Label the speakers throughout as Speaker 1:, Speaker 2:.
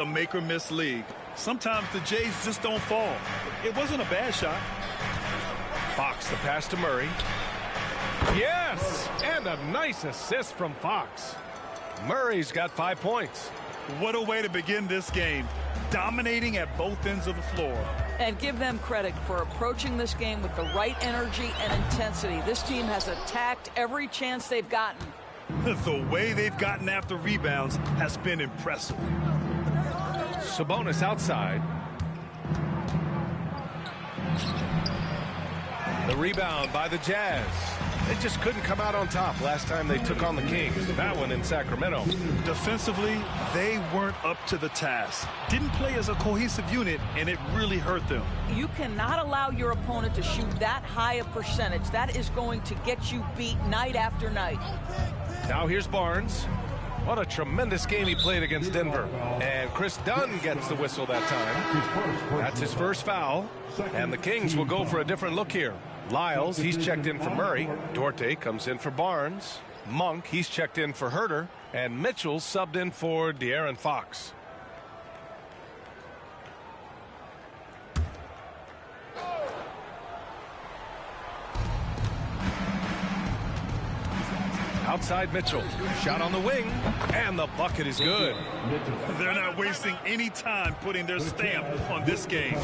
Speaker 1: A make-or-miss league. Sometimes the Jays just don't fall. It wasn't a bad shot.
Speaker 2: Fox the pass to Murray. Yes! And a nice assist from Fox. Murray's got 5 points.
Speaker 1: What a way to begin this game. Dominating at both ends of the floor.
Speaker 3: And give them credit for approaching this game with the right energy and intensity. This team has attacked every chance they've gotten.
Speaker 1: The way they've gotten after rebounds has been impressive.
Speaker 2: Sabonis outside. The rebound by the Jazz. They just couldn't come out on top last time they took on the Kings. That one in Sacramento.
Speaker 1: Defensively, they weren't up to the task. Didn't play as a cohesive unit, and it really hurt them.
Speaker 3: You cannot allow your opponent to shoot that high a percentage. That is going to get you beat night after night.
Speaker 2: Now here's Barnes. What a tremendous game he played against Denver. And Chris Dunn gets the whistle that time. That's his first foul. And the Kings will go for a different look here. Lyles, he's checked in for Murray. Duarte comes in for Barnes. Monk, he's checked in for Herter. And Mitchell subbed in for De'Aaron Fox. Outside Mitchell. Shot on the wing. And the bucket is good.
Speaker 1: They're not wasting any time putting their stamp on this game.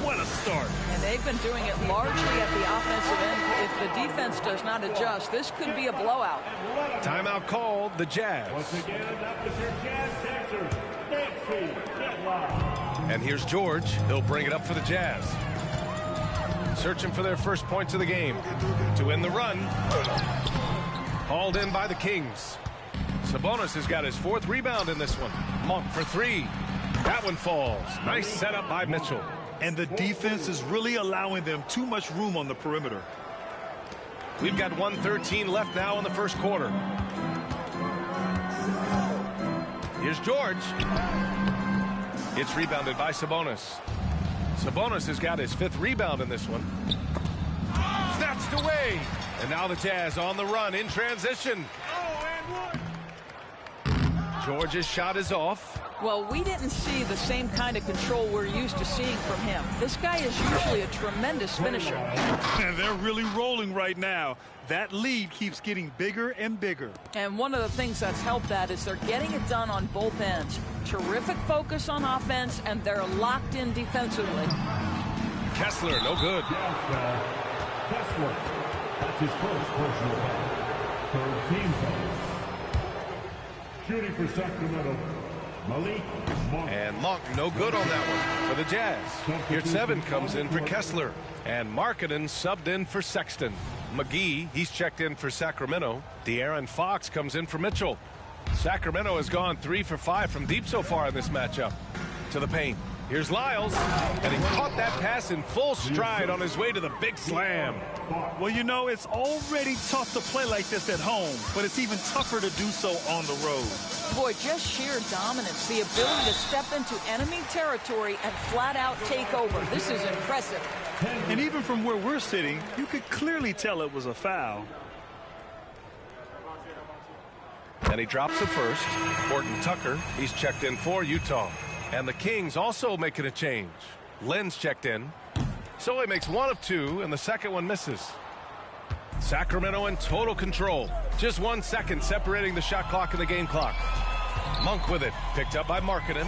Speaker 1: What a start.
Speaker 3: And they've been doing it largely at the offensive end. If the defense does not adjust, this could be a blowout.
Speaker 2: Timeout called, the Jazz. And here's George. He'll bring it up for the Jazz. Searching for their first points of the game. To win the run. Hauled in by the Kings. Sabonis has got his 4th rebound in this one. Monk for 3. That one falls. Nice setup by Mitchell.
Speaker 1: And the defense is really allowing them too much room on the perimeter.
Speaker 2: We've got 1:13 left now in the first quarter. Here's George. It's rebounded by Sabonis. Sabonis has got his 5th rebound in this one. Snatched away. And now the Jazz on the run in transition. George's shot is off.
Speaker 3: Well, we didn't see the same kind of control we're used to seeing from him. This guy is usually a tremendous finisher.
Speaker 1: And they're really rolling right now. That lead keeps getting bigger and bigger.
Speaker 3: And one of the things that's helped that is they're getting it done on both ends. Terrific focus on offense, and they're locked in defensively.
Speaker 2: Kessler, no good.
Speaker 4: Kessler. That's his first personal foul. 3rd team foul. Shooting for Sacramento, Malik Monk.
Speaker 2: And Monk, no good on that one for the Jazz. Here's 7 comes in for Kessler. And Markkanen subbed in for Sexton. McGee, he's checked in for Sacramento. De'Aaron Fox comes in for Mitchell. Sacramento has gone 3 for 5 from deep so far in this matchup. To the paint. Here's Lyles, and he caught that pass in full stride on his way to the big slam.
Speaker 1: Well, you know, it's already tough to play like this at home, but it's even tougher to do so on the road.
Speaker 3: Boy, just sheer dominance, the ability to step into enemy territory and flat out take over. This is impressive.
Speaker 1: And even from where we're sitting, you could clearly tell it was a foul.
Speaker 2: And he drops the first. Horton Tucker, he's checked in for Utah. And the Kings also making a change. Len's checked in. So he makes 1 of 2, and the second one misses. Sacramento in total control. Just 1 second separating the shot clock and the game clock. Monk with it. Picked up by Markkanen.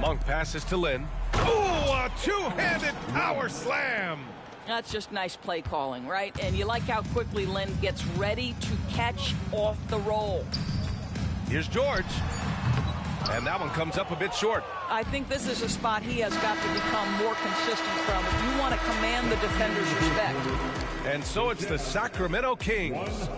Speaker 2: Monk passes to Len. Ooh, a 2-handed power slam.
Speaker 3: That's just nice play calling, right? And you like how quickly Len gets ready to catch off the roll.
Speaker 2: Here's George. And that one comes up a bit short.
Speaker 3: I think this is a spot he has got to become more consistent from if you want to command the defender's respect.
Speaker 2: And so it's the Sacramento Kings.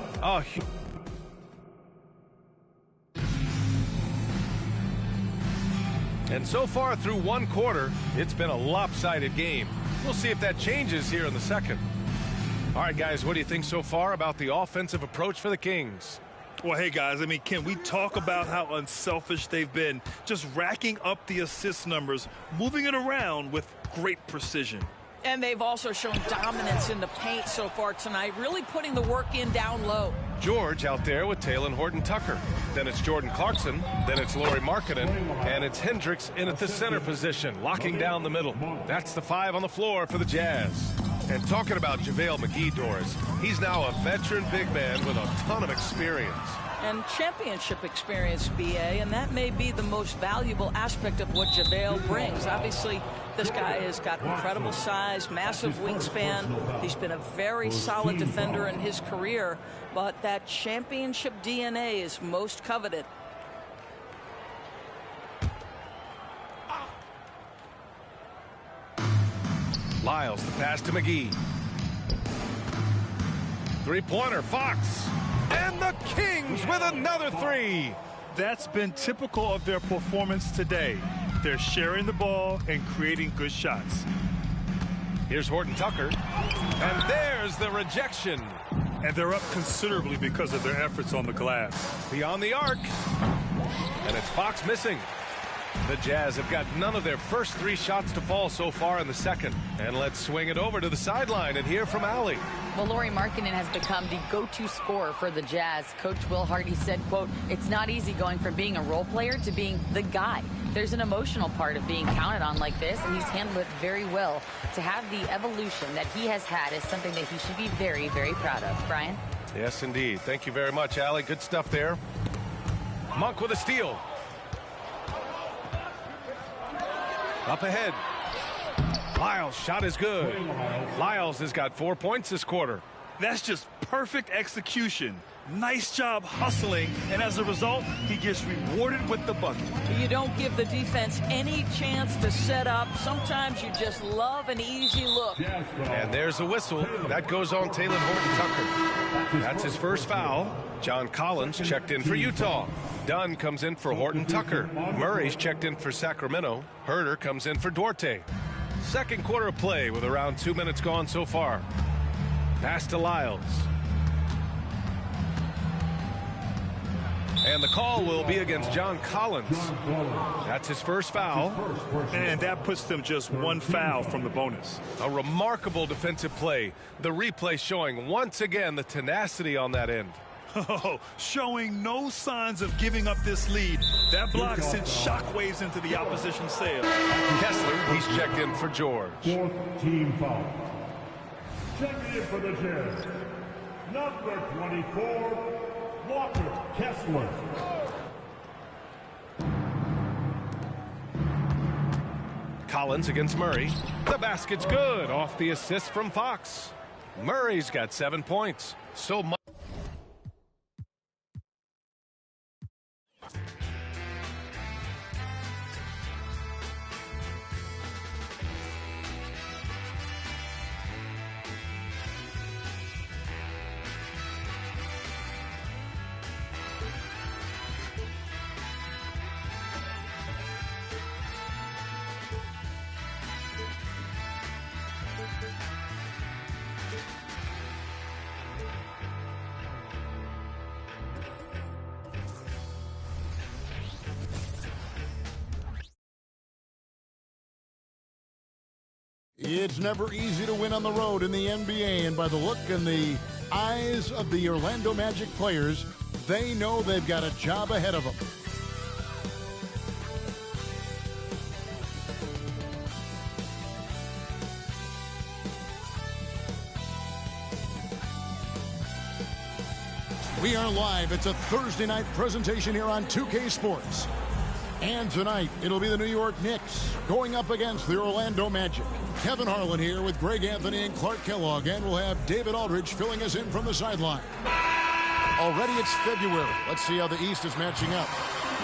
Speaker 2: And so far through 1 quarter, it's been a lopsided game. We'll see if that changes here in the second. All right, guys, what do you think so far about the offensive approach for the Kings?
Speaker 1: Well, hey, guys, I mean, can we talk about how unselfish they've been? Just racking up the assist numbers, moving it around with great precision.
Speaker 3: And they've also shown dominance in the paint so far tonight, really putting the work in down low.
Speaker 2: George out there with Taylor Horton Tucker. Then it's Jordan Clarkson. Then it's Lauri Markkanen. And it's Hendricks in at the center position, locking down the middle. That's the 5 on the floor for the Jazz. And talking about JaVale McGee, Doris, he's now a veteran big man with a ton of experience.
Speaker 3: And championship experience, BA, and that may be the most valuable aspect of what JaVale brings. Obviously, this guy has got incredible size, massive wingspan. He's been a very solid defender in his career, but that championship DNA is most coveted.
Speaker 2: Lyles, the pass to McGee. Three-pointer, Fox. And the Kings with another 3.
Speaker 1: That's been typical of their performance today. They're sharing the ball and creating good shots.
Speaker 2: Here's Horton Tucker. And there's the rejection.
Speaker 1: And they're up considerably because of their efforts on the glass.
Speaker 2: Beyond the arc. And it's Fox missing. The Jazz have got none of their first 3 shots to fall so far in the second. And let's swing it over to the sideline and hear from Allie.
Speaker 5: Well, Lauri Markkanen has become the go-to scorer for the Jazz. Coach Will Hardy said, quote, "It's not easy going from being a role player to being the guy. There's an emotional part of being counted on like this, and he's handled it very well. To have the evolution that he has had is something that he should be very, very proud of." Brian?
Speaker 2: Yes, indeed. Thank you very much, Allie. Good stuff there. Monk with a steal. Up ahead. Lyles' shot is good. Lyles has got 4 points this quarter.
Speaker 1: That's just perfect execution. Nice job hustling, and as a result, he gets rewarded with the bucket.
Speaker 3: You don't give the defense any chance to set up. Sometimes you just love an easy look.
Speaker 2: And there's a whistle. That goes on Taylor Horton Tucker. That's his first foul. John Collins checked in for Utah. Dunn comes in for Horton Tucker. Murray's checked in for Sacramento. Herter comes in for Duarte. Second quarter of play with around 2 minutes gone so far. Pass to Lyles. And the call will be against John Collins. That's his first foul.
Speaker 1: And that puts them just 1 foul from the bonus.
Speaker 2: A remarkable defensive play. The replay showing once again the tenacity on that end.
Speaker 1: Oh, showing no signs of giving up this lead. That block sent shockwaves into the opposition's sail.
Speaker 2: Kessler, he's checked in for George.
Speaker 4: 4th team foul. Checking in for the Jazz, number 24, Walker Kessler.
Speaker 2: Collins against Murray. The basket's good off the assist from Fox. Murray's got 7 points. So much.
Speaker 6: It's never easy to win on the road in the NBA, and by the look in the eyes of the Orlando Magic players, they know they've got a job ahead of them. We are live. It's a Thursday night presentation here on 2K Sports. And tonight, it'll be the New York Knicks going up against the Orlando Magic. Kevin Harlan here with Greg Anthony and Clark Kellogg, and we'll have David Aldridge filling us in from the sideline. Already it's February. Let's see how the East is matching up.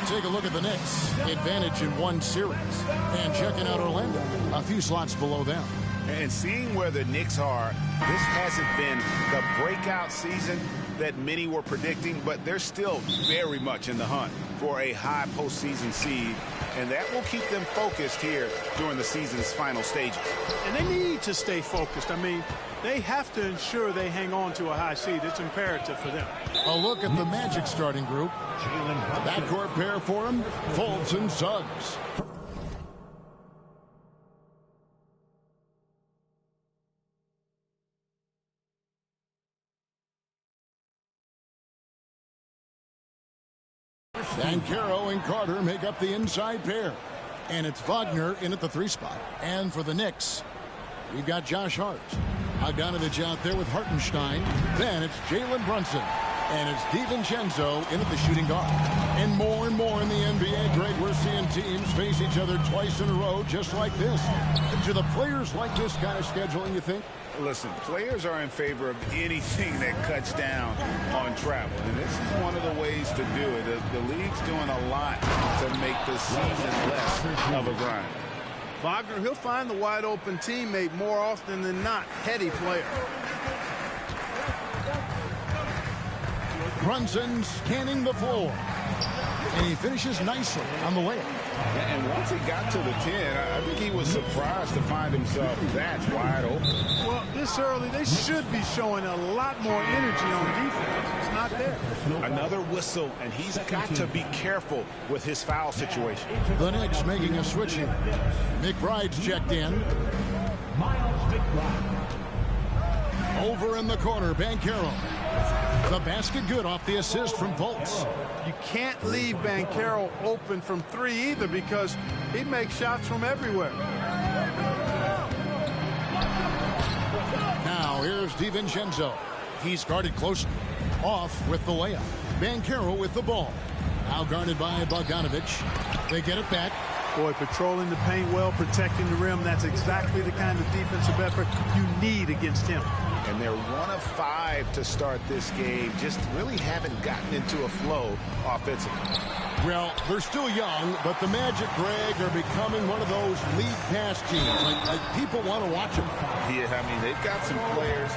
Speaker 6: Take a look at the Knicks. Advantage in 1 series. And checking out Orlando, a few slots below them.
Speaker 7: And seeing where the Knicks are, this hasn't been the breakout season that many were predicting, but they're still very much in the hunt for a high postseason seed, and that will keep them focused here during the season's final stages.
Speaker 8: And they need to stay focused. I mean, they have to ensure they hang on to a high seed. It's imperative for them.
Speaker 6: A look at the Magic starting group. Backcourt pair for them, Fultz and Suggs. Banchero and Carter make up the inside pair. And it's Wagner in at the 3 spot. And for the Knicks, we've got Josh Hart. Bogdanovich out there with Hartenstein. Then it's Jalen Brunson. And it's DiVincenzo in at the shooting guard. And more in the NBA, Greg, we're seeing teams face each other twice in a row just like this. Do the players like this kind of scheduling, you think?
Speaker 7: Listen, players are in favor of anything that cuts down on travel. And this is one of the ways to do it. The league's doing a lot to make the season less of a grind.
Speaker 8: Wagner, he'll find the wide open teammate more often than not. Heady player.
Speaker 6: Brunson scanning the floor. And he finishes nicely on the layup.
Speaker 7: And once he got to the 10, I think he was surprised to find himself that wide open.
Speaker 8: Well, this early, they should be showing a lot more energy on defense. It's not there.
Speaker 7: Another whistle, and he's got to be careful with his foul situation.
Speaker 6: The Knicks making a switch here. McBride's checked in. Over in the corner, Banchero. The basket good off the assist from Fultz.
Speaker 8: You can't leave Banchero open from 3 either because he makes shots from everywhere.
Speaker 6: Now here's DiVincenzo. He's guarded closely. Off with the layup. Banchero with the ball. Now guarded by Bogdanovich. They get it back.
Speaker 8: Boy, patrolling the paint well, protecting the rim. That's exactly the kind of defensive effort you need against him.
Speaker 7: And they're 1 of 5 to start this game. Just really haven't gotten into a flow offensively.
Speaker 6: Well, they're still young, but the Magic, Greg, are becoming one of those league pass teams. Like people want to watch them.
Speaker 7: Yeah, I mean, they've got some players,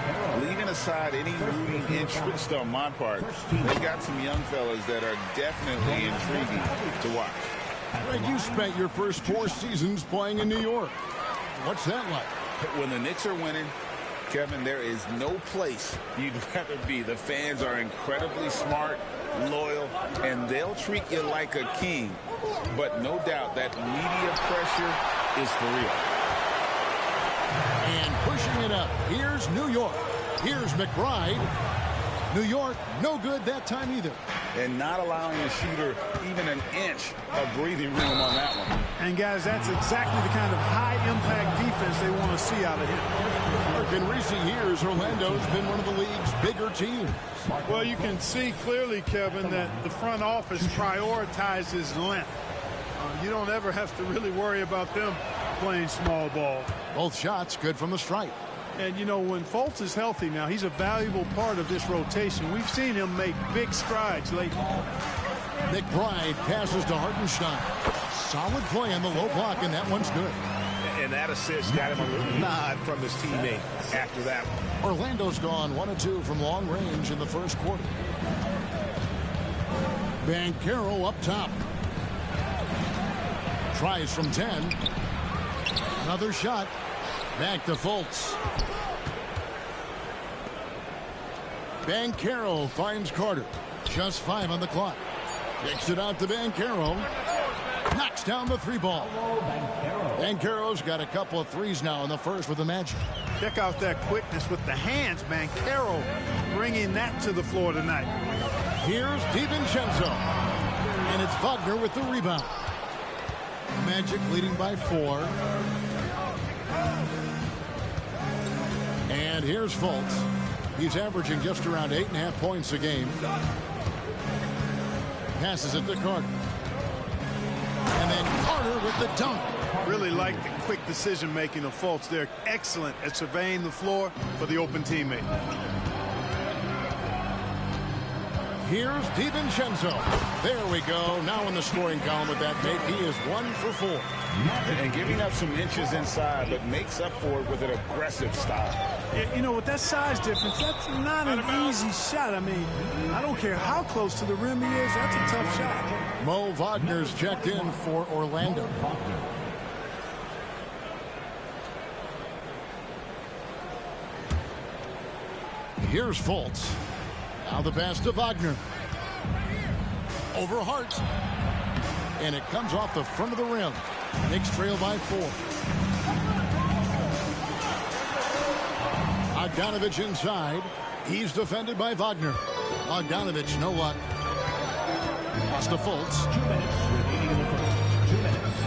Speaker 7: leaving aside any rooting interest on my part, they've got some young fellas that are definitely intriguing to watch.
Speaker 6: Greg, you spent your first 4 seasons playing in New York. What's that like?
Speaker 7: When the Knicks are winning, Kevin, there is no place you'd rather be. The fans are incredibly smart, loyal, and they'll treat you like a king. But no doubt that media pressure is for real.
Speaker 6: And pushing it up. Here's New York. Here's McBride. New York, no good that time either.
Speaker 7: And not allowing a shooter even an inch of breathing room on that one.
Speaker 8: And, guys, that's exactly the kind of high-impact defense they want to see out of him.
Speaker 6: In recent years, Orlando's been one of the league's bigger teams.
Speaker 8: Well, you can see clearly, Kevin, that the front office prioritizes length. You don't ever have to really worry about them playing small ball.
Speaker 6: Both shots good from the stripe.
Speaker 8: And, you know, when Fultz is healthy now, he's a valuable part of this rotation. We've seen him make big strides lately.
Speaker 6: McBride passes to Hartenstein. Solid play on the low block, and that one's good.
Speaker 2: And that assist got him a little nod from his teammate after that one.
Speaker 6: Orlando's gone 1 of 2 from long range in the first quarter. Banchero up top. Tries from 10. Another shot. Back to Fultz. Banchero finds Carter. Just 5 on the clock. Kicks it out to Banchero. Knocks down the 3 ball. Banchero's got a couple of threes now in the first with the Magic.
Speaker 8: Check out that quickness with the hands. Banchero bringing that to the floor tonight.
Speaker 6: Here's DiVincenzo. And it's Wagner with the rebound. Magic leading by 4. And here's Fultz. He's averaging just around 8.5 points a game. Passes it to Carter. And then Carter with the dunk.
Speaker 8: Really like the quick decision-making of Fultz. They're excellent at surveying the floor for the open teammate.
Speaker 6: Here's DiVincenzo. There we go. Now in the scoring column with that make. He is 1 for 4.
Speaker 7: And giving up some inches inside, but makes up for it with an aggressive style.
Speaker 8: You know, with that size difference, that's not an easy shot. I mean, I don't care how close to the rim he is. That's a tough shot.
Speaker 6: Mo Wagner's checked in for Orlando. Here's Fultz. Now the pass to Wagner. Over Hart. And it comes off the front of the rim. Knicks trail by 4. Bogdanovich inside. He's defended by Wagner. Bogdanovich, no luck. Pass to Fultz.
Speaker 4: 2 minutes remaining in the first. 2 minutes.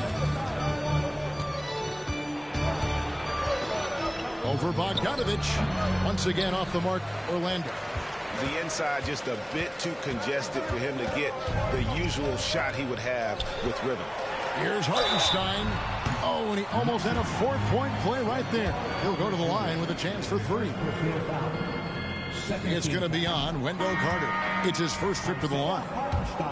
Speaker 6: Over Bogdanovich. Once again off the mark, Orlando.
Speaker 7: The inside just a bit too congested for him to get the usual shot he would have with rhythm.
Speaker 6: Here's Hartenstein. Oh, and he almost had a 4-point play right there. He'll go to the line with a chance for 3. It's going to be on Wendell Carter. It's his first trip to the line.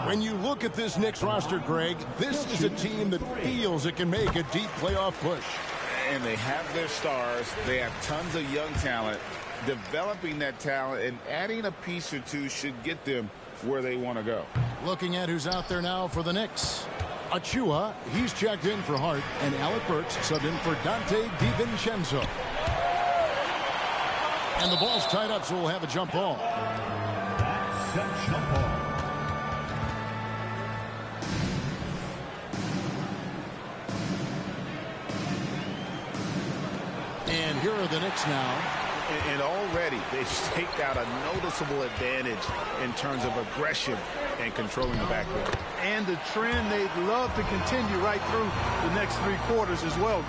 Speaker 6: When you look at this Knicks roster, Greg, this is a team that feels it can make a deep playoff push.
Speaker 7: And they have their stars. They have tons of young talent. Developing that talent and adding a piece or two should get them where they want to go.
Speaker 6: Looking at who's out there now for the Knicks. Achua, he's checked in for Hart, and Alec Burks subbed in for Dante DiVincenzo. And the ball's tied up, so we'll have a jump ball.
Speaker 4: That's a jump ball.
Speaker 6: And here are the Knicks now.
Speaker 7: And already they've staked out a noticeable advantage in terms of aggression and controlling the backcourt.
Speaker 8: And the trend they'd love to continue right through the next 3 quarters as well.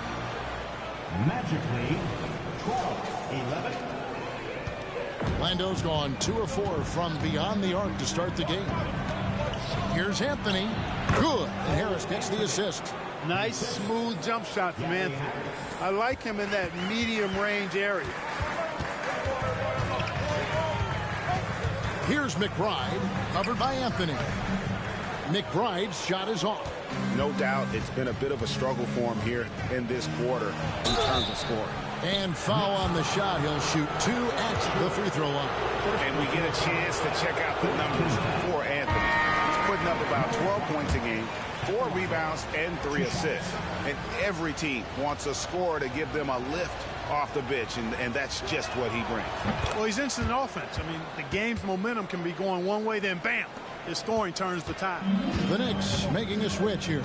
Speaker 4: Magically, 12-11.
Speaker 6: Orlando's gone 2 of 4 from beyond the arc to start the game. Here's Anthony. Good. And Harris gets the assist.
Speaker 8: Nice, smooth jump shot from Anthony. I like him in that medium range area.
Speaker 6: Here's McBride, covered by Anthony. McBride's shot is off.
Speaker 7: No doubt it's been a bit of a struggle for him here in this quarter in terms of scoring.
Speaker 6: And foul on the shot. He'll shoot 2 at the free throw line.
Speaker 7: And we get a chance to check out the numbers for Anthony. He's putting up about 12 points a game, 4 rebounds, and 3 assists. And every team wants a scorer to give them a lift off the bench, and that's just what he brings.
Speaker 8: Well, he's instant offense. I mean, the game's momentum can be going one way, then bam, his scoring turns the tide.
Speaker 6: The Knicks making a switch here.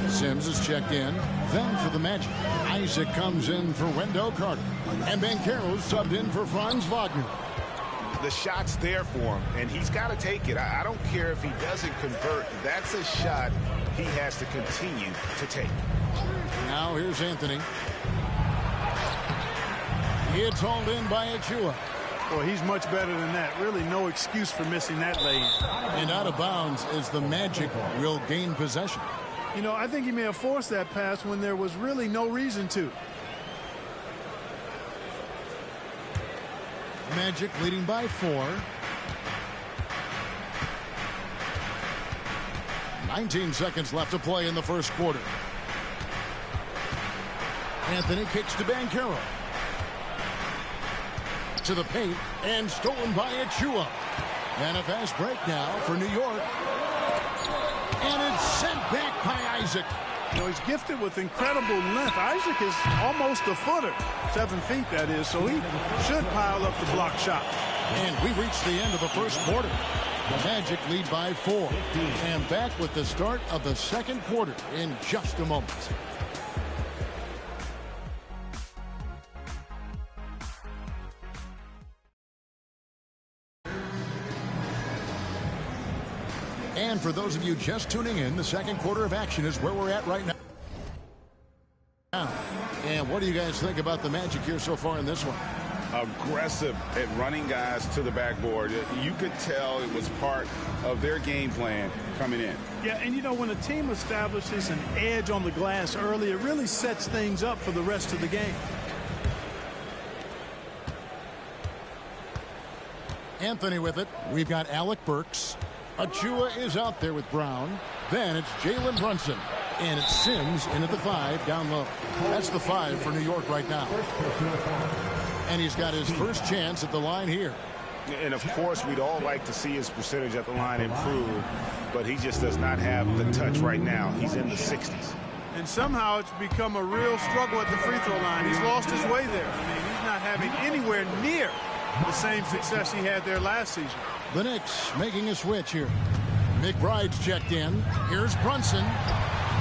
Speaker 6: Sims is checked in. Then for the Magic, Isaac comes in for Wendell Carter. And Banchero's subbed in for Franz Wagner.
Speaker 7: The shot's there for him, and he's got to take it. I don't care if he doesn't convert. That's a shot he has to continue to take.
Speaker 6: Now here's Anthony. It's hauled in by Achua.
Speaker 8: Well, he's much better than that. Really no excuse for missing that lane.
Speaker 6: And out of bounds as the Magic will gain possession.
Speaker 8: You know, I think he may have forced that pass when there was really no reason to.
Speaker 6: Magic leading by 4. 19 seconds left to play in the first quarter. Anthony kicks to Banchero. To the paint, and stolen by Achua. And a fast break now for New York. And it's sent back by Isaac.
Speaker 8: You know, he's gifted with incredible length. Isaac is almost a footer, 7 feet that is, so he should pile up the block shot.
Speaker 6: And we reached the end of the first quarter. The Magic lead by 4. And back with the start of the second quarter in just a moment. And for those of you just tuning in, the second quarter of action is where we're at right now. And what do you guys think about the Magic here so far in this one?
Speaker 7: Aggressive at running guys to the backboard. You could tell it was part of their game plan coming in.
Speaker 8: Yeah, and you know, when a team establishes an edge on the glass early, it really sets things up for the rest of the game.
Speaker 6: Anthony with it. We've got Alec Burks. Achua is out there with Brown. Then it's Jalen Brunson. And it's Sims in at the 5 down low. That's the 5 for New York right now. And he's got his first chance at the line here.
Speaker 7: And of course, we'd all like to see his percentage at the line improve, but he just does not have the touch right now. He's in the 60s.
Speaker 8: And somehow it's become a real struggle at the free throw line. He's lost his way there. I mean, he's not having anywhere near the same success he had there last season.
Speaker 6: The Knicks making a switch here. McBride's checked in. Here's Brunson.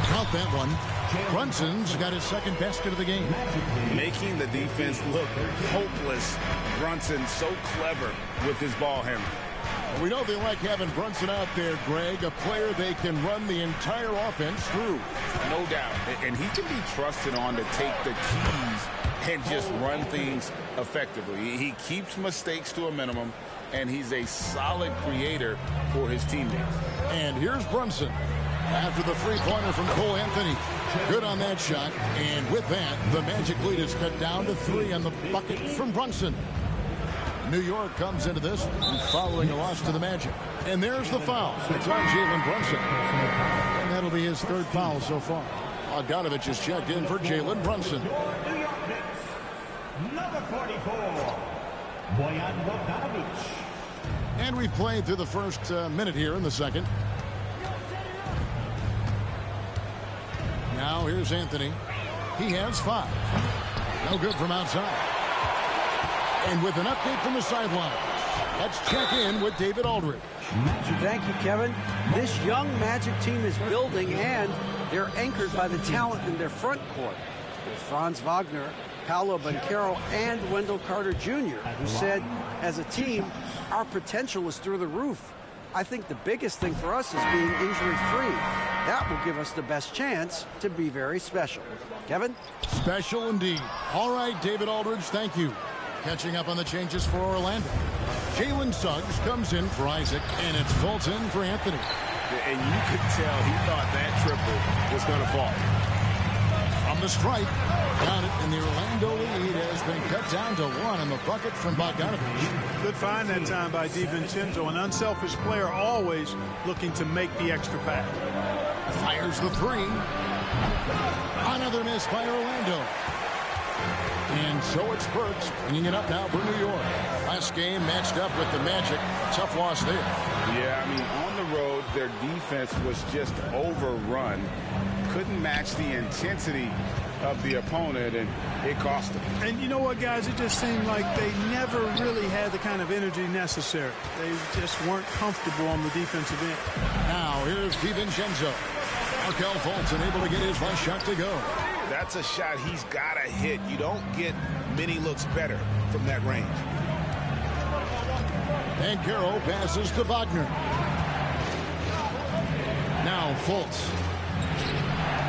Speaker 6: Count that one. Brunson's got his second basket of the game.
Speaker 7: Making the defense look hopeless. Brunson so clever with his ball handling.
Speaker 6: We know they like having Brunson out there, Greg, a player they can run the entire offense through.
Speaker 7: No doubt. And he can be trusted on to take the keys and just run things effectively. He keeps mistakes to a minimum, and he's a solid creator for his teammates.
Speaker 6: And here's Brunson after the three-pointer from Cole Anthony. Good on that shot. And with that, the Magic lead is cut down to 3 on the bucket from Brunson. New York comes into this following a loss to the Magic. And there's the foul. It's on Jalen Brunson. And that'll be his 3rd foul so far. Bogdanovich is checked in for Jalen Brunson.
Speaker 4: New York Knicks, number 44, Bojan Bogdanovic.
Speaker 6: And we've played through the first minute here in the second. Now here's Anthony. He has 5. No good from outside. And with an update from the sideline, let's check in with David Aldridge.
Speaker 9: Thank you, Kevin. This young Magic team is building, and they're anchored by the talent in their front court. With Franz Wagner, Paolo Banchero, and Wendell Carter Jr., who said, as a team, our potential is through the roof. I think the biggest thing for us is being injury-free. That will give us the best chance to be very special. Kevin?
Speaker 6: Special indeed. All right, David Aldridge, thank you. Catching up on the changes for Orlando. Jalen Suggs comes in for Isaac, and it's Fulton for Anthony.
Speaker 7: And you could tell he thought that triple was going to fall.
Speaker 6: From the strike, got it, and the Orlando lead has been cut down to 1 on the bucket from Bogdanovich.
Speaker 8: Good find that time by DiVincenzo, an unselfish player always looking to make the extra pass.
Speaker 6: Fires the 3. Another miss by Orlando. And so it's Burks bringing it up now for New York. Last game matched up with the Magic. Tough loss there.
Speaker 7: Yeah, I mean, on the road, their defense was just overrun. Couldn't match the intensity of the opponent, and it cost them.
Speaker 8: And you know what, guys? It just seemed like they never really had the kind of energy necessary. They just weren't comfortable on the defensive end.
Speaker 6: Now, here's DiVincenzo. Markelle Fultz unable to get his last shot to go.
Speaker 7: That's a shot he's got to hit. You don't get many looks better from that range.
Speaker 6: Banchero passes to Wagner. Now Fultz.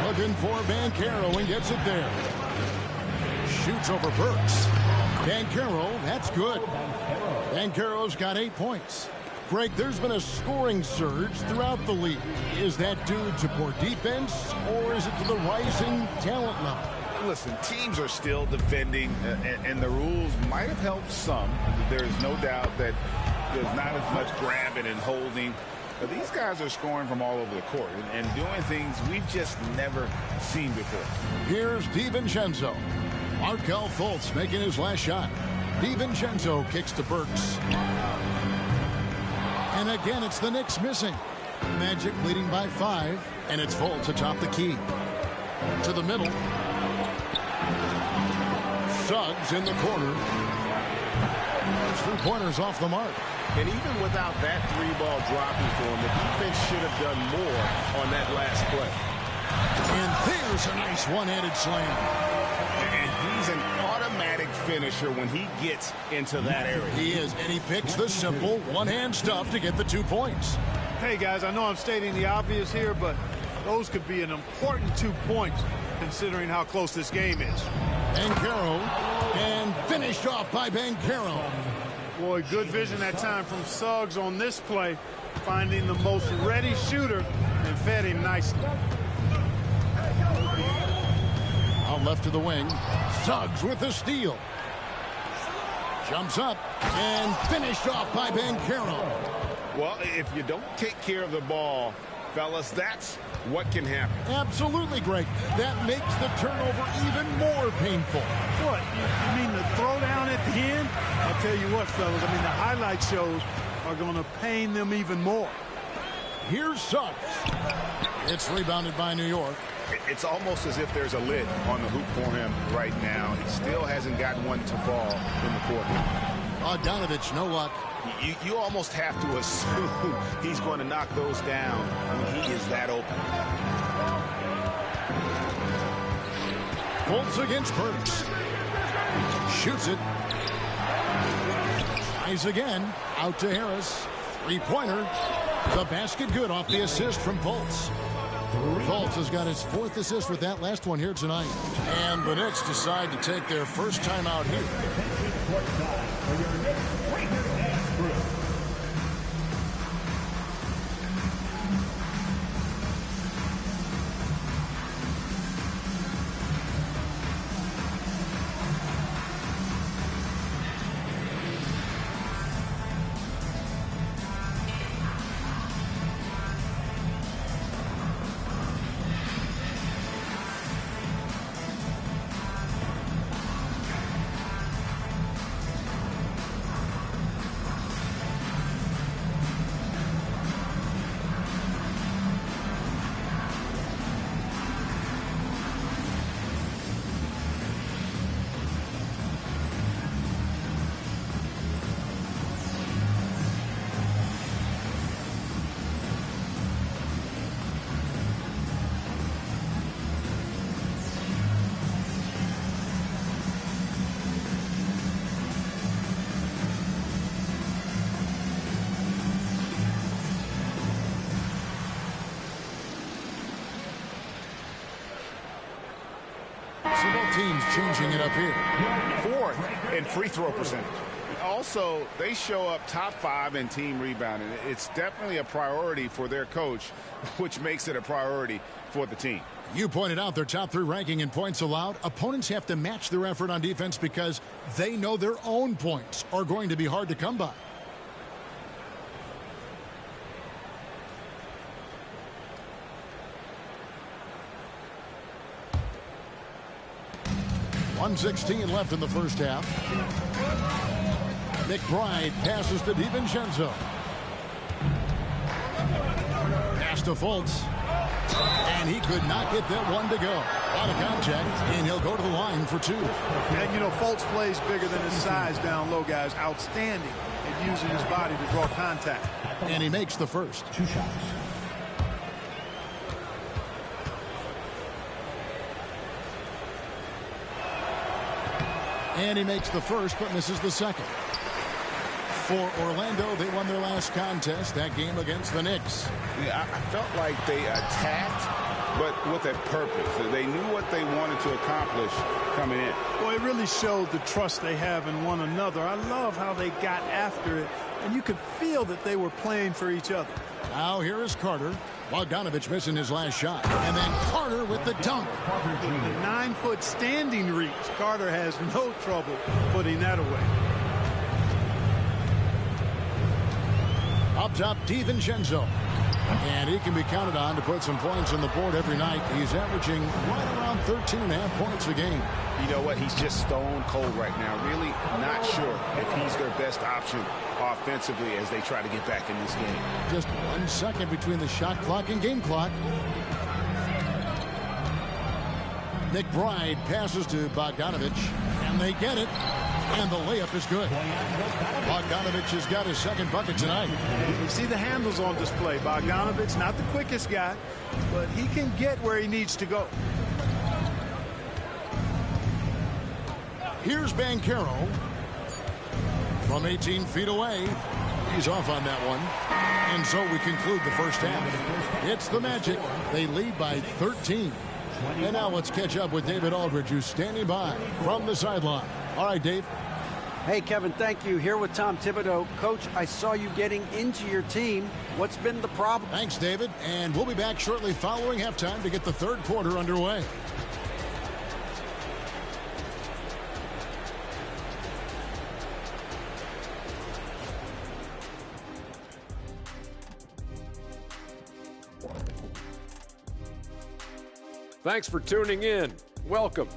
Speaker 6: Looking for Banchero and gets it there. Shoots over Burks. Banchero, that's good. Banchero's got 8 points. Greg, there's been a scoring surge throughout the league. Is that due to poor defense, or is it to the rising talent level?
Speaker 7: Listen, teams are still defending, and the rules might have helped some. There's no doubt that there's not as much grabbing and holding. But these guys are scoring from all over the court and doing things we've just never seen before.
Speaker 6: Here's DiVincenzo. Markelle Fultz making his last shot. DiVincenzo kicks to Burks. And again, it's the Knicks missing. Magic leading by 5, and it's Fultz atop the key. To the middle. Suggs in the corner. His 3-pointers off the mark.
Speaker 7: And even without that 3-ball dropping for him, the defense should have done more on that last play.
Speaker 6: And there's a nice one-handed slam.
Speaker 7: And he's an automatic finisher when he gets into that area.
Speaker 6: He is, and he picks the simple one-hand stuff to get the 2 points.
Speaker 8: Hey, guys, I know I'm stating the obvious here, but those could be an important 2 points considering how close this game is.
Speaker 6: Banchero, and finished off by Banchero.
Speaker 8: Boy, good vision that time from Suggs on this play, finding the most ready shooter and fed him nicely.
Speaker 6: Out left to the wing. Suggs with the steal. Jumps up and finished off by Banchero.
Speaker 7: Well, if you don't take care of the ball, fellas, that's what can happen.
Speaker 6: Absolutely, Greg. That makes the turnover even more painful.
Speaker 8: What? You mean the throwdown at the end? I'll tell you what, fellas. I mean, the highlight shows are going to pain them even more.
Speaker 6: Here's Suggs. It's rebounded by New York.
Speaker 7: It's almost as if there's a lid on the hoop for him right now. He still hasn't got one to fall in the court.
Speaker 6: Bogdanovich, no luck.
Speaker 7: You almost have to assume he's going to knock those down when he is that open.
Speaker 6: Fultz against Burks. Shoots it. Tries again. Out to Harris. Three-pointer. The basket good off the assist from Fultz. Fultz has got his 4th assist with that last one here tonight. And the Knicks decide to take their first time out here. So both teams changing it up here.
Speaker 7: 4th in free throw percentage. Also, they show up top 5 in team rebounding. It's definitely a priority for their coach, which makes it a priority for the team.
Speaker 6: You pointed out their top 3 ranking in points allowed. Opponents have to match their effort on defense because they know their own points are going to be hard to come by. .116 left in the first half. McBride passes to DiVincenzo. Pass to Fultz. And he could not get that one to go. A lot of contact, and he'll go to the line for 2.
Speaker 8: And, you know, Fultz plays bigger than his size down low, guys. Outstanding at using his body to draw contact.
Speaker 6: And he makes the first.
Speaker 4: 2 shots.
Speaker 6: And he makes the first, but misses the second. For Orlando, they won their last contest, that game against the Knicks.
Speaker 7: Yeah, I felt like they attacked, but with a purpose. They knew what they wanted to accomplish coming in.
Speaker 8: Well, it really showed the trust they have in one another. I love how they got after it, and you could feel that they were playing for each other.
Speaker 6: Now here is Carter. Bogdanovich missing his last shot. And then Carter with the dunk.
Speaker 8: The 9-foot standing reach. Carter has no trouble putting that away.
Speaker 6: Up top, DiVincenzo. And he can be counted on to put some points on the board every night. He's averaging right around 13.5 points a game.
Speaker 7: You know what? He's just stone cold right now. Really not sure if he's their best option offensively as they try to get back in this game.
Speaker 6: Just 1 second between the shot clock and game clock. McBride passes to Bogdanovich, and they get it. And the layup is good. Bogdanovich has got his second bucket tonight.
Speaker 8: You see the handles on display. Bogdanovich, not the quickest guy, but he can get where he needs to go.
Speaker 6: Here's Banchero from 18 feet away. He's off on that one. And so we conclude the first half. It's the Magic. They lead by 13. And now let's catch up with David Aldridge, who's standing by from the sideline. All right, Dave.
Speaker 9: Hey, Kevin, thank you. Here with Tom Thibodeau. Coach, I saw you getting into your team. What's been the problem?
Speaker 6: Thanks, David. And we'll be back shortly following halftime to get the third quarter underway.
Speaker 10: Thanks for tuning in. Welcome.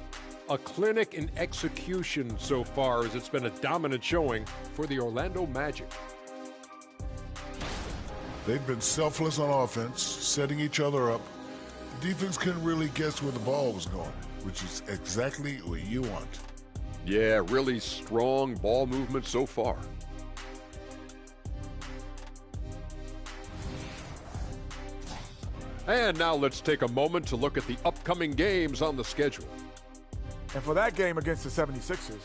Speaker 10: A clinic in execution so far, as it's been a dominant showing for the Orlando Magic.
Speaker 11: They've been selfless on offense, setting each other up. The defense couldn't really guess where the ball was going, which is exactly what you want.
Speaker 10: Yeah, really strong ball movement so far. And now let's take a moment to look at the upcoming games on the schedule.
Speaker 12: And for that game against the 76ers,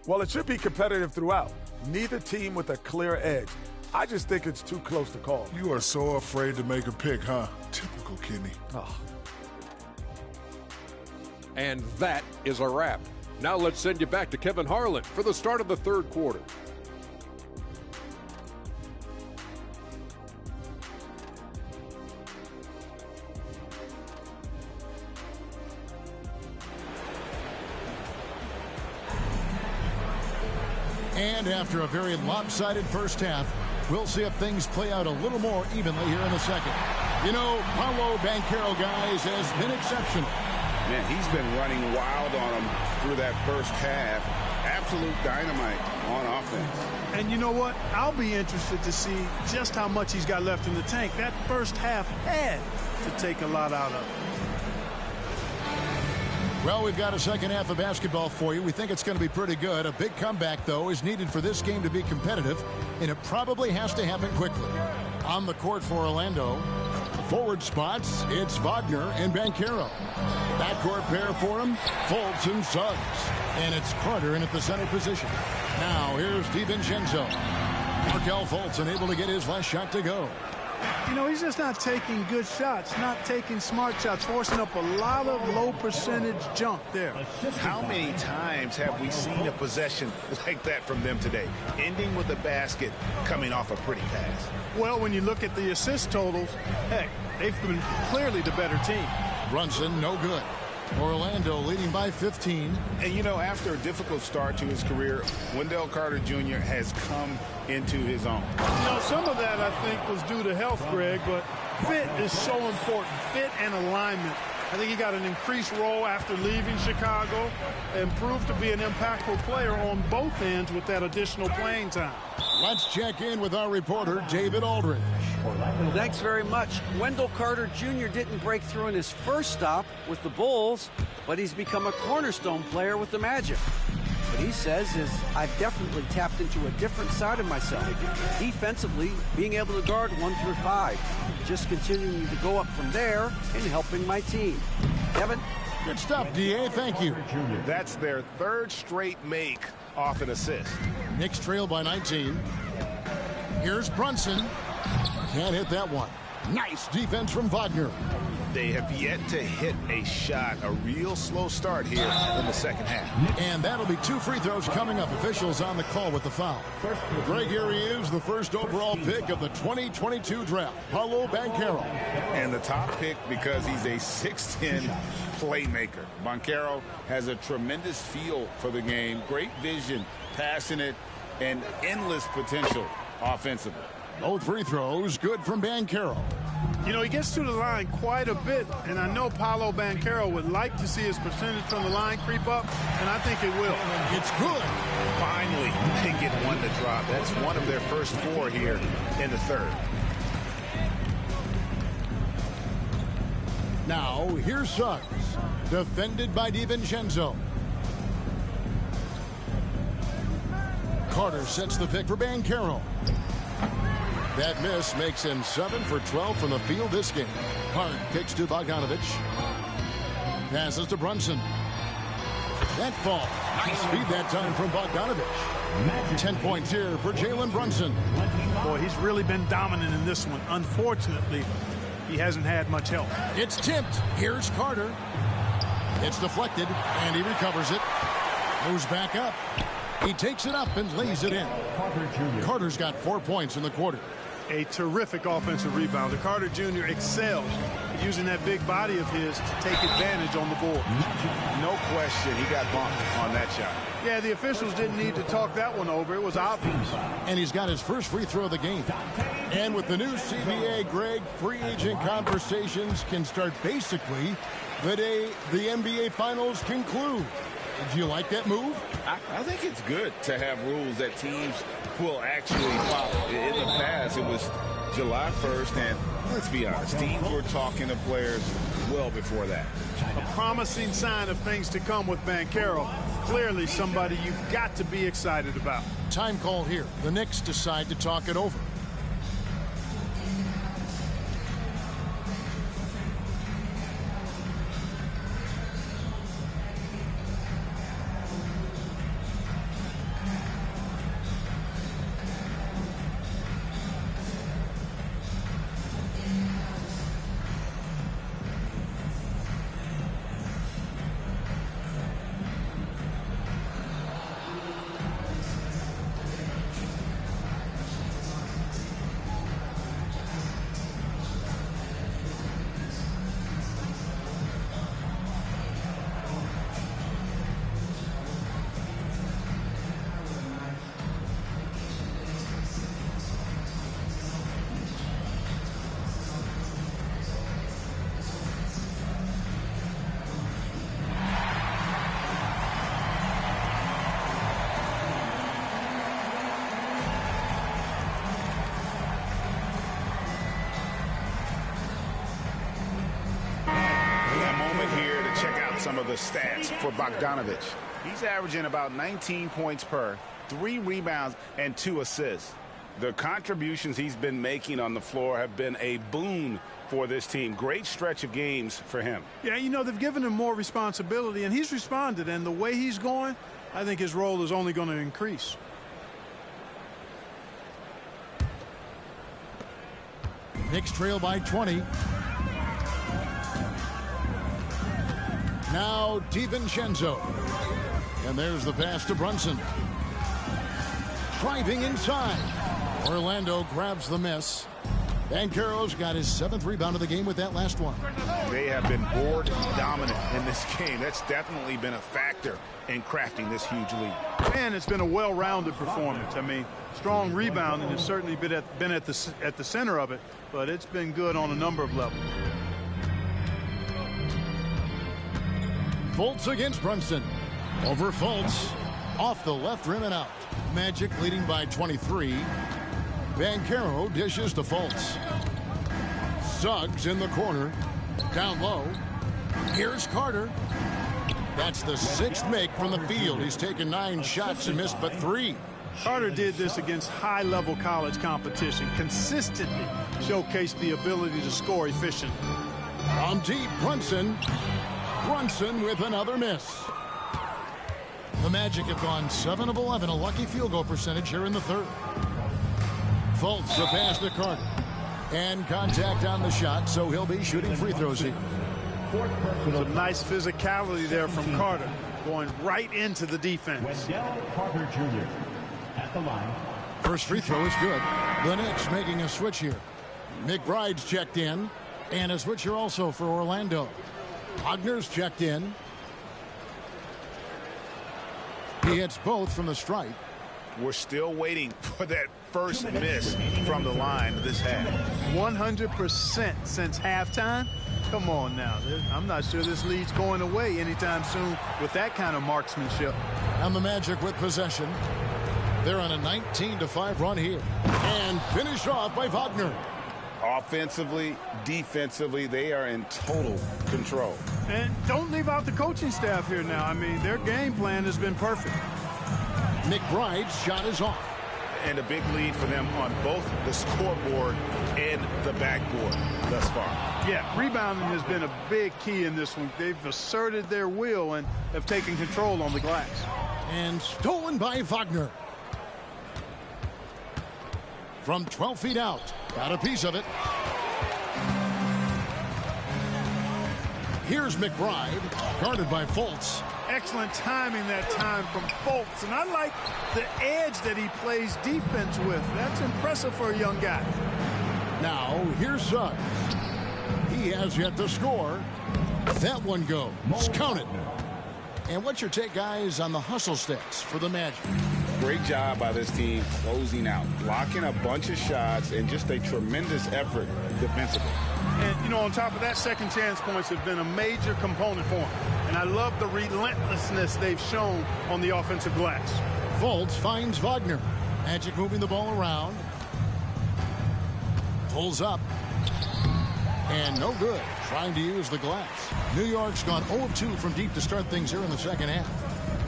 Speaker 12: well, it should be competitive throughout. Neither team with a clear edge. I just think it's too close to call.
Speaker 11: You are so afraid to make a pick, huh? Typical Kenny.
Speaker 12: Oh.
Speaker 10: And that is a wrap. Now let's send you back to Kevin Harlan for the start of the third quarter.
Speaker 6: And after a very lopsided first half, we'll see if things play out a little more evenly here in the second. You know, Paolo Banchero, guys, has been exceptional.
Speaker 7: Man, he's been running wild on him through that first half. Absolute dynamite on offense.
Speaker 8: And you know what? I'll be interested to see just how much he's got left in the tank. That first half had to take a lot out of it.
Speaker 6: Well, we've got a second half of basketball for you. We think it's going to be pretty good. A big comeback, though, is needed for this game to be competitive, and it probably has to happen quickly. On the court for Orlando, forward spots, it's Wagner and Banchero. Backcourt pair for him, Fultz and Suggs. And it's Carter in at the center position. Now, here's DiVincenzo. Markelle Fultz unable to get his last shot to go.
Speaker 8: You know, he's just not taking good shots, not taking smart shots, forcing up a lot of low percentage jump there.
Speaker 7: How many times have we seen a possession like that from them today, ending with a basket coming off a pretty pass?
Speaker 8: Well, when you look at the assist totals, heck, they've been clearly the better team.
Speaker 6: Brunson, no good. Orlando leading by 15.
Speaker 7: And, you know, after a difficult start to his career, Wendell Carter Jr. has come into his own.
Speaker 8: You know, some of that, I think, was due to health, Greg, but fit is so important. Fit and alignment. I think he got an increased role after leaving Chicago and proved to be an impactful player on both ends with that additional playing time.
Speaker 6: Let's check in with our reporter, David Aldridge.
Speaker 9: Thanks very much. Wendell Carter Jr. didn't break through in his first stop with the Bulls, but he's become a cornerstone player with the Magic. What he says is, I've definitely tapped into a different side of myself. Defensively, being able to guard 1 through 5. Just continuing to go up from there and helping my team. Kevin?
Speaker 6: Good stuff, D.A. Thank you.
Speaker 7: That's their third straight make off an assist.
Speaker 6: Knicks trail by 19. Here's Brunson. Can't hit that one. Nice defense from Wagner.
Speaker 7: They have yet to hit a shot, a real slow start here in the second half.
Speaker 6: And that'll be 2 free throws coming up. Officials on the call with the foul. Greg, here he is, the first overall pick of the 2022 draft, Paolo Banchero.
Speaker 7: And the top pick because he's a 6'10 playmaker. Banchero has a tremendous feel for the game, great vision, passing it, and endless potential offensively.
Speaker 6: Both free throws good from Banchero.
Speaker 8: You know, he gets to the line quite a bit, and I know Paolo Banchero would like to see his percentage from the line creep up, and I think it will.
Speaker 6: It's good.
Speaker 7: Finally, they get one to drop. That's one of their first 4 here in the third.
Speaker 6: Now, here's Suggs, defended by DiVincenzo. Carter sets the pick for Banchero. That miss makes him 7 for 12 from the field this game. Hard kicks to Bogdanovich. Passes to Brunson. That fall. Nice speed that time from Bogdanovich. 10 points here for Jalen Brunson.
Speaker 8: Boy, he's really been dominant in this one. Unfortunately, he hasn't had much help.
Speaker 6: It's tipped. Here's Carter. It's deflected, and he recovers it. Moves back up. He takes it up and lays it in. Carter's got 4 points in the quarter.
Speaker 8: A terrific offensive rebounder. Carter Jr. excels at using that big body of his to take advantage on the board.
Speaker 7: No question, he got bumped on that shot.
Speaker 8: Yeah, the officials didn't need to talk that one over. It was obvious.
Speaker 6: And he's got his first free throw of the game. And with the new CBA, Greg, free agent conversations can start basically the day the NBA Finals conclude. Do you like that move?
Speaker 7: I think it's good to have rules that teams will actually follow. In the past, it was July 1st, and let's be honest, teams were talking to players well before that.
Speaker 8: A promising sign of things to come with Banchero. Clearly somebody you've got to be excited about.
Speaker 6: Time call here. The Knicks decide to talk it over.
Speaker 7: some of the stats for Bogdanovich. He's averaging about 19 points per, 3 rebounds, and 2 assists. The contributions he's been making on the floor have been a boon for this team. Great stretch of games for him.
Speaker 8: Yeah, you know, they've given him more responsibility, and he's responded. And the way he's going, I think his role is only going to increase.
Speaker 6: Knicks trail by 20. Now DiVincenzo. And there's the pass to Brunson. Driving inside. Orlando grabs the miss. Banchero's got his 7th rebound of the game with that last one.
Speaker 7: They have been board dominant in this game. That's definitely been a factor in crafting this huge lead.
Speaker 8: And it's been a well-rounded performance. I mean, strong rebounding has certainly been at the center of it, but it's been good on a number of levels.
Speaker 6: Fultz against Brunson. Over Fultz. Off the left rim and out. Magic leading by 23. Banchero dishes to Fultz. Suggs in the corner. Down low. Here's Carter. That's the 6th make from the field. He's taken 9 shots and missed but 3.
Speaker 8: Carter did this against high-level college competition. Consistently showcased the ability to score efficiently.
Speaker 6: From deep, Brunson. Brunson with another miss. The Magic have gone 7 of 11, a lucky field goal percentage here in the 3rd. Fultz the pass to Carter. And contact on the shot, so he'll be shooting free throws here.
Speaker 8: Some nice physicality there from Carter, going right into the defense.
Speaker 4: Wendell Carter Jr. at the line.
Speaker 6: First free throw is good. The Knicks making a switch here. McBride's checked in, and a switch here also for Orlando. Wagner's checked in. He hits both from the stripe.
Speaker 7: We're still waiting for that first miss from the line this half.
Speaker 8: 100% since halftime. Come on now. I'm not sure this lead's going away anytime soon with that kind of marksmanship.
Speaker 6: And the Magic with possession. They're on a 19-5 run here. And finished off by Wagner.
Speaker 7: Offensively, defensively, they are in total control.
Speaker 8: And don't leave out the coaching staff here now. I mean, their game plan has been perfect.
Speaker 6: McBride's shot is off.
Speaker 7: And a big lead for them on both the scoreboard and the backboard thus far.
Speaker 8: Yeah, rebounding has been a big key in this one. They've asserted their will and have taken control on the glass.
Speaker 6: And stolen by Wagner. From 12 feet out. Got a piece of it. Here's McBride. Guarded by Fultz.
Speaker 8: Excellent timing that time from Fultz. And I like the edge that he plays defense with. That's impressive for a young guy.
Speaker 6: Now, here's Suggs. He has yet to score. That one goes. Count it. And what's your take, guys, on the hustle stats for the Magic?
Speaker 7: Great job by this team closing out, blocking a bunch of shots, and just a tremendous effort defensively.
Speaker 8: And, you know, on top of that, second chance points have been a major component for them. And I love the relentlessness they've shown on the offensive glass.
Speaker 6: Fultz finds Wagner. Magic moving the ball around. Pulls up. And no good. Trying to use the glass. New York's gone 0-2 from deep to start things here in the second half.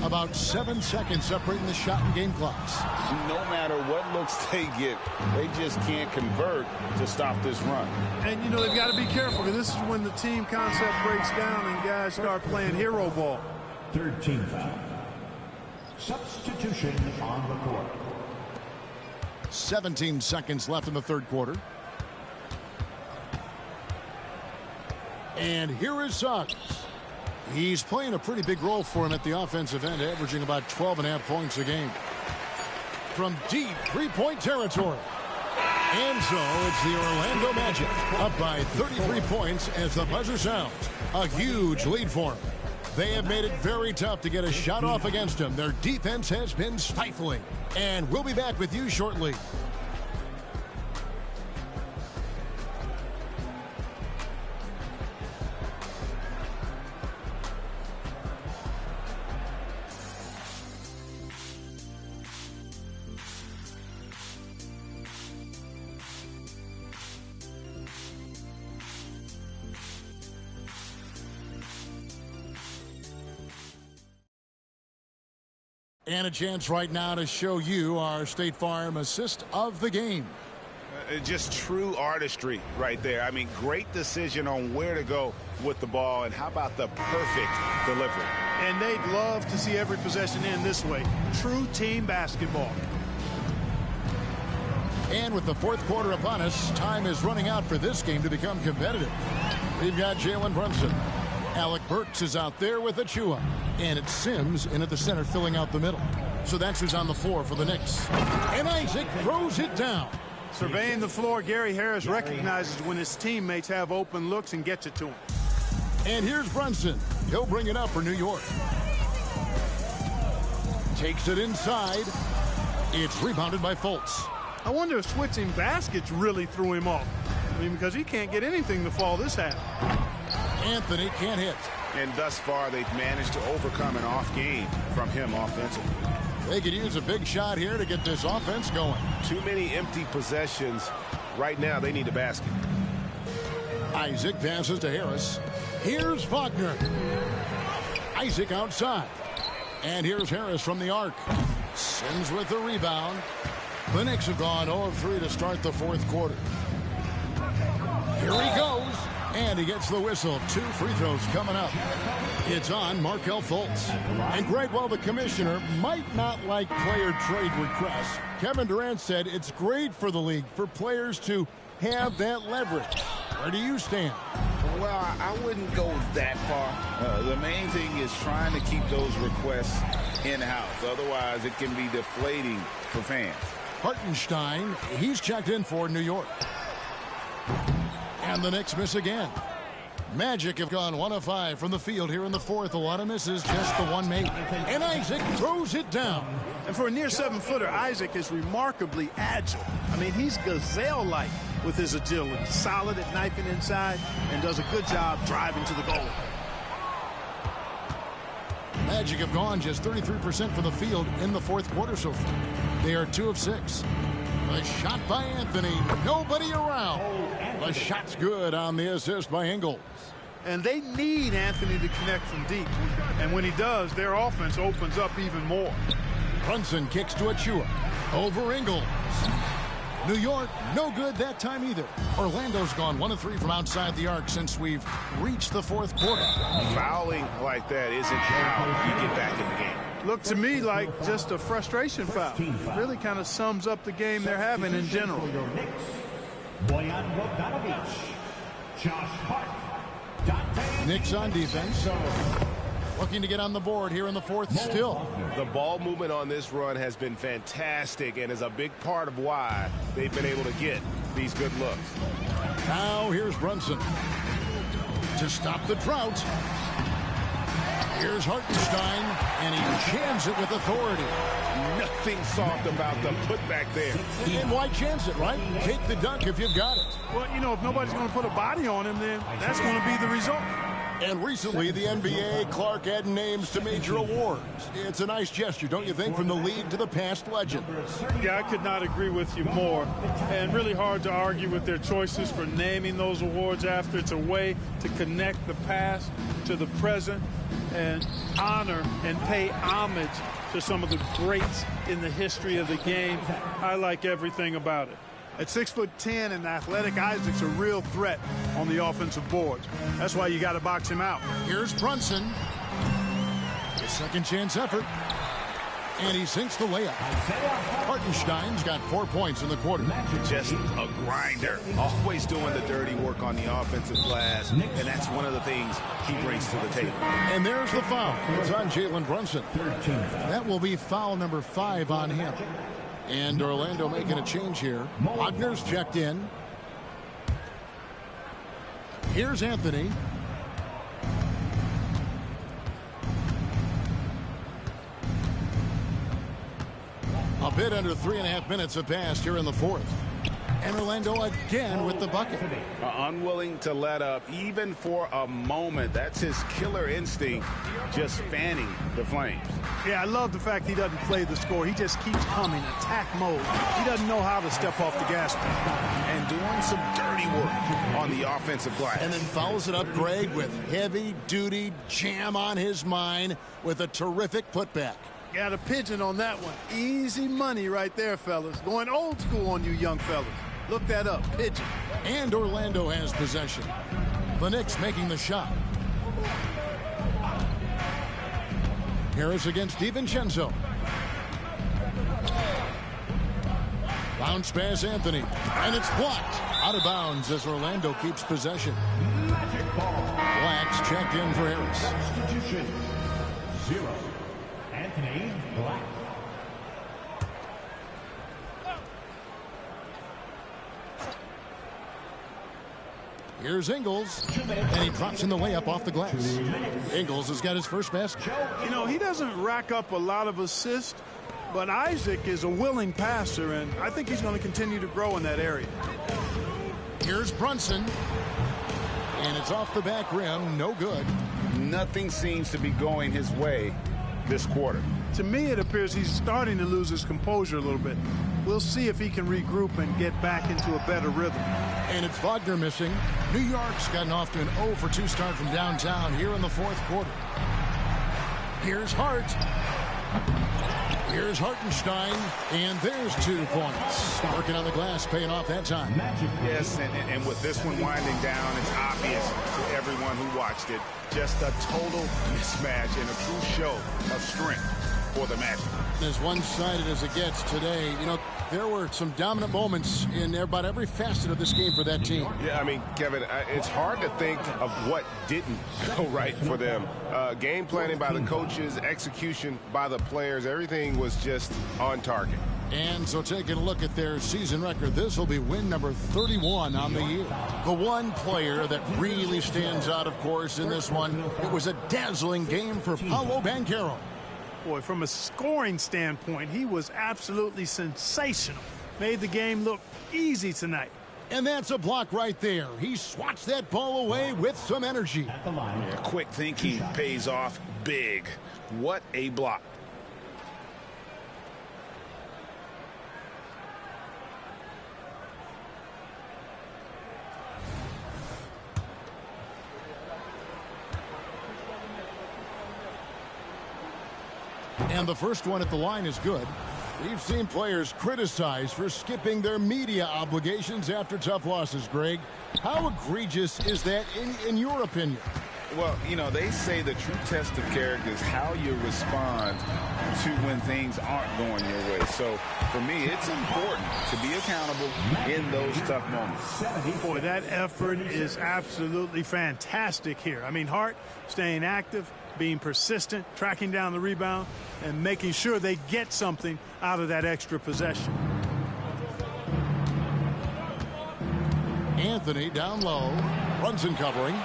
Speaker 6: About 7 seconds separating the shot and game clocks.
Speaker 7: No matter what looks they get, they just can't convert to stop this run.
Speaker 8: And, you know, they've got to be careful because this is when the team concept breaks down and guys start playing hero ball.
Speaker 4: 13 foul. Substitution on the court.
Speaker 6: 17 seconds left in the 3rd quarter. And here is Suggs. He's playing a pretty big role for him at the offensive end, averaging about 12.5 points a game. From deep 3-point territory. And so it's the Orlando Magic up by 33 points as the buzzer sounds. A huge lead for them. They have made it very tough to get a shot off against them. Their defense has been stifling. And we'll be back with you shortly. And a chance right now to show you our State Farm assist of the game.
Speaker 7: Just true artistry right there. I mean, great decision on where to go with the ball, and how about the perfect delivery?
Speaker 8: And they'd love to see every possession end this way. True team basketball.
Speaker 6: And with the fourth quarter upon us, time is running out for this game to become competitive. We've got Jalen Brunson. Alec Burks is out there with Achua. And it's Sims in at the center filling out the middle. So that's who's on the floor for the Knicks. And Isaac throws it down.
Speaker 8: Surveying the floor, Gary Harris recognizes when his teammates have open looks and gets it to him.
Speaker 6: And here's Brunson. He'll bring it up for New York. Takes it inside. It's rebounded by Fultz.
Speaker 8: I wonder if switching baskets really threw him off. I mean, because he can't get anything to fall this half.
Speaker 6: Anthony can't hit.
Speaker 7: And thus far, they've managed to overcome an off game from him offensively.
Speaker 6: They could use a big shot here to get this offense going.
Speaker 2: Too many empty possessions. Right now, they need a basket.
Speaker 6: Isaac passes to Harris. Here's Wagner. Isaac outside. And here's Harris from the arc. Sims with the rebound. The Knicks have gone 0 of 3 to start the fourth quarter. Here he goes. And he gets the whistle. 2 free throws coming up. It's on Markelle Fultz. And Greg, while the commissioner might not like player trade requests, Kevin Durant said it's great for the league for players to have that leverage. Where do you stand?
Speaker 7: Well, I wouldn't go that far. The main thing is trying to keep those requests in-house. Otherwise, it can be deflating for fans.
Speaker 6: Hartenstein, he's checked in for New York. And the Knicks miss again. Magic have gone 1 of 5 from the field here in the fourth. A lot of misses, just the one made. And Isaac throws it down.
Speaker 8: And for a near 7-footer, Isaac is remarkably agile. I mean, he's gazelle-like with his agility. Solid at knifing inside and does a good job driving to the goal.
Speaker 6: Magic have gone just 33% from the field in the fourth quarter so far. They are 2 of 6. A shot by Anthony. Nobody around. The shot's good on the assist by Ingles.
Speaker 8: And they need Anthony to connect from deep. And when he does, their offense opens up even more.
Speaker 6: Brunson kicks to Achua. Over Ingles. New York, no good that time either. Orlando's gone 1 of 3 from outside the arc since we've reached the fourth quarter.
Speaker 7: Fouling like that isn't how you get back in the game.
Speaker 8: Looked to me like just a frustration foul. It really kind of sums up the game they're having in general.
Speaker 6: Knicks on defense. Looking to get on the board here in the fourth still.
Speaker 2: The ball movement on this run has been fantastic and is a big part of why they've been able to get these good looks.
Speaker 6: Now here's Brunson to stop the drought. Here's Hartenstein, and he jams it with authority.
Speaker 7: Nothing soft about the putback there.
Speaker 6: And why chance it, right? Take the dunk if you've got it.
Speaker 8: Well, you know, if nobody's going to put a body on him, then that's going to be the result.
Speaker 6: And recently, the NBA, Clark added names to major awards. It's a nice gesture, don't you think, from the league to the past legend?
Speaker 8: Yeah, I could not agree with you more. And really hard to argue with their choices for naming those awards after. It's a way to connect the past to the present and honor and pay homage to some of the greats in the history of the game. I like everything about it. At 6'10" and athletic, Isaac's a real threat on the offensive boards. That's why you got to box him out.
Speaker 6: Here's Brunson. His second chance effort. And he sinks the layup. Hartenstein's got 4 points in the quarter.
Speaker 7: Just a grinder. Always doing the dirty work on the offensive glass. And that's one of the things he brings to the table.
Speaker 6: And there's the foul. It's on Jalen Brunson. That will be foul number 5 on him. And Orlando making a change here. Wagner's checked in. Here's Anthony. A bit under 3.5 minutes have passed here in the fourth. And Orlando again with the bucket.
Speaker 7: Unwilling to let up even for a moment. That's his killer instinct, just fanning the flames.
Speaker 8: Yeah, I love the fact he doesn't play the score. He just keeps coming, attack mode. He doesn't know how to step off the gas pedal.
Speaker 7: And doing some dirty work on the offensive glass.
Speaker 6: And then follows it up, Greg, with heavy-duty jam on his mind with a terrific putback.
Speaker 8: Got a pigeon on that one. Easy money right there, fellas. Going old school on you young fellas. Look that up, pigeon.
Speaker 6: And Orlando has possession. The Knicks making the shot. Harris against DiVincenzo. Bounce pass Anthony. And it's blocked. Out of bounds as Orlando keeps possession. Black's checked in for Harris.
Speaker 4: Substitution. 0. Anthony Black.
Speaker 6: Here's Ingles, and he drops in the layup off the glass. Ingles has got his first basket.
Speaker 8: You know, he doesn't rack up a lot of assists, but Isaac is a willing passer, and I think he's going to continue to grow in that area.
Speaker 6: Here's Brunson, and it's off the back rim, no good.
Speaker 7: Nothing seems to be going his way this quarter.
Speaker 8: To me, it appears he's starting to lose his composure a little bit. We'll see if he can regroup and get back into a better rhythm.
Speaker 6: And it's Wagner missing. New York's gotten off to an 0-for-2 start from downtown here in the fourth quarter. Here's Hart. Here's Hartenstein, and there's 2 points. Working on the glass, paying off that time.
Speaker 7: Yes, and with this one winding down, it's obvious to everyone who watched it. Just a total mismatch and a true show of strength for the Magic.
Speaker 6: As one-sided as it gets today, you know, there were some dominant moments in about every facet of this game for that team.
Speaker 2: Yeah, I mean, Kevin, it's hard to think of what didn't go right for them. Game planning by the coaches, execution by the players, everything was just on target.
Speaker 6: And so taking a look at their season record, this will be win number 31 on the year. The one player that really stands out, of course, in this one, it was a dazzling game for Paolo Banchero.
Speaker 8: Boy, from a scoring standpoint, he was absolutely sensational. Made the game look easy tonight.
Speaker 6: And that's a block right there. He swats that ball away with some energy.
Speaker 7: Yeah, quick thinking pays off big. What a block.
Speaker 6: And the first one at the line is good. We've seen players criticized for skipping their media obligations after tough losses, Greg. How egregious is that in your opinion?
Speaker 7: Well, you know, they say the true test of character is how you respond to when things aren't going your way. So, for me, it's important to be accountable in those tough moments.
Speaker 8: Boy, that effort is absolutely fantastic here. I mean, Hart staying active, being persistent, tracking down the rebound, and making sure they get something out of that extra possession.
Speaker 6: Anthony down low. Brunson covering.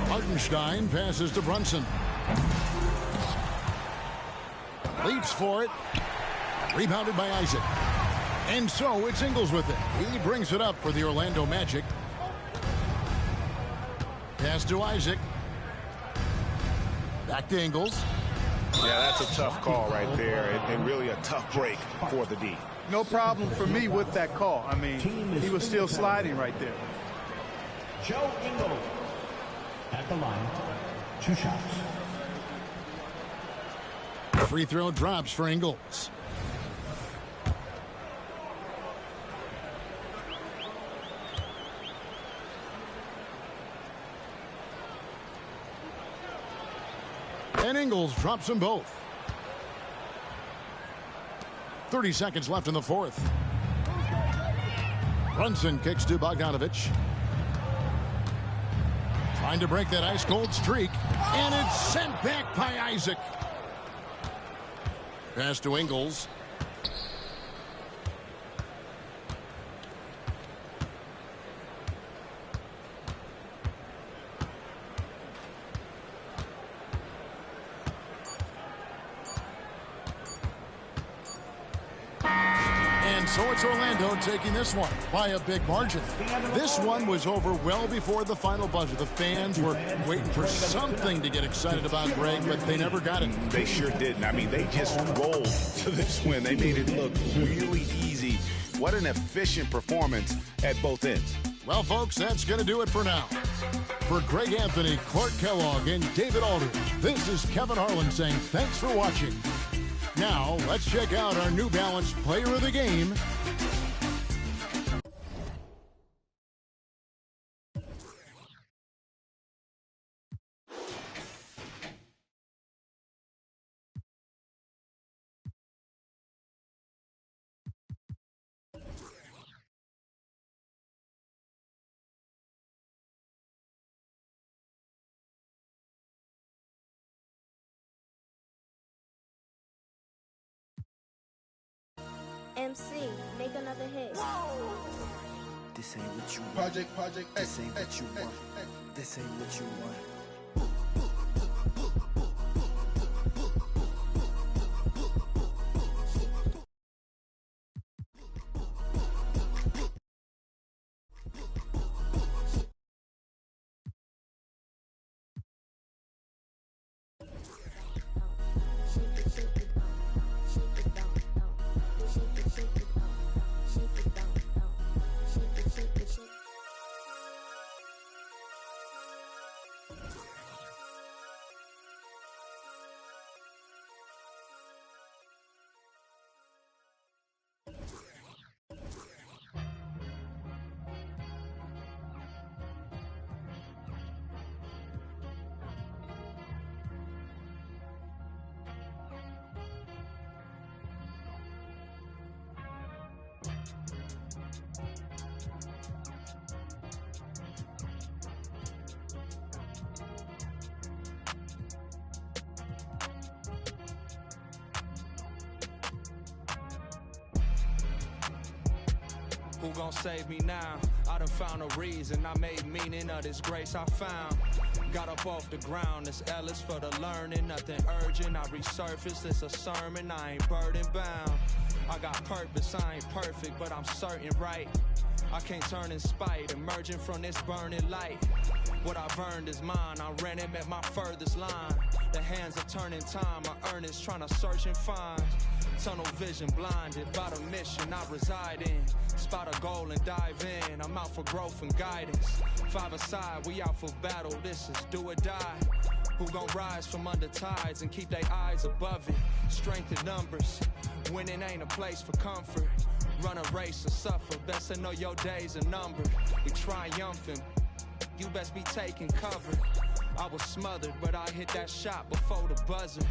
Speaker 6: Hartenstein passes to Brunson. Leaps for it. Rebounded by Isaac. And so it's Ingles with it. He brings it up for the Orlando Magic. Pass to Isaac. Back to Ingles.
Speaker 7: Yeah, that's a tough call right there, and really a tough break for the D.
Speaker 8: No problem for me with that call. I mean, he was still sliding right there.
Speaker 4: Joe Ingles at the line. 2 shots.
Speaker 6: Free throw drops for Ingles. And Ingles drops them both. 30 seconds left in the fourth. Brunson kicks to Bogdanovich. Trying to break that ice-cold streak. And it's sent back by Isaac. Pass to Ingles. So it's Orlando taking this one by a big margin. This one was over well before the final buzzer. The fans were waiting for something to get excited about, Greg, but they never got it.
Speaker 7: They sure didn't. I mean, they just rolled to this win. They made it look really easy. What an efficient performance at both ends.
Speaker 6: Well, folks, that's going to do it for now. For Greg Anthony, Clark Kellogg, and David Aldridge, this is Kevin Harlan saying thanks for watching. Now, let's check out our New Balance Player of the Game.
Speaker 13: MC, make another hit.
Speaker 14: This ain't what you want. Project. This ain't what you want. This ain't what you want.
Speaker 15: Who gon' save me now? I done found a reason. I made meaning of this grace I found. Got up off the ground, this L is for the learning. Nothing urgent, I resurfaced, it's a sermon. I ain't burden bound. I got purpose, I ain't perfect, but I'm certain right. I can't turn in spite, emerging from this burning light. What I've earned is mine, I ran him at my furthest line. The hands of turning time, my earnest trying to search and find. Tunnel vision blinded by the mission I reside in. Spot a goal and dive in, I'm out for growth and guidance. Five aside, we out for battle, this is do or die. Who gon' rise from under tides and keep their eyes above it? Strength in numbers, winning ain't a place for comfort. Run a race or suffer, best to know your days are numbered. We triumphant, you best be taking cover. I was smothered, but I hit that shot before the buzzer.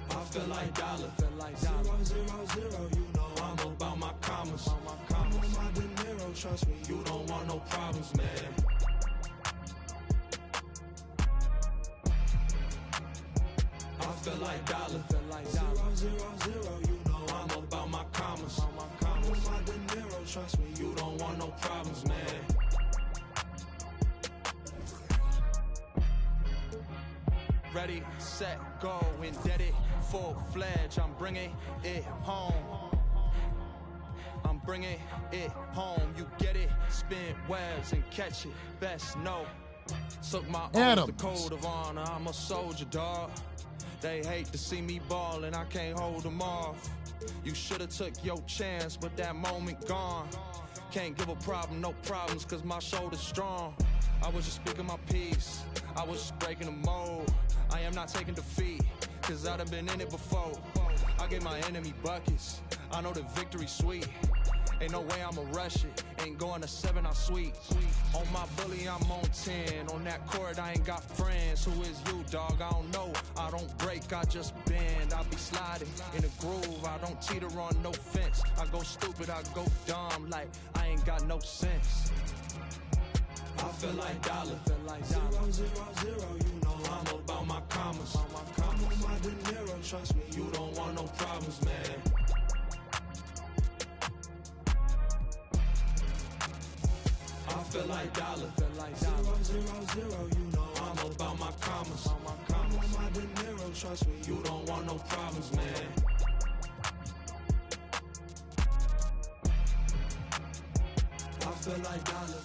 Speaker 15: I feel like dollar, 0, 0, 0, you know I'm about my commas. I'm on my dinero, trust me, you don't want no problems, man. I feel like dollar, 0, 0, 0, you know I'm about my commas. I'm on my dinero, trust me, you don't want no problems, man. Ready, set, go, indebted, full-fledged, I'm bringing it home. I'm bringing it home, you get it, spin webs and catch it, best know. Took my oath, the code of honor, I'm a soldier, dog. They hate to see me ballin', I can't hold them off. You should've took your chance, but that moment gone. Can't give a problem, no problems, cause my shoulder's strong. I was just speaking my piece, I was just breaking the mold. I am not taking defeat, cause I done been in it before. I gave my enemy buckets, I know the victory's sweet. Ain't no way I'ma rush it, ain't going to 7, I'm sweet. On my bully, I'm on 10, on that court, I ain't got friends. Who is you, dog? I don't know, I don't break, I just bend. I be sliding in a groove, I don't teeter on no fence. I go stupid, I go dumb, like I ain't got no sense. I feel like dollar, 0, 0, 0, you know I'm about my commas. I'm on my dinero, trust me, you don't want no problems, man. I feel like dollar, 0, 0, 0, you know I'm about my commas. I'm on my dinero, trust me, you don't want no problems, man. I feel like dollar,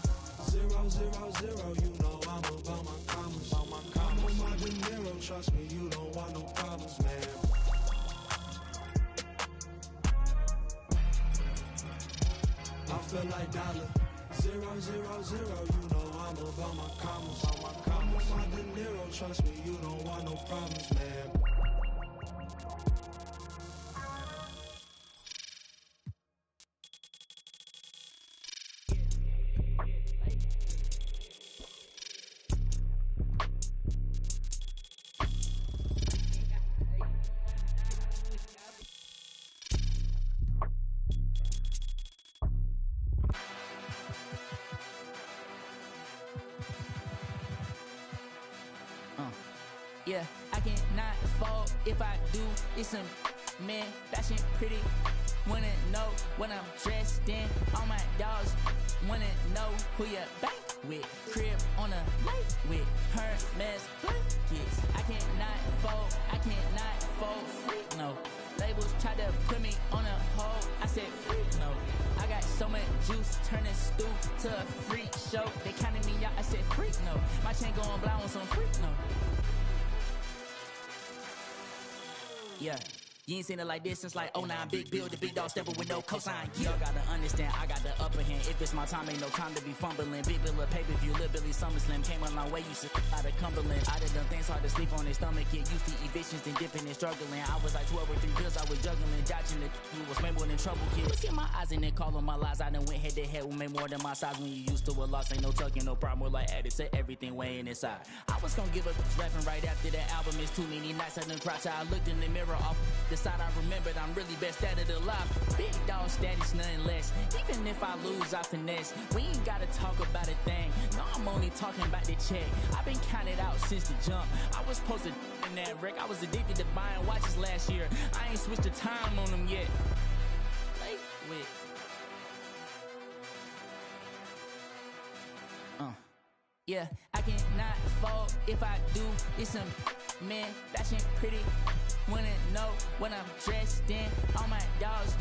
Speaker 15: 0, 0, 0, you know I'm about my commas. I'm on my dinero, trust me, you don't want no problems, man. I feel like dollar, 0-0-0, you know I'm about my commas. I'm with my De Niro, trust me, you don't want no problems, man.
Speaker 16: Yeah, I cannot fall if I do. It's some man, fashion pretty. Wanna know what I'm dressed in. All my dogs wanna know who you bank with. Crib on a lake with Hermes blankets. I cannot fall free, no. Labels try to put me on a hold. I said free, no. I got so much juice, turning stew to a freak show. They counted me out, I said freak, no. My chain going blind on some freak, no. Yeah, you ain't seen it like this since like 09. Big bill, the big dog stepping with no cosign. Y'all gotta understand, I got the upper hand. If it's my time, ain't no time to be fumbling. Big bill of pay-per-view, Lil Billy SummerSlam. Came a long way, you should out of Cumberland. I done things hard to sleep on his stomach. Get used to evictions and dipping and struggling. I was like 12 or 3 pills, I was juggling. Dodging the was way more than trouble, kid. See my eyes and then call on my lies. I done went head to head with me more than my size. When you used to a loss, ain't no tucking, no problem. More like added to everything weighing inside. I was gonna give up rapping right after that album. It's too many nights I done cried till I looked in the mirror off the side. I remembered I'm really best at it alive. Big dog status, nothing less. Even if I lose, I finesse. We ain't gotta talk about a thing. No, I'm only talking about the check. I've been counted out since the jump. I was supposed to in that wreck. I was addicted to buying watches last year. I ain't switched the time on them yet. Late with. Yeah, I cannot fall if I do. It's some man, fashion pretty. Wanna know what I'm dressed in. All my dogs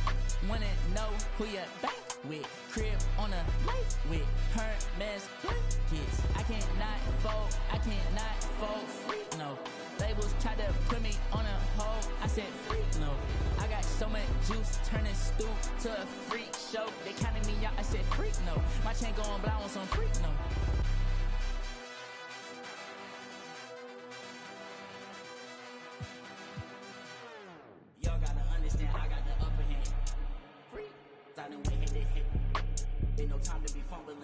Speaker 16: wanna know who you bank with. Crib on a lake with Hermes blankets. I cannot fall free, no. Labels try to put me on a hold. I said free, no. I got so much juice, turning stew to a freak show. They counted me out, I said freak, no. My chain going blind on some freak, no. Y'all gotta understand, I got the upper hand. Free, I done went head to head. Ain't no time to be fumbling.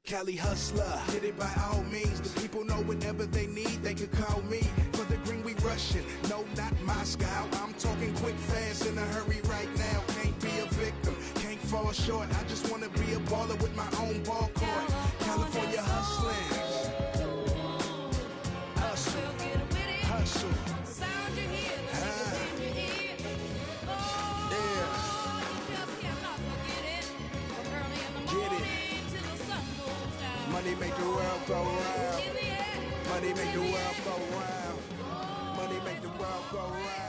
Speaker 17: Cali hustler, get it by all means. The people know whenever they need, they can call me. For the green we rushing, no, not Moscow. I'm talking quick, fast, in a hurry right now. Can't be a victim, can't fall short. I just wanna be a baller with my own ball court. Money make the world go round. Money make the world go round.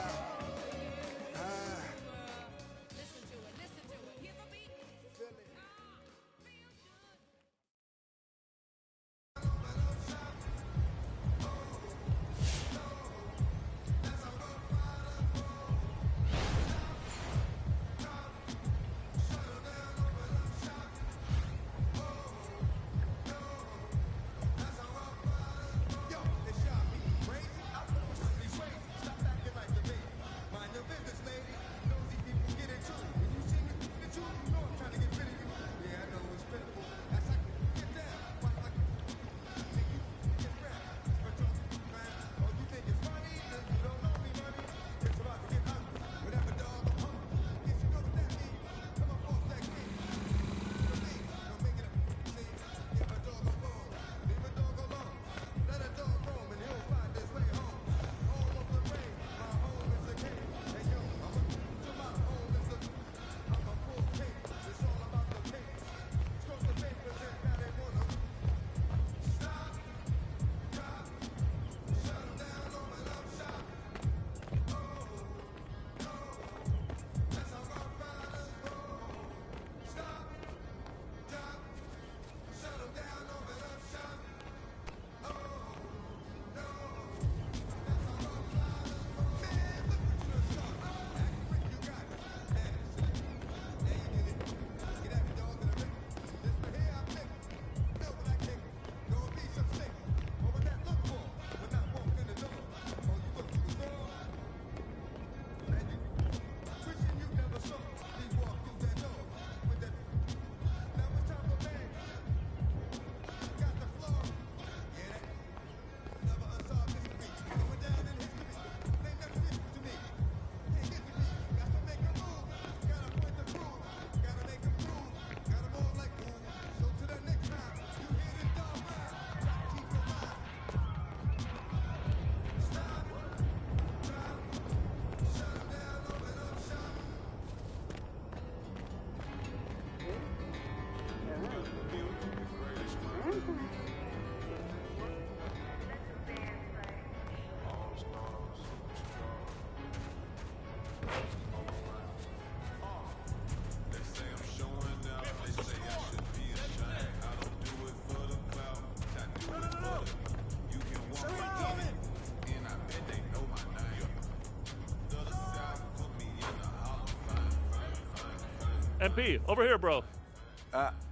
Speaker 18: MP, over here, bro.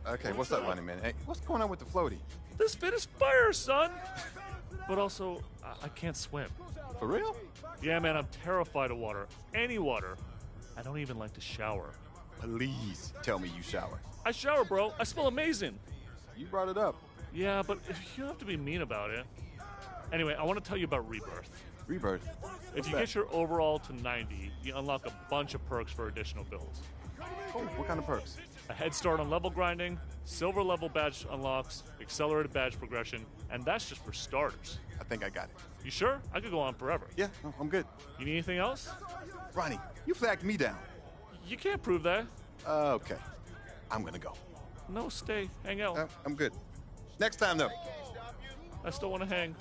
Speaker 19: Okay, what's up, Running Man? Hey, what's going on with the floaty?
Speaker 18: This fit is fire, son. But also, I can't swim.
Speaker 19: For real?
Speaker 18: Yeah, man, I'm terrified of water. Any water. I don't even like to shower.
Speaker 19: Please tell me you shower.
Speaker 18: I shower, bro. I smell amazing.
Speaker 19: You brought it up.
Speaker 18: Yeah, but you don't have to be mean about it. Anyway, I want to tell you about Rebirth.
Speaker 19: Rebirth?
Speaker 18: If you get your overall to 90, you unlock a bunch of perks for additional builds.
Speaker 19: Oh, what kind of perks?
Speaker 18: A head start on level grinding, silver level badge unlocks, accelerated badge progression, and that's just for starters.
Speaker 19: I think I got it.
Speaker 18: You sure? I could go on forever.
Speaker 19: Yeah, no, I'm good.
Speaker 18: You need anything else?
Speaker 19: Ronnie, you flagged me down.
Speaker 18: You can't prove that.
Speaker 19: Okay. I'm gonna go.
Speaker 18: No, stay. Hang out.
Speaker 19: I'm good. Next time, though.
Speaker 18: I still want to hang.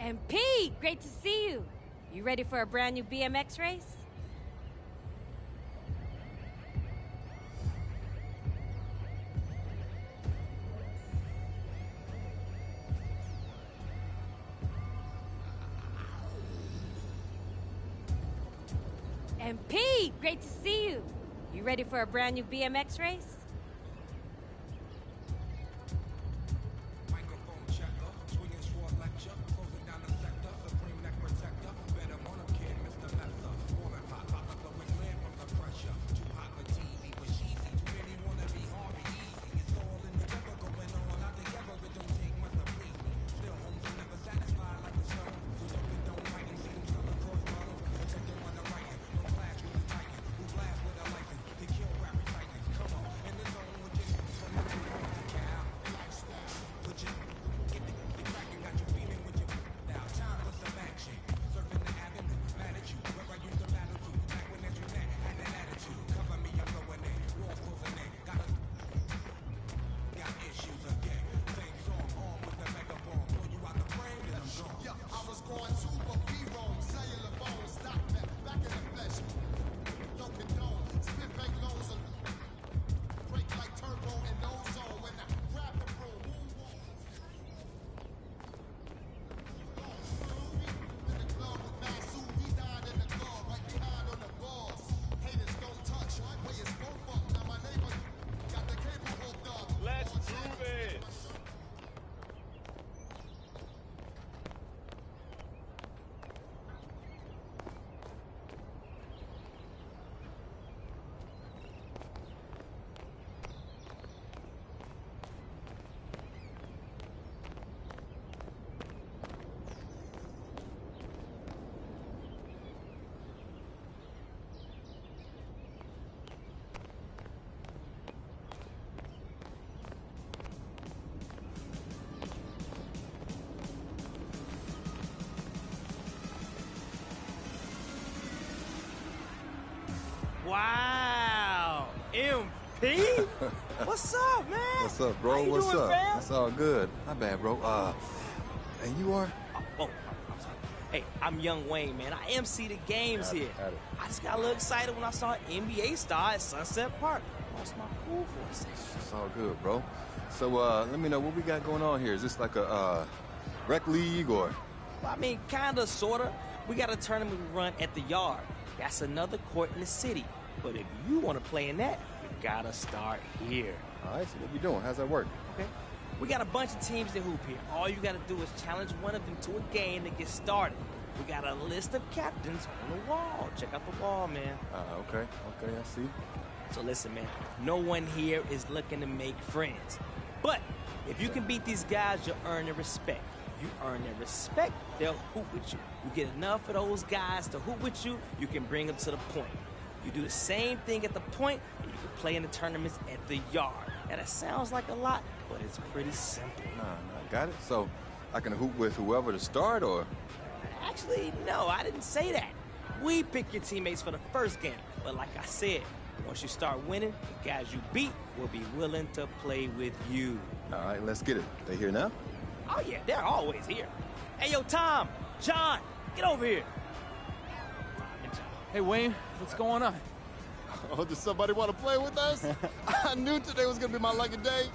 Speaker 20: MP, great to see you. You ready for a brand new BMX race? MP, great to see you. You ready for a brand new BMX race?
Speaker 21: Wow, MP? What's up, man?
Speaker 19: What's up, bro?
Speaker 21: How you
Speaker 19: What's
Speaker 21: doing,
Speaker 19: up?
Speaker 21: fam?
Speaker 19: It's all good. Not bad, bro. And you are?
Speaker 21: Oh, I'm sorry. Hey, I'm Young Wayne, man. I MC the games here. I just got a little excited when I saw an NBA star at Sunset Park. Lost my cool for a second.
Speaker 19: It's all good, bro. So, let me know what we got going on here. Is this like a rec league or?
Speaker 21: Well, I mean, kinda, sorta. We got a tournament we run at the Yard. That's another court in the city. But if you want to play in that, you gotta start here.
Speaker 19: All right, so what we doing? How's that work?
Speaker 21: Okay. We got a bunch of teams that hoop here. All you gotta do is challenge one of them to a game to get started. We got a list of captains on the wall. Check out the wall, man.
Speaker 19: Okay, I see.
Speaker 21: So listen, man, no one here is looking to make friends. But if you can beat these guys, you'll earn their respect. If you earn their respect, they'll hoop with you. You get enough of those guys to hoop with you, you can bring them to the point. You do the same thing at the point, and you can play in the tournaments at the Yard. Now, that sounds like a lot, but it's pretty simple.
Speaker 19: Nah, got it. So I can hoop with whoever to start, or?
Speaker 21: Actually, no, I didn't say that. We pick your teammates for the first game. But like I said, once you start winning, the guys you beat will be willing to play with you.
Speaker 19: All right, let's get it. They here now?
Speaker 21: Oh, yeah, they're always here. Hey, yo, Tom, John, get over here.
Speaker 22: Hey, Wayne, what's going on?
Speaker 12: Oh, does somebody want to play with us? I knew today was going to be my lucky day.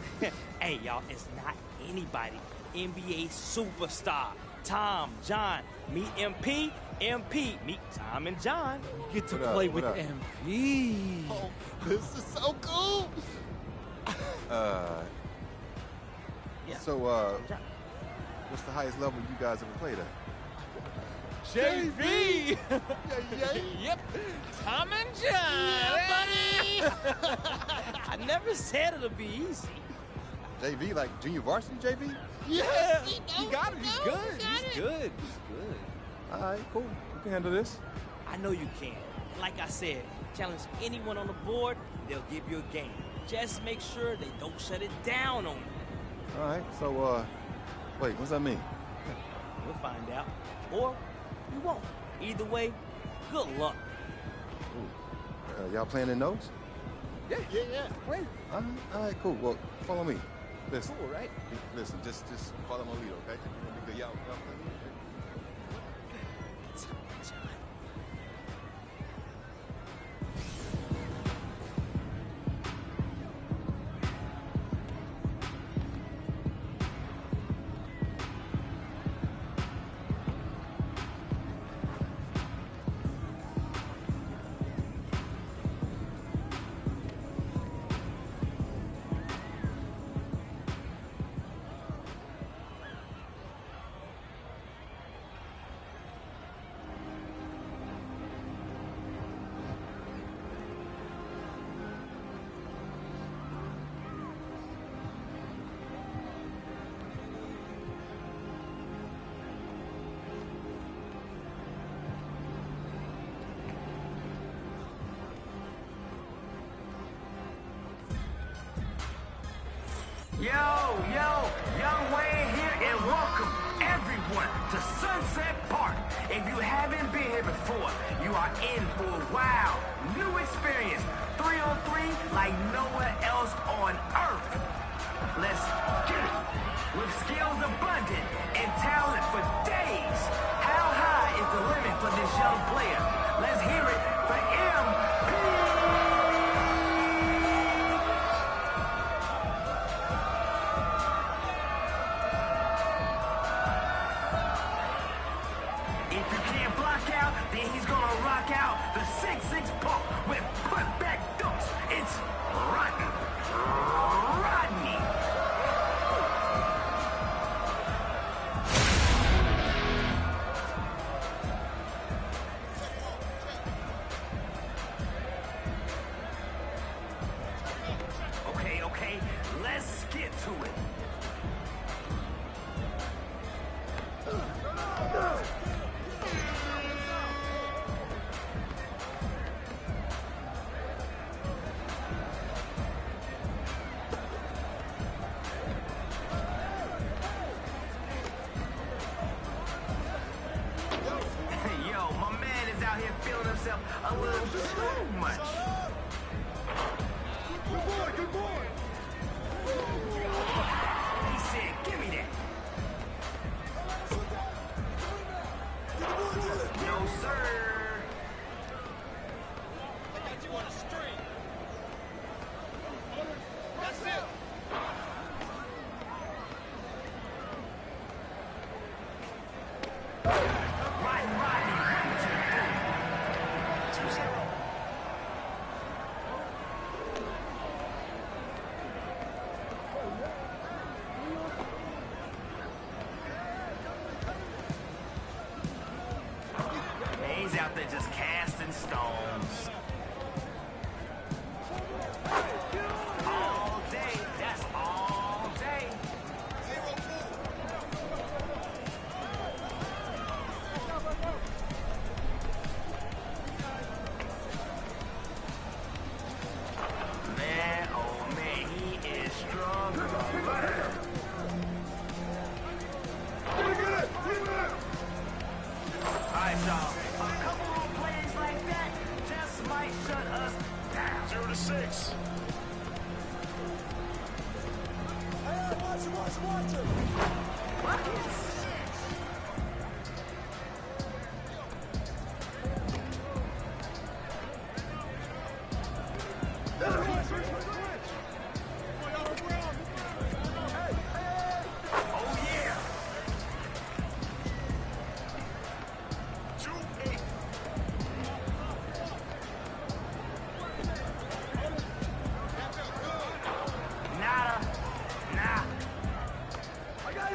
Speaker 21: Hey, y'all, it's not anybody. NBA superstar. Tom, John, meet MP, MP, meet Tom and John.
Speaker 22: You get to play with MP.
Speaker 12: Oh, this is so cool.
Speaker 21: Yeah.
Speaker 19: So, what's the highest level you guys ever played at?
Speaker 22: JV!
Speaker 21: Yep. Tom and John. Yeah, buddy. I never said it'll be easy.
Speaker 19: JV, like junior varsity JV?
Speaker 22: Yeah. You got it. He's good. He's good.
Speaker 19: All right, cool. We can handle this.
Speaker 21: I know you can. And like I said, challenge anyone on the board, they'll give you a game. Just make sure they don't shut it down on you.
Speaker 19: All right, so, wait, what's that mean?
Speaker 21: You'll find out. Or you won't. Either way, good luck.
Speaker 19: Y'all playing in those?
Speaker 22: Yeah. Wait.
Speaker 19: All right, cool. Well, follow me. Listen.
Speaker 22: Cool, right?
Speaker 19: Listen, just follow my lead, okay? Y'all play me, okay?
Speaker 3: here before. You are in for a wild, new experience. 3-on-3 like nowhere else on earth. Let's get it. With skills abundant and talent for days. How high is the limit for this young player? Let's hear it for MP. If you can't block out, then he's gonna rock out the 6'6" pump with put-back dunks. It's Rodney. Okay, let's get to it. Yo, my man is out here feeling himself a little too much. Good boy. He said, give me that. No, sir. I got you on a string. That's it. He's out there just casting stones. All day, that's all day. Man, oh man, he is strong. Alright, y'all. A couple more plays like that just might shut us down.
Speaker 1: 0-6.
Speaker 3: Hey, watch it. Buckets. Oh, yeah. Nada. Nah. I got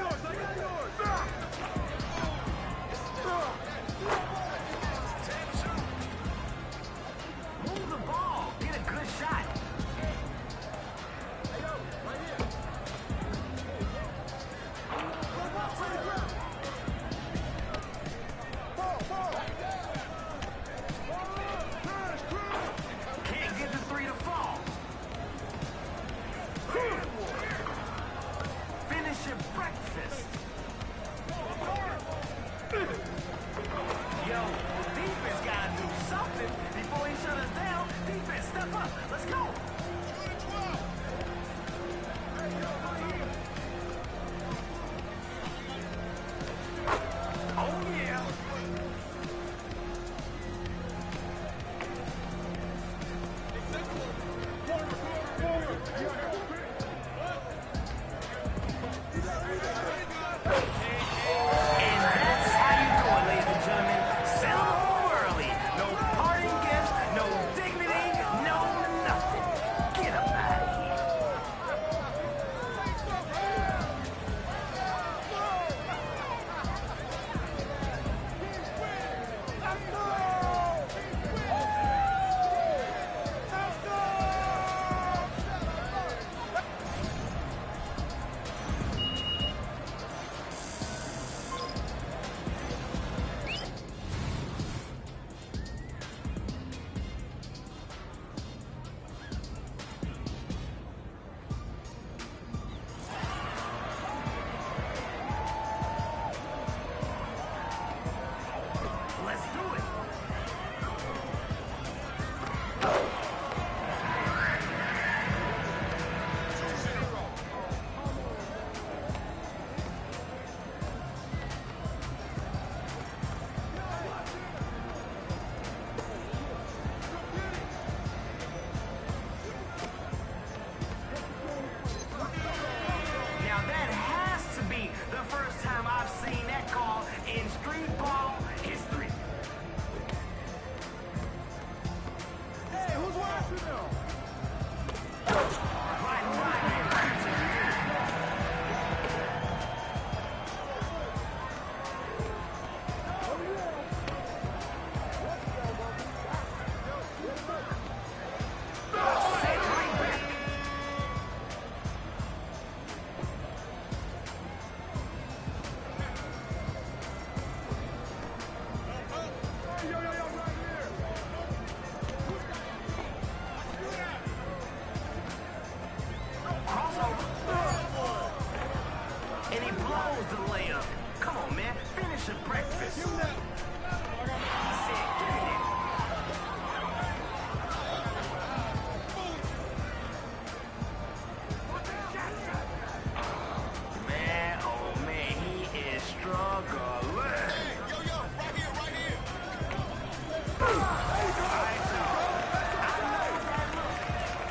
Speaker 3: Suck a leg.
Speaker 17: Hey, yo, right here, right here.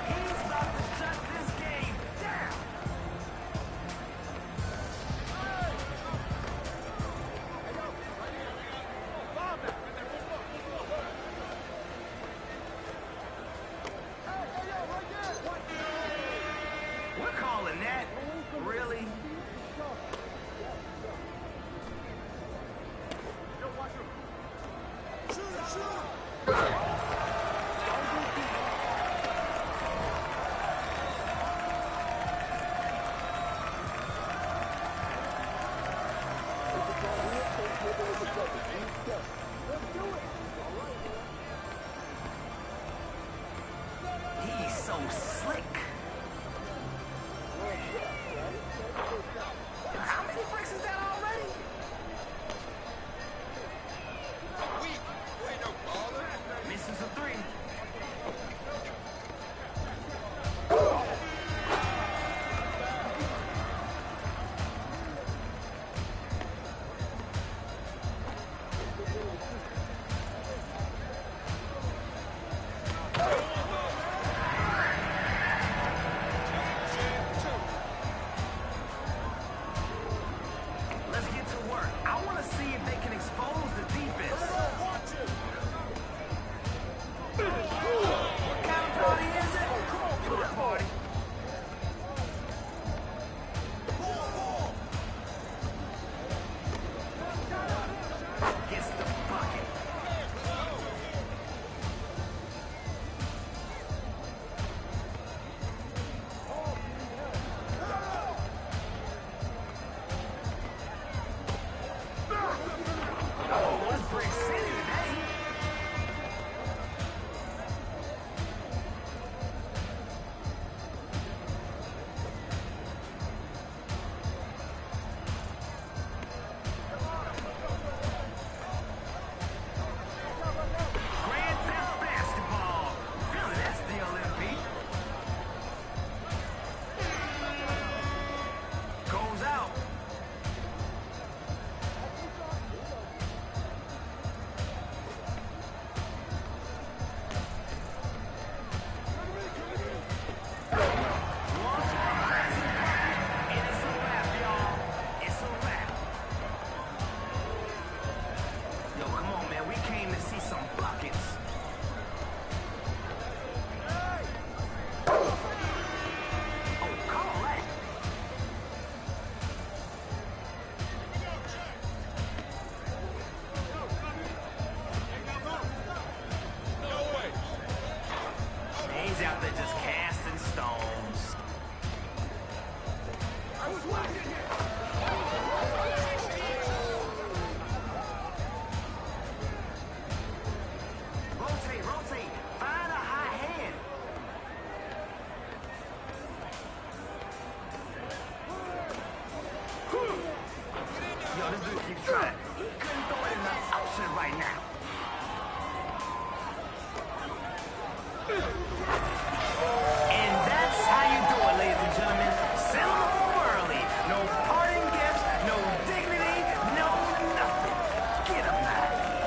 Speaker 3: He's about to shut this game down. We're calling that. Really? He's so slick. How many bricks is that already? Misses a three. Let's get to work. I want to see if they can expose the defense. What kind of party is it? Pool party. Gets the bucket. Oh, it's Brick City today. Grand Theft Basketball. Feeling that still, MP. Goes out. And it's a wrap, y'all. It's a wrap. Yo, come on, man. We came to see some buckets. Oh, call that. Man, he's out there just casting stones. Rotate, rotate. Find a high hand. Yo, this dude keeps trying. He couldn't throw it in the ocean right now. And that's how you do it, ladies and gentlemen. Send them home early. No parting gifts, no dignity, no nothing. Get them out of here.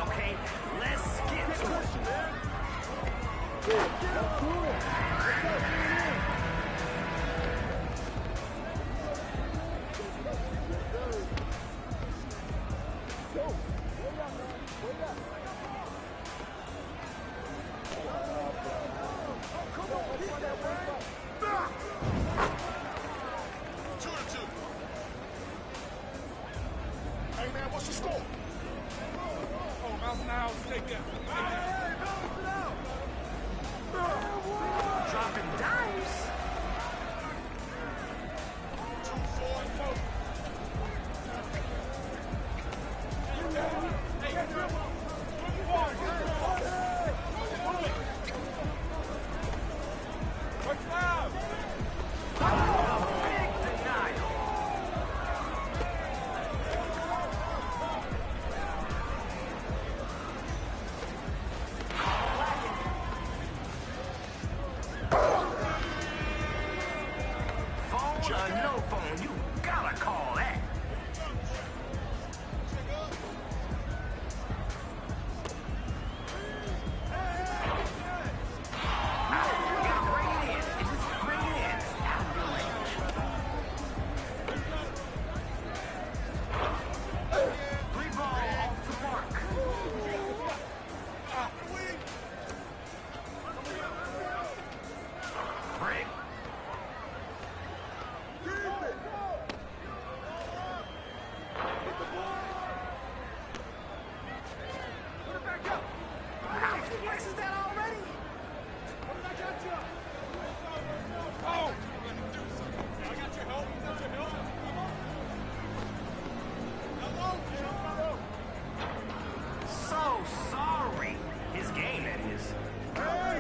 Speaker 3: Okay, let's get to it.
Speaker 17: Hey, man, what's the score? Oh, miles an hour, take that.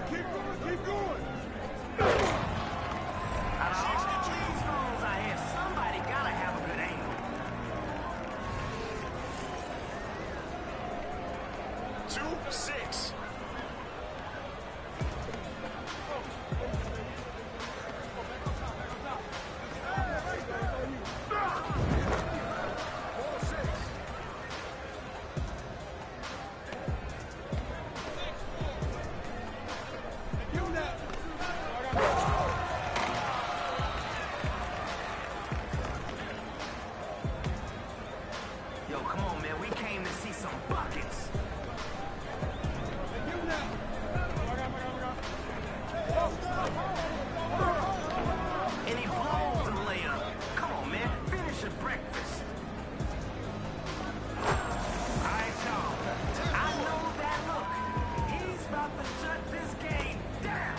Speaker 3: Keep going. Out of all these phones I have, somebody gotta have a good angle.
Speaker 5: 2-6.
Speaker 3: Yo, come on, man. We came to see some buckets. And he blows the layup. Come on, man. Finish your breakfast. All right, y'all. I know that look. He's about to shut this game down.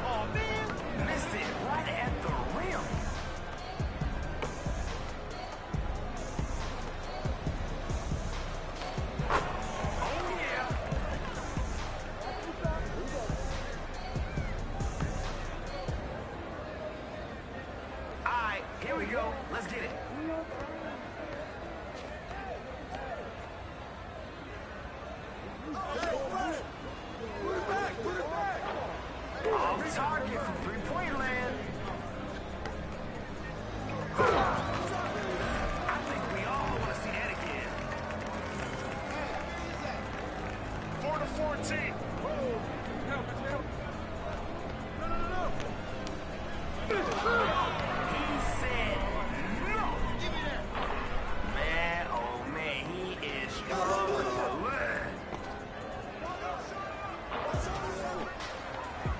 Speaker 3: Oh, man. Missed it right at the rim. Oh, yeah. All right, here we go. Let's get it. Off target from three-point land. I think we all want to see that again.
Speaker 5: 4-14.
Speaker 3: He said no. Man, oh man, he is struggling.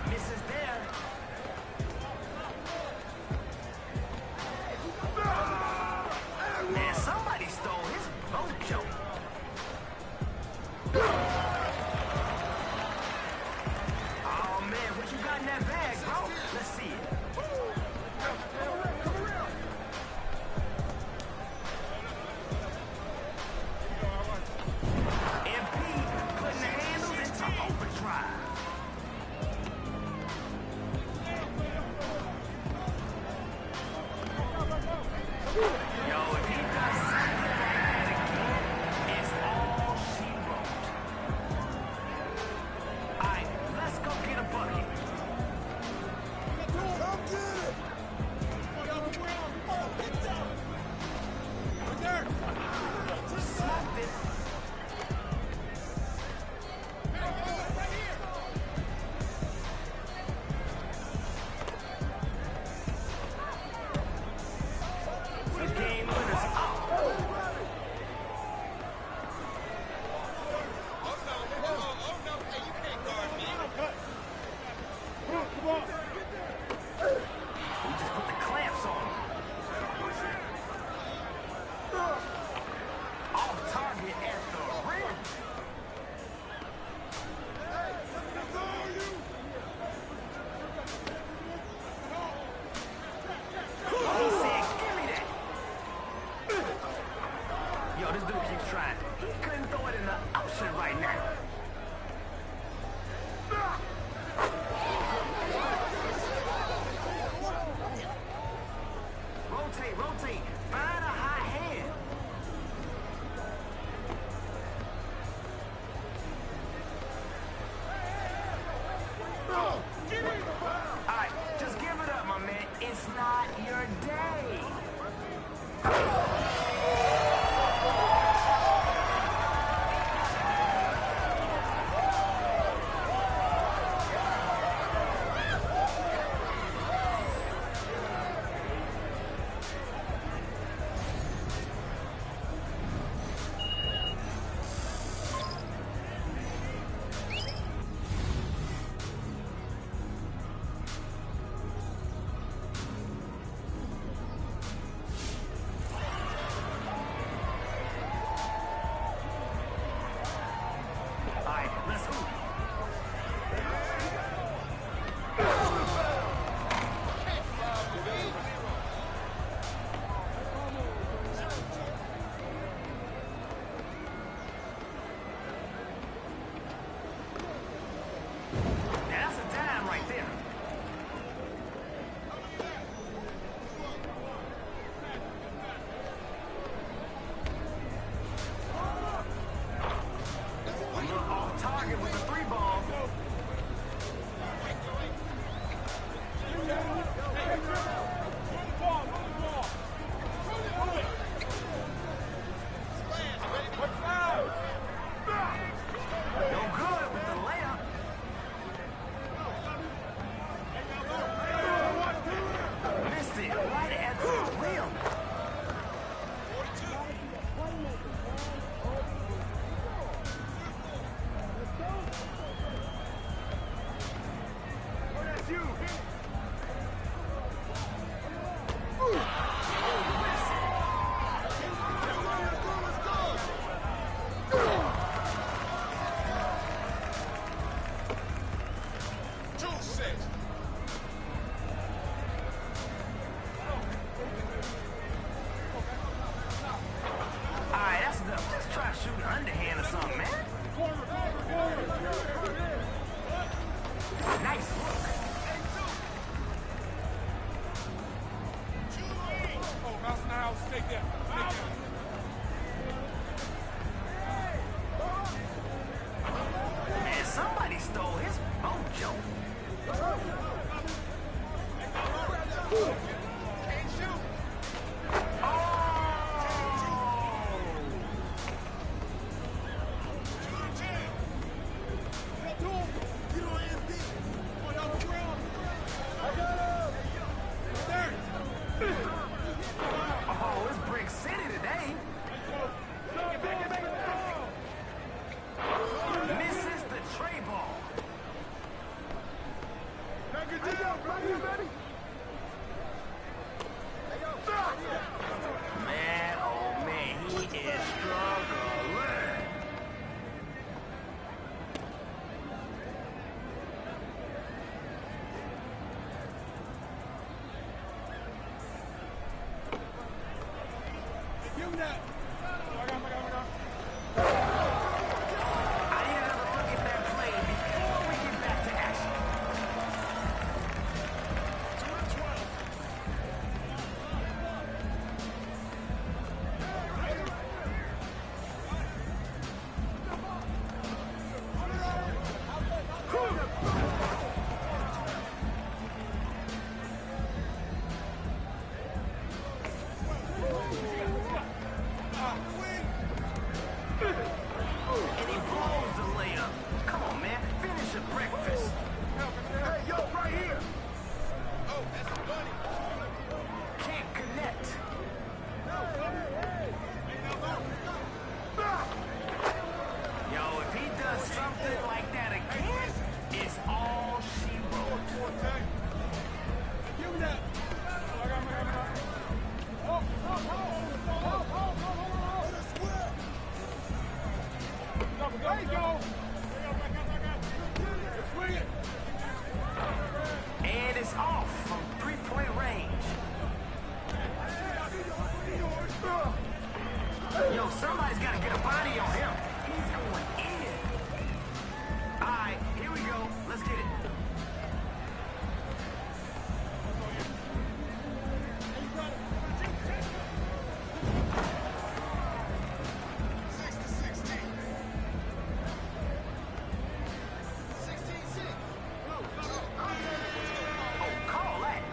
Speaker 3: Misses there. Man, somebody stole his mojo. Oh man, what you got in that bag, bro? Let's see it. MP putting the handles into overdrive. Yo, if he does something like that again, it's all she wrote. All right, let's go get a bucket. Come get it! Smoked it. The game winner's out. We just put the clamps on him. Off target at the rim. He said, give me that. Yo, this dude keeps trying. He couldn't throw it in the ocean right now. Rotate, rotate. Find a hot hand. All right, just give it up, my man. It's not your day. underhand or something, man. Nice look.
Speaker 5: Oh, mouse in the house. Take that.
Speaker 3: Man, somebody stole his mojo. Oh, it's Brick City today. Misses the tray ball. Man, oh man, he is struggling.
Speaker 5: Give me that.
Speaker 3: I need another look at that play before we get back to action. And he blows the layup. Come on, man. Finish your breakfast.
Speaker 5: Hey, yo, right here. Oh, that's funny.
Speaker 3: Can't connect. Yo, if he does something like that again, it's all she wrote.
Speaker 5: Give me that. There you go. Swing it.
Speaker 3: And it's off from three-point range. Yo, somebody's got to get a body on him. He's going in. All right, here we go. Let's get it. Oh, call that.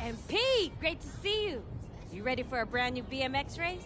Speaker 20: MP, great to see you. You ready for a brand new BMX race?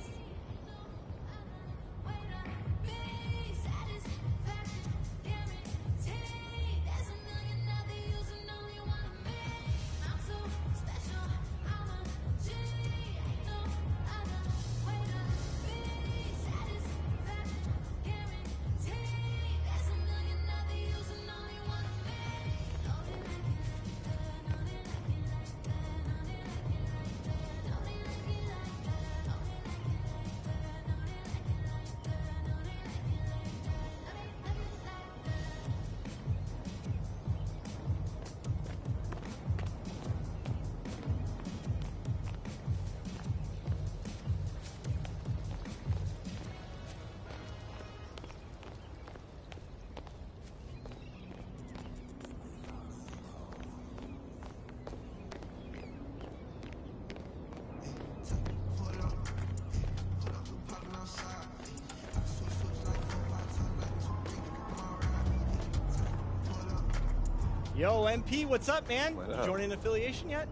Speaker 10: Yo, MP, what's up, man?
Speaker 19: What
Speaker 10: You
Speaker 19: up?
Speaker 10: joining an affiliation yet?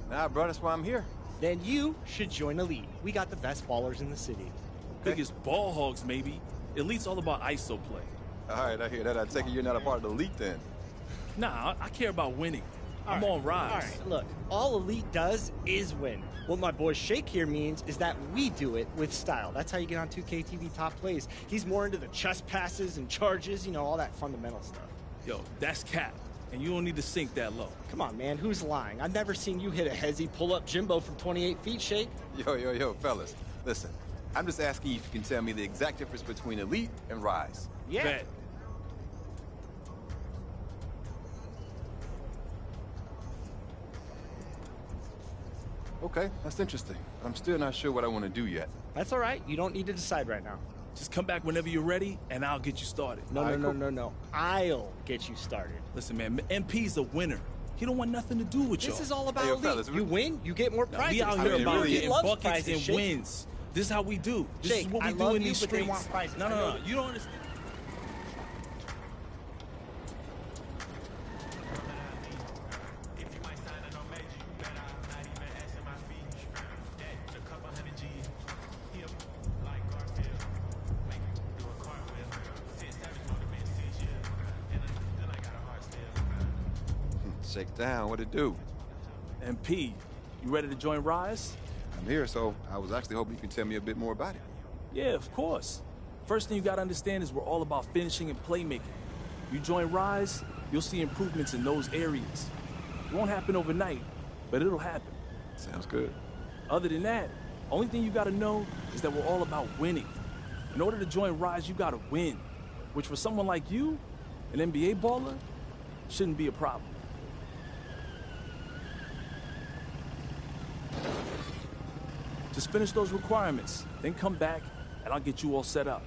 Speaker 19: Nah, bro, that's why I'm here.
Speaker 10: Then you should join Elite. We got the best ballers in the city.
Speaker 11: Biggest ball hogs, maybe. Elite's all about ISO play.
Speaker 19: All right, I hear that. I take it you're not a part of the Elite then.
Speaker 11: Nah, I care about winning. I'm
Speaker 10: All
Speaker 11: on Rise.
Speaker 10: All right, look, all Elite does is win. What my boy Shake here means is that we do it with style. That's how you get on 2K TV top plays. He's more into the chest passes and charges, you know, all that fundamental stuff.
Speaker 11: Yo, that's cap. And you don't need to sink that low.
Speaker 10: Come on, man, who's lying? I've never seen you hit a hezzy pull-up Jimbo from 28 feet, Shake.
Speaker 19: Yo, fellas. Listen, I'm just asking you if you can tell me the exact difference between Elite and Rise.
Speaker 10: Yeah.
Speaker 11: Bet.
Speaker 19: Okay, that's interesting. I'm still not sure what I want to do yet.
Speaker 10: That's all right. You don't need to decide right now.
Speaker 11: Just come back whenever you're ready, and I'll get you started.
Speaker 10: No. I'll get you started.
Speaker 11: Listen, man, MP's a winner. He don't want nothing to do with y'all.
Speaker 10: This is all about
Speaker 19: Hey, yo,
Speaker 10: Elite.
Speaker 19: fellas,
Speaker 10: You win, you get more
Speaker 11: Now,
Speaker 10: prizes.
Speaker 11: we out here about
Speaker 19: really,
Speaker 11: getting
Speaker 10: loves
Speaker 11: buckets
Speaker 10: prizes,
Speaker 11: and
Speaker 10: Shake.
Speaker 11: wins. This is how we do. This
Speaker 10: Shake,
Speaker 11: is what
Speaker 10: I
Speaker 11: we do
Speaker 10: love
Speaker 11: in
Speaker 10: you,
Speaker 11: these
Speaker 10: but they
Speaker 11: streets.
Speaker 10: want prizes. I
Speaker 11: No,
Speaker 10: know.
Speaker 11: you don't understand.
Speaker 19: Shake down, what it do?
Speaker 11: MP, you ready to join Rise?
Speaker 19: I'm here, so I was actually hoping you could tell me a bit more about it.
Speaker 11: Yeah, of course. First thing you gotta understand is we're all about finishing and playmaking. You join Rise, you'll see improvements in those areas. It won't happen overnight, but it'll happen.
Speaker 19: Sounds good.
Speaker 11: Other than that, only thing you gotta know is that we're all about winning. In order to join Rise, you gotta win, which for someone like you, an NBA baller, shouldn't be a problem. Just finish those requirements, then come back, and I'll get you all set up.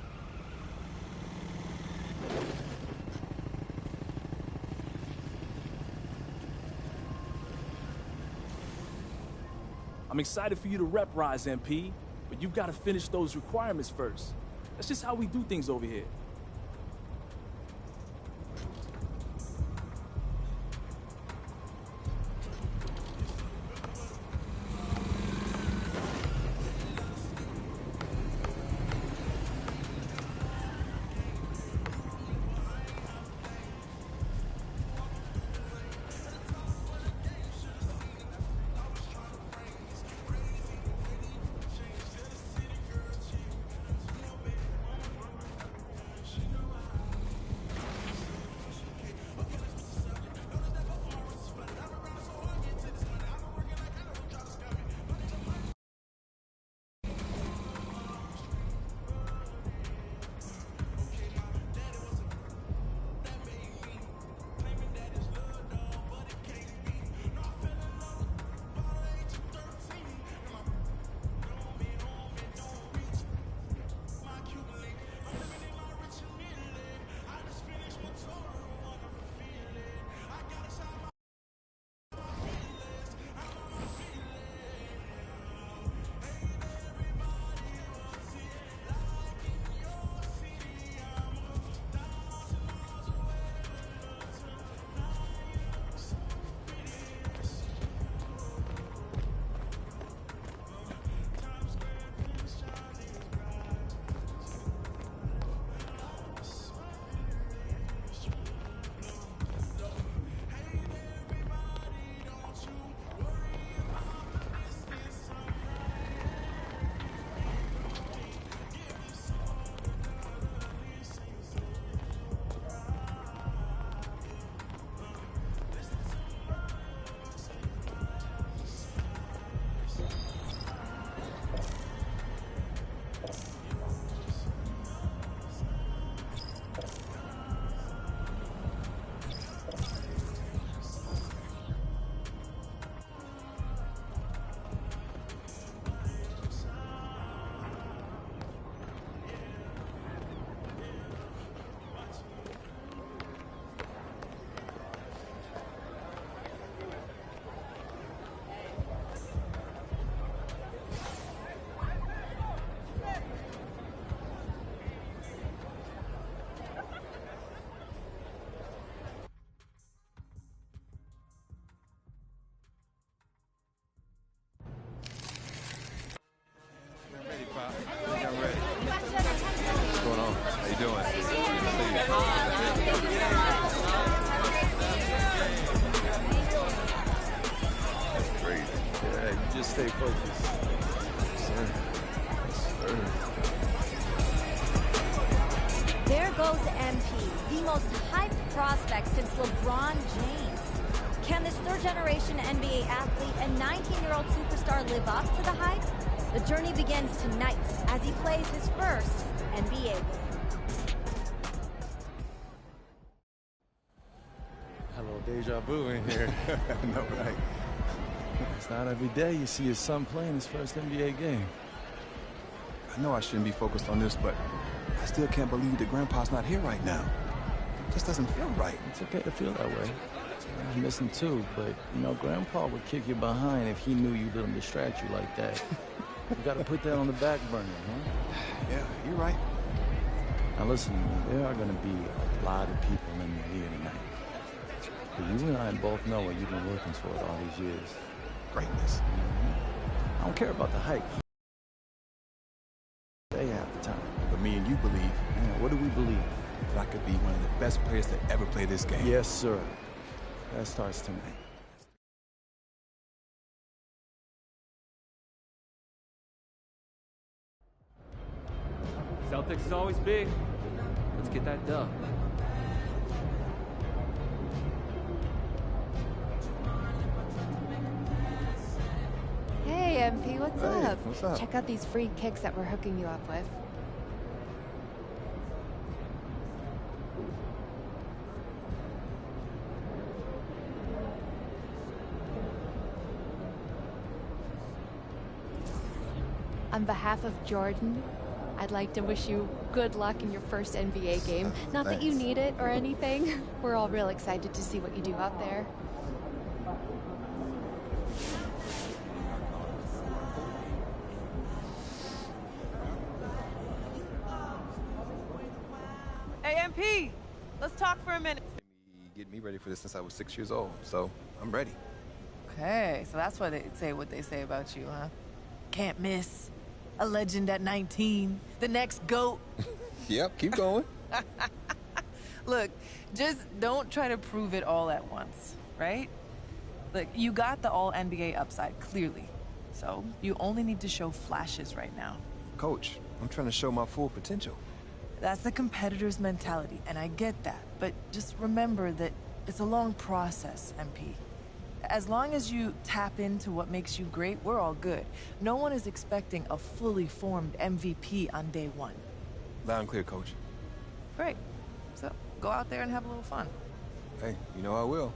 Speaker 11: I'm excited for you to rep Rise, MP, but you've got to finish those requirements first. That's just how we do things over here.
Speaker 19: Sir. Sir.
Speaker 2: There goes MP, the most hyped prospect since LeBron James. Can this third-generation NBA athlete and 19-year-old superstar live up to the hype? The journey begins tonight as he plays his first NBA game.
Speaker 11: Hello, deja vu in here.
Speaker 19: No, right.
Speaker 11: It's not every day you see your son playing his first NBA game.
Speaker 19: I know I shouldn't be focused on this, but I still can't believe that Grandpa's not here right now. It just doesn't feel right.
Speaker 11: It's okay to feel that way. I miss him too, but, you know, Grandpa would kick you behind if he knew you let him distract you like that. You gotta put that on the back burner, huh?
Speaker 19: Yeah, you're right.
Speaker 11: Now listen to me, there are gonna be a lot of people in here tonight. But you and I both know what you've been working toward all these years.
Speaker 19: Greatness.
Speaker 11: I don't care about the hype. They have the time.
Speaker 19: But me and you believe.
Speaker 11: Yeah, what do we believe?
Speaker 19: That I could be one of the best players to ever play this game.
Speaker 11: Yes, sir. That starts tonight.
Speaker 9: Celtics is always big. Let's get that dub.
Speaker 23: Hey, MP, what's up?
Speaker 19: What's up?
Speaker 23: Check out these free kicks that we're hooking you up with. On behalf of Jordan, I'd like to wish you good luck in your first NBA game. Not that you need it or anything. We're all real excited to see what you do out there.
Speaker 24: Hey, MP, let's talk for a minute.
Speaker 19: Get me ready for this since I was 6 years old, so I'm ready.
Speaker 24: Okay, so that's why they say what they say about you, huh? Can't miss. A legend at 19. The next GOAT.
Speaker 19: Yep, keep going.
Speaker 24: Look, just don't try to prove it all at once, right? Look, you got the all-NBA upside, clearly. So you only need to show flashes right now.
Speaker 19: Coach, I'm trying to show my full potential.
Speaker 24: That's the competitor's mentality, and I get that. But just remember that it's a long process, MP. As long as you tap into what makes you great, we're all good. No one is expecting a fully formed MVP on day one.
Speaker 19: Loud and clear, Coach.
Speaker 24: Great. So go out there and have a little fun.
Speaker 19: Hey, you know I will.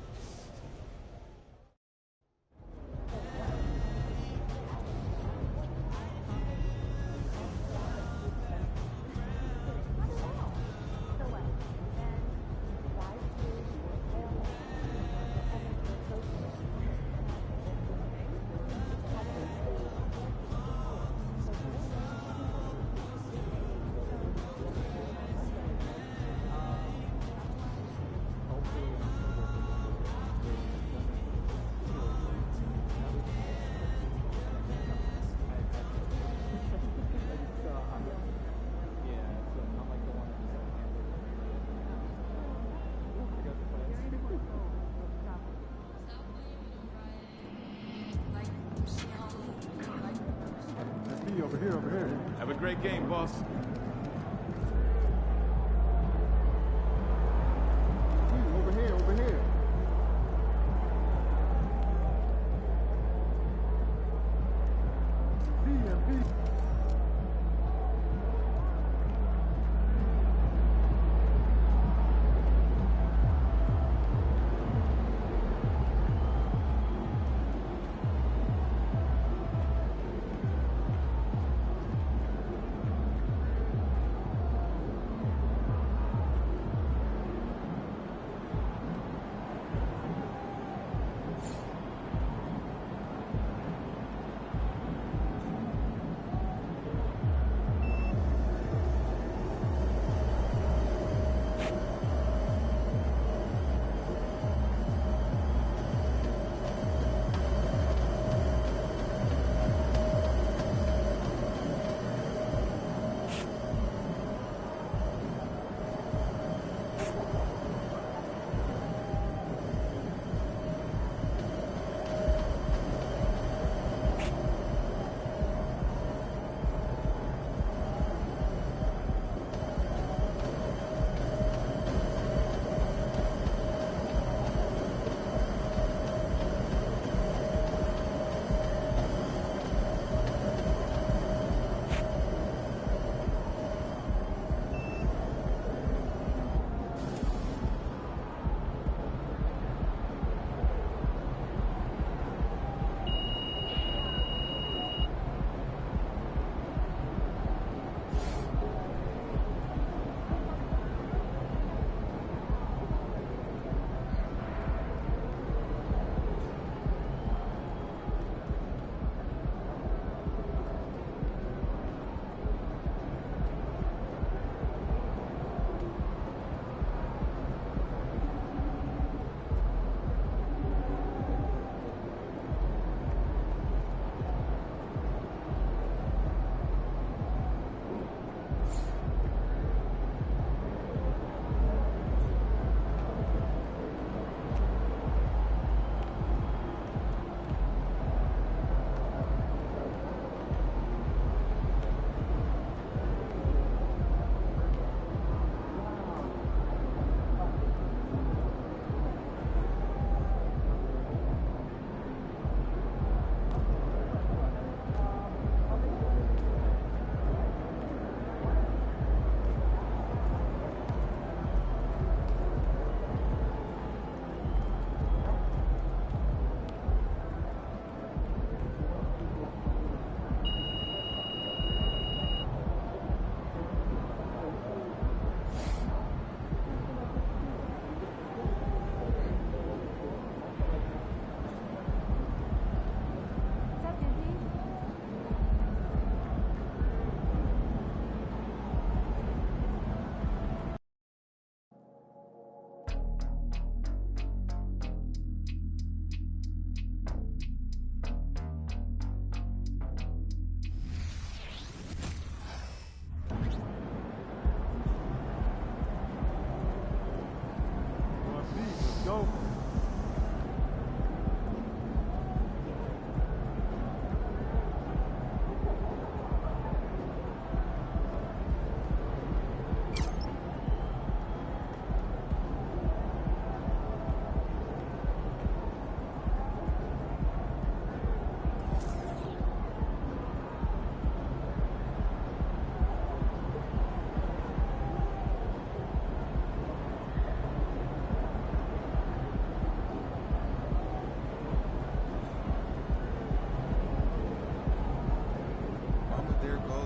Speaker 25: Over here. Have a great game, boss. Over here.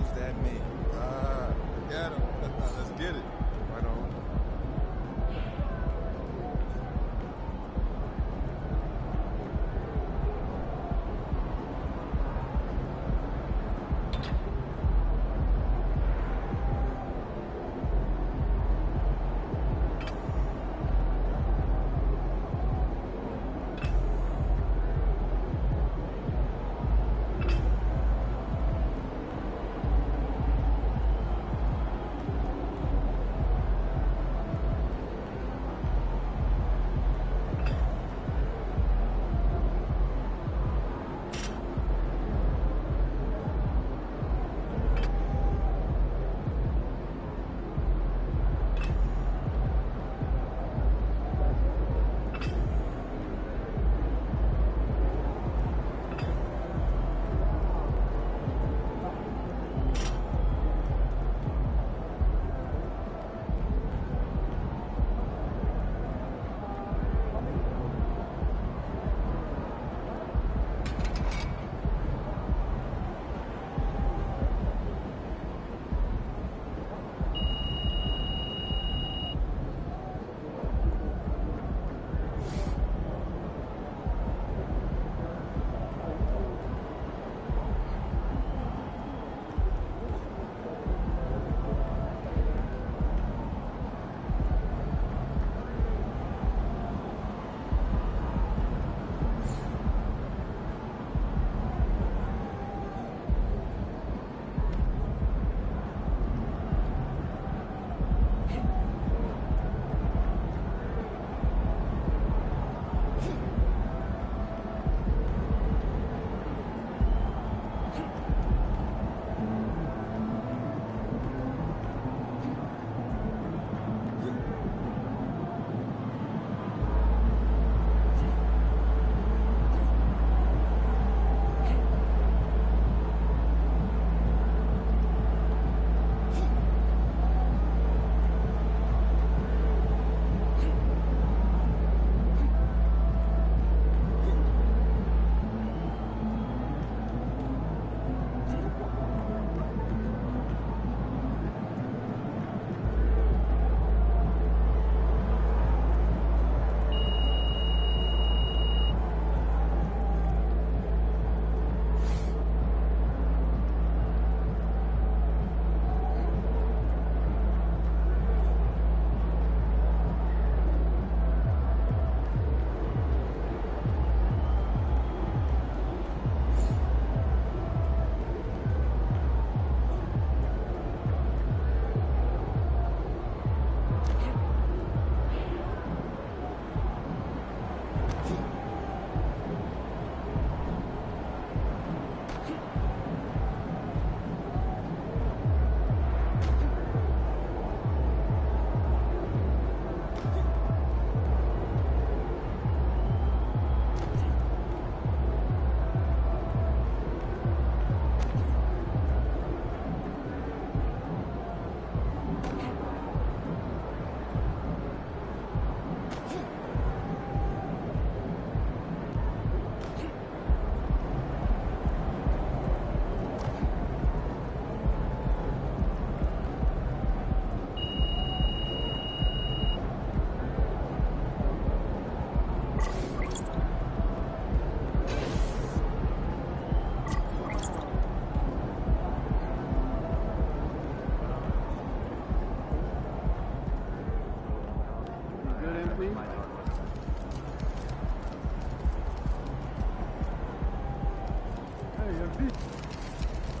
Speaker 19: Who's that man?
Speaker 12: Got him. Let's get it.
Speaker 19: Right on.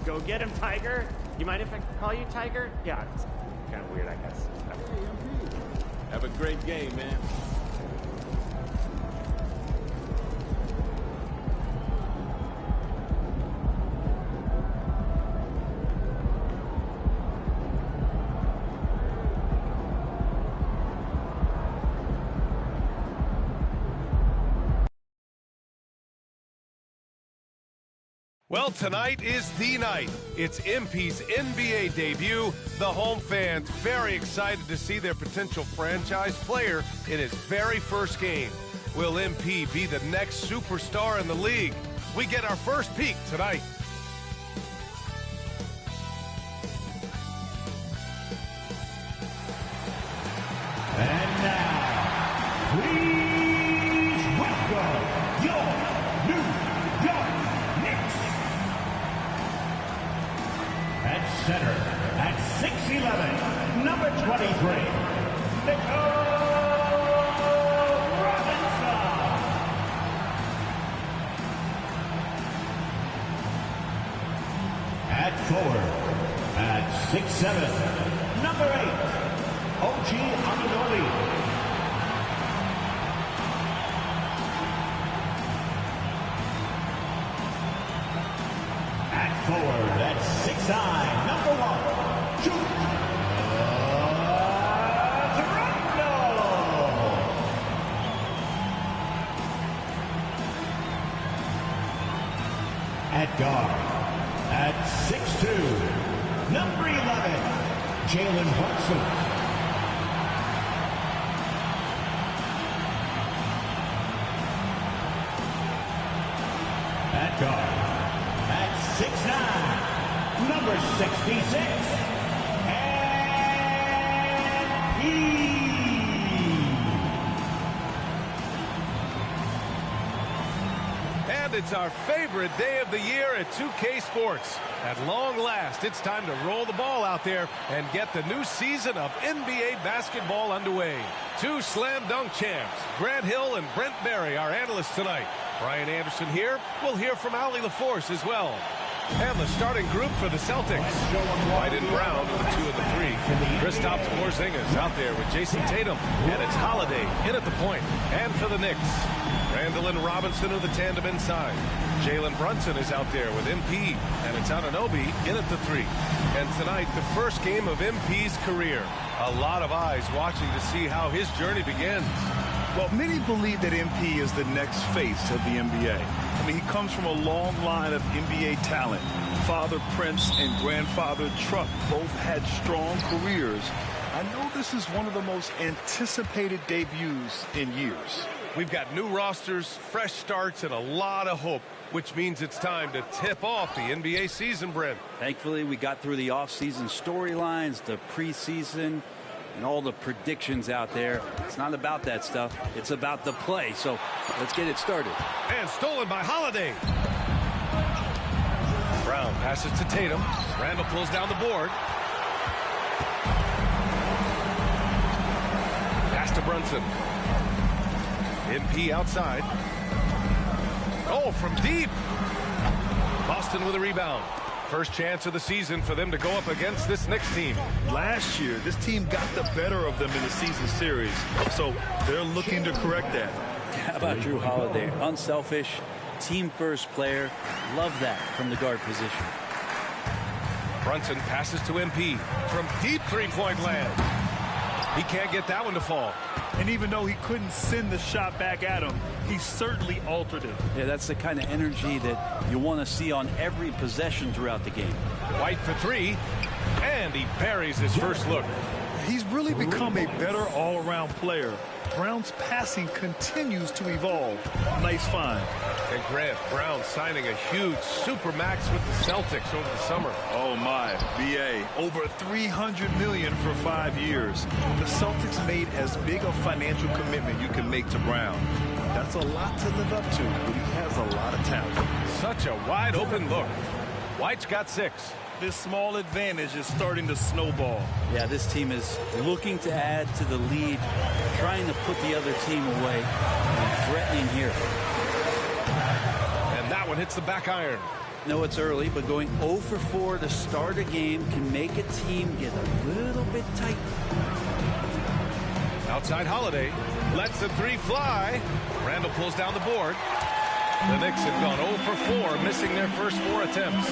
Speaker 4: Go get him, Tiger. You mind if I call you Tiger? Yeah, it's kind of weird, I guess.
Speaker 25: Have a great game, man.
Speaker 6: Well, tonight is the night. It's MP's NBA debut. The home fans very excited to see their potential franchise player in his very first game. Will MP be the next superstar in the league? We get our first peek tonight.
Speaker 7: At center, at 6'11", number 23, at forward, at 6'7", number 8, OG Anunoby. At forward, at 6'9", number 1, At guard, at 6'2", number 11, Jalen Brunson. At guard, at 6'9", number 66, and he.
Speaker 6: And it's our favorite day of the year at 2K Sports. At long last, it's time to roll the ball out there and get the new season of NBA basketball underway. Two slam dunk champs, Grant Hill and Brent Barry, our analysts tonight. Brian Anderson here. We'll hear from Allie LaForce as well. And the starting group for the Celtics. White and Brown with the 2 and the 3. Kristaps Porzingis out there with Jason Tatum. And it's Holiday in at the point. And for the Knicks, Randall and Robinson are the tandem inside. Jalen Brunson is out there with MP. And it's Anunoby in at the 3. And tonight, the first game of MP's career. A lot of eyes watching to see how his journey begins.
Speaker 1: Well, many believe that MP is the next face of the NBA. I mean, he comes from a long line of NBA talent. Father Prince and grandfather Truck both had strong careers. I know this is one of the most anticipated debuts in years.
Speaker 6: We've got new rosters, fresh starts, and a lot of hope, which means it's time to tip off the NBA season, Brent.
Speaker 8: Thankfully, we got through the offseason storylines, the preseason, and all the predictions out there. It's not about that stuff. It's about the play. So let's get it started.
Speaker 6: And stolen by Holiday. Brown passes to Tatum. Randall pulls down the board. Pass to Brunson. MP outside. Oh, from deep. Boston with a rebound. First chance of the season for them to go up against this Knicks team.
Speaker 1: Last year, this team got the better of them in the season series, so they're looking to correct that.
Speaker 8: How about Drew Holiday? Unselfish, team-first player. Love that from the guard position.
Speaker 6: Brunson passes to MP from deep three-point land. He can't get that one to fall.
Speaker 1: And even though he couldn't send the shot back at him, he certainly altered it.
Speaker 8: Yeah, that's the kind of energy that you want to see on every possession throughout the game.
Speaker 6: White for 3, and he buries his first look.
Speaker 1: He's really become a better all-around player. Brown's passing continues to evolve. Nice find.
Speaker 6: And Grant, Brown signing a huge supermax with the Celtics over the summer.
Speaker 1: Oh my, BA, over $300 million for 5 years. The Celtics made as big a financial commitment you can make to Brown. That's a lot to live up to, but he has a lot of talent.
Speaker 6: Such a wide open look. White's got 6.
Speaker 1: This small advantage is starting to snowball.
Speaker 8: Yeah, this team is looking to add to the lead, trying to put the other team away, and threatening here.
Speaker 6: And that one hits the back iron.
Speaker 8: No, it's early, but going 0 for 4 to start a game can make a team get a little bit tight.
Speaker 6: Outside Holiday lets the 3 fly. Randall pulls down the board. The Knicks have gone 0 for 4, missing their first 4 attempts.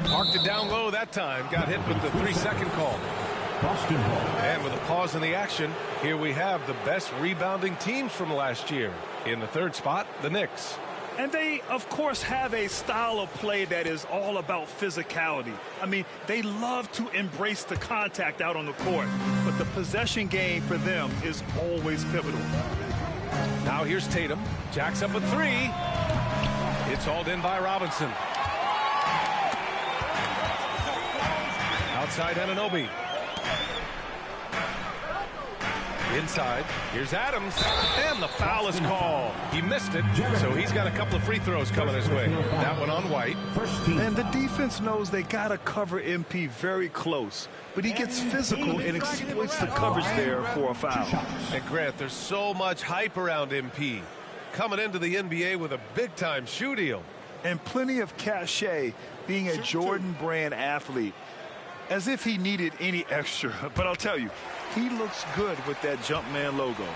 Speaker 6: Marked it down low that time. Got hit with the 3-second call.
Speaker 7: Boston ball.
Speaker 6: And with a pause in the action, here we have the best rebounding teams from last year. In the 3rd spot, the Knicks.
Speaker 1: And they, of course, have a style of play that is all about physicality. I mean, they love to embrace the contact out on the court, but the possession game for them is always pivotal.
Speaker 6: Now here's Tatum. Jacks up a 3. It's hauled in by Robinson. Outside Anunoby. Inside, here's Adams, and the foul is called. He missed it, so he's got a couple of free throws coming his way. That one on White.
Speaker 1: And the defense knows they got to cover MP very close, but he gets physical and exploits the coverage there for a foul.
Speaker 6: And Grant, there's so much hype around MP. Coming into the NBA with a big-time shoe deal.
Speaker 1: And plenty of cachet being a Jordan brand athlete. As if he needed any extra. But I'll tell you, he looks good with that Jumpman logo.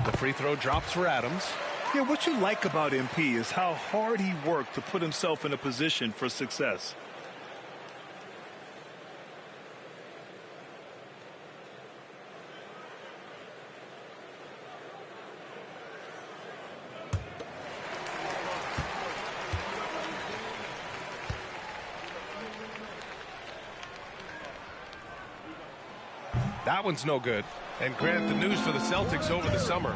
Speaker 6: The free throw drops for Adams.
Speaker 1: Yeah, what you like about MP is how hard he worked to put himself in a position for success.
Speaker 6: That one's no good. And Grant, the news for the Celtics over the summer,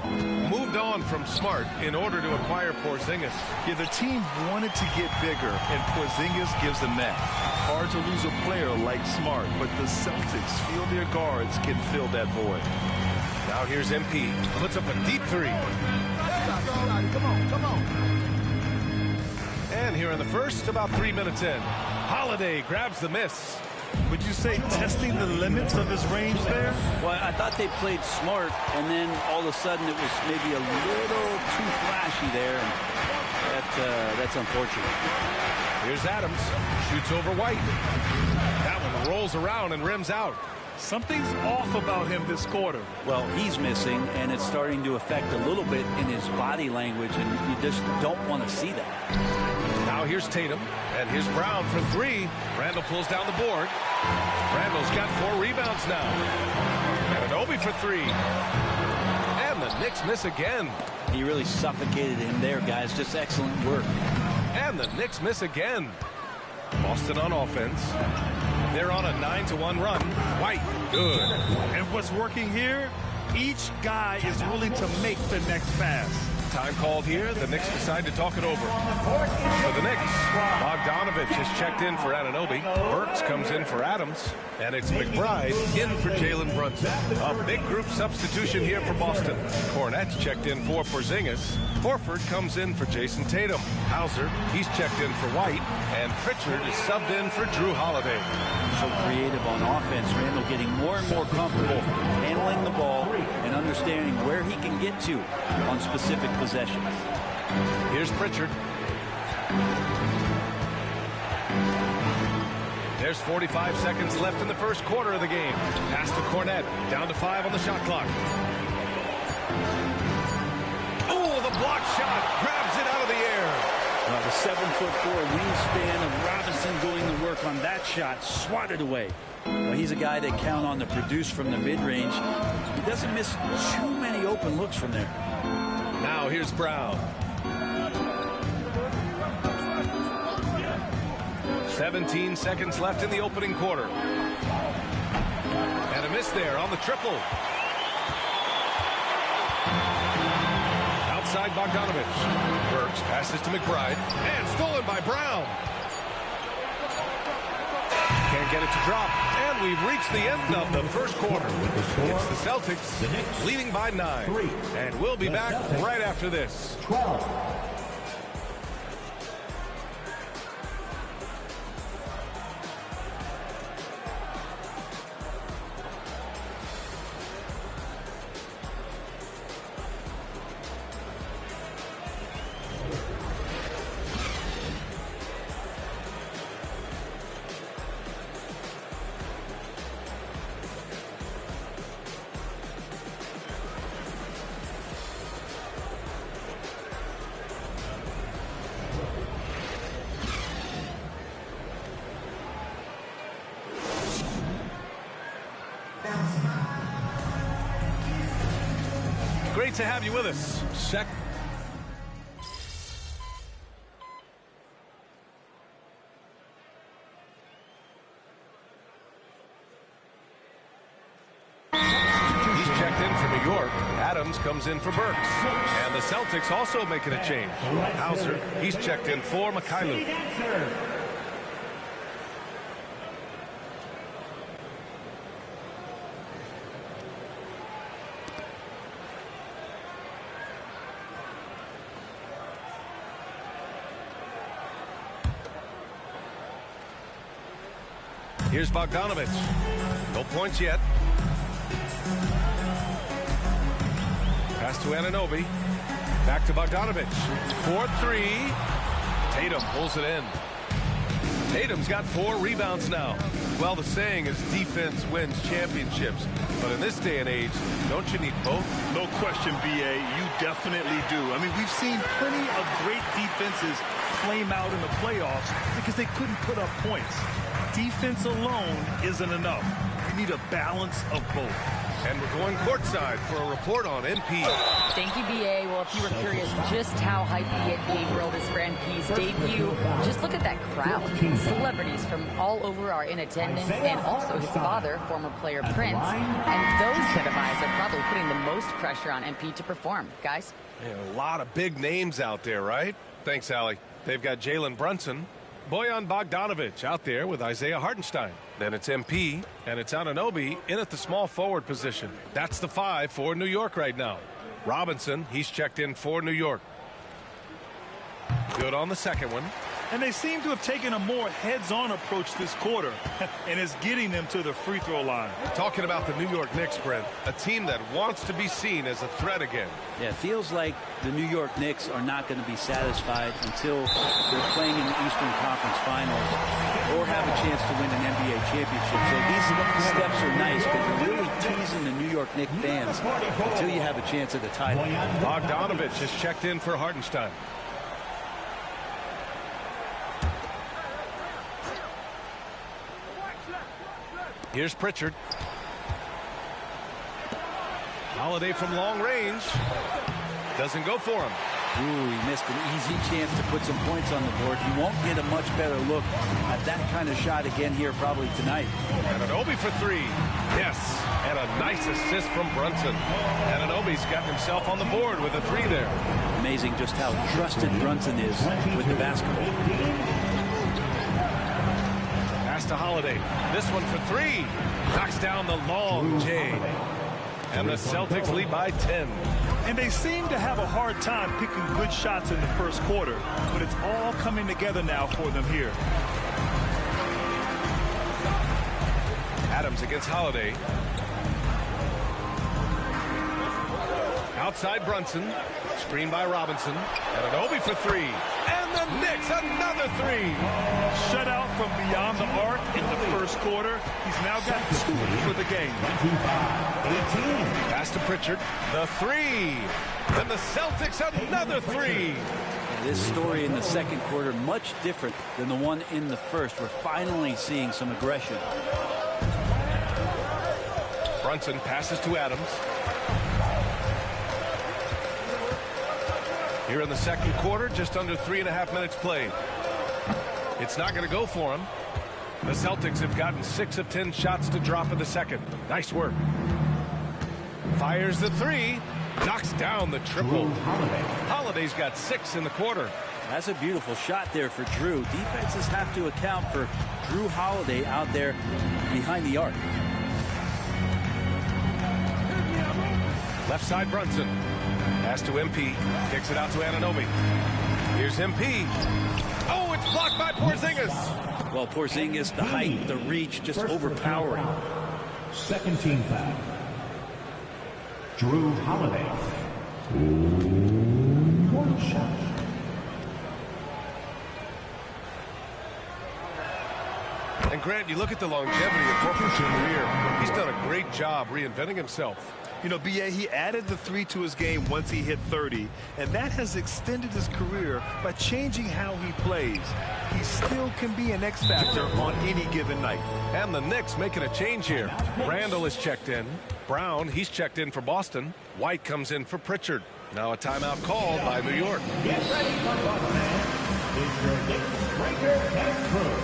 Speaker 6: moved on from Smart in order to acquire Porzingis.
Speaker 1: Yeah, the team wanted to get bigger, and Porzingis gives them that. Hard to lose a player like Smart, but the Celtics feel their guards can fill that void.
Speaker 6: Now here's MP. Puts up a deep three.
Speaker 5: Come on.
Speaker 6: And here in the first, about 3 minutes in, Holiday grabs the miss.
Speaker 1: Would you say testing the limits of his range there?
Speaker 8: Well, I thought they played smart, and then all of a sudden it was maybe a little too flashy there. And that's unfortunate.
Speaker 6: Here's Adams. Shoots over White. That one rolls around and rims out.
Speaker 1: Something's off about him this quarter.
Speaker 8: Well, he's missing, and it's starting to affect a little bit in his body language, and you just don't want to see that.
Speaker 6: Now here's Tatum, and here's Brown for three. Randall pulls down the board. Randall's got 4 rebounds now. And Anunoby for three. And the Knicks miss again.
Speaker 8: He really suffocated him there, guys. Just excellent work.
Speaker 6: And the Knicks miss again. Boston on offense. They're on a 9-1 run. White, good.
Speaker 1: And what's working here? Each guy is willing to make the next pass.
Speaker 6: Time called here. The Knicks decide to talk it over. For the Knicks, Bogdanovich has checked in for Anunoby. Burks comes in for Adams. And it's McBride in for Jalen Brunson. A big group substitution here for Boston. Cornette's checked in for Porzingis. Horford comes in for Jason Tatum. Hauser, he's checked in for White. And Pritchard is subbed in for Drew Holiday.
Speaker 8: So creative on offense. Randall getting more and more comfortable handling the ball and understanding where he can get to on specific possessions.
Speaker 6: Here's Pritchard. There's 45 seconds left in the first quarter of the game. Pass to Cornette. Down to 5 on the shot clock. Oh, the block shot. Grabs it out of the air.
Speaker 8: The 7'4" wingspan of Robinson doing the work on that shot. Swatted away. Well, he's a guy that count on to produce from the mid-range. He doesn't miss too many open looks from there.
Speaker 6: Now here's Brown. 17 seconds left in the opening quarter. And a miss there on the triple. Outside Bogdanovich. Burks passes to McBride. And stolen by Brown. Can't get it to drop. And we've reached the end of the first quarter. It's the Celtics leading by 9. And we'll be back right after this.
Speaker 7: 12.
Speaker 6: Great to have you with us. He's checked in for New York. Adams comes in for Burks. And the Celtics also making a change. Hauser, he's checked in for Mikhailuk. Here's Bogdanovich. No points yet. Pass to Anunoby. Back to Bogdanovich. 4-3. Tatum pulls it in. Tatum's got 4 rebounds now. Well, the saying is defense wins championships. But in this day and age, don't you need both?
Speaker 1: No question, B.A. You definitely do. I mean, we've seen plenty of great defenses flame out in the playoffs because they couldn't put up points. Defense alone isn't enough. You need a balance of both.
Speaker 6: And we're going courtside for a report on MP.
Speaker 13: Thank you, BA. Well, if you were curious just how hyped the NBA world is for MP's debut, just look at that crowd. Celebrities from all over are in attendance, and also his father, former player Prince. And those set of eyes are probably putting the most pressure on MP to perform. Guys?
Speaker 6: Yeah, a lot of big names out there, right? Thanks, Allie. They've got Jalen Brunson, Bojan Bogdanovich out there with Isaiah Hartenstein. Then it's MP, and it's Anunoby in at the small forward position. That's the 5 for New York right now. Robinson, he's checked in for New York. Good on the second one.
Speaker 1: And they seem to have taken a more heads-on approach this quarter, and it's getting them to the free throw line.
Speaker 6: Talking about the New York Knicks, Brent, a team that wants to be seen as a threat again.
Speaker 8: Yeah, it feels like the New York Knicks are not going to be satisfied until they're playing in the Eastern Conference Finals or have a chance to win an NBA championship. So these steps are nice, but you're really teasing the New York Knicks fans until you have a chance at the title.
Speaker 6: Bogdanovich has checked in for Hartenstein. Here's Pritchard. Holiday from long range. Doesn't go for him.
Speaker 8: Ooh, he missed an easy chance to put some points on the board. He won't get a much better look at that kind of shot again here probably tonight.
Speaker 6: Anunoby for 3. Yes, and a nice assist from Brunson. Anunoby's got himself on the board with a 3 there.
Speaker 8: Amazing just how trusted Brunson is with the basketball.
Speaker 6: Pass to Holiday. This one for 3. Knocks down the long J. And the Celtics lead by 10.
Speaker 1: And they seem to have a hard time picking good shots in the first quarter, but it's all coming together now for them here.
Speaker 6: Adams against Holiday. Outside Brunson. Screen by Robinson. And Anunoby for 3. And the Knicks, another 3.
Speaker 1: Shut out from beyond the arc in the first quarter. He's now got 2 for the game.
Speaker 7: 25-18.
Speaker 6: Pass to Pritchard. The 3. And the Celtics, another 3.
Speaker 8: This story in the second quarter, much different than the one in the first. We're finally seeing some aggression.
Speaker 6: Brunson passes to Adams. Here in the second quarter, just under 3.5 minutes played. It's not going to go for him. The Celtics have gotten 6 of 10 shots to drop in the second. Nice work. Fires the 3. Knocks down the triple. Holiday's got 6 in the quarter.
Speaker 8: That's a beautiful shot there for Drew. Defenses have to account for Drew Holiday out there behind the arc.
Speaker 6: Left side Brunson. Pass to MP. Kicks it out to Anunoby. Here's MP. Oh, it's blocked by Porzingis.
Speaker 8: Well, Porzingis, the height, the reach, just overpowering.
Speaker 7: Second team foul. Drew Holiday. 1 shot.
Speaker 6: And Grant, you look at the longevity of Horford's career. He's done a great job reinventing himself.
Speaker 1: You know, B.A., he added the 3 to his game once he hit 30, and that has extended his career by changing how he plays. He still can be an X factor on any given night.
Speaker 6: And the Knicks making a change here. Randall is checked in. Brown, he's checked in for Boston. White comes in for Pritchard. Now a timeout called by New York.
Speaker 7: Get ready for Boston. Is your Knicks breaker and crew.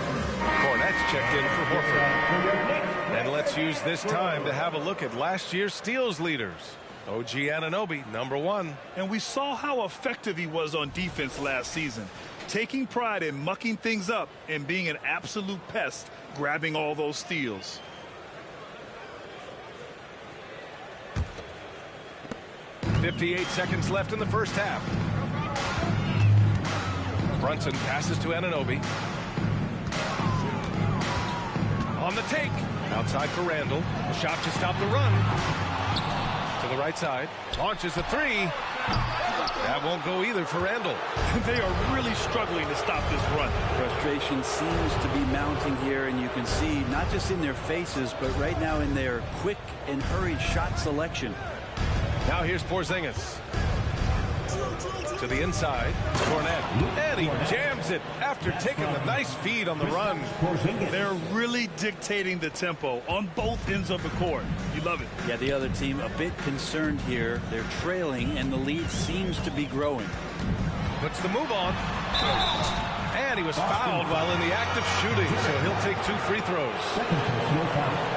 Speaker 6: Cornette's checked in for Horford. And let's use this time to have a look at last year's steals leaders. OG Anunoby, number 1.
Speaker 1: And we saw how effective he was on defense last season, taking pride in mucking things up and being an absolute pest, grabbing all those steals.
Speaker 6: .58 seconds left in the first half. Brunson passes to Anunoby. On the take. Outside for Randall. A shot to stop the run. To the right side. Launches a three. That won't go either for Randall.
Speaker 1: They are really struggling to stop this run.
Speaker 8: Frustration seems to be mounting here, and you can see not just in their faces, but right now in their quick and hurried shot selection.
Speaker 6: Now here's Porzingis. To the inside. Cornette. And he jams it after taking a nice feed on the run.
Speaker 1: They're really dictating the tempo on both ends of the court. You love it.
Speaker 8: Yeah, the other team a bit concerned here. They're trailing, and the lead seems to be growing.
Speaker 6: Puts the move on. And he was fouled while in the act of shooting, so he'll take 2 free throws.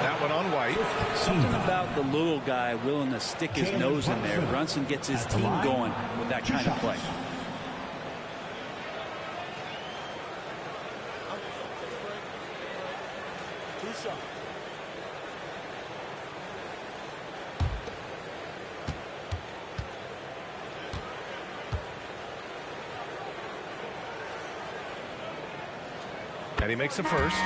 Speaker 6: That one on White.
Speaker 8: Something about the little guy willing to stick his nose in there. Brunson gets his team going with that kind of play.
Speaker 6: And he makes the first.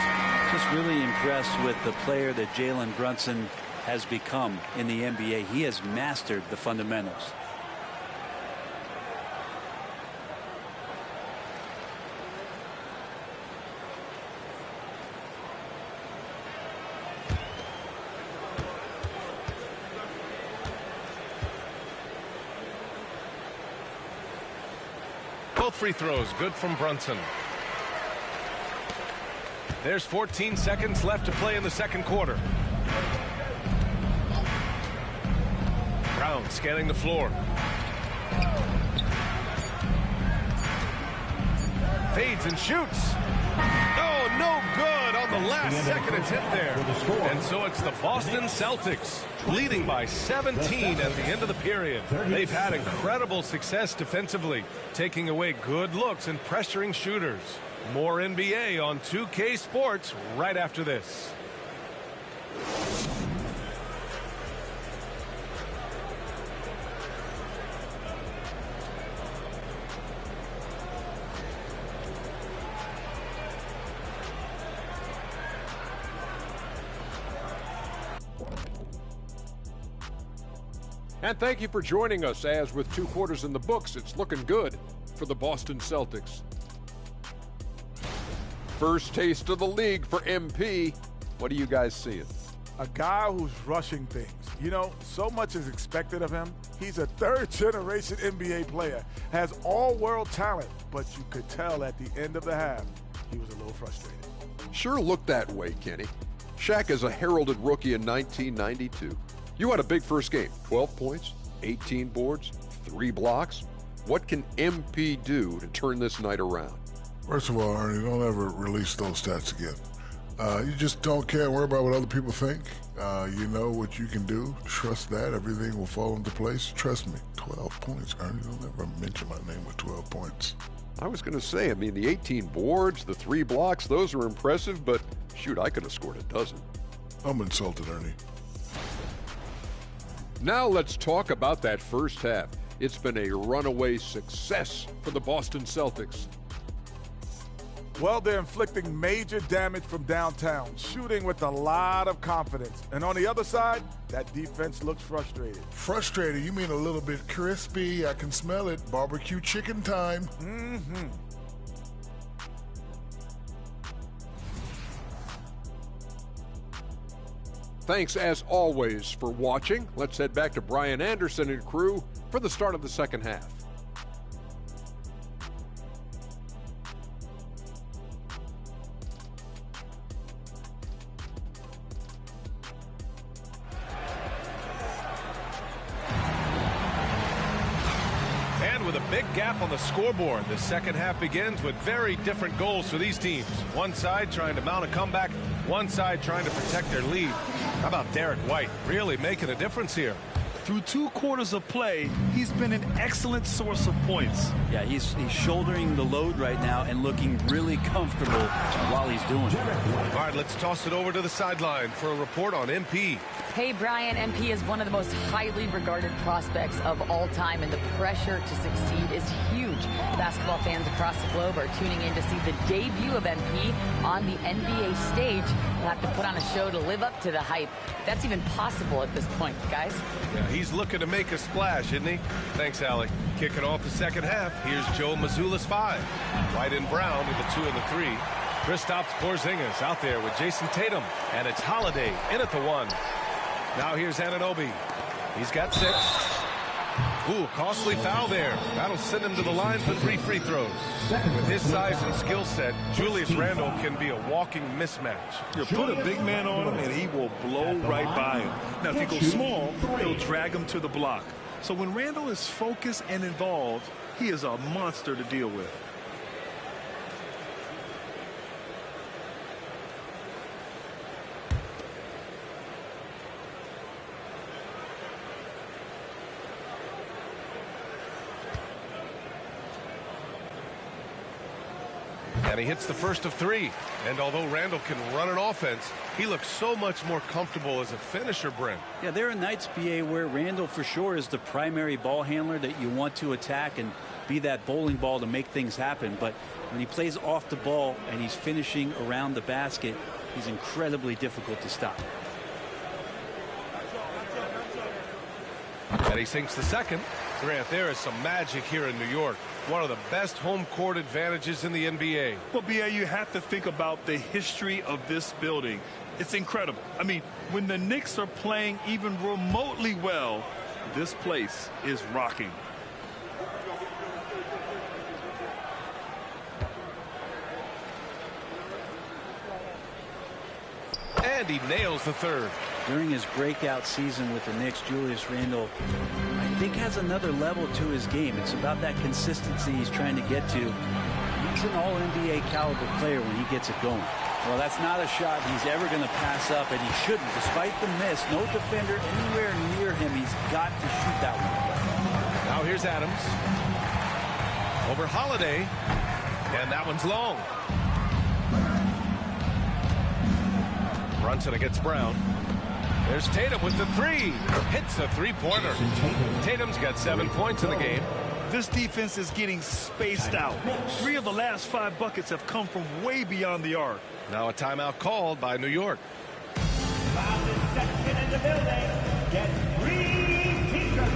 Speaker 8: Just really impressed with the player that Jalen Brunson has become in the NBA. He has mastered the fundamentals.
Speaker 6: Both free throws good from Brunson. There's 14 seconds left to play in the second quarter. Brown scanning the floor. Fades and shoots. Oh, no good on the last second attempt there. And so it's the Boston Celtics leading by 17 at the end of the period. They've had incredible success defensively, taking away good looks and pressuring shooters. More NBA on 2K Sports right after this.
Speaker 14: And thank you for joining us, as with 2 quarters in the books, it's looking good for the Boston Celtics. First taste of the league for MP. What are you guys seeing?
Speaker 15: A guy who's rushing things. You know, so much is expected of him. He's a third-generation NBA player, has all-world talent, but you could tell at the end of the half he was a little frustrated.
Speaker 14: Sure looked that way, Kenny. Shaq is a heralded rookie in 1992. You had a big first game. 12 points, 18 boards, 3 blocks. What can MP do to turn this night around?
Speaker 16: First of all, Ernie, don't ever release those stats again. You just don't care and worry about what other people think. You know what you can do. Trust that. Everything will fall into place. Trust me. 12 points, Ernie. Don't ever mention my name with 12 points.
Speaker 14: I was going to say, I mean, the 18 boards, the 3 blocks, those are impressive, but shoot, I could have scored a dozen.
Speaker 16: I'm insulted, Ernie.
Speaker 14: Now let's talk about that first half. It's been a runaway success for the Boston Celtics.
Speaker 15: Well, they're inflicting major damage from downtown, shooting with a lot of confidence. And on the other side, that defense looks frustrated.
Speaker 16: Frustrated? You mean a little bit crispy? I can smell it. Barbecue chicken time.
Speaker 15: Mm-hmm.
Speaker 14: Thanks, as always, for watching. Let's head back to Brian Anderson and crew for the start of the second half.
Speaker 6: With a big gap on the scoreboard, the second half begins with very different goals for these teams. One side trying to mount a comeback, one side trying to protect their lead. How about Derek White really making a difference here?
Speaker 1: Through 2 quarters of play, he's been an excellent source of points.
Speaker 8: Yeah, he's shouldering the load right now and looking really comfortable while he's doing it.
Speaker 6: All right, let's toss it over to the sideline for a report on MP.
Speaker 13: Hey, Brian, MP is one of the most highly regarded prospects of all time, and the pressure to succeed is huge. Basketball fans across the globe are tuning in to see the debut of MP on the NBA stage. We'll have to put on a show to live up to the hype. If that's even possible at this point, guys.
Speaker 6: Yeah, he's looking to make a splash, isn't he? Thanks, Allie. Kicking off the second half, here's Joe Mazzulla's 5. White and Brown with the 2 and the 3. Kristaps Porzingis out there with Jason Tatum. And it's Holiday in at the 1. Now here's Anunoby. He's got 6. Ooh, costly foul there. That'll send him to the line for 3 free throws. With his size and skill set, Julius Randle can be a walking mismatch.
Speaker 1: You put a big man on him and he will blow right by him. Now, if he goes small, he'll drag him to the block. So when Randle is focused and involved, he is a monster to deal with.
Speaker 6: And he hits the first of 3. And although Randle can run an offense, he looks so much more comfortable as a finisher, Brent.
Speaker 8: Yeah, there are nights, BA, where Randle for sure is the primary ball handler that you want to attack and be that bowling ball to make things happen. But when he plays off the ball and he's finishing around the basket, he's incredibly difficult to stop.
Speaker 6: And he sinks the second. Grant, there is some magic here in New York. One of the best home court advantages in the NBA.
Speaker 1: Well, B.A., you have to think about the history of this building. It's incredible. I mean, when the Knicks are playing even remotely well, this place is rocking.
Speaker 6: And he nails the third.
Speaker 8: During his breakout season with the Knicks, Julius Randle, I think, has another level to his game. It's about that consistency he's trying to get to. He's an all-NBA caliber player when he gets it going. Well, that's not a shot he's ever going to pass up, and he shouldn't. Despite the miss, no defender anywhere near him. He's got to shoot that one.
Speaker 6: Now here's Adams. Over Holiday. And that one's long. Brunson against Brown. There's Tatum with the 3. Hits a 3-pointer. Tatum's got 7 points in the game.
Speaker 1: This defense is getting spaced out. 3 of the last 5 buckets have come from way beyond the arc.
Speaker 6: Now a timeout called by New York.
Speaker 7: Fastest section in the building gets 3 t-shirts.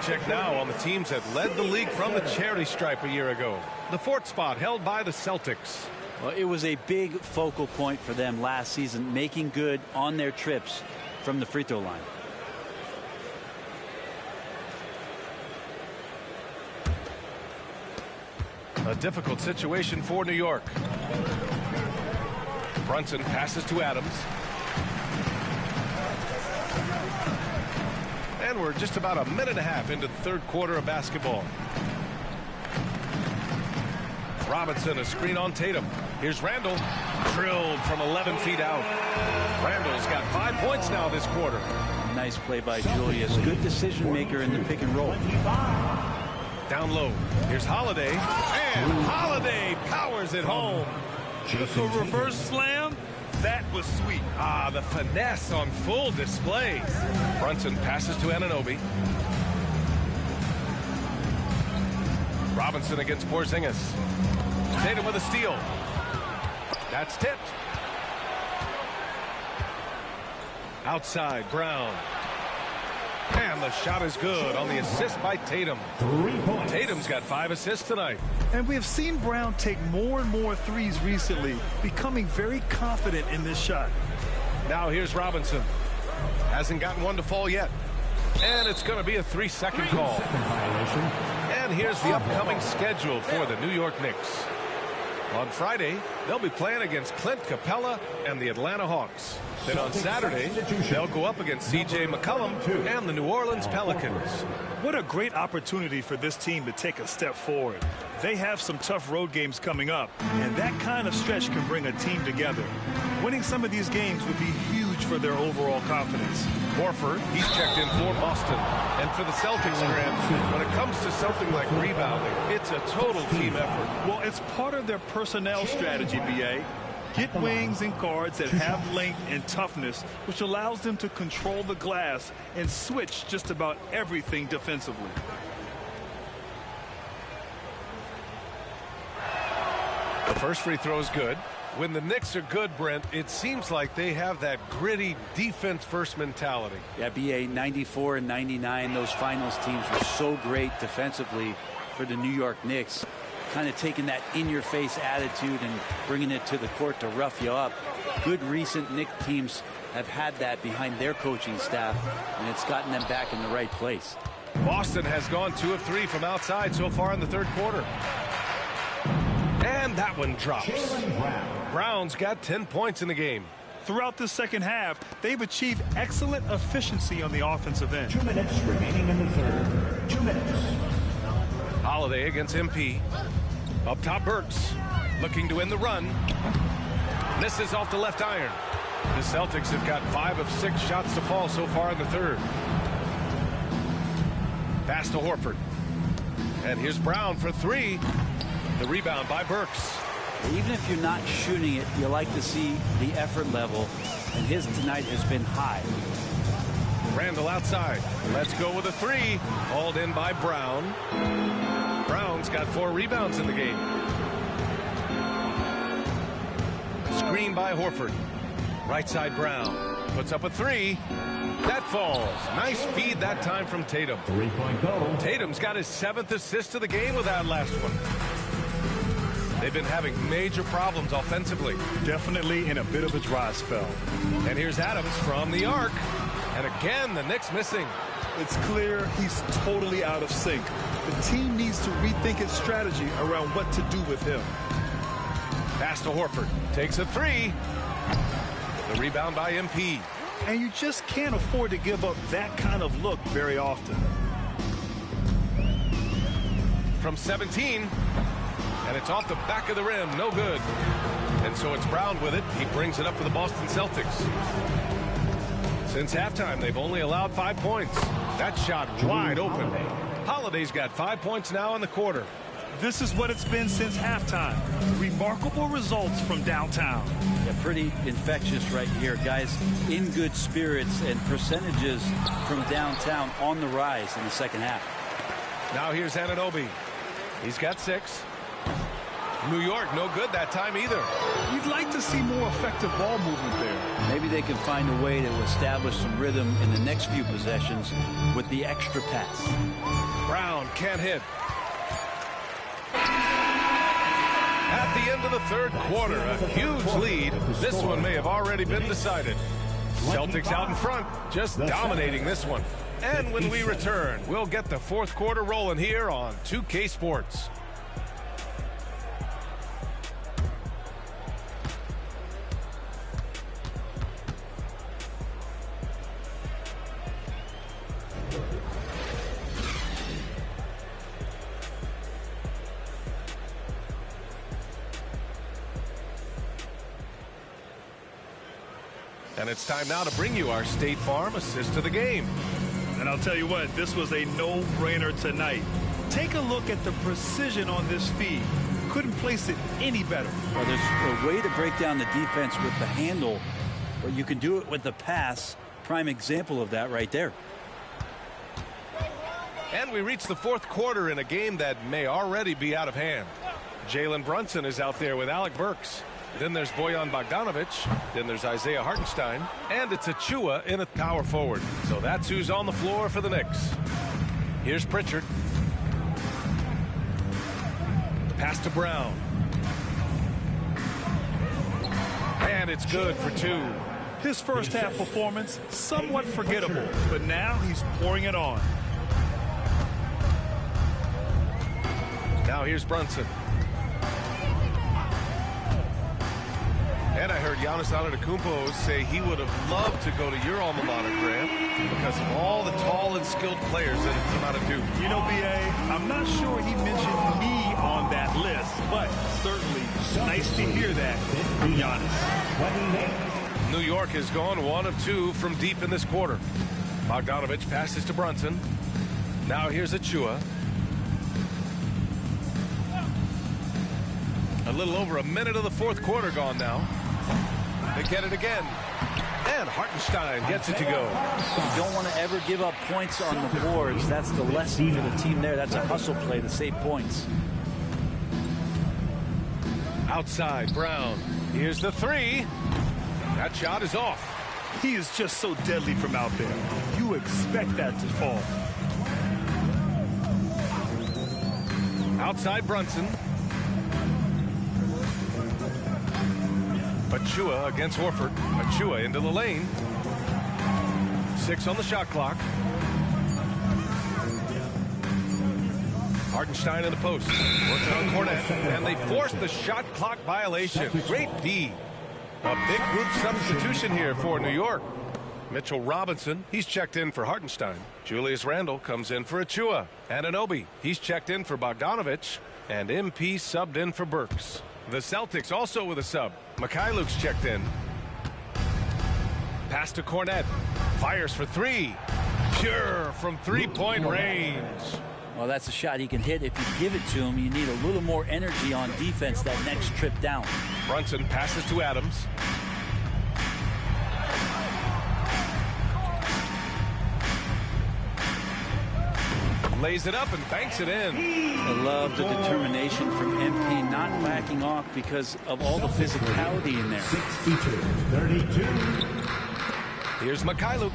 Speaker 6: Check now on the teams that led the league from the charity stripe a year ago. The 4th spot held by the Celtics.
Speaker 8: Well, it was a big focal point for them last season, making good on their trips from the free throw line.
Speaker 6: A difficult situation for New York. Brunson passes to Adams. And we're just about a minute and a half into the 3rd quarter of basketball. Robinson, a screen on Tatum. Here's Randall, drilled from 11 feet out. Randall's got 5 points now this quarter.
Speaker 8: Nice play by Julius. Good decision maker in the pick and roll.
Speaker 6: Down low. Here's Holiday. And Holiday powers it home.
Speaker 1: A reverse slam? That was sweet.
Speaker 6: Ah, the finesse on full display. Brunson passes to Anunoby. Robinson against Porzingis. Tatum with a steal. That's tipped. Outside, Brown. And the shot is good on the assist by Tatum.
Speaker 7: 3 points.
Speaker 6: Tatum's got 5 assists tonight.
Speaker 1: And we have seen Brown take more and more threes recently, becoming very confident in this shot.
Speaker 6: Now here's Robinson. Hasn't gotten one to fall yet. And it's going to be a 3-second call. And here's the upcoming schedule for the New York Knicks. On Friday, they'll be playing against Clint Capella and the Atlanta Hawks. Then on Saturday, they'll go up against C.J. McCollum and the New Orleans Pelicans.
Speaker 1: What a great opportunity for this team to take a step forward. They have some tough road games coming up, and that kind of stretch can bring a team together. Winning some of these games would be huge for their overall confidence.
Speaker 6: Horford, he's checked in for Boston. And for the Celtics, Graham, when it comes to something like rebounding, it's a total team effort.
Speaker 1: Well, it's part of their personnel strategy, B.A. Get wings and guards that have length and toughness, which allows them to control the glass and switch just about everything defensively.
Speaker 6: The first free throw is good. When the Knicks are good, Brent, it seems like they have that gritty defense-first mentality.
Speaker 8: Yeah, BA 94 and 99, those finals teams were so great defensively for the New York Knicks. Kind of taking that in-your-face attitude and bringing it to the court to rough you up. Good recent Knicks teams have had that behind their coaching staff, and it's gotten them back in the right place.
Speaker 6: Boston has gone 2 of 3 from outside so far in the third quarter. And that one drops. Brown's got 10 points in the game.
Speaker 1: Throughout the second half, they've achieved excellent efficiency on the offensive end.
Speaker 7: 2 minutes remaining in the third. 2 minutes.
Speaker 6: Holiday against MP. Up top, Burks. Looking to end the run. Misses off the left iron. The Celtics have got 5 of 6 shots to fall so far in the third. Pass to Horford. And here's Brown for 3. The rebound by Burks.
Speaker 8: Even if you're not shooting it, you like to see the effort level, and his tonight has been high.
Speaker 6: Randall outside. Let's go with a 3. Hauled in by Brown. Brown's got 4 rebounds in the game. Screen by Horford. Right side Brown. Puts up a 3. That falls. Nice feed that time from Tatum.
Speaker 7: 3-point goal.
Speaker 6: Tatum's got his 7th assist of the game with that last one. They've been having major problems offensively.
Speaker 1: Definitely in a bit of a dry spell.
Speaker 6: And here's Adams from the arc. And again, the Knicks missing.
Speaker 1: It's clear he's totally out of sync. The team needs to rethink its strategy around what to do with him.
Speaker 6: Pass to Horford. Takes a 3. The rebound by MP.
Speaker 1: And you just can't afford to give up that kind of look very often.
Speaker 6: From 17. And it's off the back of the rim. No good. And so it's Brown with it. He brings it up for the Boston Celtics. Since halftime, they've only allowed 5 points. That shot wide open. Holiday's got 5 points now in the quarter.
Speaker 1: This is what it's been since halftime. Remarkable results from downtown.
Speaker 8: Yeah, pretty infectious right here, guys. In good spirits and percentages from downtown on the rise in the second half.
Speaker 6: Now here's Anunoby. He's got 6. New York, no good that time either.
Speaker 1: You'd like to see more effective ball movement there.
Speaker 8: Maybe they can find a way to establish some rhythm in the next few possessions with the extra pass.
Speaker 6: Brown can't hit. At the end of the third quarter, a huge lead. This one may have already been decided. Celtics out in front, just dominating this one. And when we return, we'll get the fourth quarter rolling here on 2K Sports. And it's time now to bring you our State Farm assist of the game.
Speaker 1: And I'll tell you what, this was a no-brainer tonight. Take a look at the precision on this feed. Couldn't place it any better.
Speaker 8: Well, there's a way to break down the defense with the handle, but you can do it with the pass. Prime example of that right there.
Speaker 6: And we reach the fourth quarter in a game that may already be out of hand. Jalen Brunson is out there with Alec Burks. Then there's Bojan Bogdanovic. Then there's Isaiah Hartenstein. And it's Achua in at power forward. So that's who's on the floor for the Knicks. Here's Pritchard. Pass to Brown. And it's good for two.
Speaker 1: His first half performance, somewhat forgettable, but now he's pouring it on.
Speaker 6: Now here's Brunson. And I heard Giannis Antetokounmpo say he would have loved to go to your alma mater, Grant, because of all the tall and skilled players that have come out of Duke.
Speaker 1: You know, B.A., I'm not sure he mentioned me on that list, but certainly nice to hear that from Giannis.
Speaker 6: New York has gone 1 of 2 from deep in this quarter. Bogdanovic passes to Brunson. Now here's Achua. A little over a minute of the fourth quarter gone now. They get it again. And Hartenstein gets it to go.
Speaker 8: You don't want to ever give up points on the boards. That's the lesson for the team there. That's a hustle play to save points.
Speaker 6: Outside, Brown. Here's the three. That shot is off.
Speaker 1: He is just so deadly from out there. You expect that to fall.
Speaker 6: Outside Brunson. Achua against Horford. Achua into the lane. 6 on the shot clock. Hartenstein in the post. Working on Cornette. And they force the shot clock violation. Great D. A big group substitution here for New York. Mitchell Robinson, he's checked in for Hartenstein. Julius Randle comes in for Achua. Anunoby, he's checked in for Bogdanovic. And MP subbed in for Burks. The Celtics also with a sub. Mikhailuk's checked in. Pass to Cornette. Fires for three. Pure from three-point range.
Speaker 8: Well, that's a shot he can hit. If you give it to him, you need a little more energy on defense that next trip down.
Speaker 6: Brunson passes to Adams. Lays it up and banks it in.
Speaker 8: I love the determination from MP not backing off because of all the physicality in there.
Speaker 7: 62-32.
Speaker 6: Here's Mikhailuk.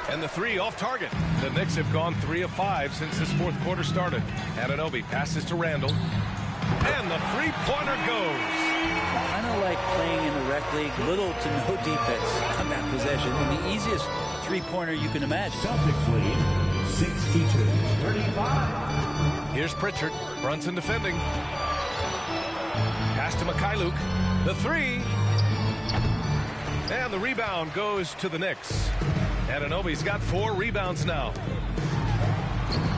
Speaker 6: And the three off target. The Knicks have gone 3 of 5 since this fourth quarter started. Anunoby passes to Randle. And the three-pointer goes.
Speaker 8: Kind of like playing in the rec league, little to no defense on that possession. And the easiest three-pointer you can imagine.
Speaker 7: Celtics lead 62-35.
Speaker 6: Here's Pritchard. Brunson defending. Pass to Mikhailuk. The three. And the rebound goes to the Knicks. Anunoby's got 4 rebounds now.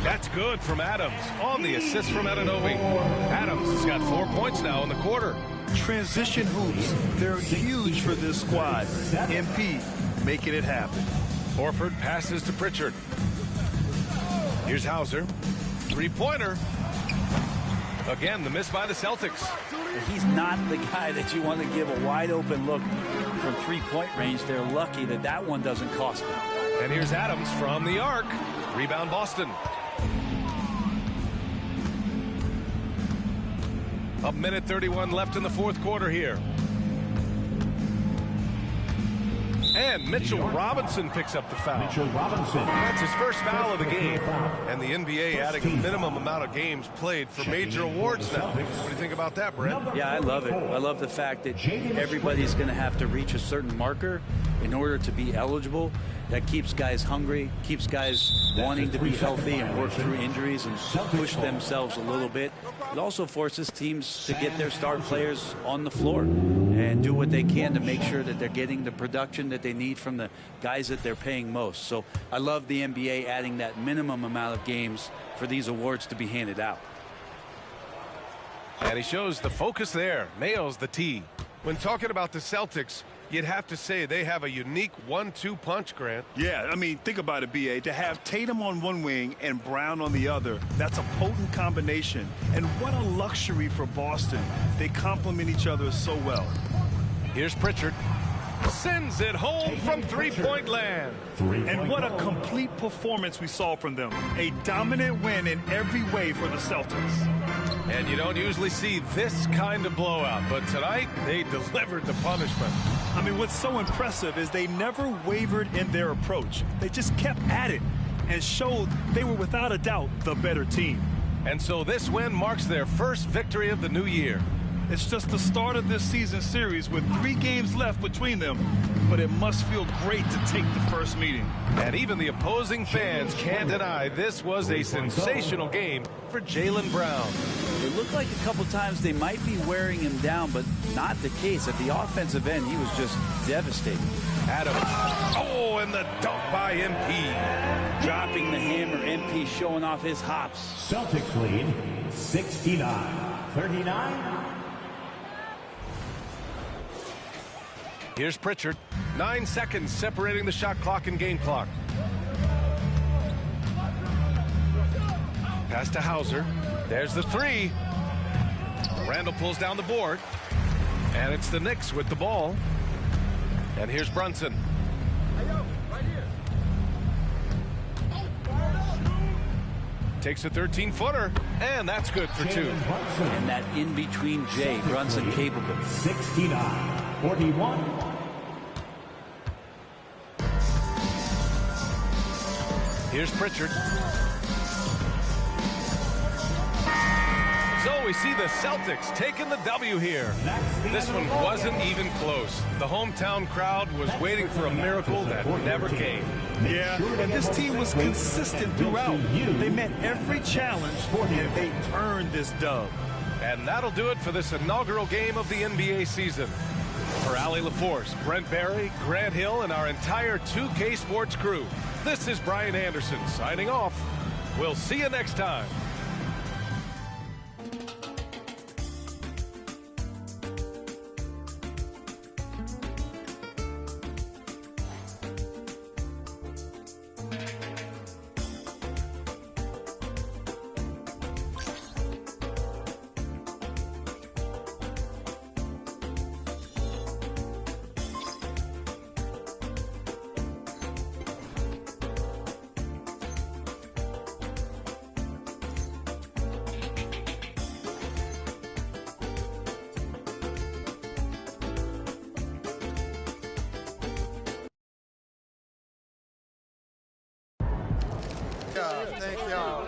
Speaker 6: That's good from Adams on the assist from Anunoby. Adams has got 4 points now in the quarter.
Speaker 1: Transition hoops, they're huge for this squad. MP making it happen.
Speaker 6: Horford passes to Pritchard. Here's Hauser. Three-pointer. Again, the miss by the Celtics.
Speaker 8: He's not the guy that you want to give a wide-open look from three-point range. They're lucky that that one doesn't cost them.
Speaker 6: And here's Adams from the arc. Rebound Boston. A minute 31 left in the fourth quarter here. And Mitchell Robinson picks up the foul.
Speaker 7: Mitchell Robinson.
Speaker 6: That's his first foul of the game. And the NBA adding a minimum amount of games played for major awards now. What do you think about that, Brent?
Speaker 8: Yeah, I love it. I love the fact that everybody's going to have to reach a certain marker in order to be eligible. That keeps guys hungry, keeps guys wanting to be healthy and work through injuries and push themselves a little bit. It also forces teams to get their star players on the floor and do what they can to make sure that they're getting the production that they need from the guys that they're paying most. So I love the NBA adding that minimum amount of games for these awards to be handed out.
Speaker 6: And he shows the focus there. Nails the tee. When talking about the Celtics, you'd have to say they have a unique 1-2 punch, Grant.
Speaker 1: Yeah, I mean, think about it, B.A. To have Tatum on one wing and Brown on the other, that's a potent combination. And what a luxury for Boston. They complement each other so well.
Speaker 6: Here's Pritchard. Sends it home from three-point land.
Speaker 1: And what a complete performance we saw from them. A dominant win in every way for the Celtics.
Speaker 6: And you don't usually see this kind of blowout, but tonight they delivered the punishment.
Speaker 1: I mean, what's so impressive is they never wavered in their approach. They just kept at it and showed they were without a doubt the better team.
Speaker 6: And so this win marks their first victory of the new year.
Speaker 1: It's just the start of this season series with 3 games left between them, but it must feel great to take the first meeting.
Speaker 6: And even the opposing fans can't deny this was a sensational game for Jaylen Brown.
Speaker 8: It looked like a couple times they might be wearing him down, but not the case. At the offensive end, he was just devastating.
Speaker 6: Adams. Oh, and the dunk by MP.
Speaker 8: Dropping the hammer, MP showing off his hops.
Speaker 7: Celtics lead 69-39.
Speaker 6: Here's Pritchard. 9 seconds separating the shot clock and game clock. Pass to Hauser. There's the 3. Randall pulls down the board. And it's the Knicks with the ball. And here's Brunson. Takes a 13-footer, and that's good for 2.
Speaker 8: And that in-between J, Brunson capable.
Speaker 7: 69-41.
Speaker 6: Here's Pritchard. So we see the Celtics taking the W here. This one wasn't even close. The hometown crowd was waiting for a miracle that never came.
Speaker 1: Yeah, and this team was consistent throughout. They met every challenge, and they earned this dub.
Speaker 6: And that'll do it for this inaugural game of the NBA season. For Allie LaForce, Brent Barry, Grant Hill, and our entire 2K Sports crew, this is Brian Anderson signing off. We'll see you next time.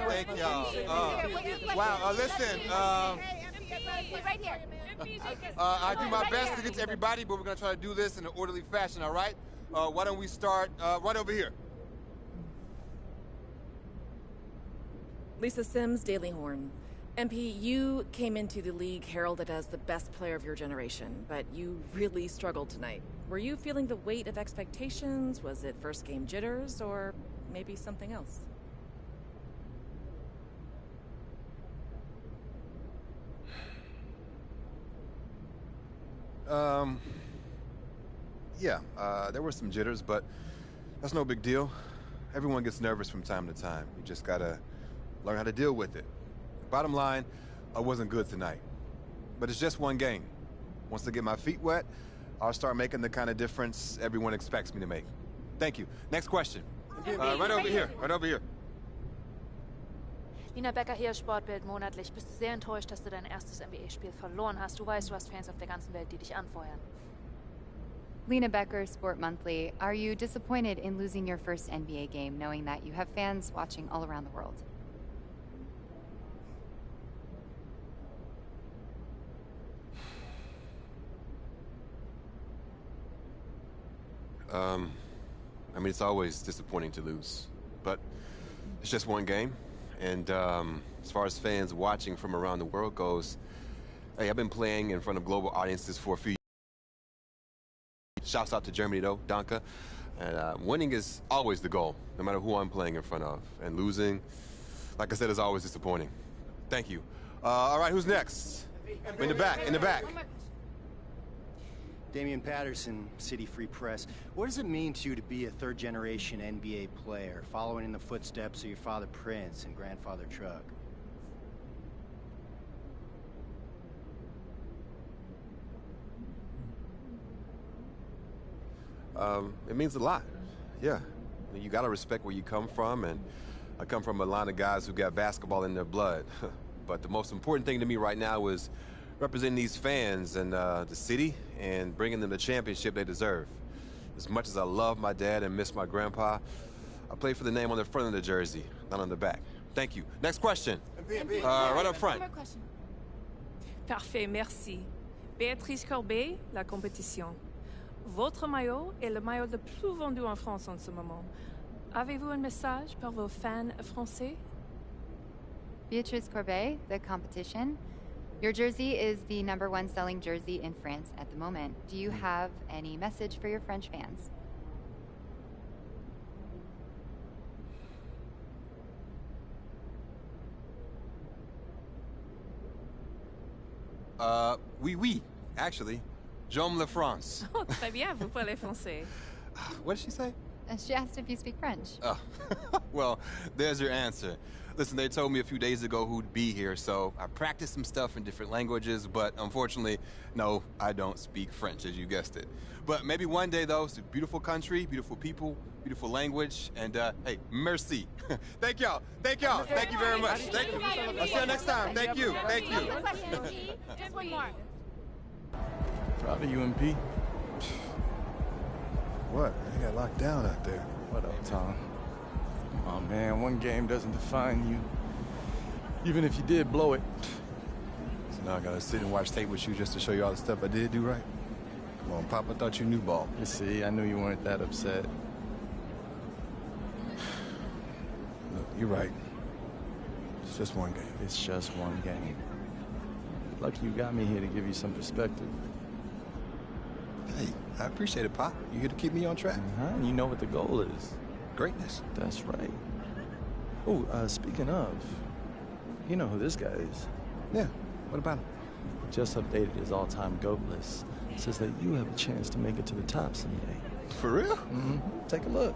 Speaker 12: Thank y'all. Wow, listen,
Speaker 20: right here.
Speaker 12: I do my best to get to everybody, but we're going to try to do this in an orderly fashion, all right? Why don't we start right over here?
Speaker 3: Lisa Sims, Daily Horn. MP, you came into the league heralded as the best player of your generation, but you really struggled tonight. Were you feeling the weight of expectations? Was it first game jitters, or maybe something else?
Speaker 19: Yeah, there were some jitters, but that's no big deal. Everyone gets nervous from time to time. You just gotta learn how to deal with it. Bottom line, I wasn't good tonight. But it's just one game. Once I get my feet wet, I'll start making the kind of difference everyone expects me to make. Thank you. Next question. Right over here. Right over here.
Speaker 17: Lina Becker hier, Sportbild monatlich. Bist du sehr enttäuscht, dass du dein erstes NBA-Spiel verloren hast? Du weißt, du hast Fans auf der ganzen Welt, die dich anfeuern.
Speaker 18: Lena Becker, Sport Monthly. Are you disappointed in losing your first NBA game, knowing that you have fans watching all around the world?
Speaker 19: I mean, it's always disappointing to lose, but it's just one game. And as far as fans watching from around the world goes, hey, I've been playing in front of global audiences for a few years. Shouts out to Germany, though, Danke. And winning is always the goal, no matter who I'm playing in front of. And losing, like I said, is always disappointing. Thank you. All right, who's next? In the back, in the back.
Speaker 2: Damian Patterson, City Free Press. What does it mean to you to be a third-generation NBA player, following in the footsteps of your father Prince and grandfather Truck?
Speaker 19: It means a lot. Yeah. I mean, you got to respect where you come from, and I come from a line of guys who got basketball in their blood. But the most important thing to me right now is representing these fans and the city and bringing them the championship they deserve. As much as I love my dad and miss my grandpa, I play for the name on the front of the jersey, not on the back. Thank you. Next question. Right up front.
Speaker 10: Parfait, merci. Béatrice Corbet, la compétition. Votre maillot est le maillot le plus vendu en France en ce moment. Avez-vous un message pour vos fans français?
Speaker 18: Beatrice Corbet, the competition. Your jersey is the #1 selling jersey in France at the moment. Do you have any message for your French fans?
Speaker 19: Oui, actually. J'aime la France.
Speaker 10: Oh, très bien, vous parlez français.
Speaker 19: What did she say?
Speaker 18: She asked if you speak French.
Speaker 19: Oh, well, there's your answer. Listen, they told me a few days ago who'd be here, so I practiced some stuff in different languages, but unfortunately, no, I don't speak French, as you guessed it. But maybe one day, though. It's a beautiful country, beautiful people, beautiful language, and, hey, merci. Thank y'all. Thank y'all. Thank you very much. Thank you. I'll see you next time. Thank you. Thank you.
Speaker 23: Just one more.
Speaker 25: Proud of you, MP.
Speaker 11: What? You got locked down out there.
Speaker 25: What up, Tom? Oh, man, one game doesn't define you. Even if you did blow it.
Speaker 11: So now I gotta sit and watch tape with you just to show you all the stuff I did do right? Come on, Pop, I thought you knew ball.
Speaker 25: You see, I knew you weren't that upset.
Speaker 11: Look, you're right. It's just one game.
Speaker 25: It's just one game. Lucky you got me here to give you some perspective.
Speaker 11: Hey, I appreciate it, Pop. You here to keep me on track.
Speaker 25: And you know what the goal is.
Speaker 11: Greatness.
Speaker 25: That's right. Oh, speaking of, you know who this guy is.
Speaker 11: Yeah, what about him?
Speaker 25: Just updated his all-time GOAT list. Says that you have a chance to make it to the top someday.
Speaker 11: For real?
Speaker 25: Mm-hmm. Take a look.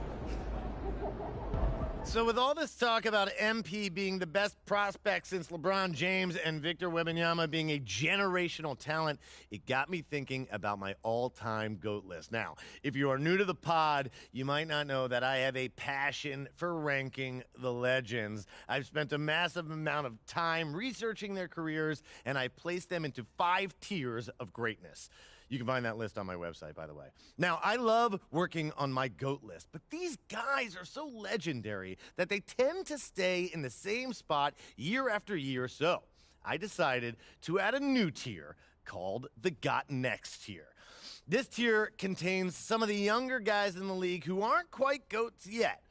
Speaker 21: So with all this talk about MP being the best prospect since LeBron James and Victor Wembanyama being a generational talent, it got me thinking about my all-time GOAT list. Now, if you are new to the pod, you might not know that I have a passion for ranking the legends. I've spent a massive amount of time researching their careers, and I've placed them into 5 tiers of greatness. You can find that list on my website, by the way. Now, I love working on my GOAT list, but these guys are so legendary that they tend to stay in the same spot year after year, so I decided to add a new tier called the Got Next tier. This tier contains some of the younger guys in the league who aren't quite GOATs yet,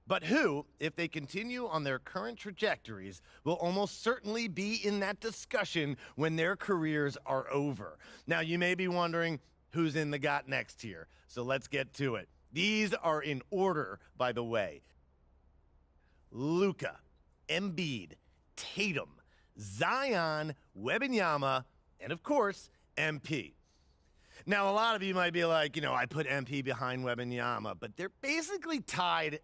Speaker 21: but who, if they continue on their current trajectories, will almost certainly be in that discussion when their careers are over. Now, you may be wondering who's in the Got Next tier, so let's get to it. These are in order, by the way. Luka, Embiid, Tatum, Zion, Wembanyama, and of course, MP. Now, a lot of you might be like, I put MP behind Wembanyama, but they're basically tied,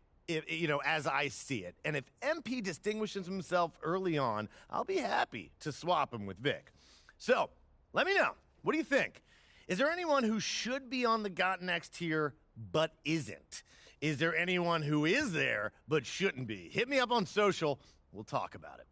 Speaker 21: as I see it. And if MP distinguishes himself early on, I'll be happy to swap him with Vic. So, let me know. What do you think? Is there anyone who should be on the Got Next tier but isn't? Is there anyone who is there but shouldn't be? Hit me up on social. We'll talk about it.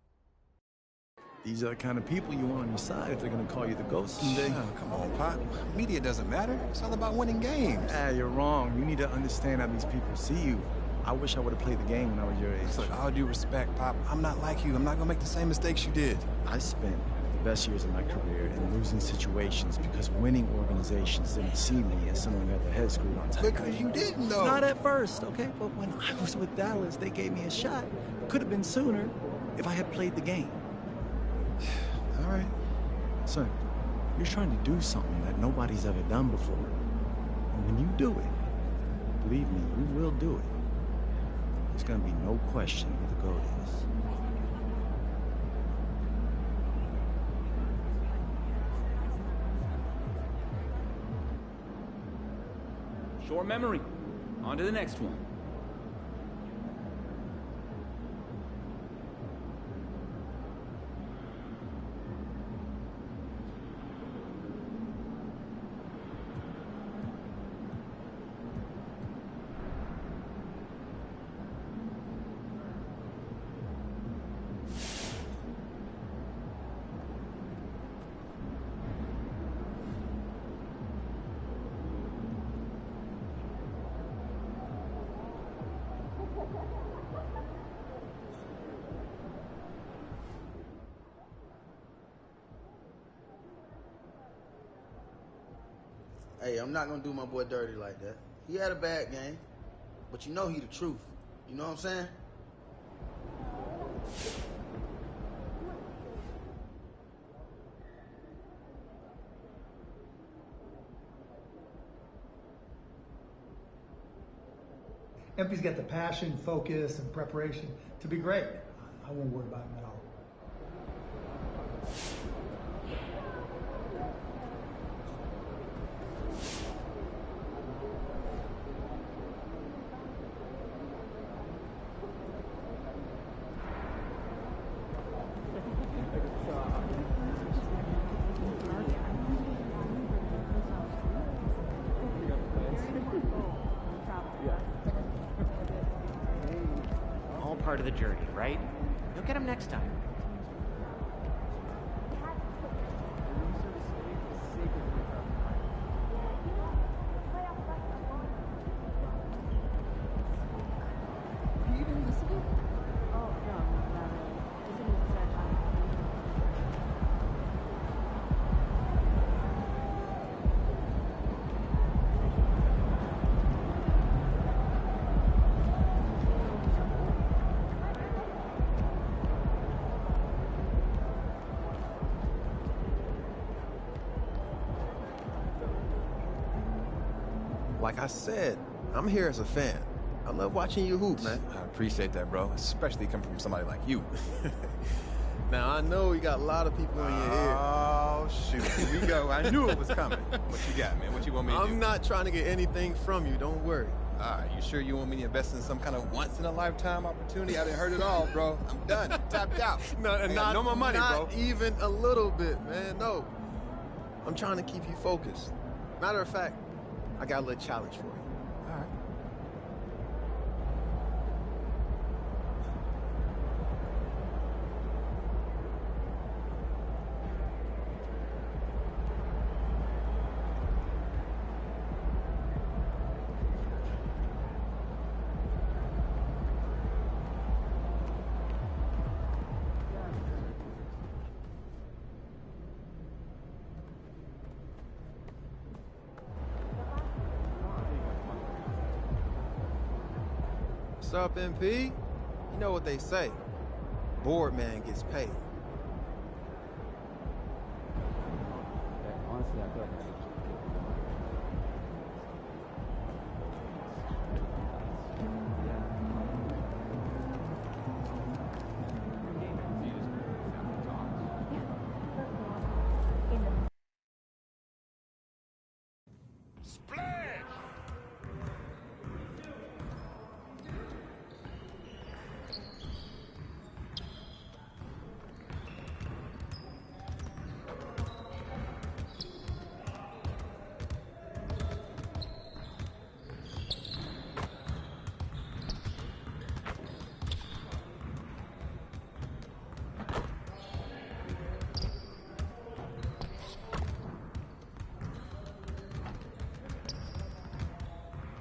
Speaker 25: These are the kind of people you want on your side if they're going to call you the GOAT someday.
Speaker 11: Oh, come on, Pop. Media doesn't matter. It's all about winning games.
Speaker 25: You're wrong. You need to understand how these people see you. I wish I would have played the game when I was your age.
Speaker 11: Look, all due respect, Pop, I'm not like you. I'm not going to make the same mistakes you did.
Speaker 25: I spent the best years of my career in losing situations because winning organizations didn't see me as someone who had their head screwed on tight.
Speaker 11: Because you didn't, though.
Speaker 25: Not at first, okay? But when I was with Dallas, they gave me a shot. Could have been sooner if I had played the game.
Speaker 11: All right.
Speaker 25: Son, you're trying to do something that nobody's ever done before. And when you do it, believe me, you will do it. There's gonna be no question who the GOAT is.
Speaker 4: Short memory. On to the next one.
Speaker 5: Hey, I'm not gonna do my boy dirty like that. He had a bad game, but you know he the truth. You know what I'm saying?
Speaker 9: MP's got the passion, focus, and preparation to be great. I won't worry about him at all.
Speaker 22: All part of the journey, right? You'll get him next time.
Speaker 24: Like I said, I'm here as a fan. I love watching you hoop, man.
Speaker 19: I appreciate that, bro. Especially coming from somebody like you.
Speaker 24: Now, I know you got a lot of people in your ear.
Speaker 19: Oh, shoot. Here we go. I knew it was coming. What you got, man? What you want me to do?
Speaker 24: I'm not trying to get anything from you. Don't worry.
Speaker 19: All right, you sure you want me to invest in some kind of once-in-a-lifetime opportunity? I didn't heard it all, bro. I'm done. I'm tapped out. No more money, bro.
Speaker 24: Not even a little bit, man. No. I'm trying to keep you focused. Matter of fact, I got a little challenge for you.
Speaker 19: All right.
Speaker 24: What's up, MP? You know what they say. Board man gets paid.
Speaker 4: Honestly, I feel like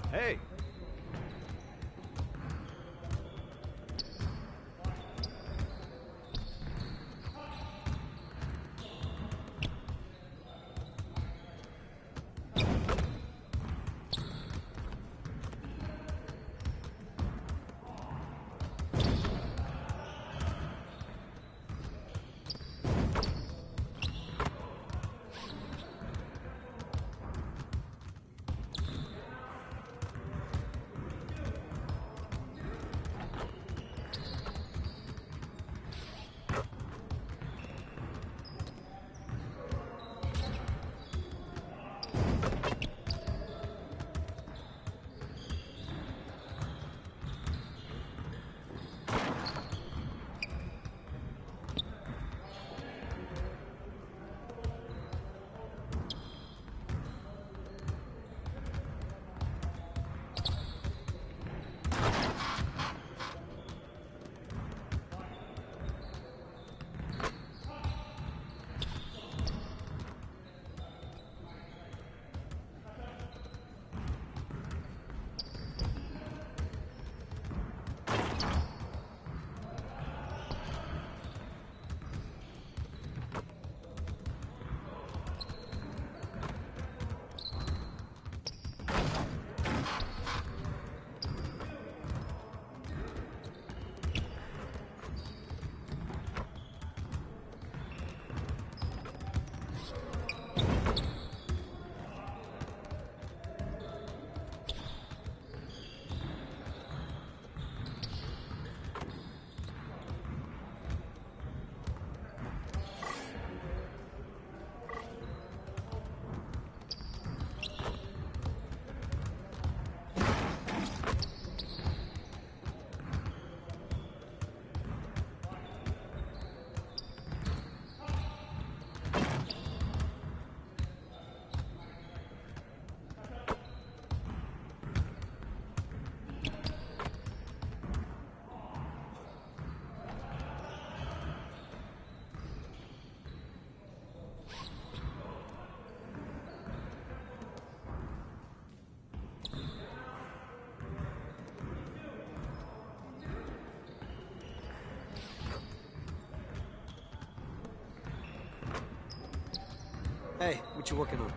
Speaker 6: Hey.
Speaker 8: What you working on?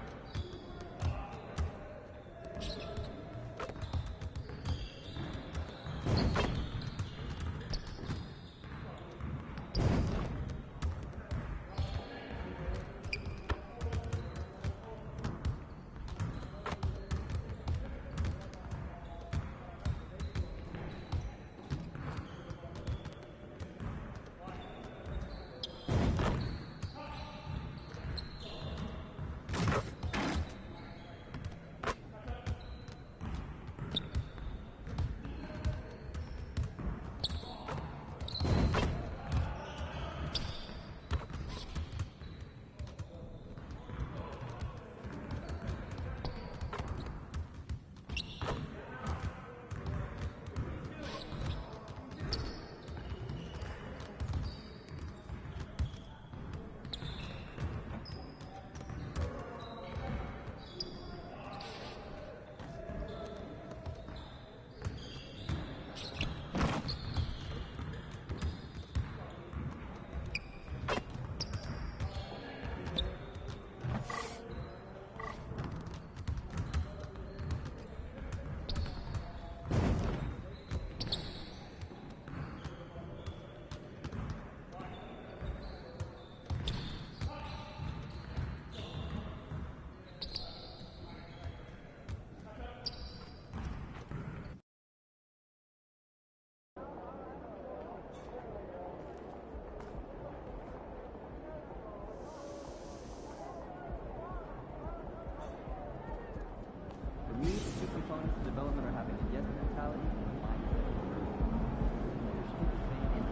Speaker 4: For me, the two components of development are having a yes mentality and a mindset.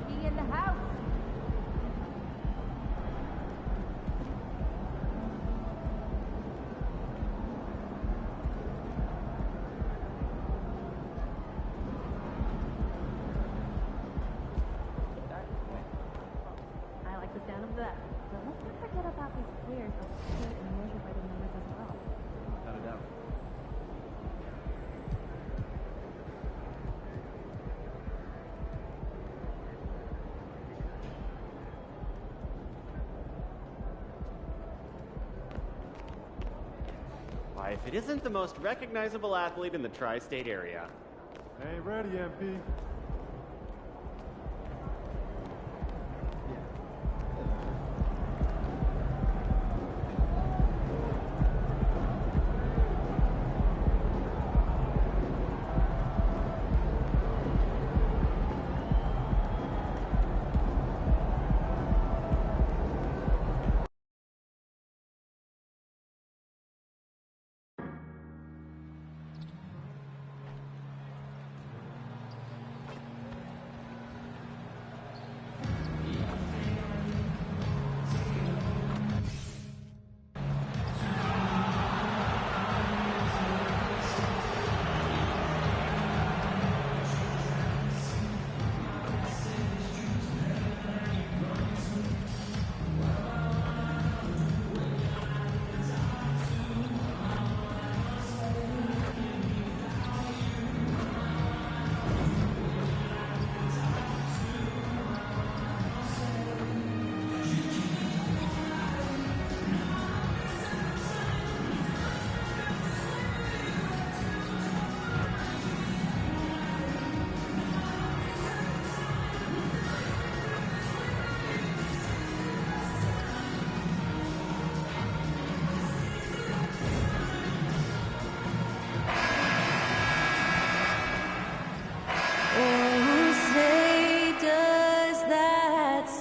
Speaker 17: Be in the house.
Speaker 13: I like the sound of that. But let's not forget about these players are paid and measured by the numbers as well.
Speaker 4: Without a doubt.
Speaker 22: Why, if it isn't the most recognizable athlete in the tri-state area.
Speaker 11: Ain't ready, MP.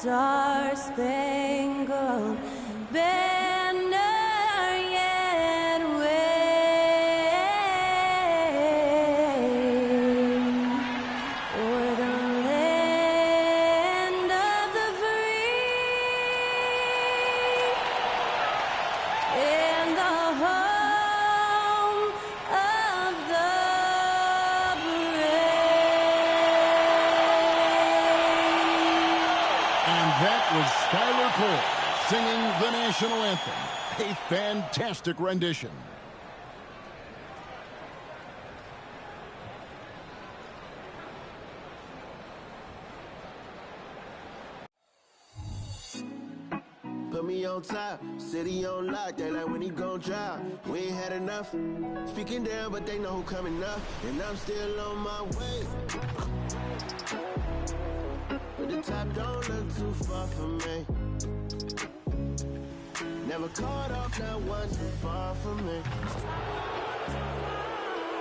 Speaker 14: Star-Spangled Banner yet wave o'er the land of the free and the home of the
Speaker 15: That was Skylar Cole singing the national anthem. A fantastic rendition.
Speaker 16: Put me on
Speaker 1: on top, city on lock, they like when he gon' drop. We ain't had enough, speaking down, but they know who coming up, and I'm still on my way. But the top don't look too far from me. Never caught off, not one too far from me.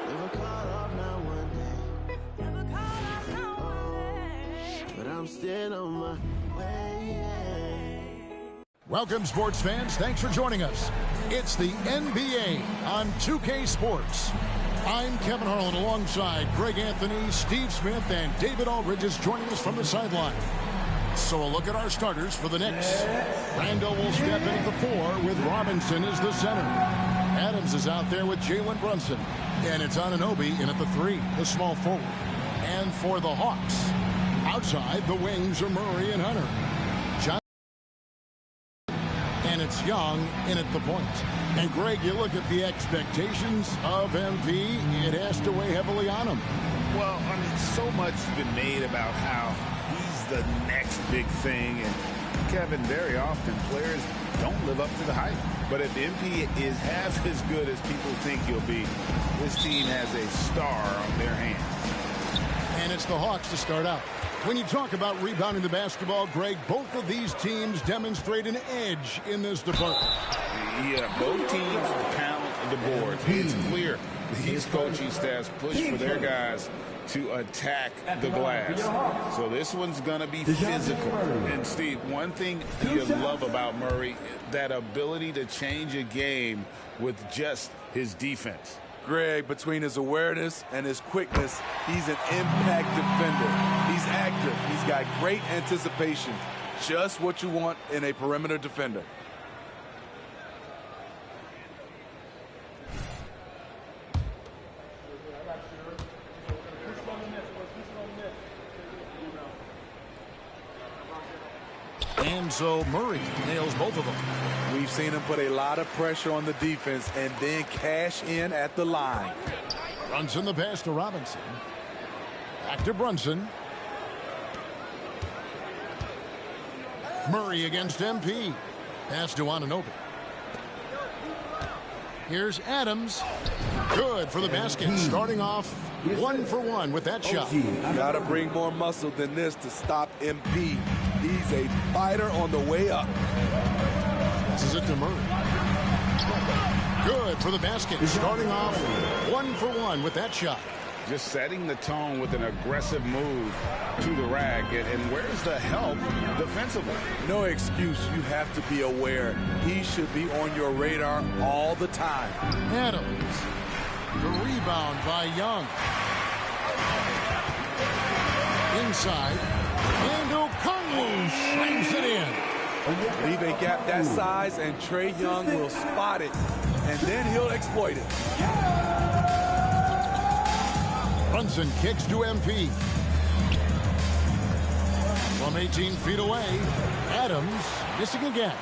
Speaker 1: Never caught off, not one day. Never caught off, not one day. But I'm still on my way.
Speaker 15: Welcome, sports fans. Thanks for joining us. It's the NBA on 2K Sports. I'm Kevin Harlan alongside Greg Anthony, Steve Smith, and David Aldridge is joining us from the sideline. So a look at our starters for the Knicks. Randall will step in at the 4 with Robinson as the center. Adams is out there with Jalen Brunson. And it's Anunoby in at the 3, the small forward. And for the Hawks, outside the wings are Murray and Hunter. And it's Young in at the point. And Greg, you look at the expectations of MP, it has to weigh heavily on him.
Speaker 7: Well, I mean, so much has been made about how the next big thing, and Kevin, very often players don't live up to the hype. But if MP is half as good as people think he'll be, this team has a star on their hands.
Speaker 15: And it's the Hawks to start out. When you talk about rebounding the basketball, Greg, both of these teams demonstrate an edge in this department.
Speaker 7: Yeah, both teams pound the boards. It's clear these coaching staffs push for their guys to attack the glass. So this one's going to be physical. And Steve, one thing you love about Murray, that ability to change a game with just his defense.
Speaker 19: Greg, between his awareness and his quickness, he's an impact defender. He's active. He's got great anticipation. Just what you want in a perimeter defender.
Speaker 15: And so Murray nails both of them.
Speaker 19: We've seen him put a lot of pressure on the defense and then cash in at the line.
Speaker 15: Brunson the pass to Robinson. Back to Brunson. Murray against MP. Pass to Anunoby. Here's Adams. Good for the basket. Starting off 1 for 1 with that shot.
Speaker 19: Got to bring more muscle than this to stop MP. He's a fighter on the way up.
Speaker 15: This is it to Murray. Good for the basket. Starting off 1 for 1 with that shot.
Speaker 7: Just setting the tone with an aggressive move to the rack. And where's the help defensively?
Speaker 19: No excuse. You have to be aware. He should be on your radar all the time.
Speaker 15: Adams. The rebound by Young. Inside. And Okongwu slams it in.
Speaker 19: Leave a gap that size, and Trae Young will spot it, and then he'll exploit it.
Speaker 15: Brunson kicks to MP. From 18 feet away, Adams missing again.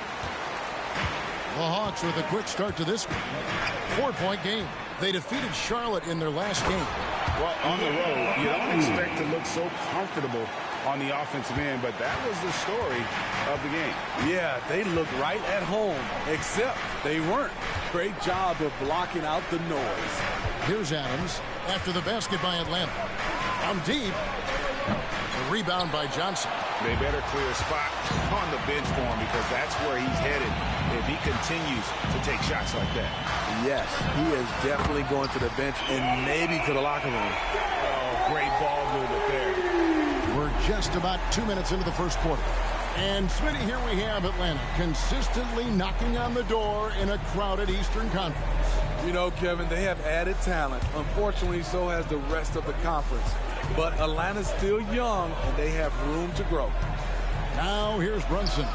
Speaker 15: The Hawks with a quick start to this one. 4-point game. They defeated Charlotte in their last game.
Speaker 7: Well, on the road, you don't expect to look so comfortable on the offensive end, but that was the story of the game.
Speaker 19: Yeah, they looked right at home, except they weren't. Great job of blocking out the noise.
Speaker 15: Here's Adams after the basket by Atlanta. From deep, the rebound by Johnson.
Speaker 7: They better clear a spot on the bench for him because that's where he's headed if he continues to take shots like that.
Speaker 19: Yes, he is definitely going to the bench and maybe to the locker room.
Speaker 7: Oh, great ball movement there.
Speaker 15: We're just about 2 minutes into the first quarter. And Smitty, here we have Atlanta consistently knocking on the door in a crowded Eastern Conference.
Speaker 19: You know, Kevin, they have added talent. Unfortunately, so has the rest of the conference. But Atlanta's still young, and they have room to grow.
Speaker 15: Now here's Brunson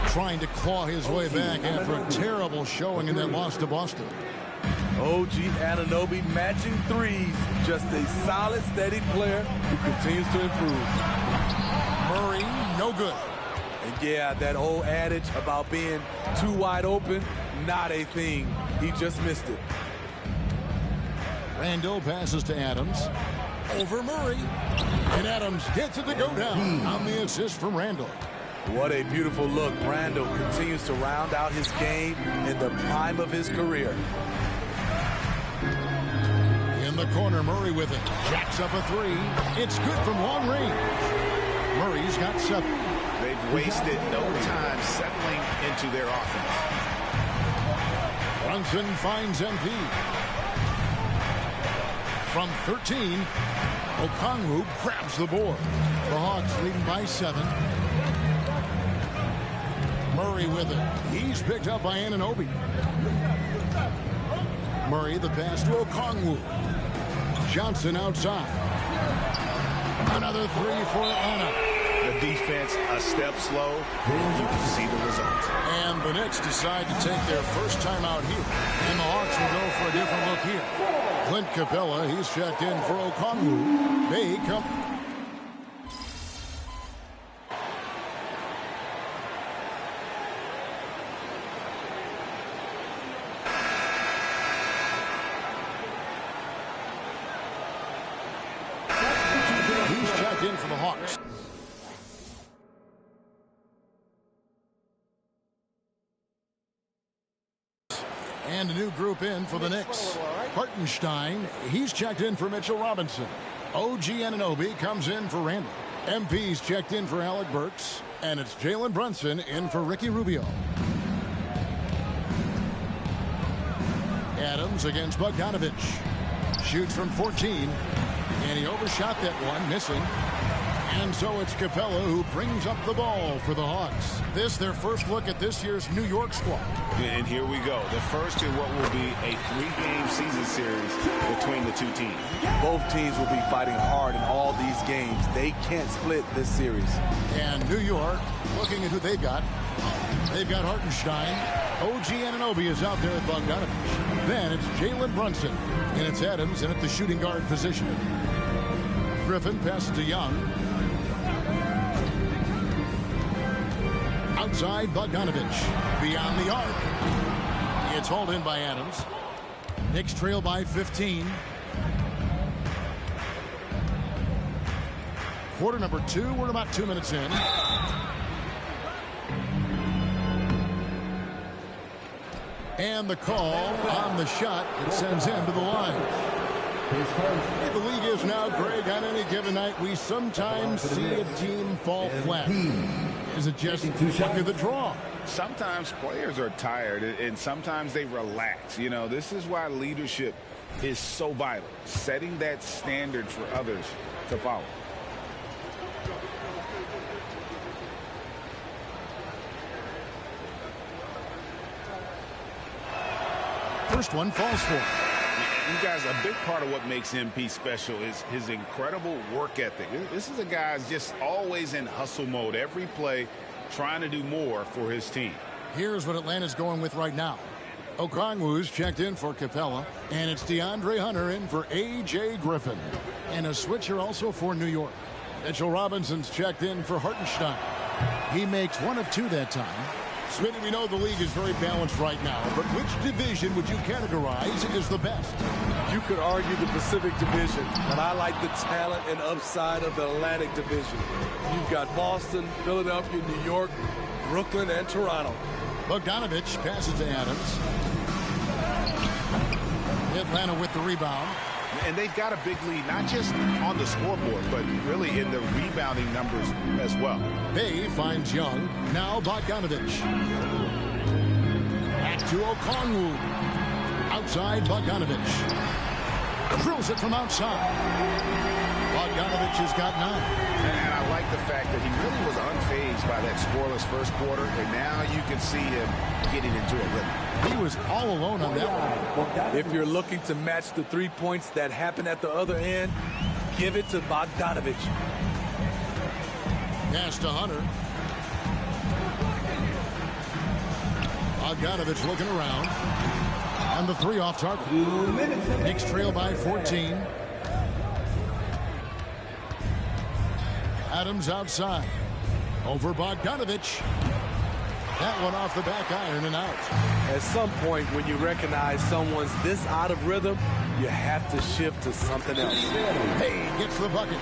Speaker 15: trying to claw his way back after a terrible showing in that loss to Boston.
Speaker 19: OG Anunoby matching threes. Just a solid, steady player who continues to improve.
Speaker 15: Murray, no good.
Speaker 19: And yeah, that old adage about being too wide open, not a thing. He just missed it.
Speaker 15: Randall passes to Adams. Over Murray. And Adams gets it to go down on the assist from Randall.
Speaker 3: What a beautiful look. Randall continues to round out his game in the prime of his career.
Speaker 15: In the corner, Murray with it. Jacks up a three. It's good from long range. Murray's got 7.
Speaker 7: They've wasted no time settling into their offense.
Speaker 15: Brunson finds MP. From 13, Okongwu grabs the board. The Hawks leading by 7. Murray with it. He's picked up by Anunoby. Murray the pass to Okongwu. Johnson outside. Another 3 for Atlanta.
Speaker 7: The defense a step slow. You can see the results.
Speaker 15: And the Knicks decide to take their first time out here. And the Hawks will go for a different look here. Clint Capella, he's checked in for Okongwu. They come. He's checked in for the Hawks. And a new group in for the Knicks. Hartenstein, he's checked in for Mitchell Robinson. OG Anunoby comes in for Randall. MP's checked in for Alec Burks. And it's Jalen Brunson in for Ricky Rubio. Adams against Bogdanovich. Shoots from 14. And he overshot that one, missing. And so it's Capella who brings up the ball for the Hawks. This their first look at this year's New York squad.
Speaker 7: And here we go. The first in what will be a 3-game season series between the two teams.
Speaker 3: Both teams will be fighting hard in all these games. They can't split this series.
Speaker 15: And New York, looking at who they've got. They've got Hartenstein. OG Anunoby is out there at Bogdanovich. Then it's Jalen Brunson. And it's Adams in at the shooting guard position. Griffin passes to Young. Outside Bogdanovich. Beyond the arc. It's hauled in by Adams. Knicks trail by 15. Quarter number 2. We're about 2 minutes in. And the call on the shot. It sends him to the line. The league is now, Greg, on any given night, we sometimes see a team fall flat. Is it just luck of the draw?
Speaker 7: Sometimes players are tired, and sometimes they relax. You know, this is why leadership is so vital, setting that standard for others to follow.
Speaker 15: First one falls for him.
Speaker 7: You guys, a big part of what makes MP special is his incredible work ethic. This is a guy who's just always in hustle mode, every play trying to do more for his team.
Speaker 15: Here's what Atlanta's going with right now. Okongwu's checked in for Capella, and it's DeAndre Hunter in for A.J. Griffin. And a switcher also for New York. Mitchell Robinson's checked in for Hartenstein. He makes 1 of 2 that time. Smitty, we know the league is very balanced right now, but which division would you categorize as the best?
Speaker 3: You could argue the Pacific Division, but I like the talent and upside of the Atlantic Division. You've got Boston, Philadelphia, New York, Brooklyn, and Toronto.
Speaker 15: Bogdanovich passes to Adams. Atlanta with the rebound.
Speaker 7: And they've got a big lead, not just on the scoreboard, but really in the rebounding numbers as well.
Speaker 15: Bay finds Young. Now Bogdanovich. Back to Okongwu. Outside Bogdanovich. Drills it from outside. Bogdanovich has got 9.
Speaker 7: And I like the fact that he really was unfazed by that scoreless first quarter, and now you can see him getting into a rhythm.
Speaker 15: He was all alone on that one.
Speaker 3: If you're looking to match the 3 points that happened at the other end, give it to Bogdanovich.
Speaker 15: Pass to Hunter. Bogdanovich looking around. And the 3 off target. Knicks trail by 14. Adams outside. Over Bogdanovich. That one off the back iron and out.
Speaker 3: At some point, when you recognize someone's this out of rhythm, you have to shift to something else.
Speaker 15: Hey gets the bucket.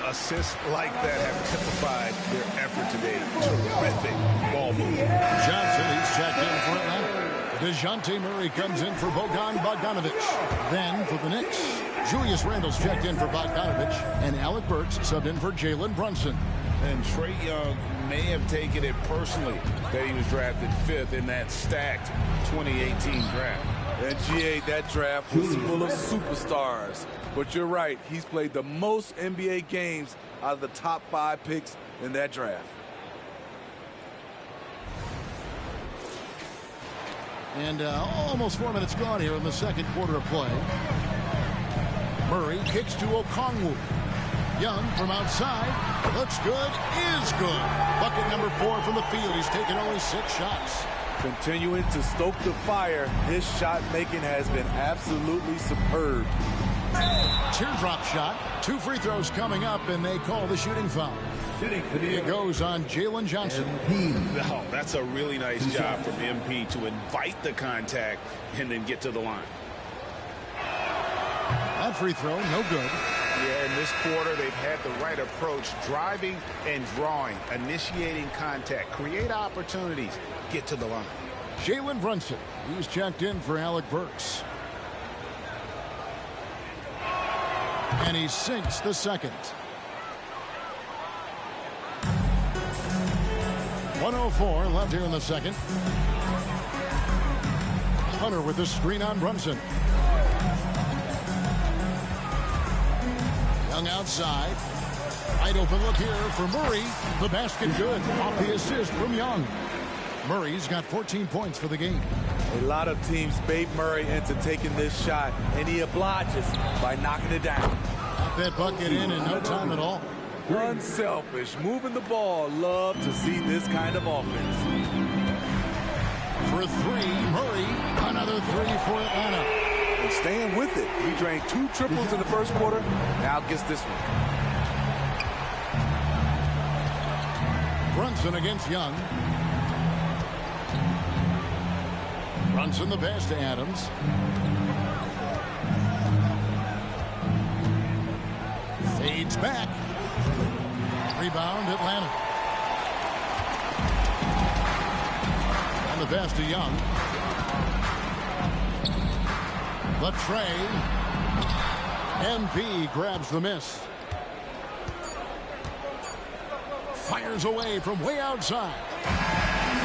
Speaker 7: A Assists like that have typified their effort today. Terrific ball movement.
Speaker 15: Johnson, he's checked in for Atlanta. DeJounte Murray comes in for Bogdanovich. Then for the Knicks, Julius Randle's checked in for Bogdanovich, and Alec Burks subbed in for Jalen Brunson.
Speaker 7: And Trae Young may have taken it personally that he was drafted 5th in that stacked 2018 draft.
Speaker 3: And GA, that draft was full of superstars. But you're right, he's played the most NBA games out of the top 5 picks in that draft.
Speaker 15: And almost 4 minutes gone here in the second quarter of play. Murray kicks to Okongwu. Young from outside. Looks good. Is good. Bucket number 4 from the field. He's taken only 6 shots.
Speaker 3: Continuing to stoke the fire, his shot making has been absolutely superb.
Speaker 15: Teardrop shot. 2 free throws coming up, and they call the shooting foul. It goes on Jalen Johnson.
Speaker 7: Oh, that's a really nice job from MP to invite the contact and then get to the line.
Speaker 15: That free throw, no good.
Speaker 7: Yeah, in this quarter, they've had the right approach, driving and drawing, initiating contact, create opportunities, get to the line.
Speaker 15: Jalen Brunson, he's checked in for Alec Burks. And he sinks the second. 1:04 left here in the second. Hunter with the screen on Brunson. Young outside. Wide open look here for Murray. The basket good. Off the assist from Young. Murray's got 14 points for the game.
Speaker 3: A lot of teams bait Murray into taking this shot, and he obliges by knocking it down.
Speaker 15: Got that bucket in no time at all.
Speaker 3: Unselfish, moving the ball. Love to see this kind of offense.
Speaker 15: For 3, Murray. Another 3 for Atlanta.
Speaker 3: And staying with it. He drained 2 triples in the first quarter. Now gets this one.
Speaker 15: Brunson against Young. Brunson the pass to Adams. Fades back. Rebound Atlanta. And the pass to Young. The tray. MP grabs the miss. Fires away from way outside.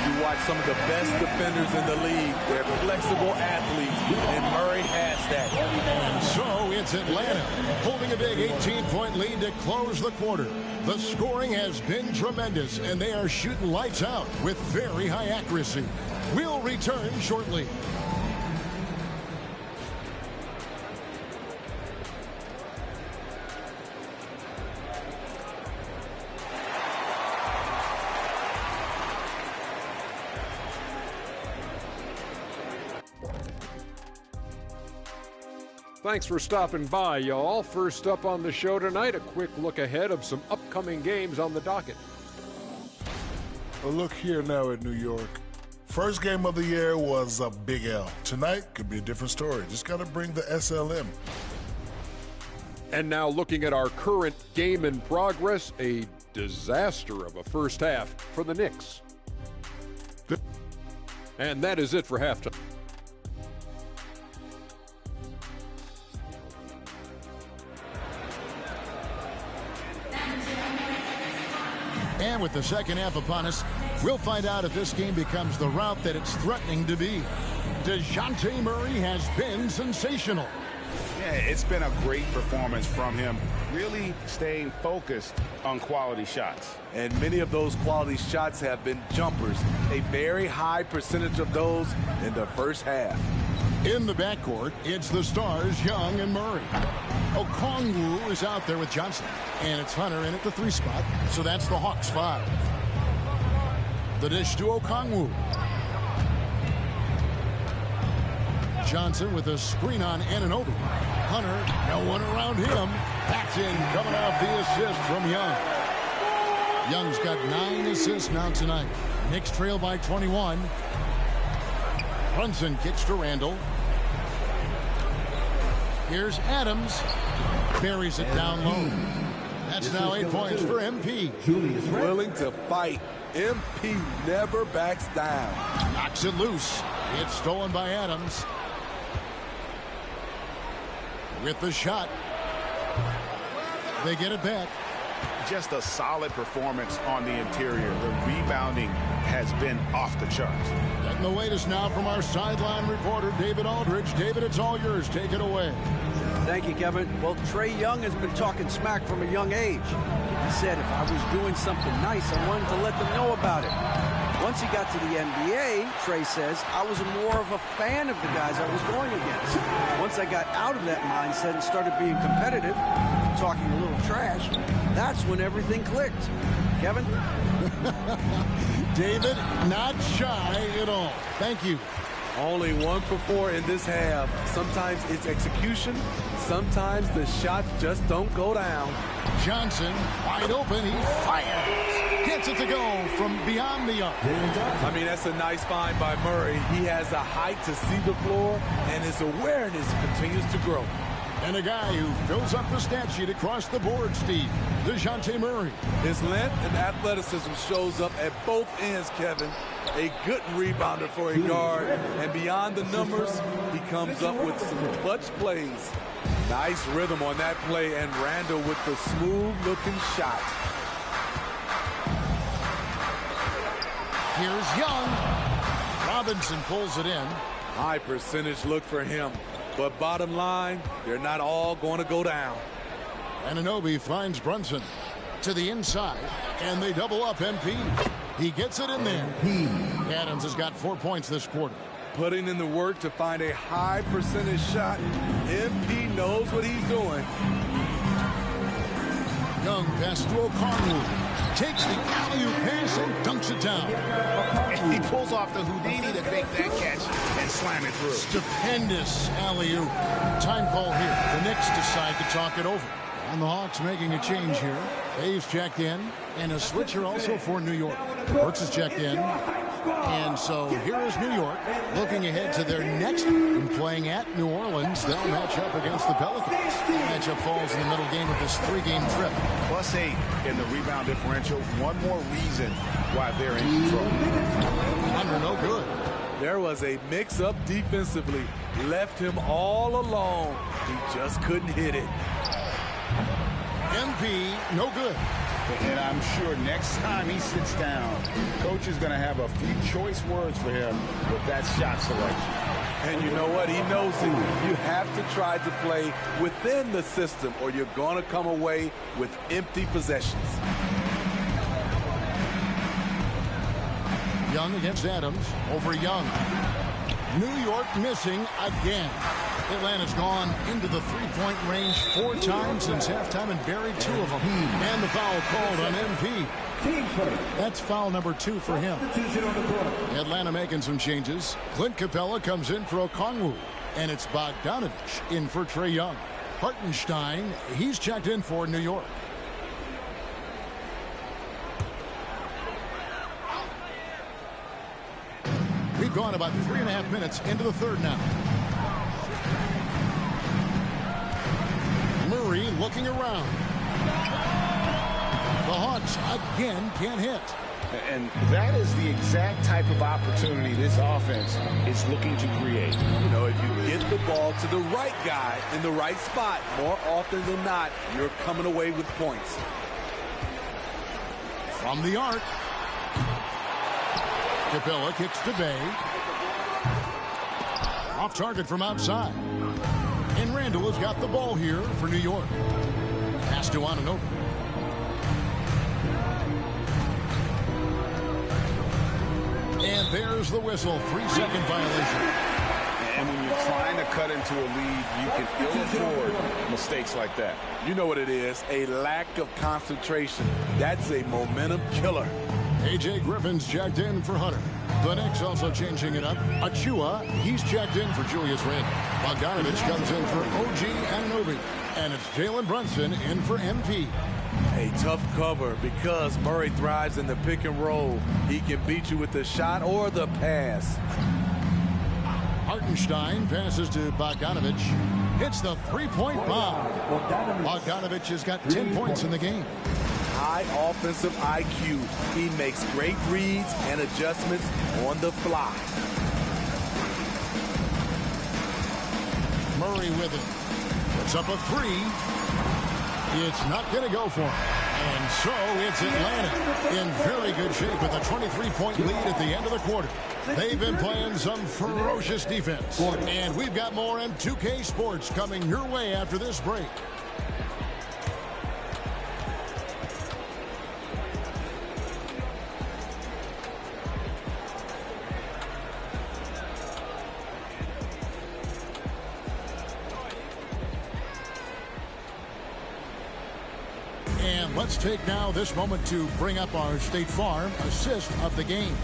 Speaker 3: You watch some of the best defenders in the league. They're flexible athletes, and Murray has that.
Speaker 15: And so it's Atlanta holding a big 18-point lead to close the quarter. The scoring has been tremendous, and they are shooting lights out with very high accuracy. We'll return shortly.
Speaker 2: Thanks for stopping by, y'all. First up on the show tonight, a quick look ahead of some upcoming games on the docket.
Speaker 8: Well, look here now in New York. First game of the year was a big L. Tonight could be a different story. Just got to bring the SLM.
Speaker 2: And now looking at our current game in progress, a disaster of a first half for the Knicks. And that is it for halftime.
Speaker 15: And with the second half upon us, we'll find out if this game becomes the route that it's threatening to be. DeJounte Murray has been sensational.
Speaker 7: Yeah, it's been a great performance from him, really staying focused on quality shots.
Speaker 3: And many of those quality shots have been jumpers, a very high percentage of those in the first half.
Speaker 15: In the backcourt, it's the stars, Young and Murray. Okongwu is out there with Johnson, and it's Hunter in at the 3 spot, so that's the Hawks 5. The dish to Okongwu. Johnson with a screen on Anunoby. Hunter, no one around him. That's in, coming off the assist from Young. Young's got 9 assists now tonight. Knicks trail by 21. Brunson kicks to Randle. Here's Adams. Buries it down low. That's now 8 points for MP.
Speaker 3: Willing to fight. MP never backs down.
Speaker 15: Knocks it loose. It's stolen by Adams. With the shot. They get it back.
Speaker 7: Just a solid performance on the interior. The rebounding has been off the charts.
Speaker 15: Getting the latest now from our sideline reporter, David Aldridge. David, it's all yours. Take it away.
Speaker 10: Thank you, Kevin. Well, Trae Young has been talking smack from a young age. He said if I was doing something nice, I wanted to let them know about it. Once he got to the NBA, Trae says, I was more of a fan of the guys I was going against. Once I got out of that mindset and started being competitive, talking a little trash, that's when everything clicked. Kevin?
Speaker 15: David, not shy at all. Thank you.
Speaker 3: Only 1 for 4 in this half. Sometimes it's execution. Sometimes the shots just don't go down.
Speaker 15: Johnson, wide open. He fires. Gets it to go from beyond the arc.
Speaker 3: I mean, that's a nice find by Murray. He has the height to see the floor, and his awareness continues to grow.
Speaker 15: And a guy who fills up the stat sheet across the board, Steve, DeJounte Murray.
Speaker 3: His length and athleticism shows up at both ends, Kevin. A good rebounder for a guard. And beyond the numbers, he comes up with some clutch plays. Nice rhythm on that play, and Randall with the smooth-looking shot.
Speaker 15: Here's Young. Robinson pulls it in.
Speaker 3: High percentage look for him. But bottom line, they're not all going to go down.
Speaker 15: Anunoby finds Brunson to the inside, and they double up MP. He gets it in there. Adams has got 4 points this quarter.
Speaker 3: Putting in the work to find a high percentage shot. MP knows what he's doing.
Speaker 15: Young passes to O'Connell. Takes the alley-oop pass and dunks it down.
Speaker 7: And he pulls off the Houdini to make that catch and slam it through.
Speaker 15: Stupendous alley-oop. Time call here. The Knicks decide to talk it over. And the Hawks making a change here. Dave's checked in. And a switcher also for New York. Brooks is checked in. And so here is New York looking ahead to their next and playing at New Orleans. They'll match up against the Pelicans. That matchup falls in the middle game of this 3-game trip.
Speaker 7: +8 in the rebound differential. One more reason why they're in control.
Speaker 15: Under no good.
Speaker 3: There was a mix-up defensively. Left him all alone. He just couldn't hit it.
Speaker 15: MP, no good.
Speaker 7: And I'm sure next time he sits down, coach is going to have a few choice words for him with that shot selection.
Speaker 3: And you know what? He knows it. You have to try to play within the system or you're going to come away with empty possessions.
Speaker 15: Young against Adams. Over Young. New York missing again. Atlanta's gone into the three-point range 4 times since halftime and buried 2 of them. And the foul called on MP. That's foul number 2 for him. Atlanta making some changes. Clint Capella comes in for Okongwu. And it's Bogdanovich in for Trae Young. Hartenstein, he's checked in for New York. We've gone about 3.5 minutes into the third now. Murray looking around. The Hawks again can't hit.
Speaker 7: And that is the exact type of opportunity this offense is looking to create.
Speaker 3: You know, if you get the ball to the right guy in the right spot, more often than not, you're coming away with points.
Speaker 15: From the arc. Capella kicks to Bay. Off target from outside. And Randall has got the ball here for New York. Pass to Anunoby. And there's the whistle. 3-second violation.
Speaker 7: And when you're trying to cut into a lead, you can ill afford mistakes like that.
Speaker 3: You know what it is, a lack of concentration. That's a momentum killer.
Speaker 15: A.J. Griffin's checked in for Hunter. The Knicks also changing it up. Achua, he's checked in for Julius Randle. Bogdanovich comes in for OG Anunoby. And it's Jalen Brunson in for MP.
Speaker 3: A tough cover because Murray thrives in the pick and roll. He can beat you with the shot or the pass.
Speaker 15: Hartenstein passes to Bogdanovich. hits the three-point bomb. Bogdanovich has got 10 points in the game.
Speaker 3: High offensive IQ. He makes great reads and adjustments on the fly.
Speaker 15: Murray with it. Puts up a three. It's not going to go for him. And so it's Atlanta in very good shape with a 23-point lead at the end of the quarter. They've been playing some ferocious defense. And we've got more on 2K Sports coming your way after this break. And let's take now this moment to bring up our State Farm assist of the game.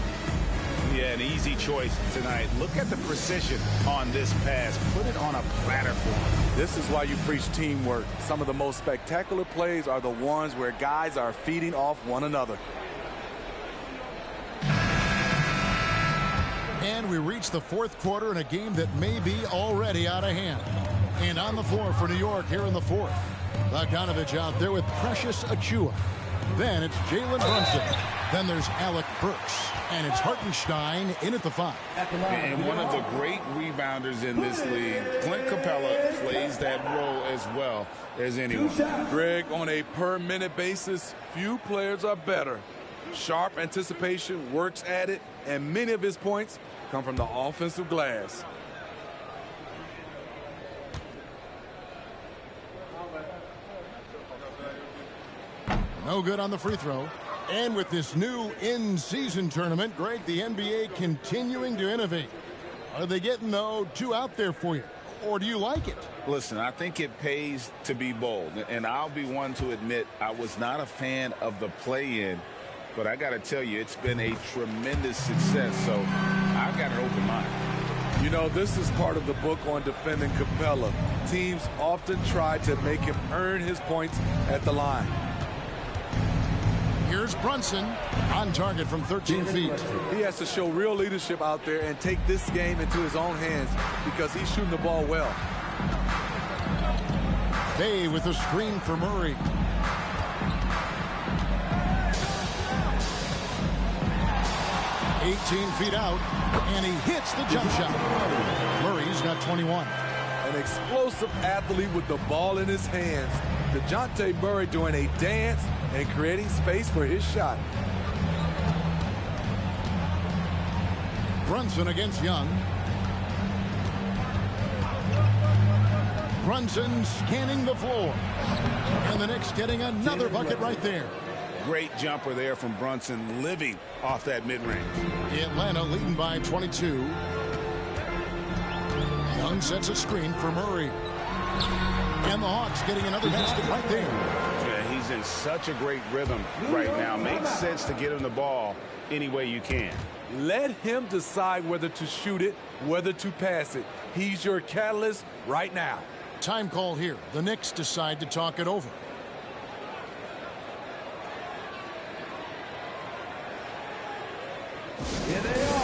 Speaker 7: Yeah, an easy choice tonight. Look at the precision on this pass. Put it on a platter for him.
Speaker 3: This is why you preach teamwork. Some of the most spectacular plays are the ones where guys are feeding off one another.
Speaker 15: And we reach the fourth quarter in a game that may be already out of hand. And on the floor for New York here in the fourth. Bogdanovich out there with Precious Achua. Then it's Jalen Brunson. Then there's Alec Burks. And it's Hartenstein in at the 5.
Speaker 7: And one of the great rebounders in this league, Clint Capella, plays that role as well as anyone.
Speaker 3: Greg, on a per-minute basis, few players are better. Sharp anticipation, works at it, and many of his points come from the offensive glass.
Speaker 15: No good on the free throw. And with this new in-season tournament, Greg, the NBA continuing to innovate. Are they getting, though, too out there for you? Or do you like it?
Speaker 7: Listen, I think it pays to be bold. And I'll be one to admit I was not a fan of the play-in. But I got to tell you, it's been a tremendous success. So I've got an open mind.
Speaker 3: You know, this is part of the book on defending Capella. Teams often try to make him earn his points at the line.
Speaker 15: Here's Brunson on target from 13 feet.
Speaker 3: He has to show real leadership out there and take this game into his own hands because he's shooting the ball well.
Speaker 15: Day with a screen for Murray. (18 feet out), and he hits the jump shot. Murray's got 21.
Speaker 3: An explosive athlete with the ball in his hands. DeJounte Murray doing a dance and creating space for his shot.
Speaker 15: Brunson against Young. Brunson scanning the floor. And the Knicks getting another bucket right there.
Speaker 7: Great jumper there from Brunson, living off that mid-range.
Speaker 15: Atlanta leading by 22. Young sets a screen for Murray. And the Hawks getting another basket right there.
Speaker 7: Yeah, he's in such a great rhythm right now. Makes sense to get him the ball any way you can.
Speaker 3: Let him decide whether to shoot it, whether to pass it. He's your catalyst right now.
Speaker 15: Time call here. The Knicks decide to talk it over.
Speaker 1: Here they are.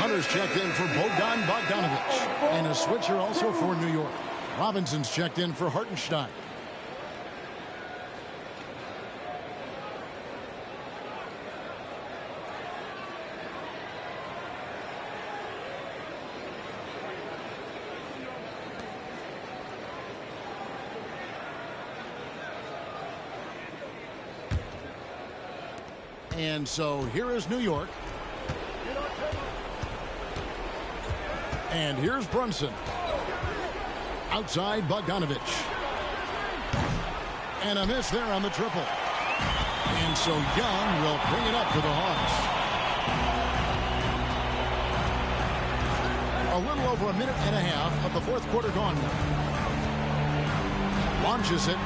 Speaker 15: Hunter's checked in for Bogdanovich. And a switcher also for New York. Robinson's checked in for Hartenstein. And so here is New York. And here's Brunson. Outside Bogdanovich. And a miss there on the triple. And so Young will bring it up for the Hawks. A little over a minute and a half of the fourth quarter gone now. Launches it.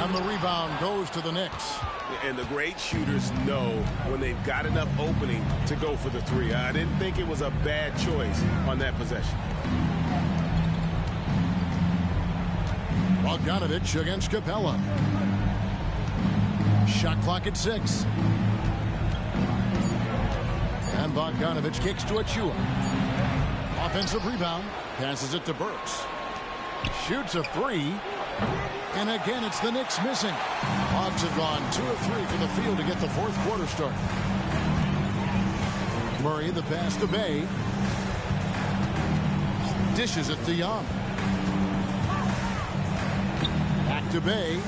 Speaker 15: And the rebound goes to the Knicks.
Speaker 7: And the great shooters know when they've got enough opening to go for the three. I didn't think it was a bad choice on that possession.
Speaker 15: Bogdanovich against Capella. Shot clock at 6. And Bogdanovich kicks to Achua. Offensive rebound. Passes it to Burks. Shoots a 3. And again, it's the Knicks missing. Hawks have gone 2 of 3 from the field to get the fourth quarter started. Murray, the pass to Bay. Dishes it to Young. Back to Bay.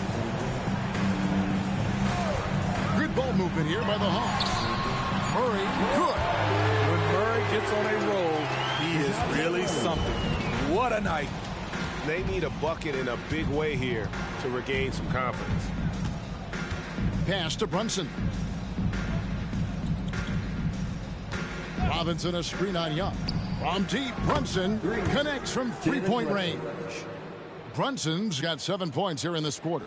Speaker 15: Good ball movement here by the Hawks. Murray, good.
Speaker 3: When Murray gets on a roll, he is really something. What a night.
Speaker 7: They need a bucket in a big way here to regain some confidence.
Speaker 15: Pass to Brunson. Robinson a screen on Young. From deep, Brunson connects from three-point range. Brunson's got 7 points here in this quarter.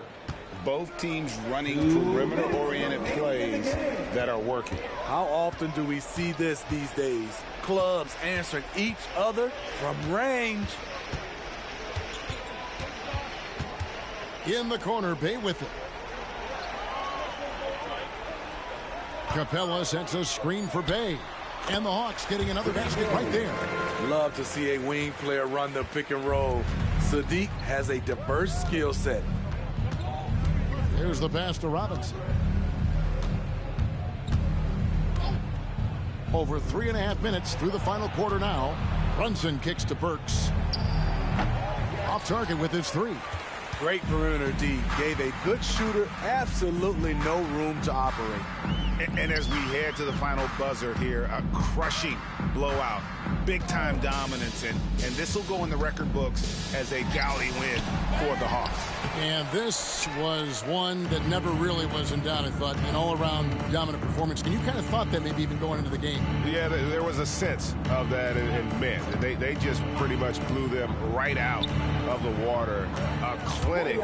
Speaker 7: Both teams running perimeter-oriented plays that are working.
Speaker 3: How often do we see this these days? Clubs answering each other from range.
Speaker 15: In the corner, Bay with it. Capella sets a screen for Bay. And the Hawks getting another basket right there.
Speaker 3: Love to see a wing player run the pick and roll. Sadiq has a diverse skill set.
Speaker 15: Here's the pass to Robinson. Over 3.5 minutes through the final quarter now. Brunson kicks to Burks. Off target with his 3.
Speaker 3: Great perimeter D. Gave a good shooter absolutely no room to operate.
Speaker 7: And as we head to the final buzzer here, a crushing blowout, big-time dominance, and this will go in the record books as a gaudy win for the Hawks.
Speaker 15: And this was one that never really was in doubt, I thought, an all-around dominant performance. And you kind of thought that maybe even going into the game.
Speaker 7: Yeah, there was a sense of that, and man, they just pretty much blew them right out of the water. A clinic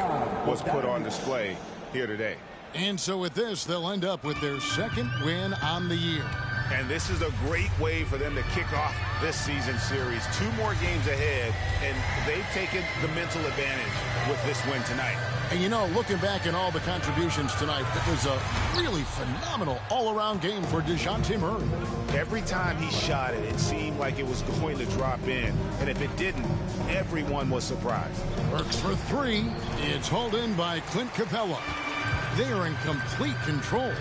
Speaker 7: was put on display here today.
Speaker 15: And so with this, they'll end up with their second win on the year.
Speaker 7: And this is a great way for them to kick off this season series. 2 more games ahead, and they've taken the mental advantage with this win tonight.
Speaker 15: And you know, looking back at all the contributions tonight, it was a really phenomenal all-around game for DeJounte Murray.
Speaker 7: Every time he shot it, it seemed like it was going to drop in. And if it didn't, everyone was surprised.
Speaker 15: Burks for 3. It's hauled in by Clint Capella. They are in complete control.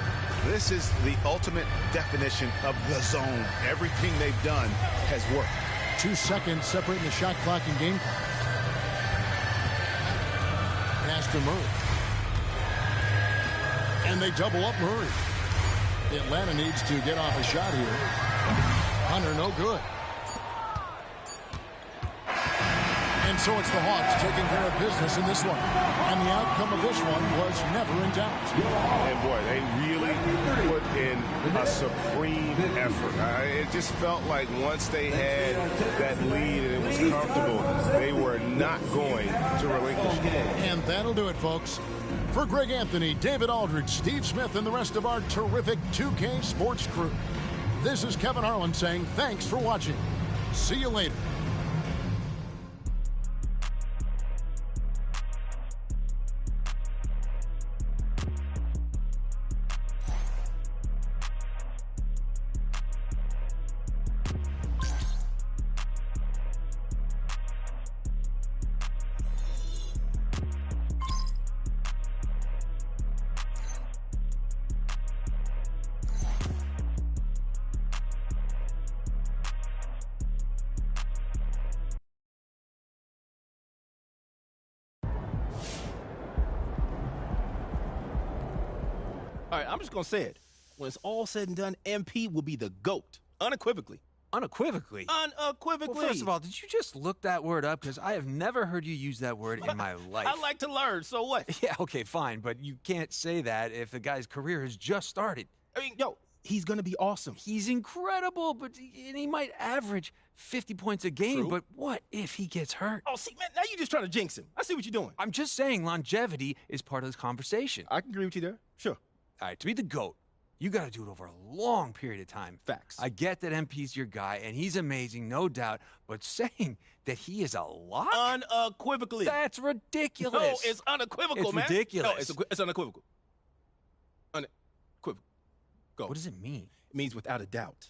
Speaker 7: This is the ultimate definition of the zone. Everything they've done has worked.
Speaker 15: 2 seconds separating the shot clock and game clock. Pass to Murray. And they double up Murray. Atlanta needs to get off a shot here. Hunter, no good. And so it's the Hawks taking care of business in this one. And the outcome of this one was never in doubt.
Speaker 7: And boy, they really put in a supreme effort. It just felt like once they had that lead and it was comfortable, they were not going to relinquish.
Speaker 15: And that'll do it, folks. For Greg Anthony, David Aldridge, Steve Smith, and the rest of our terrific 2K Sports crew, this is Kevin Harlan saying thanks for watching. See you later.
Speaker 12: All right, I'm just going to say it. When it's all said and done, MP will be the GOAT, unequivocally.
Speaker 16: Unequivocally?
Speaker 12: Unequivocally.
Speaker 16: Well, first of all, did you just look that word up? Because I have never heard you use that word in my life.
Speaker 12: I like to learn, so what?
Speaker 16: Yeah, okay, fine, but you can't say that if the guy's career has just started.
Speaker 12: I mean, yo, he's going to be awesome.
Speaker 16: He's incredible, but he might average 50 points a game,
Speaker 12: True.
Speaker 16: But what if he gets hurt?
Speaker 12: Oh, see, man, now you're just trying to jinx him. I see what you're doing.
Speaker 16: I'm just saying longevity is part of this conversation.
Speaker 12: I can agree with you there. Sure.
Speaker 16: All right, to be the GOAT, you got to do it over a long period of time.
Speaker 12: Facts.
Speaker 16: I get that MP's your guy, and he's amazing, no doubt, but saying that he is a lock?
Speaker 12: Unequivocally.
Speaker 16: That's ridiculous.
Speaker 12: No, it's unequivocal,
Speaker 16: it's
Speaker 12: man.
Speaker 16: Ridiculous.
Speaker 12: No, it's unequivocal. Unequivocal. Go.
Speaker 16: What does it mean?
Speaker 12: It means without a doubt.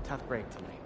Speaker 22: Tough break tonight.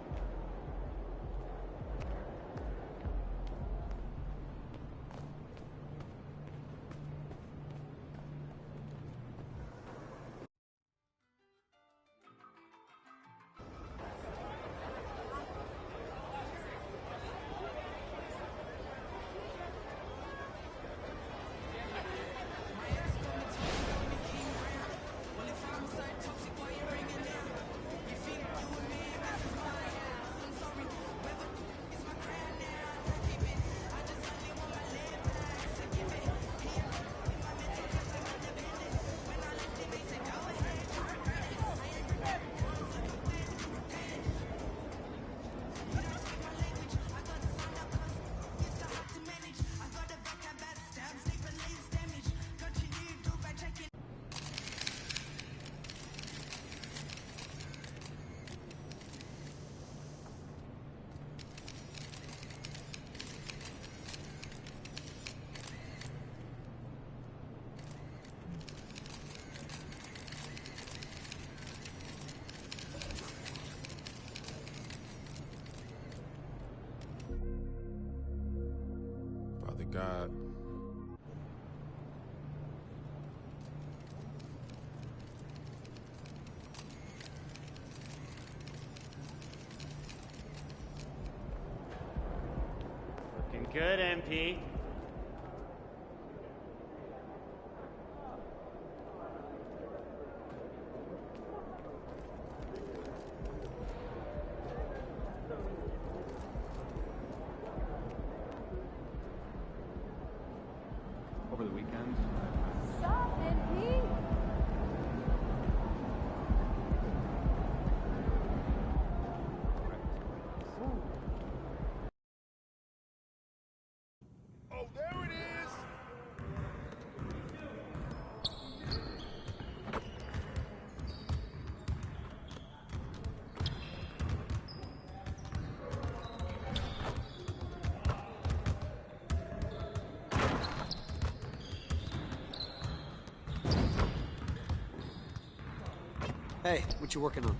Speaker 18: Father God,
Speaker 22: Looking good, MP.
Speaker 4: Over the weekend,
Speaker 13: Stop, MP!
Speaker 18: oh, there it is.
Speaker 10: Hey, what you working on?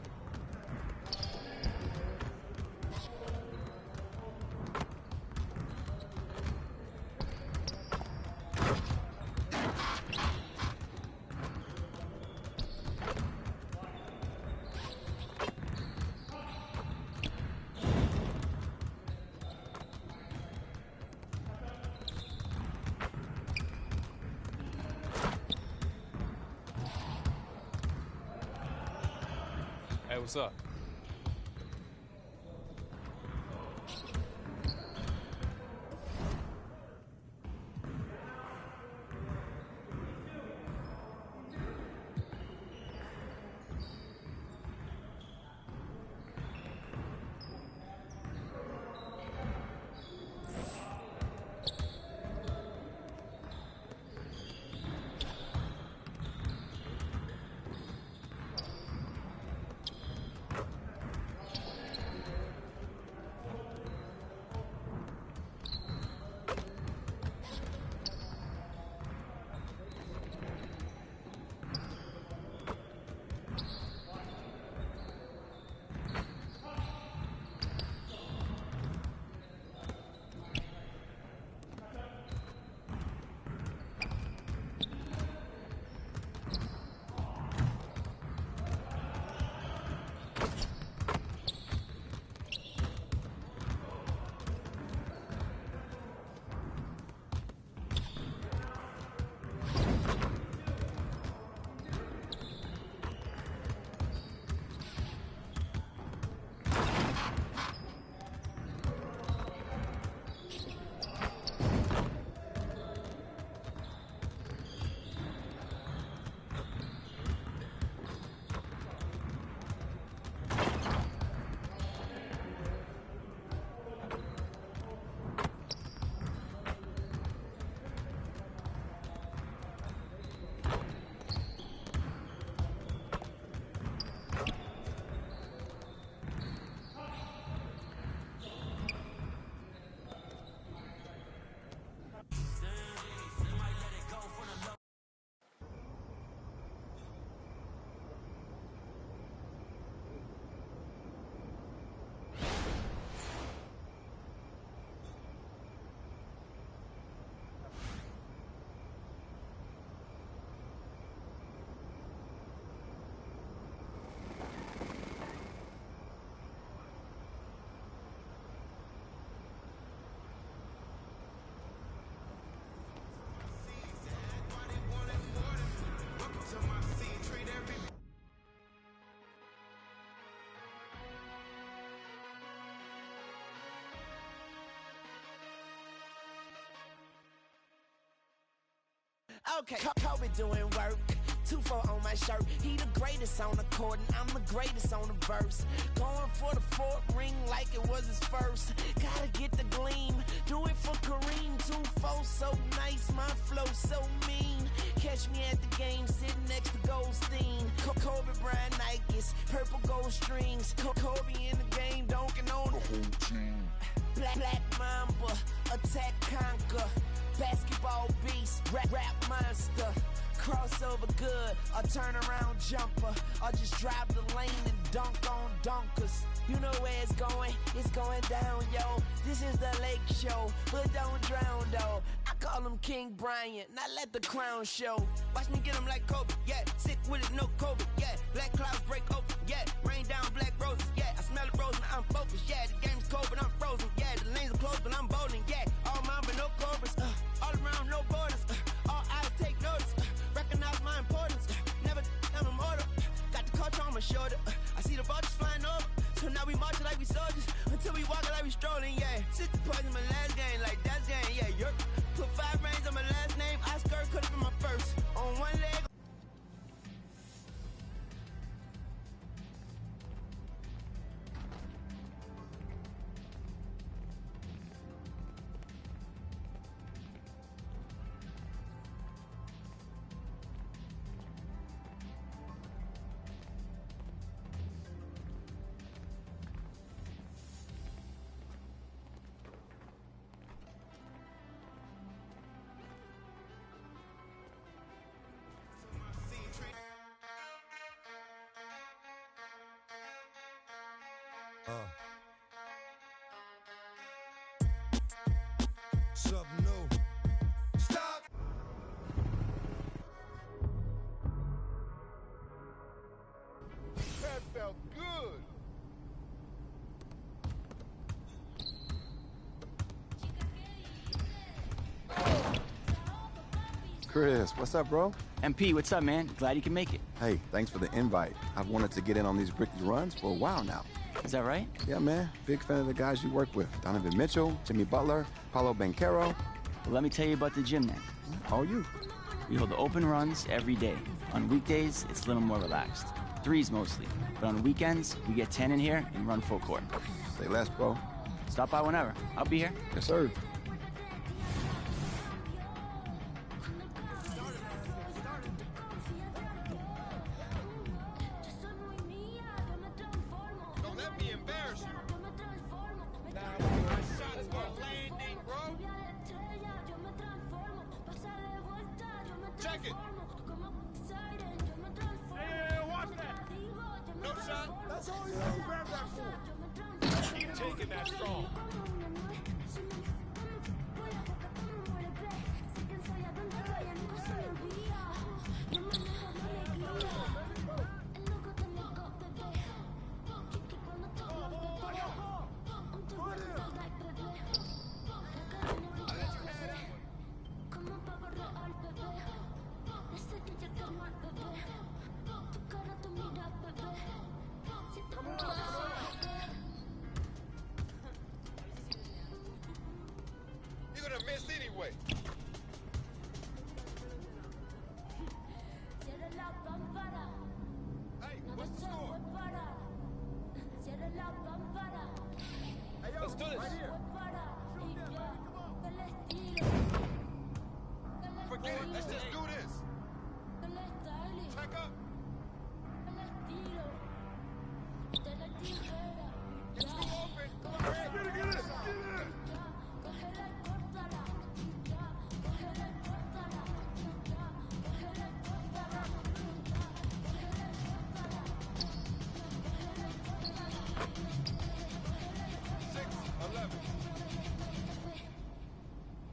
Speaker 20: Hey, what's up?
Speaker 5: Okay, Kobe doing work. 2-4 on my shirt. He the greatest on the court, and I'm the greatest on the verse. Going for the fourth ring like it was his first. Gotta get the gleam. Do it for Kareem. 2-4 so nice, my flow so mean. Catch me at the game, sitting next to Goldstein. Kobe Bryant Nikes, purple gold strings. Kobe in the game, dunking on the whole team. Black Mamba, attack conquer. Basketball beast, rap monster. Crossover good, a turnaround jumper. Or just drive the lane and dunk on dunkers. You know where it's going down, yo. This is the Lake Show, but don't drown, though. I call him King Bryant, not let the crown show. Watch me get him like Kobe, yeah. Sick with it, no COVID, yeah. Black clouds break open, yeah. Rain down black roses, yeah. I smell the rose and I'm focused, yeah. The game's cold, but I'm frozen, yeah. The lanes are closed, but I'm bowling, yeah. All mine, but no cobras, all around, no borders. All eyes take notice, recognize my importance. Never I'm a mortal. Got the culture on my shoulder. I see the vultures flying over. So now we marching like we soldiers until we walking like we strolling, yeah. 60 points in my last game, like that's game, yeah. Yerp. Put 5 rings on my last name. Oscar could have been my first. On one leg.
Speaker 20: Something new. Stop!
Speaker 18: That felt good.
Speaker 11: Chris, what's up, bro?
Speaker 21: MP, what's up, man? Glad you can make it.
Speaker 11: Hey, thanks for the invite. I've wanted to get in on these Bricky runs for a while now.
Speaker 21: Is that right?
Speaker 11: Yeah, man. Big fan of the guys you work with. Donovan Mitchell, Jimmy Butler, Paulo Banchero.
Speaker 21: Well, let me tell you about the gym then.
Speaker 11: All you.
Speaker 21: We hold open runs every day. On weekdays, it's a little more relaxed. 3s mostly. But on weekends, we get 10 in here and run full court.
Speaker 11: Say less, bro.
Speaker 21: Stop by whenever. I'll be here.
Speaker 11: Yes, sir.
Speaker 18: Don't let me embarrass you. Check it. Hey, watch that. No shot. That's all you grab that for. Keep taking that strong. You're gonna miss anyway. Hey, what's the score? Hey, yo, let's do this. Right here. Forget it. Let's just do this. Check up. Get you open. Go ahead. Get it. Get it.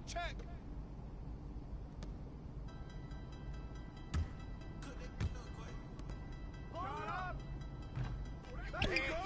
Speaker 18: Check. There you go.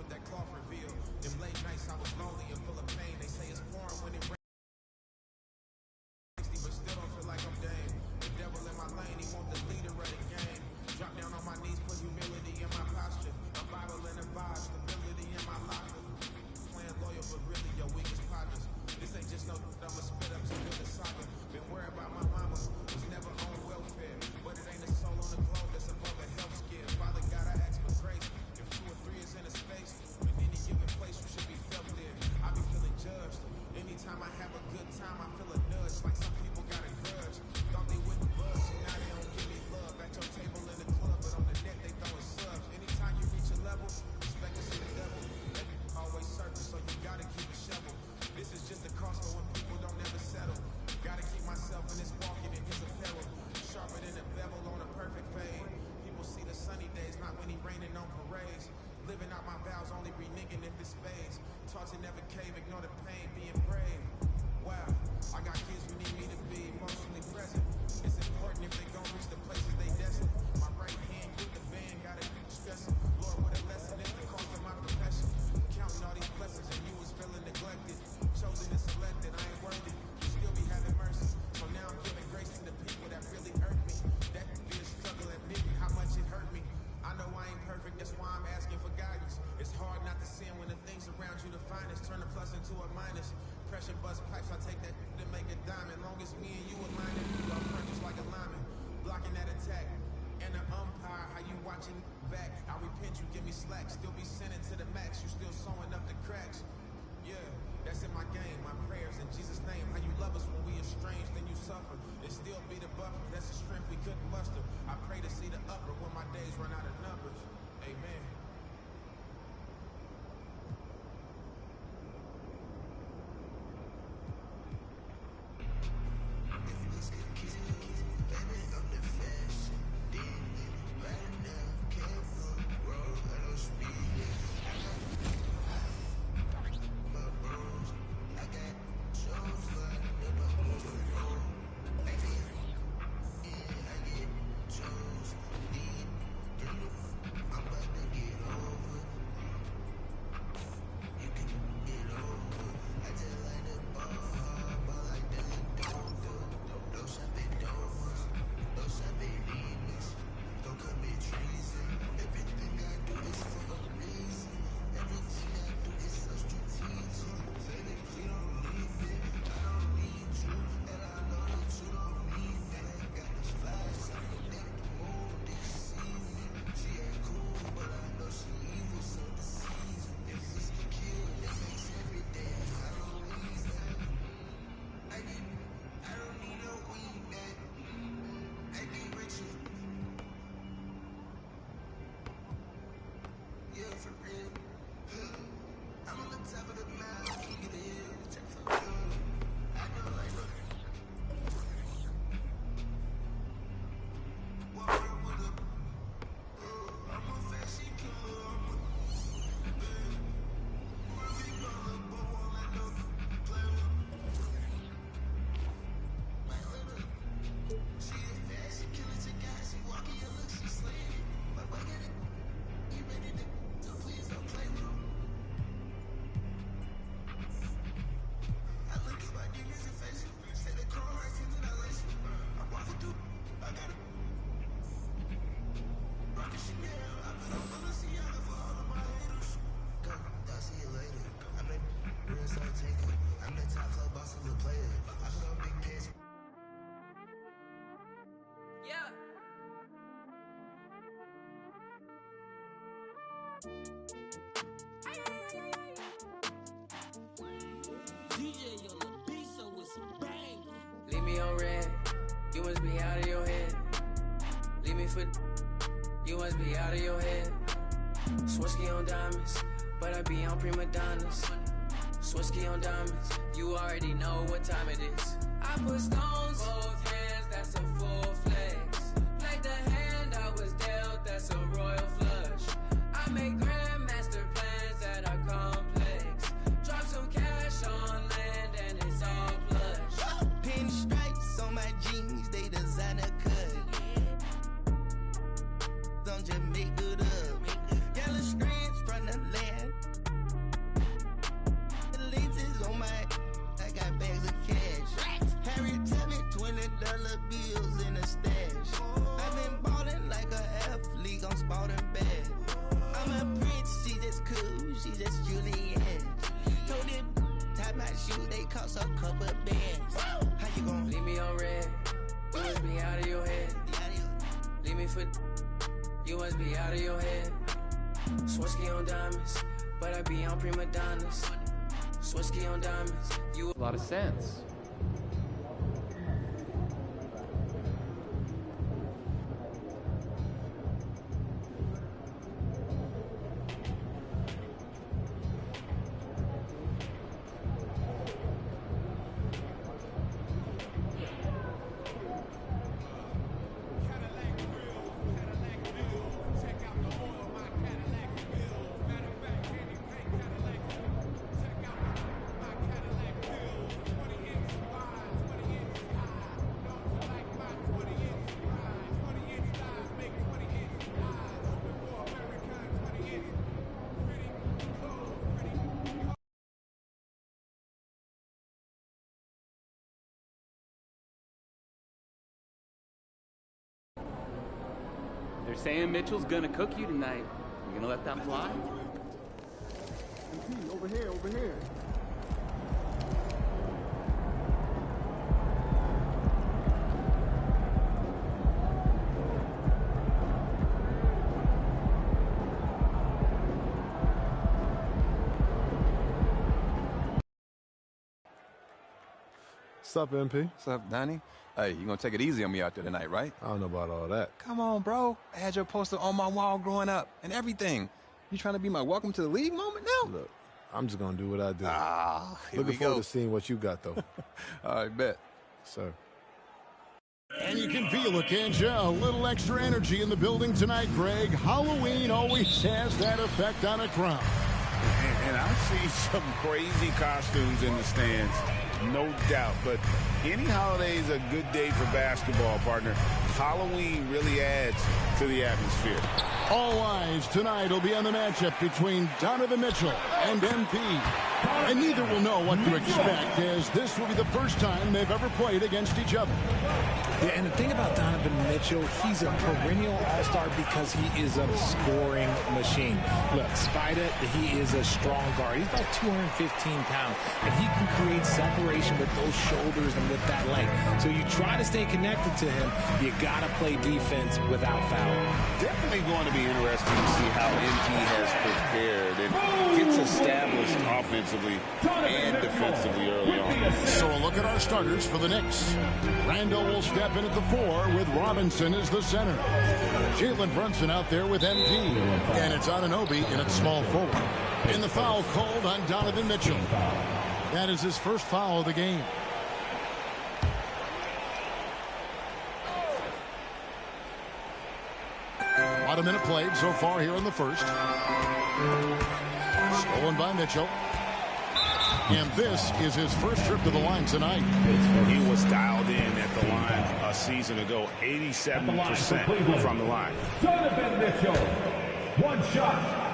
Speaker 6: that cloth reveal. Them late nights I was lonely and full of pain. They say it's pouring when it rains, but still don't feel like I'm Dame. The devil in my lane, he want the leader of the game. Drop down on my knees, put humility in my posture. A Bible and a vibe, stability in my locker. Playing loyal, but really your weakest partners. This ain't just no I'ma spit up to build a soccer. Been worried about my mama, was never on welfare. But it ain't a soul on the globe that's above a health scare. Father God, I ask for grace. If 2 or 3 is in a space, in any given place, you should be felt there. I be feeling judged. Anytime I have a good time, I feel a nudge. Like some people got a grudge. Thought they wouldn't budge, and now they don't give me love. At your table in the club, but on the net they throwing subs. Anytime you reach a level, expect to see the devil. They always surface, so you gotta keep a shovel. This is just a cost for when people don't ever settle. Gotta keep myself in this walking in his apparel. Sharper than a bevel on a perfect fade. People see the sunny days, not when he raining on parades. Living out my vows, only reneging if it's spades. Taught to never cave, ignore the pain, being brave. Wow, I got kids who need me to be emotionally present. It's important if they gon' reach the places they destined. My right hand with the band, gotta stress it. Lord, what a lesson is the cost of my profession. Counting all these blessings and you was feeling neglected. Chosen and selected, I ain't worthy. You still be having mercy. So now I'm giving grace to the people that really hurt me. That could be a struggle, admitting how much it hurt me. I know I ain't perfect, that's why I'm asking for guidance. It's hard not to sin when the things around you the finest. Turn a plus into a minus. Pressure bust pipes, I take that to make a diamond. Long as me and you align it, y'all front just like a lineman. Blocking that attack. And the umpire, how you watching back. I repent, you give me slack. Still be sending to the max, you still sewing up the cracks. Yeah, that's in my game, my prayers in Jesus' name. How you love us when we estranged, then you suffer. And still be the buffer, that's the strength we couldn't muster. I pray to see the upper when my days run out of numbers. Amen.
Speaker 9: Leave me on red, you must be out of your head. Leave me for, you must be out of your head. Swirsky on diamonds, but I be on prima donnas. Swirsky on diamonds, you already know what time it is. I put stones, both hands, that's a full flex. Played the hand I was dealt, that's a royal flush. I make grandmaster plans that are complex. Drop some cash on land and it's all plush.
Speaker 5: Pinstripes on my jeans, they designer cut. Don't just make good up. Yellow strands from the land,
Speaker 9: for you must be out of your head. Swisky on diamonds, but I be on prima donnas. Swisky on diamonds, you
Speaker 4: A lot of sense. They're saying Mitchell's gonna cook you tonight. You gonna let that fly?
Speaker 14: Over here, over here.
Speaker 11: What's up, MP?
Speaker 19: What's up, Donnie? Hey, you gonna take it easy on me out there tonight, right?
Speaker 11: I don't know about all that.
Speaker 19: Come on, bro. I had your poster on my wall growing up and everything. You trying to be my welcome to the league moment now?
Speaker 11: Look, I'm just going to do what I do.
Speaker 19: Here
Speaker 11: Looking
Speaker 19: we
Speaker 11: forward
Speaker 19: go.
Speaker 11: to seeing what you got, though.
Speaker 19: All right, bet.
Speaker 11: Sir.
Speaker 15: And you can feel it, can't you? A little extra energy in the building tonight, Greg. Halloween always has that effect on a crowd.
Speaker 7: And I see some crazy costumes in the stands, no doubt. But any holiday is a good day for basketball, partner. Halloween really adds to the atmosphere.
Speaker 15: All eyes tonight will be on the matchup between Donovan Mitchell and MP. And neither will know what to expect, as this will be the first time they've ever played against each other.
Speaker 17: Yeah, and the thing about Donovan Mitchell, he's a perennial all-star because he is a scoring machine. Look, Spider, he is a strong guard. He's about 215 pounds, and he can create separation with those shoulders and with that length. So you try to stay connected to him, you got to play defense without fouling.
Speaker 7: Definitely going to be interesting to see how MP has prepared and gets established offensively and defensively early on.
Speaker 15: So a look at our starters for the Knicks. Randall will step in at the 4 with Robinson as the center. Jalen Brunson out there with MP. And it's Anunoby in at small forward. And the foul called on Donovan Mitchell. That is his first foul of the game. About a minute played so far here in the first. Stolen by Mitchell. And this is his first trip to the line tonight.
Speaker 7: He was dialed in at the line a season ago, 87% from the line.
Speaker 18: Donovan Mitchell, one shot.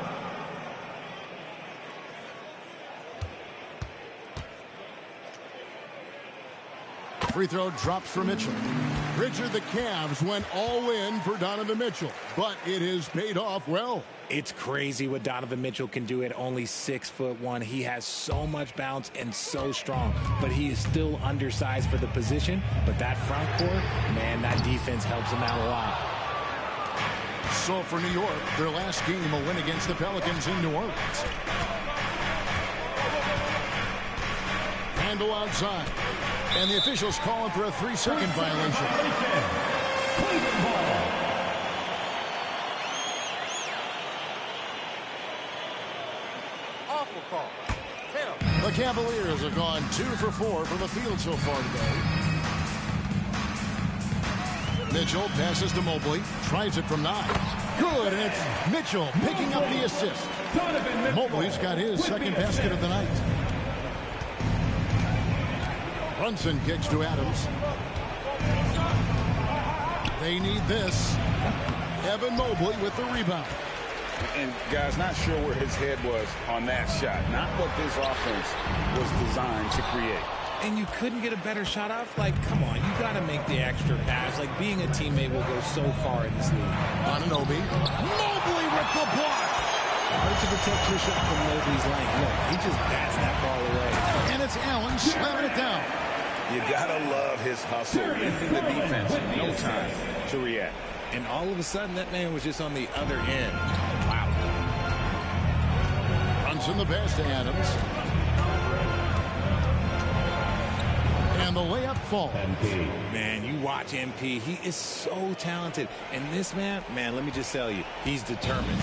Speaker 15: Free throw drops for Mitchell. Richard, the Cavs went all in for Donovan Mitchell, but it has paid off well.
Speaker 17: It's crazy what Donovan Mitchell can do at only 6'1". He has so much bounce and so strong, but he is still undersized for the position. But that front court, man, that defense helps him out a lot.
Speaker 15: So for New York, their last game, a win against the Pelicans in New Orleans. Handle outside. And the officials calling for a 3-second violation.
Speaker 18: Awful call.
Speaker 15: The Cavaliers have gone 2 for 4 from the field so far today. Mitchell passes to Mobley, tries it from 9. Good, and it's Mitchell picking up the assist. Mobley's got his second basket of the night. Brunson kicks to Adams. They need this. Evan Mobley with the rebound.
Speaker 7: And, guys, not sure where his head was on that shot. Not what this offense was designed to create.
Speaker 17: And you couldn't get a better shot off? Like, come on, you got to make the extra pass. Like, being a teammate will go so far in this league.
Speaker 15: Anunoby. Mobley with the block.
Speaker 17: Hard to protect your shot from Mobley's length. Look, he just bats that ball away.
Speaker 15: And it's Allen slamming it down.
Speaker 7: You got to love his hustle, giving the defense no time to react.
Speaker 17: And all of a sudden, that man was just on the other end. Wow.
Speaker 15: Brunson the pass to Adams. And the layup falls.
Speaker 17: Man, you watch MP. He is so talented. And this man, let me just tell you, he's determined.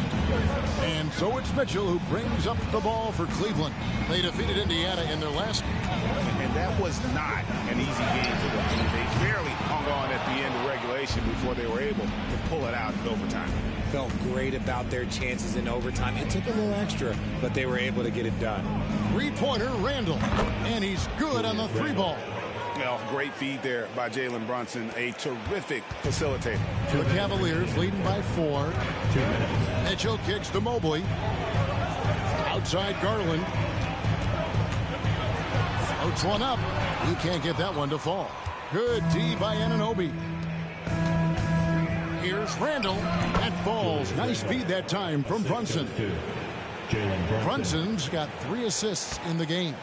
Speaker 15: And so it's Mitchell who brings up the ball for Cleveland. They defeated Indiana in their last game.
Speaker 7: And that was not an easy game for them. They barely hung on at the end of regulation before they were able to pull it out in overtime.
Speaker 17: Felt great about their chances in overtime. It took a little extra, but they were able to get it done.
Speaker 15: Three-pointer, Randall. And he's good on the three ball.
Speaker 7: Well, great feed there by Jalen Brunson, a terrific facilitator.
Speaker 15: The Cavaliers leading by 4.
Speaker 1: 2 minutes.
Speaker 15: Mitchell kicks to Mobley. Outside Garland. Floats one up. He can't get that one to fall. Good D by Anunoby. Here's Randall. That falls. Nice feed that time from Brunson. Brunson's got 3 assists in the game.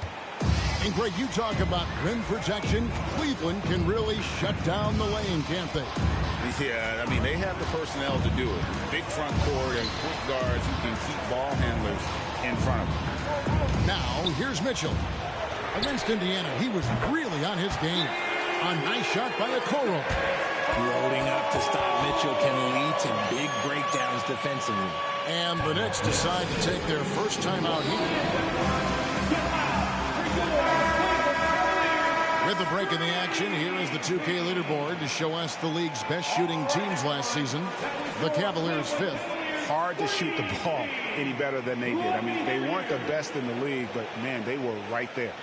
Speaker 15: And Greg, you talk about rim protection. Cleveland can really shut down the lane, can't they?
Speaker 7: Yeah, I mean, they have the personnel to do it. Big front court and point guards who can keep ball handlers in front of them.
Speaker 15: Now, here's Mitchell. Against Indiana, he was really on his game. A nice shot by Okoro.
Speaker 17: Loading up to stop Mitchell can lead to big breakdowns defensively.
Speaker 15: And the Knicks decide to take their first time out here. With the break in the action, here is the 2K leaderboard to show us the league's best shooting teams last season. The Cavaliers 5th.
Speaker 7: Hard to shoot the ball any better than they did. I mean, they weren't the best in the league, but, man, they were right there.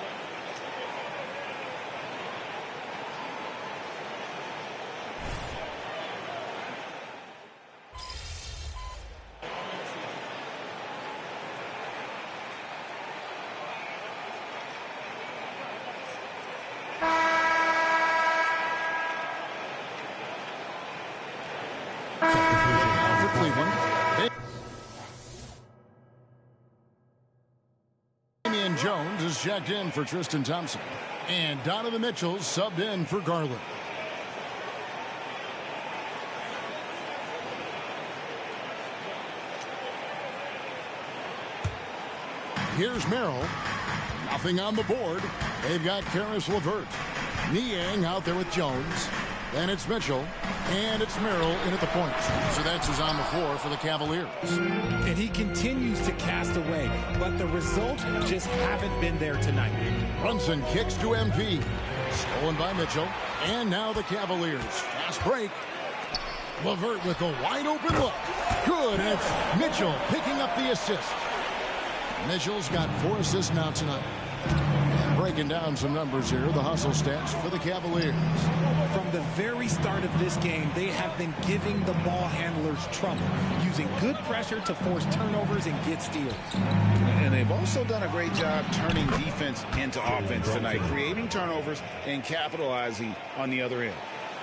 Speaker 15: Jones is checked in for Tristan Thompson. And Donovan Mitchell subbed in for Garland. Here's Merrill. Nothing on the board. They've got Karis LeVert. Niang out there with Jones. Then it's Mitchell. And it's Merrill in at the point. So that's who's on the floor for the Cavaliers.
Speaker 17: And he continues to cast away, but the results just haven't been there tonight.
Speaker 15: Brunson kicks to MP. Stolen by Mitchell. And now the Cavaliers. Fast break. LeVert with a wide open look. Good. And it's Mitchell picking up the assist. Mitchell's got 4 assists now tonight. And breaking down some numbers here, the hustle stats for the Cavaliers.
Speaker 17: From the very start of this game, they have been giving the ball handlers trouble, using good pressure to force turnovers and get steals.
Speaker 7: And they've also done a great job turning defense into offense tonight, creating turnovers and capitalizing on the other end.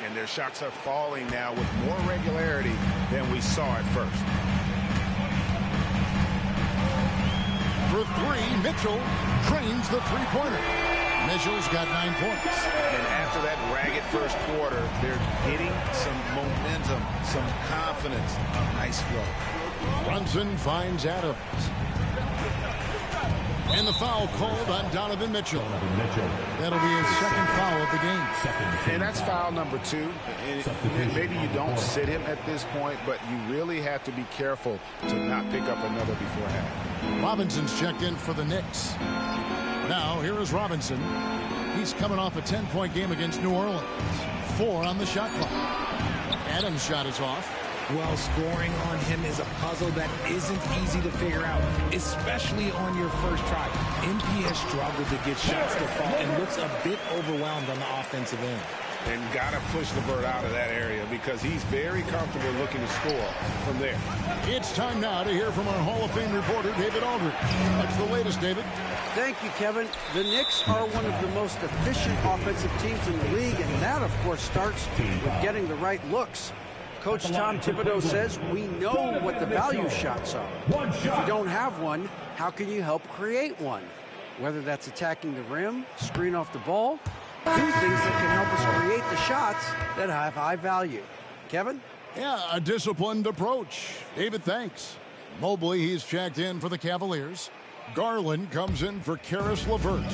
Speaker 7: And their shots are falling now with more regularity than we saw at first.
Speaker 15: For 3, Mitchell drains the three-pointer. Mitchell's got 9 points.
Speaker 7: And after that ragged first quarter, they're getting some momentum, some confidence. Nice flow.
Speaker 15: Brunson finds Adams. And the foul called on Donovan Mitchell. That'll be his second foul of the game.
Speaker 7: And that's foul number 2. And maybe you don't sit him at this point, but you really have to be careful to not pick up another beforehand.
Speaker 15: Robinson's checked in for the Knicks. Now, here is Robinson. He's coming off a 10-point game against New Orleans. 4 on the shot clock. Adams' shot is off.
Speaker 17: Well, scoring on him is a puzzle that isn't easy to figure out, especially on your first try. MP has struggled to get shots to fall and looks a bit overwhelmed on the offensive end.
Speaker 7: And got to push LeVert out of that area because he's very comfortable looking to score from there.
Speaker 15: It's time now to hear from our Hall of Fame reporter, David Aldridge. What's the latest, David?
Speaker 10: Thank you, Kevin. The Knicks are one of the most efficient offensive teams in the league, and that, of course, starts with getting the right looks. Coach Tom Thibodeau says we know what the value shots are. If you don't have one, how can you help create one? Whether that's attacking the rim, screen off the ball, do things that can help us create the shots that have high value. Kevin?
Speaker 15: Yeah, a disciplined approach. David, thanks. Mobley, he's checked in for the Cavaliers. Garland comes in for Karis LeVert.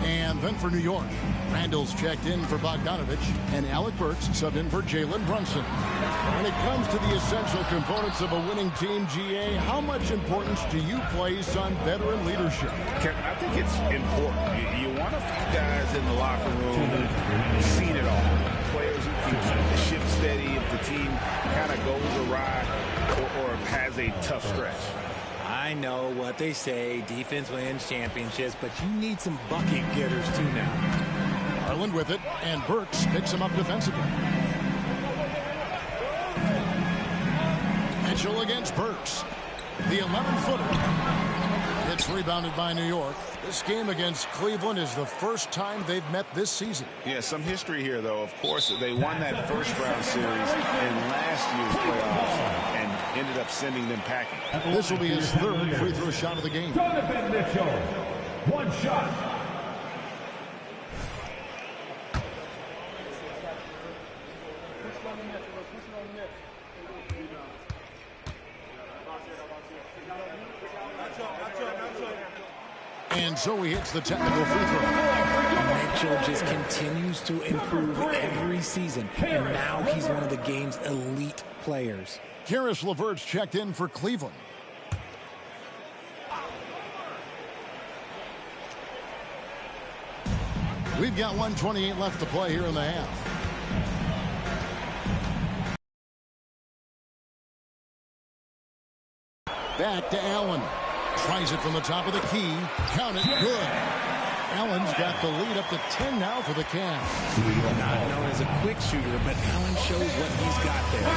Speaker 15: And then for New York, Randall's checked in for Bogdanovich, and Alec Burks subbed in for Jalen Brunson. When it comes to the essential components of a winning team, GA, how much importance do you place on veteran leadership?
Speaker 7: Kevin, I think it's important. You want a few guys in the locker room who've seen it all. Players who can keep the ship steady if the team kind of goes awry or has a tough stretch.
Speaker 17: I know what they say, defense wins championships, but you need some bucket getters too now.
Speaker 15: Garland with it, and Burks picks him up defensively. Mitchell against Burks. The 11-footer. It's rebounded by New York. This game against Cleveland is the first time they've met this season.
Speaker 7: Yeah, some history here, though. Of course, they won that first-round series in last year's playoffs and ended up sending them packing.
Speaker 15: This will be his third free throw shot of the game.
Speaker 18: Donovan Mitchell, one shot.
Speaker 15: And so he hits the technical free throw.
Speaker 17: Mitchell just continues to improve every season, and now he's one of the game's elite players.
Speaker 15: Karis LeVert's checked in for Cleveland. We've got 1:28 left to play here in the half. Back to Allen. Tries it from the top of the key. Count it. Good. Allen's got the lead up to 10 now for the Cavs.
Speaker 17: Not known as a quick shooter, but Allen shows what he's got there.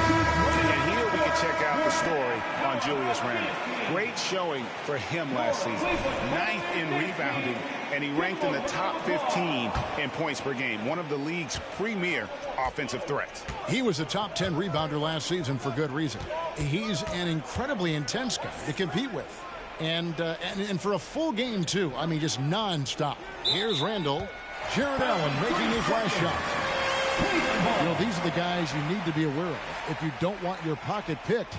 Speaker 7: And here we can check out the story on Julius Randle. Great showing for him last season. 9th in rebounding, and he ranked in the top 15 in points per game. One of the league's premier offensive threats.
Speaker 15: He was a top 10 rebounder last season for good reason. He's an incredibly intense guy to compete with. And for a full game, too. I mean, just nonstop. Here's Randall. Jared Allen making his last shot. You know, these are the guys you need to be aware of if you don't want your pocket picked.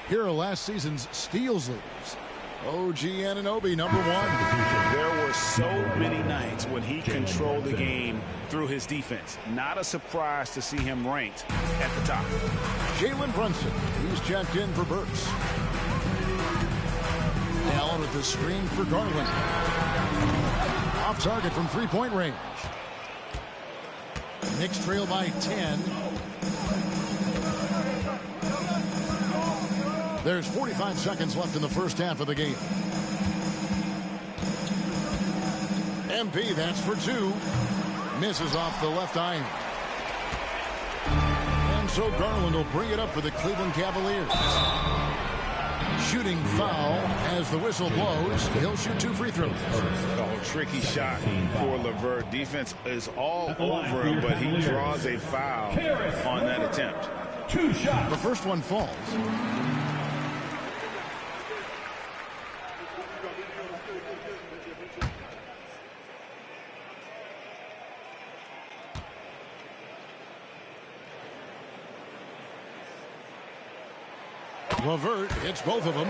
Speaker 15: Here are last season's steals leaders. OG Anunoby, number 1.
Speaker 7: There were so many nights when he controlled the game through his defense. Not a surprise to see him ranked at the top.
Speaker 15: Jalen Brunson, he's checked in for Burks. Allen with the screen for Garland. Off target from three-point range. Knicks trail by 10. There's 45 seconds left in the first half of the game. MP, that's for 2. Misses off the left iron. And so Garland will bring it up for the Cleveland Cavaliers. Shooting foul as the whistle blows. He'll shoot 2 free throws.
Speaker 7: Oh, tricky shot for LeVert. Defense is all over him, but he draws a foul on that attempt.
Speaker 18: 2 shots.
Speaker 15: The first one falls. LeVert hits both of them.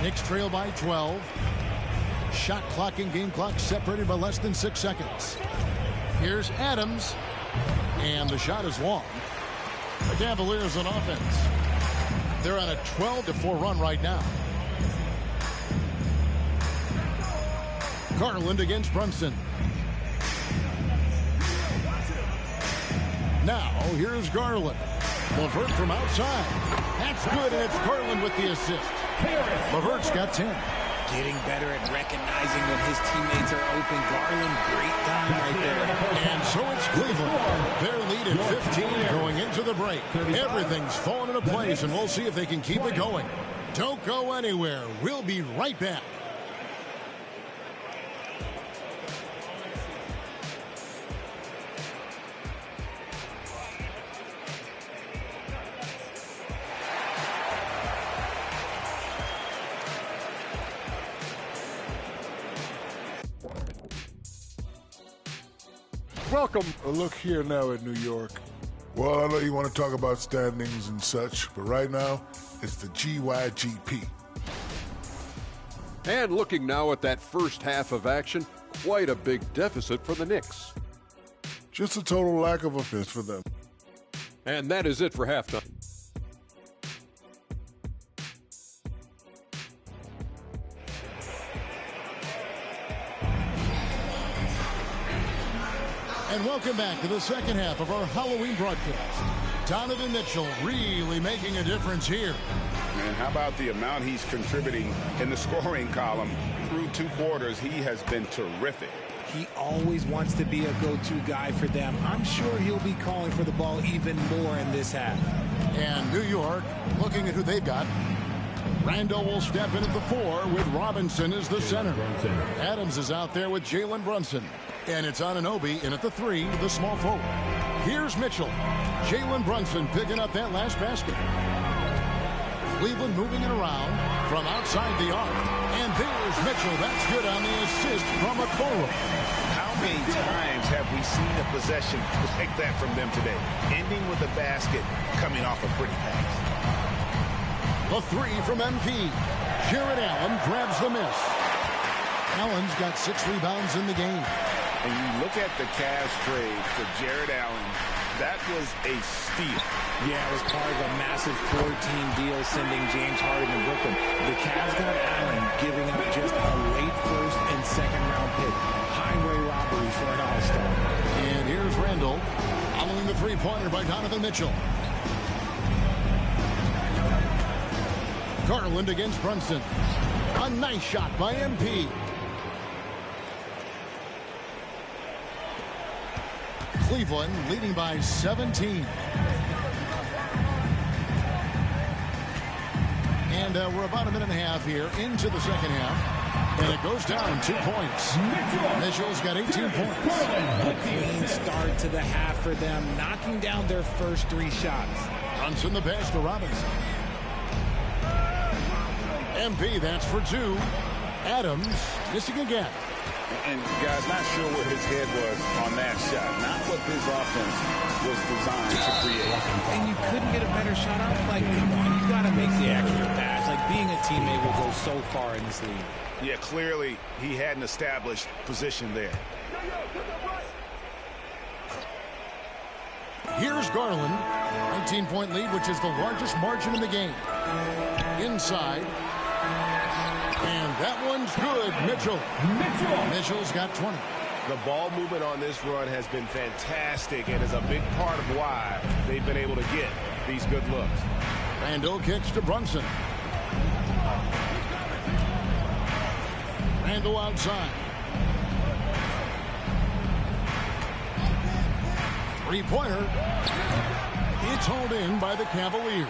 Speaker 15: Knicks trail by 12. Shot clock and game clock separated by less than 6 seconds. Here's Adams. And the shot is long. The Cavaliers on offense. They're on a 12-4 run right now. Garland against Brunson. Now, here's Garland. LeVert from outside. That's good, and it's Garland with the assist. LeVert's got 10.
Speaker 17: Getting better at recognizing when his teammates are open. Garland, great time right there.
Speaker 15: And so it's Cleveland. Their lead at 15 going into the break. Everything's fallen into place, and we'll see if they can keep it going. Don't go anywhere. We'll be right back.
Speaker 2: Welcome.
Speaker 8: Look here now in New York. Well, I know you want to talk about standings and such, but right now, it's the GYGP.
Speaker 2: And looking now at that first half of action, quite a big deficit for the Knicks.
Speaker 8: Just a total lack of offense for them.
Speaker 2: And that is it for halftime.
Speaker 15: And welcome back to the second half of our Halloween broadcast. Donovan Mitchell really making a difference here.
Speaker 7: And how about the amount he's contributing in the scoring column? Through 2 quarters, he has been terrific.
Speaker 17: He always wants to be a go-to guy for them. I'm sure he'll be calling for the ball even more in this half.
Speaker 15: And New York, looking at who they've got. Randall will step in at the 4 with Robinson as the center. Adams is out there with Jalen Brunson. And it's Anunoby in at the 3, the small forward. Here's Mitchell. Jalen Brunson picking up that last basket. Cleveland moving it around from outside the arc. And there's Mitchell. That's good on the assist from Okoro.
Speaker 7: How many times have we seen a possession like that from them today? Ending with a basket, coming off a pretty pass.
Speaker 15: The 3 from MP. Jared Allen grabs the miss. Allen's got 6 rebounds in the game.
Speaker 7: And you look at the Cavs trade for Jared Allen, that was a steal.
Speaker 17: Yeah, it was part of a massive 4-team deal sending James Harden to Brooklyn. The Cavs got Allen, giving up just a late first and second round pick. Highway robbery for an all-star.
Speaker 15: And here's Randall following the 3-pointer by Donovan Mitchell. Garland against Brunson. A nice shot by MP. Cleveland leading by 17. And we're about a minute and a half here into the second half. And it goes down 2 points. Mitchell's got 18 points.
Speaker 17: A clean start to the half for them, knocking down their first 3 shots.
Speaker 15: Brunson the pass to Robinson. MP, that's for 2. Adams missing again.
Speaker 7: And guys, not sure what his head was on that shot. Not what his offense was designed to create.
Speaker 17: And you couldn't get a better shot off? Like, come on, you got to make the extra pass. Like, being a teammate will go so far in this league.
Speaker 7: Yeah, clearly he had an established position there.
Speaker 15: Here's Garland. 19-point lead, which is the largest margin in the game. Inside. And that one's good. Mitchell's got 20.
Speaker 14: The ball movement on this run has been fantastic and is a big part of why they've been able to get these good looks.
Speaker 15: Randall kicks to Brunson. Randall outside. 3-pointer. It's hauled in by the Cavaliers.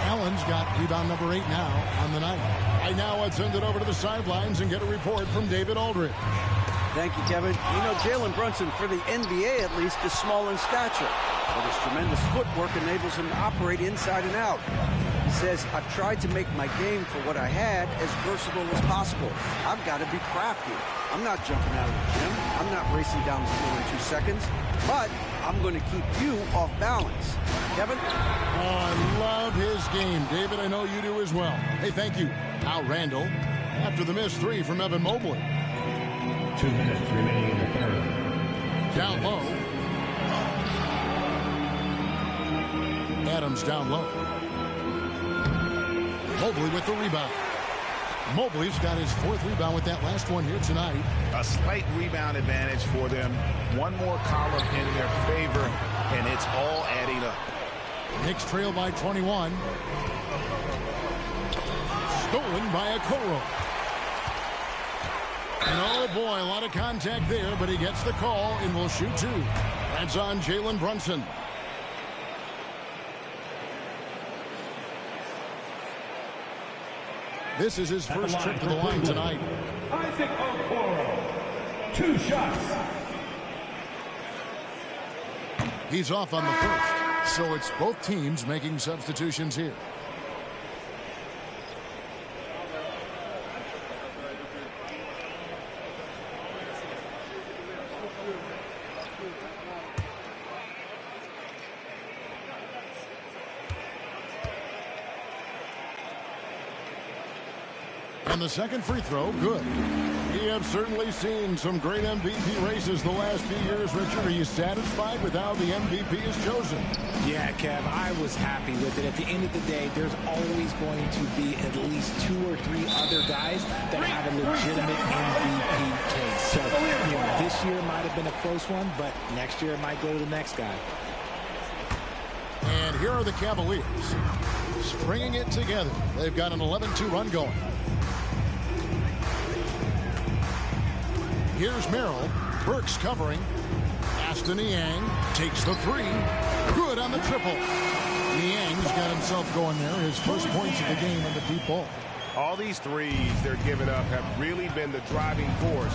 Speaker 15: Allen's got rebound number 8 now on the night. I now send it over to the sidelines and get a report from David Aldridge.
Speaker 10: Thank you, Kevin. You know, Jalen Brunson, for the NBA at least, is small in stature, but his tremendous footwork enables him to operate inside and out. He says, I've tried to make my game for what I had as versatile as possible. I've got to be crafty. I'm not jumping out of the gym. I'm not racing down the floor in 2 seconds, but I'm going to keep you off balance. Kevin?
Speaker 15: Oh, I love his game. David, I know you do as well. Hey, thank you. Now Randall, after the missed 3 from Evan Mobley.
Speaker 23: 2 minutes remaining in the third.
Speaker 15: Down low. Adams down low. Mobley with the rebound. Mobley's got his 4th rebound with that last one here tonight.
Speaker 7: A slight rebound advantage for them. One more column in their favor, and it's all adding up.
Speaker 15: Knicks trail by 21. Stolen by Okoro. And oh boy, a lot of contact there, but he gets the call and will shoot 2. That's on Jalen Brunson. This is his first trip to the line tonight.
Speaker 23: Isaac Okoro, 2 shots.
Speaker 15: He's off on the first, so it's both teams making substitutions here. And the second free throw, good. We have certainly seen some great MVP races the last few years. Richard, are you satisfied with how the MVP is chosen?
Speaker 17: Yeah, Kev, I was happy with it. At the end of the day, there's always going to be at least 2 or 3 other guys that have a legitimate MVP case. So, this year might have been a close one, but next year it might go to the next guy.
Speaker 15: And here are the Cavaliers, stringing it together. They've got an 11-2 run going. Here's Merrill. Burks covering. Aston Niang takes the 3. Good on the triple. Niang's got himself going there. His first points of the game in the deep ball.
Speaker 14: All these threes they're giving up have really been the driving force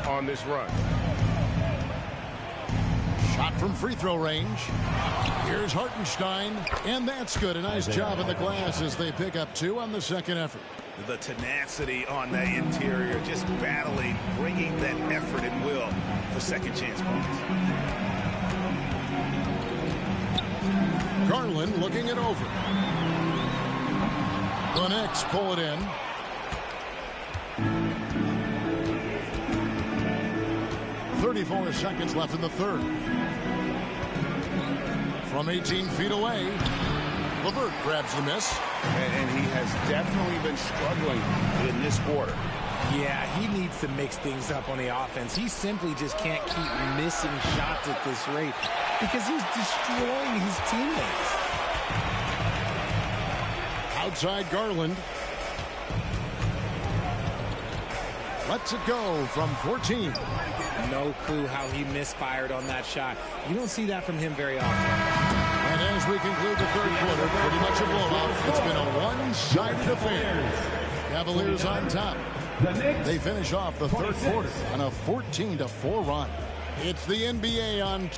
Speaker 14: on this run.
Speaker 15: Shot from free throw range. Here's Hartenstein. And that's good. A nice job in the glass as they pick up 2 on the second effort.
Speaker 7: The tenacity on that interior, just battling, bringing that effort and will for second chance points.
Speaker 15: Garland looking it over. The Knicks pull it in. .34 seconds left in the third. From 18 feet away, LeVert grabs the miss.
Speaker 7: And he has definitely been struggling in this quarter.
Speaker 17: Yeah, he needs to mix things up on the offense. He simply just can't keep missing shots at this rate because he's destroying his teammates.
Speaker 15: Outside Garland. Lets it go from 14.
Speaker 17: No clue how he misfired on that shot. You don't see that from him very often.
Speaker 15: And as we conclude the third quarter, pretty much a blowout. It's been a one-sided affair. Cavaliers on top. They finish off the third quarter on a 14-4 run. It's the NBA on.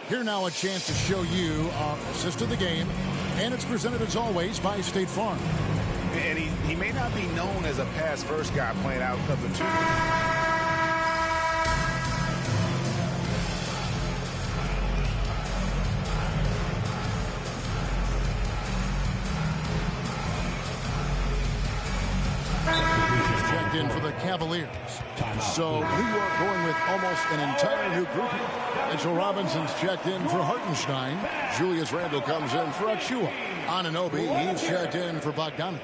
Speaker 15: Here now a chance to show you our assist of the game, and it's presented as always by State Farm.
Speaker 7: And he may not be known as a pass-first guy playing out of the 2.
Speaker 15: Checked in for the Cavaliers. So New York going with almost an entire new group here. Mitchell Robinson's checked in for Hartenstein. Julius Randle comes in for Achua. Anunoby, he's checked in for Bogdanovich.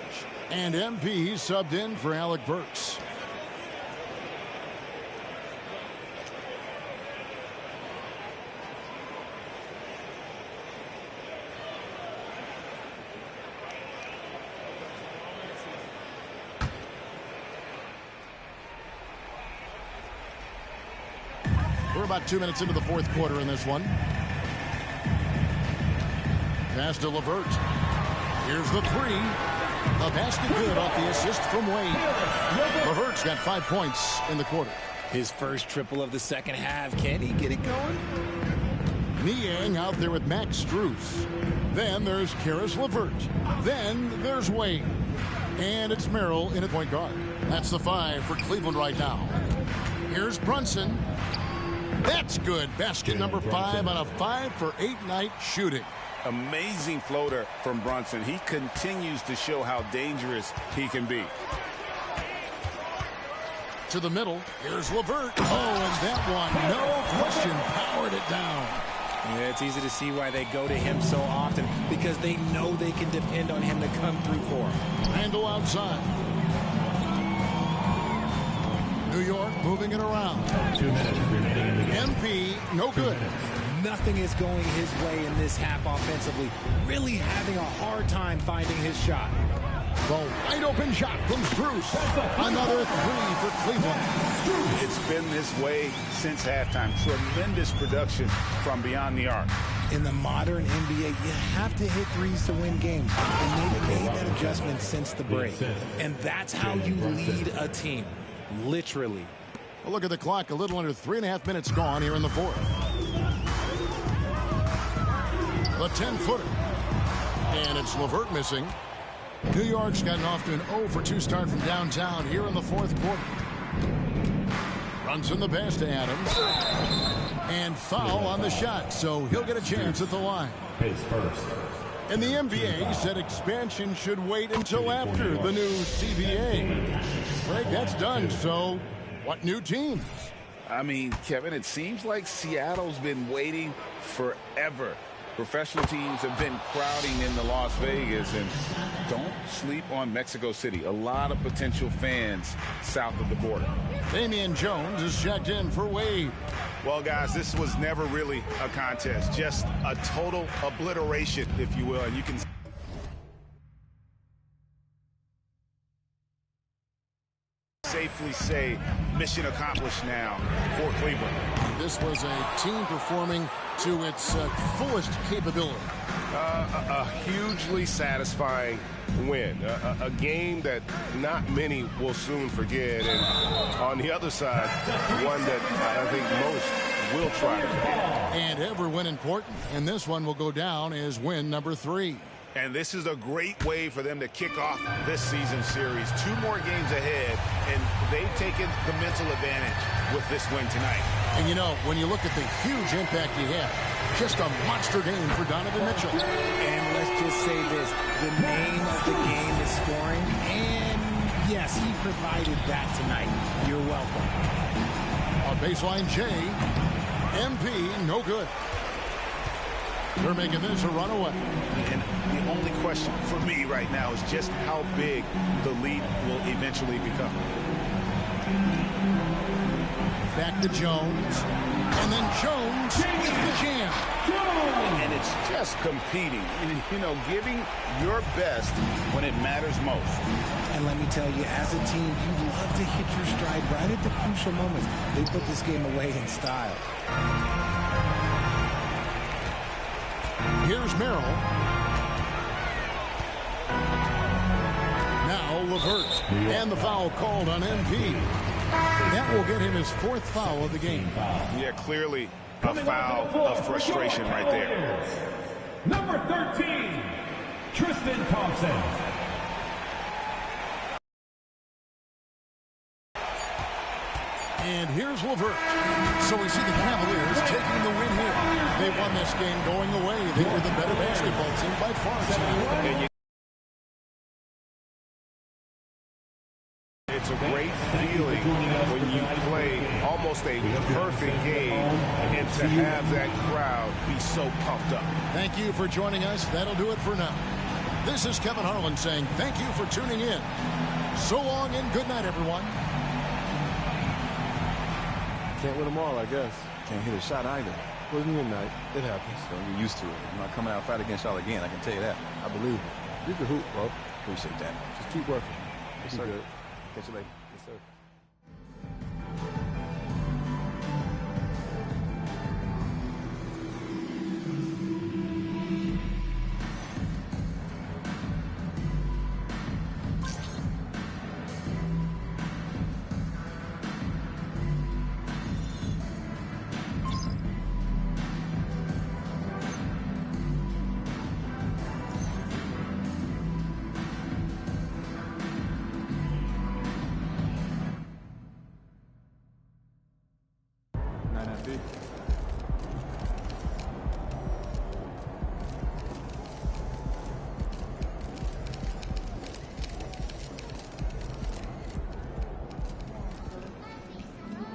Speaker 15: And MP, he's subbed in for Alec Burks. We're about 2 minutes into the fourth quarter in this one. Pass to LeVert. Here's the 3. The basket good off the assist from Wade. LeVert's got 5 points in the quarter.
Speaker 17: His first triple of the second half. Can he get it going?
Speaker 15: Niang out there with Max Strus. Then there's Karis LeVert. Then there's Wade. And it's Merrill in at point guard. That's the 5 for Cleveland right now. Here's Brunson. That's good. Basket number 5 on a 5-for-8 night shooting.
Speaker 7: Amazing floater from Brunson. He continues to show how dangerous he can be.
Speaker 15: To the middle. Here's LeVert. Oh, and that one, no question, powered it down.
Speaker 17: Yeah, it's easy to see why they go to him so often, because they know they can depend on him to come through for them.
Speaker 15: Randle outside. New York moving it around.
Speaker 23: 2 minutes remaining in the game.
Speaker 15: MP, no good.
Speaker 17: Nothing is going his way in this half offensively. Really having a hard time finding his shot.
Speaker 15: The wide open shot from Strus. Another 3 for Cleveland.
Speaker 7: It's been this way since halftime. Tremendous production from beyond the arc.
Speaker 17: In the modern NBA, you have to hit threes to win games. And they've made that adjustment since the break. And that's how you lead a team. Literally.
Speaker 15: Well, look at the clock. A little under 3.5 minutes gone here in the fourth. The 10-footer. And it's LeVert missing. New York's gotten off to an 0-for-2 start from downtown here in the fourth quarter. Runs in the pass to Adams. And foul on the shot, so he'll get a chance at the line.
Speaker 23: Pace first.
Speaker 15: And the NBA said expansion should wait until after the new CBA. Greg, that's done, so what new teams?
Speaker 7: I mean, Kevin, it seems like Seattle's been waiting forever. Professional teams have been crowding into Las Vegas, and don't sleep on Mexico City. A lot of potential fans south of the border.
Speaker 15: Damian Jones is checked in for Wade.
Speaker 14: Well, guys, this was never really a contest, just a total obliteration, if you will, and you can safely say mission accomplished now for Cleveland.
Speaker 15: This was a team performing to its fullest capability.
Speaker 14: A hugely satisfying win. A game that not many will soon forget. And on the other side, one that I think most will try to forget.
Speaker 15: And every win important. And this one will go down as win number 3.
Speaker 14: And this is a great way for them to kick off this season series. 2 more games ahead, and they've taken the mental advantage with this win tonight.
Speaker 15: And you know, when you look at the huge impact he had, just a monster game for Donovan Mitchell.
Speaker 17: And let's just say this, the name of the game is scoring, and yes, he provided that tonight. You're welcome.
Speaker 15: On baseline J, MP, no good. They're making this a runaway.
Speaker 14: And the only question for me right now is just how big the lead will eventually become.
Speaker 15: Back to Jones. And then Jones with the jam.
Speaker 7: And it's just competing, you know, giving your best when it matters most.
Speaker 17: And let me tell you, as a team, you love to hit your stride right at the crucial moments. They put this game away in style.
Speaker 15: Here's Merrill. Now LeVert. And the foul called on MP. That will get him his 4th foul of the game.
Speaker 14: Yeah, clearly a foul of frustration right there.
Speaker 23: Number 13, Tristan Thompson.
Speaker 15: And here's LeVert. So we see the Cavaliers taking the win here. They won this game going away. They were the better basketball team by far.
Speaker 14: It's a great feeling when you play almost a perfect game and to have that crowd be so pumped up.
Speaker 15: Thank you for joining us. That'll do it for now. This is Kevin Harlan saying thank you for tuning in. So long and good night, everyone.
Speaker 11: Can't win them all, I guess. Can't hit a shot either. Wasn't your night. It happens. So you're used to it. I'm not coming out fight against y'all again. I can tell you that. I believe it. You can hoop, bro. Appreciate that. Just keep working. Yes, sir. Good. Catch you later. Yes, sir.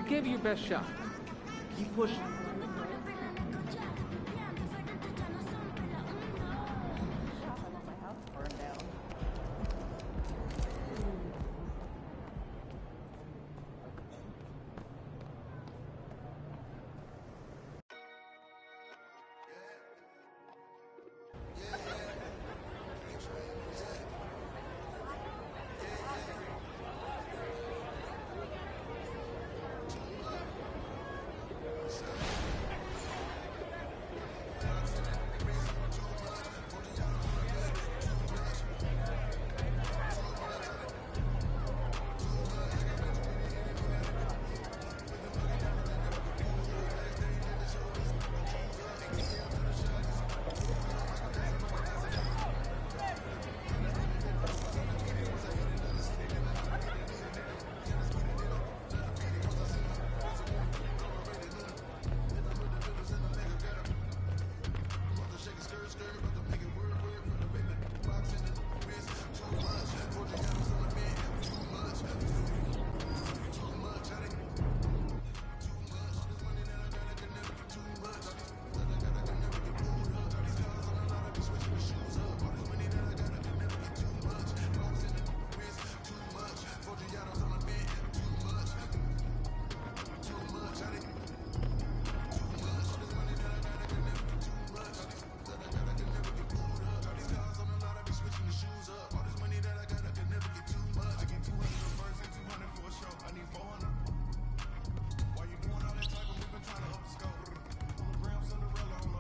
Speaker 4: Give it your best shot. Keep pushing.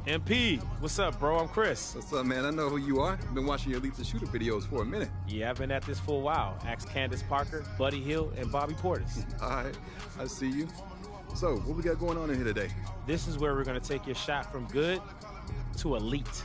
Speaker 3: MP, what's up, bro? I'm Chris.
Speaker 11: What's up, man? I know who you are. I've been watching your Elite Shooter videos for a minute.
Speaker 3: Yeah, I've been at this for a while. Ask Candace Parker, Buddy Hill, and Bobby Portis.
Speaker 11: All right, I see you. So, what we got going on in here today?
Speaker 3: This is where we're going to take your shot from good to elite.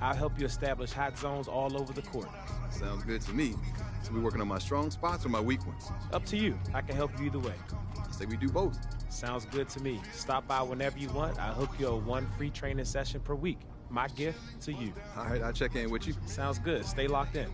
Speaker 3: I'll help you establish hot zones all over the court.
Speaker 11: Sounds good to me. So we working on my strong spots or my weak ones?
Speaker 3: Up to you. I can help you either way.
Speaker 11: I say we do both.
Speaker 3: Sounds good to me. Stop by whenever you want. I'll hook you a 1 free training session per week. My gift to you.
Speaker 11: All right, I'll check in with you.
Speaker 3: Sounds good. Stay locked in.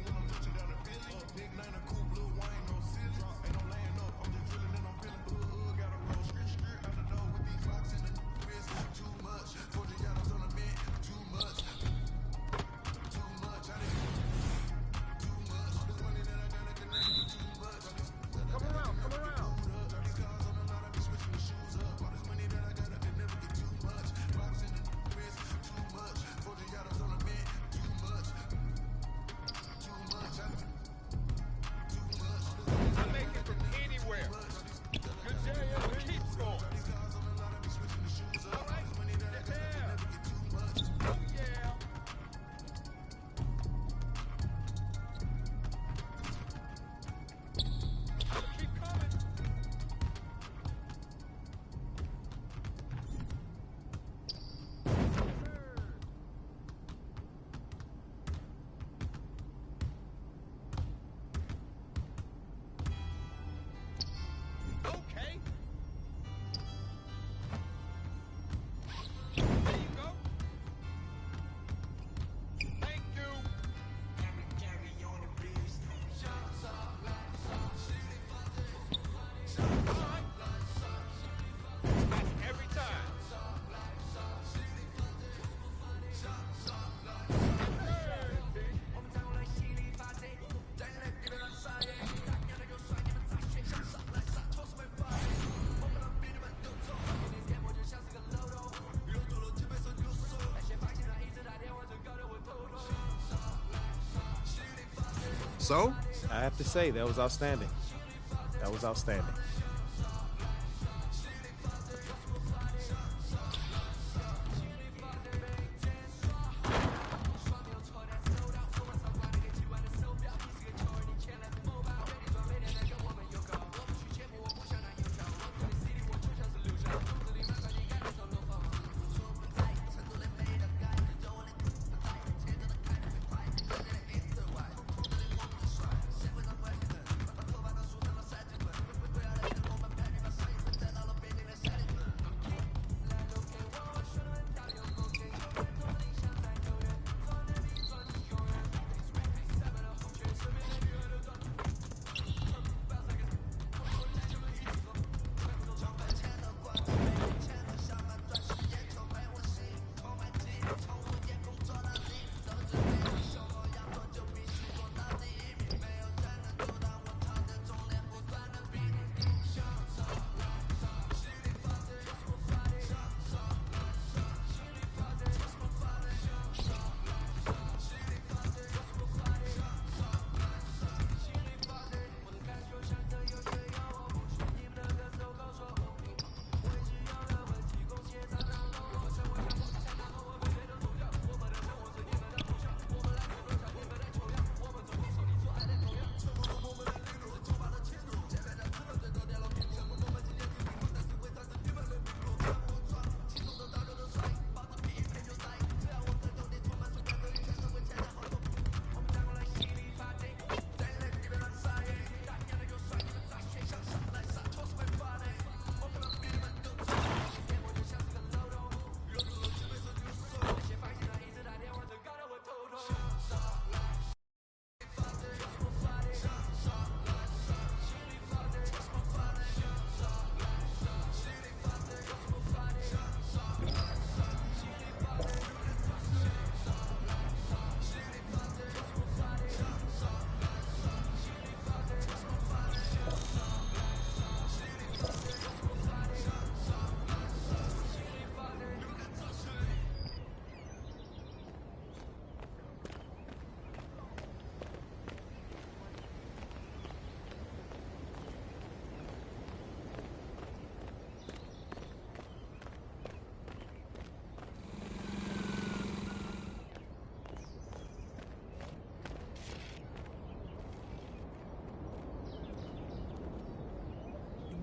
Speaker 11: So?
Speaker 3: I have to say, that was outstanding. That was outstanding.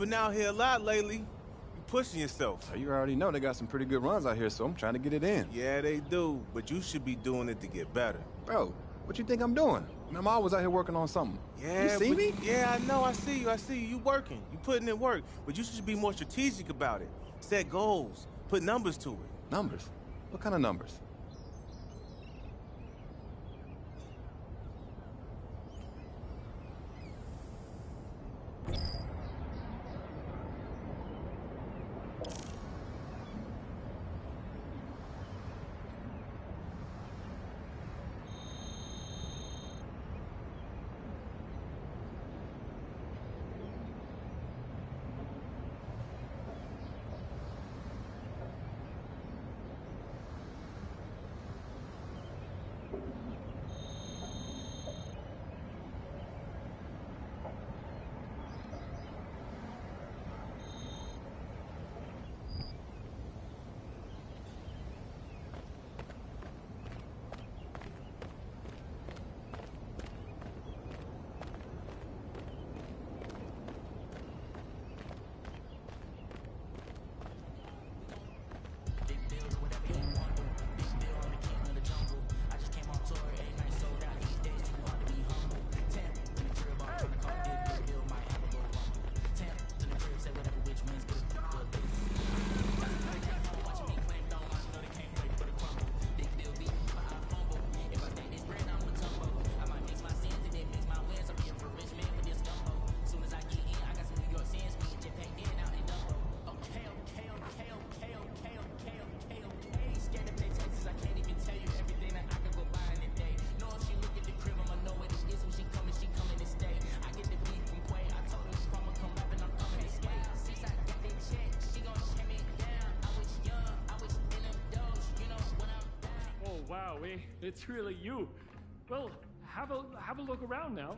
Speaker 3: been out here a lot lately. You pushing yourself.
Speaker 11: You already know they got some pretty good runs out here, so I'm trying to get it in.
Speaker 3: Yeah, they do, but you should be doing it to get better.
Speaker 11: Bro, what you think I'm doing? I'm always out here working on something.
Speaker 3: Yeah,
Speaker 11: you see me?
Speaker 3: Yeah, I know. I see you. You working. You putting in work. But you should be more strategic about it. Set goals. Put numbers to it.
Speaker 11: Numbers? What kind of numbers?
Speaker 12: Wow, it's really you. Well, have a look around now.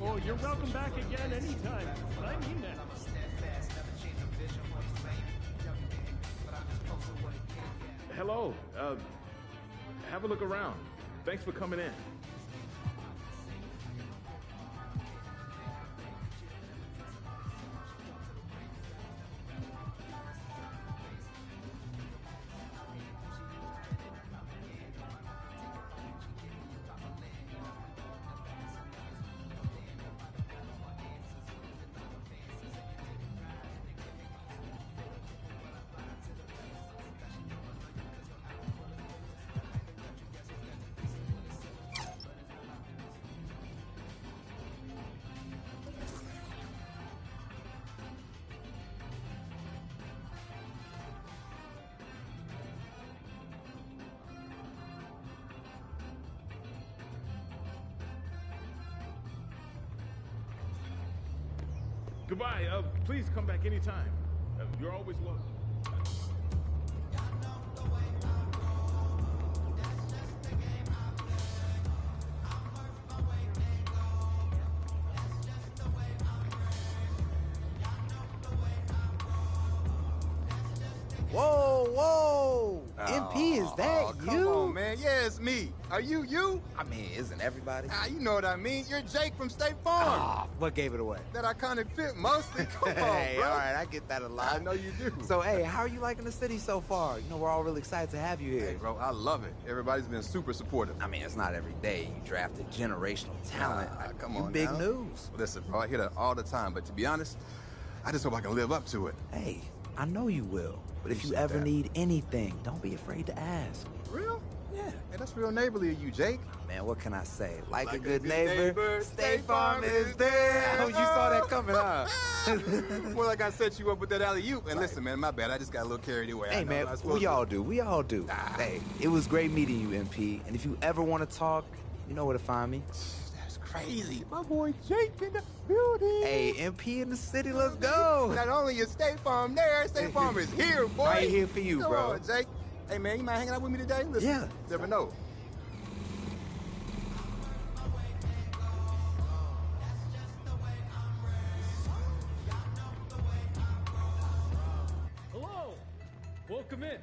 Speaker 12: Oh, you're welcome back again anytime. I mean that.
Speaker 13: Hello. Have a look around. Thanks for coming in. Goodbye. Please come back anytime. You're always welcome.
Speaker 16: Whoa, whoa! MP, is that you?
Speaker 19: Come on, man. Yeah, it's me. Are you you?
Speaker 16: I mean, isn't everybody?
Speaker 19: You know what I mean. You're Jake from State Farm.
Speaker 16: Ah, what gave it away?
Speaker 19: That iconic fit, mostly. Come on,
Speaker 16: Hey,
Speaker 19: bro.
Speaker 16: all right, I get that a lot.
Speaker 19: I know you do.
Speaker 16: So, hey, how are you liking the city so far? You know, we're all really excited to have you here.
Speaker 19: Hey, bro, I love it. Everybody's been super supportive.
Speaker 16: I mean, it's not every day you drafted generational talent.
Speaker 19: Come
Speaker 16: You
Speaker 19: on
Speaker 16: big
Speaker 19: now.
Speaker 16: news.
Speaker 19: Listen, bro, I hear that all the time, but to be honest, I just hope I can live up to it.
Speaker 16: Hey, I know you will. But if you
Speaker 19: Appreciate
Speaker 16: ever
Speaker 19: that.
Speaker 16: need anything, don't be afraid to ask.
Speaker 19: Real?
Speaker 16: Yeah.
Speaker 19: Hey, that's real neighborly of you, Jake.
Speaker 16: Man, what can I say? Like a good neighbor, State Farm is there. Oh, you saw that coming, huh?
Speaker 19: More like I set you up with that alley-oop. And listen, man, my bad. I just got a little carried away.
Speaker 16: Hey, man, we all do. We all do. Hey, it was great meeting you, MP. And if you ever want to talk, you know where to find me.
Speaker 19: That's crazy. My boy Jake in the building.
Speaker 16: Hey, MP in the city, let's go.
Speaker 19: Not only is State Farm there, State Farm is here, boy.
Speaker 16: Right here for you,
Speaker 19: Come
Speaker 16: bro.
Speaker 19: on, Jake. Hey, man, you mind hanging out with me today? Listen,
Speaker 16: Yeah.
Speaker 19: never know.
Speaker 12: Hello. Welcome in.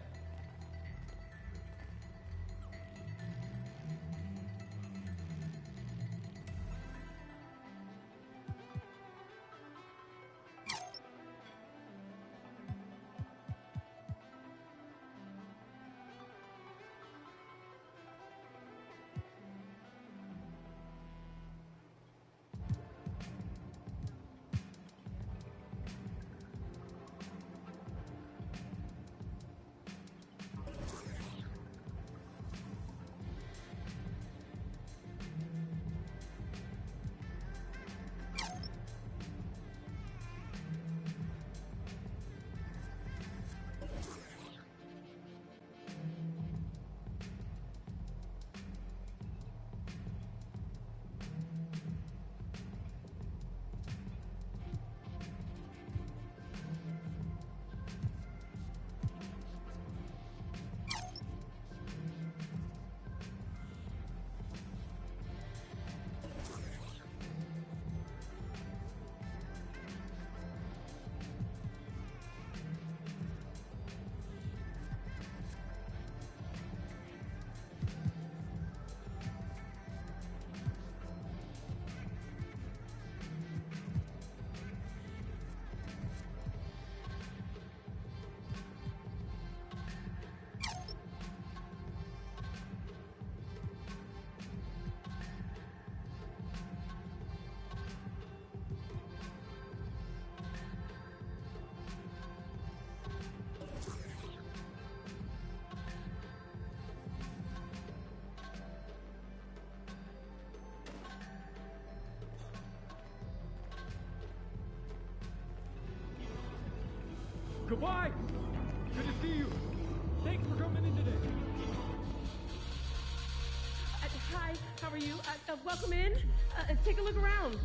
Speaker 12: Goodbye. Good to see you. Thanks for coming in today.
Speaker 22: Hi, how are you? Welcome in. Take a look around.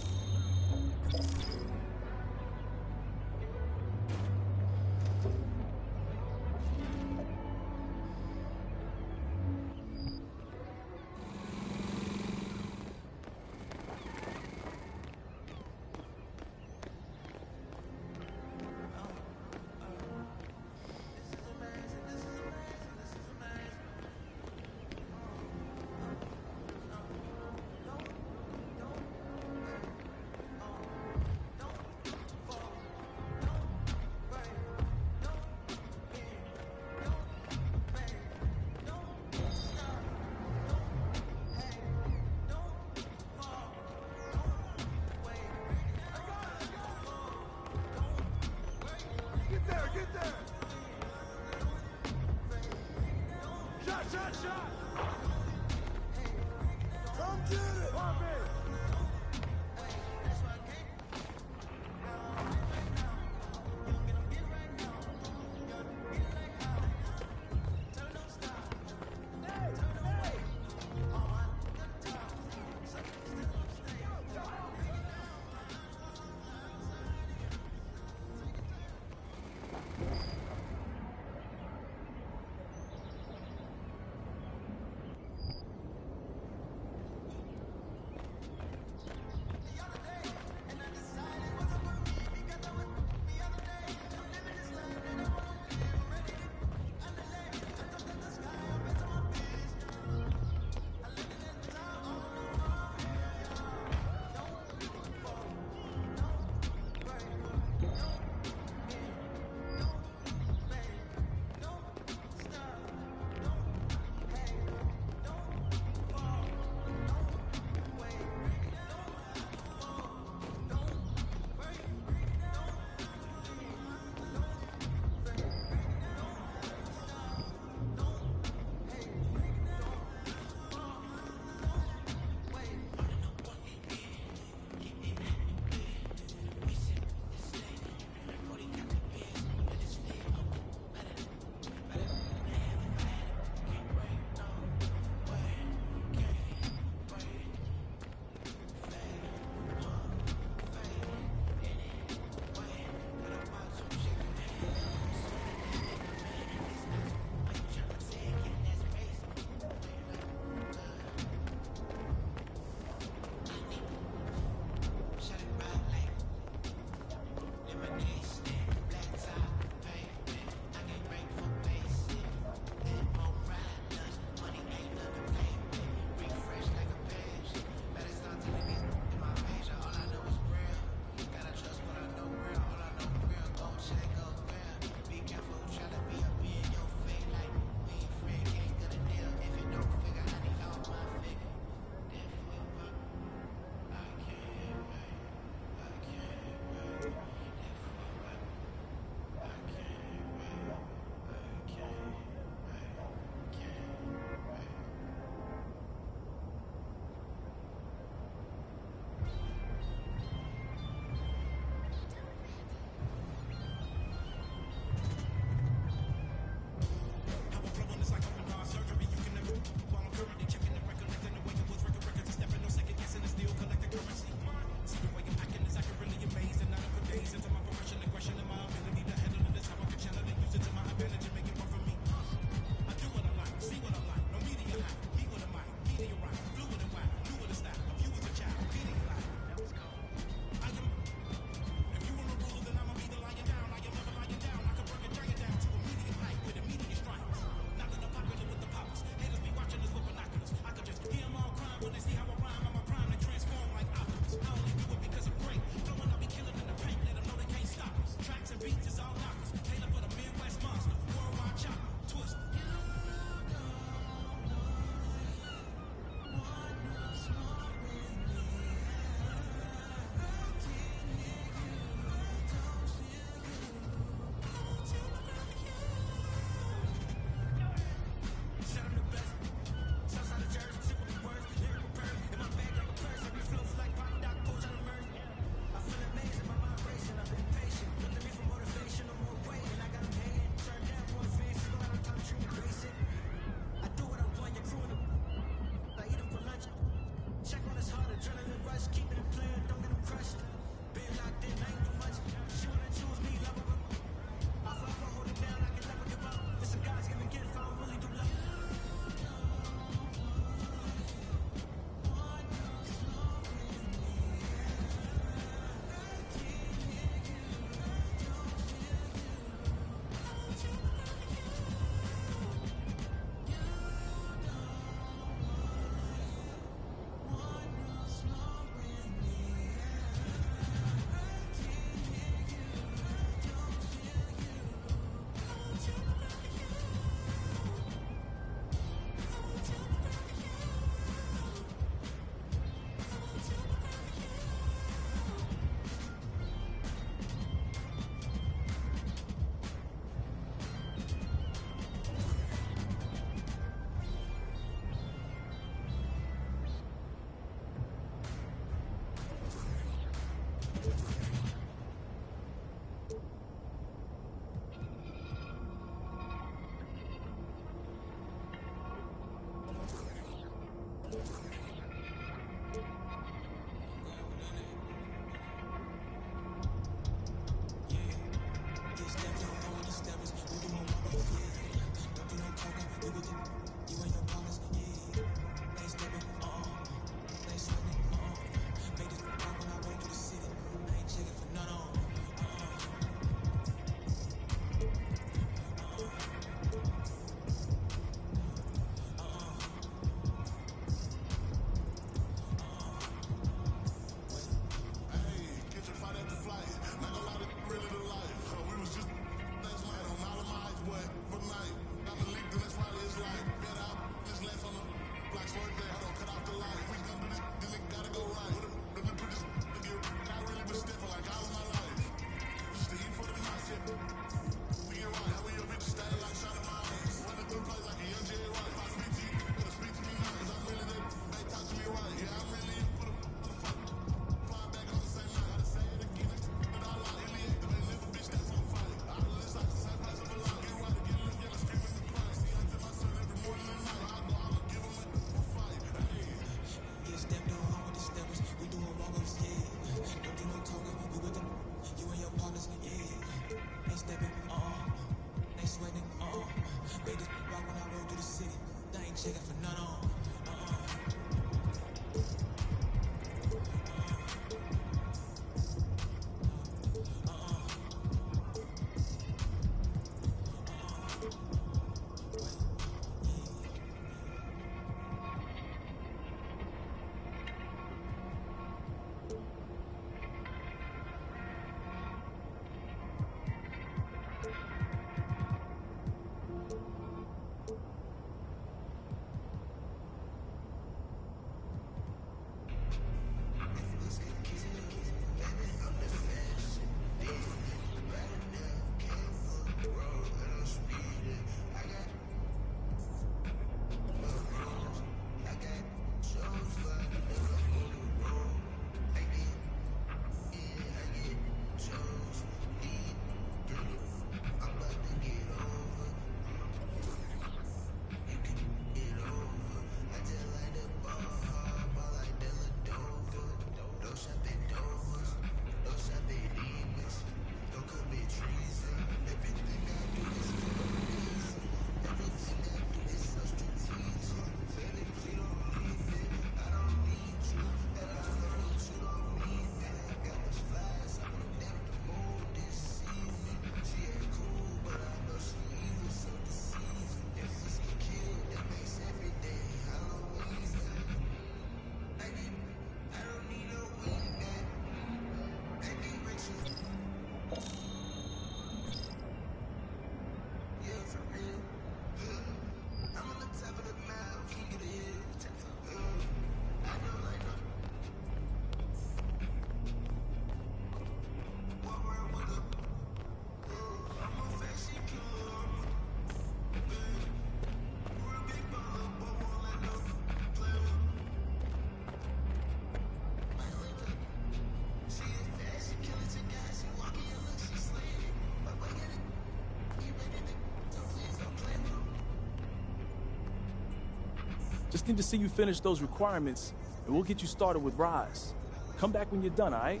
Speaker 13: Just need to see you finish those requirements, and we'll get you started with Rise. Come back when you're done, all right?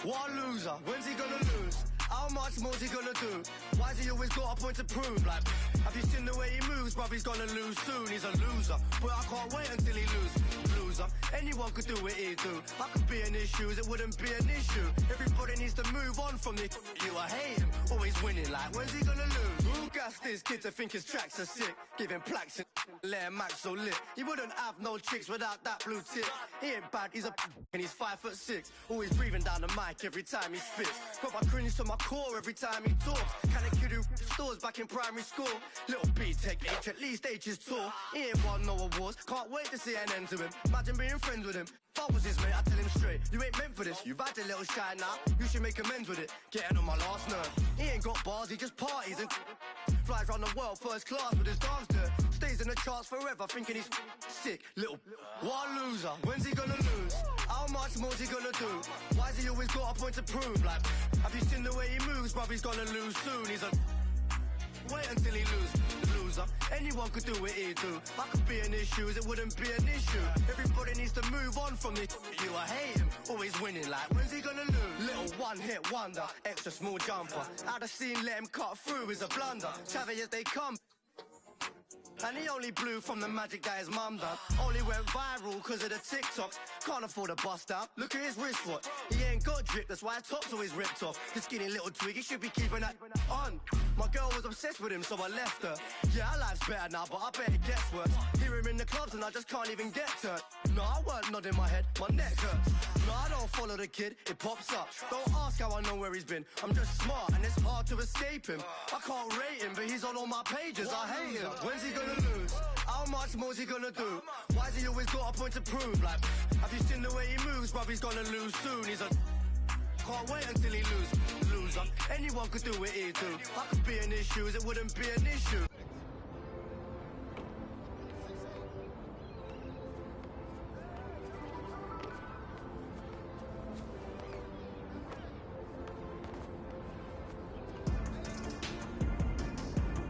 Speaker 6: What a loser, when's he gonna lose? How much more's he gonna do? Why's he always got a point to prove? Like, have you seen the way he moves? Bruv, he's gonna lose soon, he's a loser. But I can't wait until he loses. Loser, anyone could do what he do. I could be in his shoes, it wouldn't be an issue. Everybody needs to move on from this. You, I hate him, always winning. Like, when's he gonna lose? Who gassed this kid to think his tracks are sick? Give him plaques and let him act so lit. He wouldn't have no chicks without that blue tick. He ain't bad, he's a and he's 5'6". Always breathing down the mic every time he spits. Got my cringe to my core every time he talks. Kinda kid who stores back in primary school. Little B-Tech H, at least H is tall. He ain't won no awards, can't wait to see an end to him. Imagine being friends with him. If I was his mate, I'd tell him straight, you ain't meant for this. You've had a little shine now, you should make amends with it. Getting on my last nerve. He ain't got bars, he just parties and flies around the world first class with his dogs there. Stays in the charts forever, thinking he's sick. Little, what a loser. When's he gonna lose? How much more's he gonna do? Why's he always got a point to prove? Like, have you seen the way he moves? Bruv, he's gonna lose soon. He's a wait until he loses. Loser, anyone could do what he do. I could be in his shoes, it wouldn't be an issue. Everybody needs to move on from this. You, I hate him, always winning. Like, when's he gonna lose? Little one-hit wonder, extra small jumper. I'd have seen let him cut through is a blunder. Chavez as they come. And he only blew from the magic that his mum done. Only went viral cause of the TikToks. Can't afford a bust out. Look at his wristwatch. He ain't got drip, that's why his top's always ripped off. His skinny little twig, he should be keeping that on. My girl was obsessed with him, so I left her. Yeah, our life's better now, but I bet it gets worse. Hear him in the clubs and I just can't even get turned. No, I weren't nodding my head, my neck hurts. No, I don't follow the kid, it pops up. Don't ask how I know where he's been. I'm just smart and it's hard to escape him. I can't rate him, but he's on all my pages. I hate him. When's he gonna lose? How much more's he gonna do? Why's he always got a point to prove? Like, have you seen the way he moves? Bruv, he's gonna lose soon. He's a can't wait until he loses. Loser, anyone could do what he do. I could be in his shoes, it wouldn't be an issue.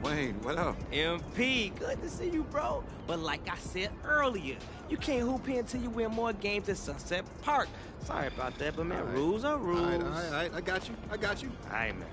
Speaker 20: When
Speaker 19: Wayne, what up?
Speaker 5: MP, good to see you, bro. But like I said earlier, you can't hoop in until you win more games at Sunset Park. Sorry about that, but man, rules are rules.
Speaker 19: All right, I got you.
Speaker 5: All right, man.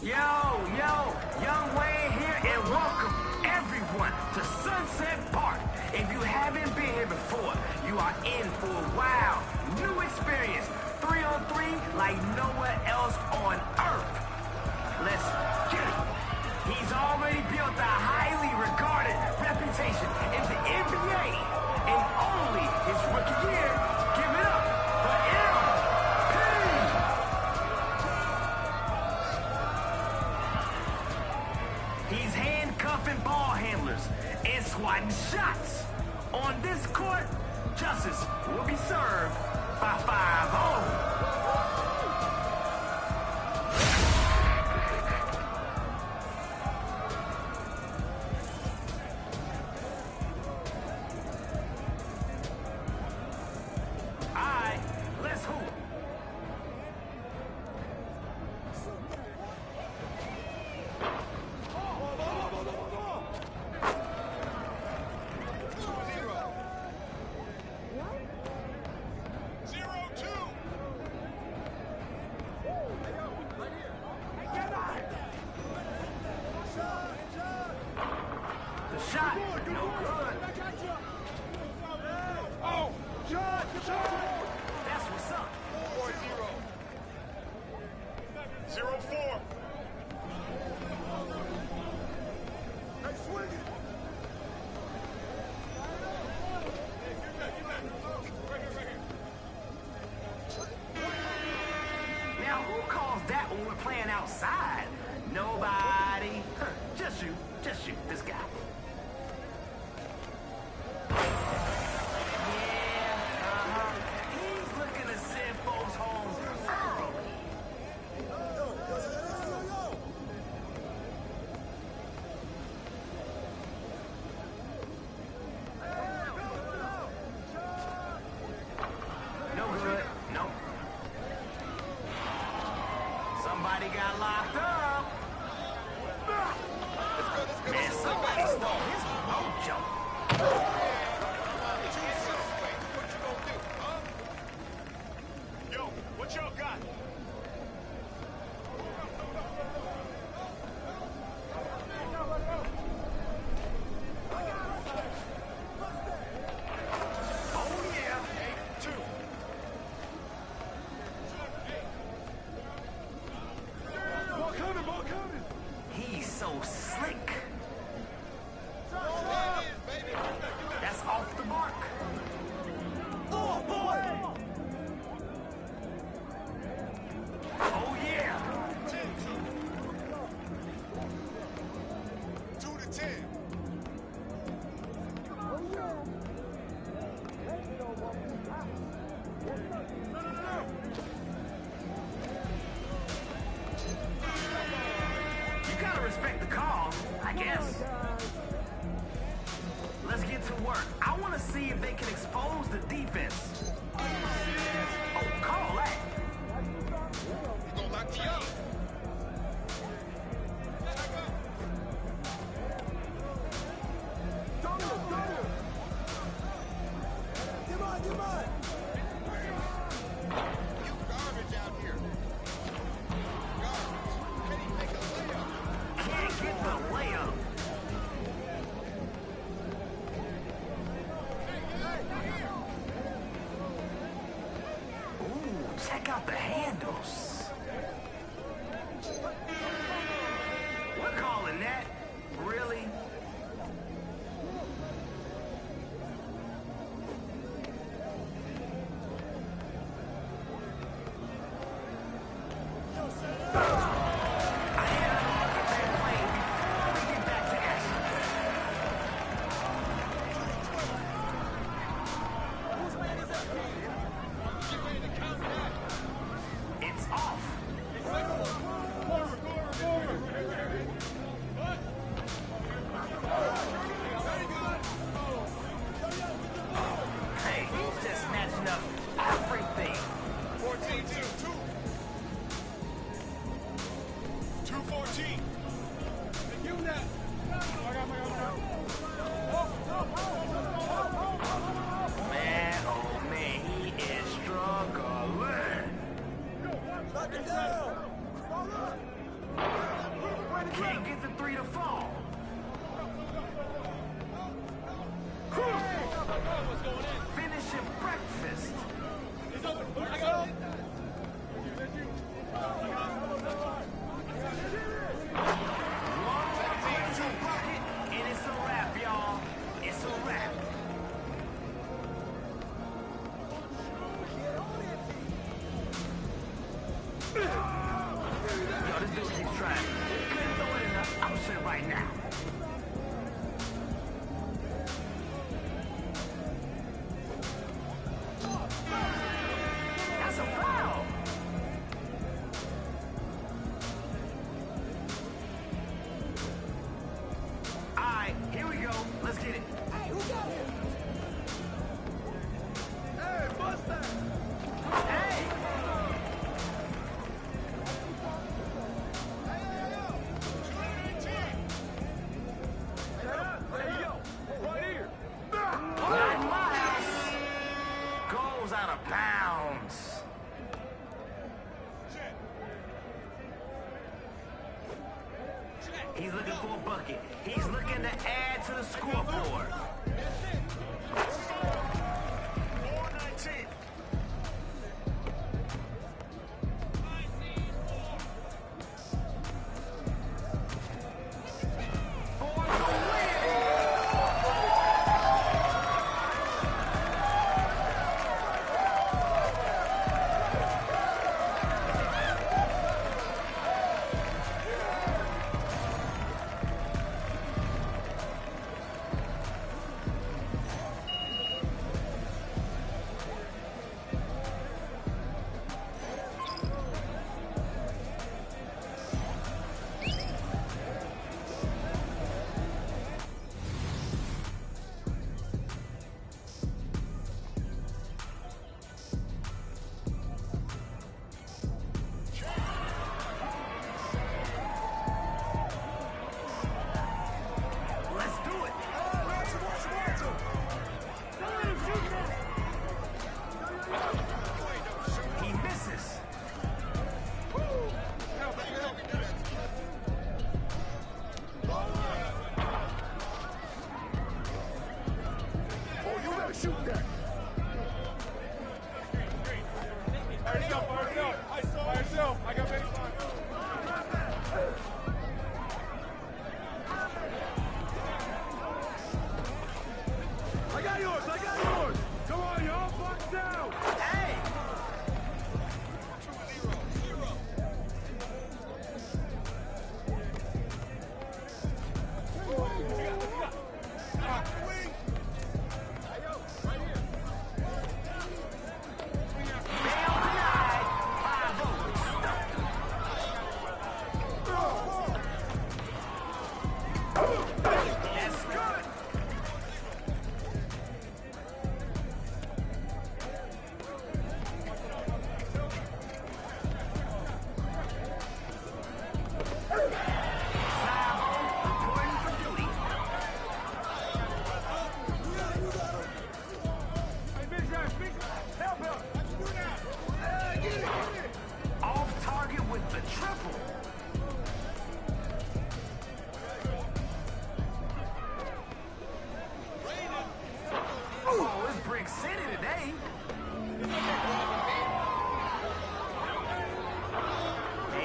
Speaker 6: Yo, Young Wayne here, and welcome everyone to Sunset Park. If you haven't been here before, you are in for a wild, new experience. 3-on-3 like nowhere else on Earth. Let's get it. He's already built a highly regarded reputation in the NBA, and only his rookie year. Give it up for MP! He's handcuffing ball handlers and swatting shots. On this court, justice will be served by 5-0. shot. No good. Oh, shot. That's what's up.
Speaker 18: 4-0. 0-4. Hey, swing it.
Speaker 6: Now, who calls that when we're playing outside? Nobody. Just shoot. Just shoot this guy. He's looking to send folks home early. No good. Nope. Somebody got locked up. Man, somebody stole his mojo.
Speaker 18: Yo, what y'all got?
Speaker 6: Oh, yeah.
Speaker 18: 2. Ball coming.
Speaker 6: He's so slick. That's off the mark. Oh, boy. Oh, yeah.
Speaker 18: 2-10.
Speaker 6: You gotta respect the call, I guess. Let's get to work. I want to see if they can expose the defense. Oh, call that.
Speaker 18: You gonna lock me up? Give on. You garbage out here. Garbage. Can he make a layup?
Speaker 6: Can't get the layup. Ooh, check out the handles. We're calling that. Really? It's off. He's looking for a bucket. He's looking to add to the scoreboard. 4-19.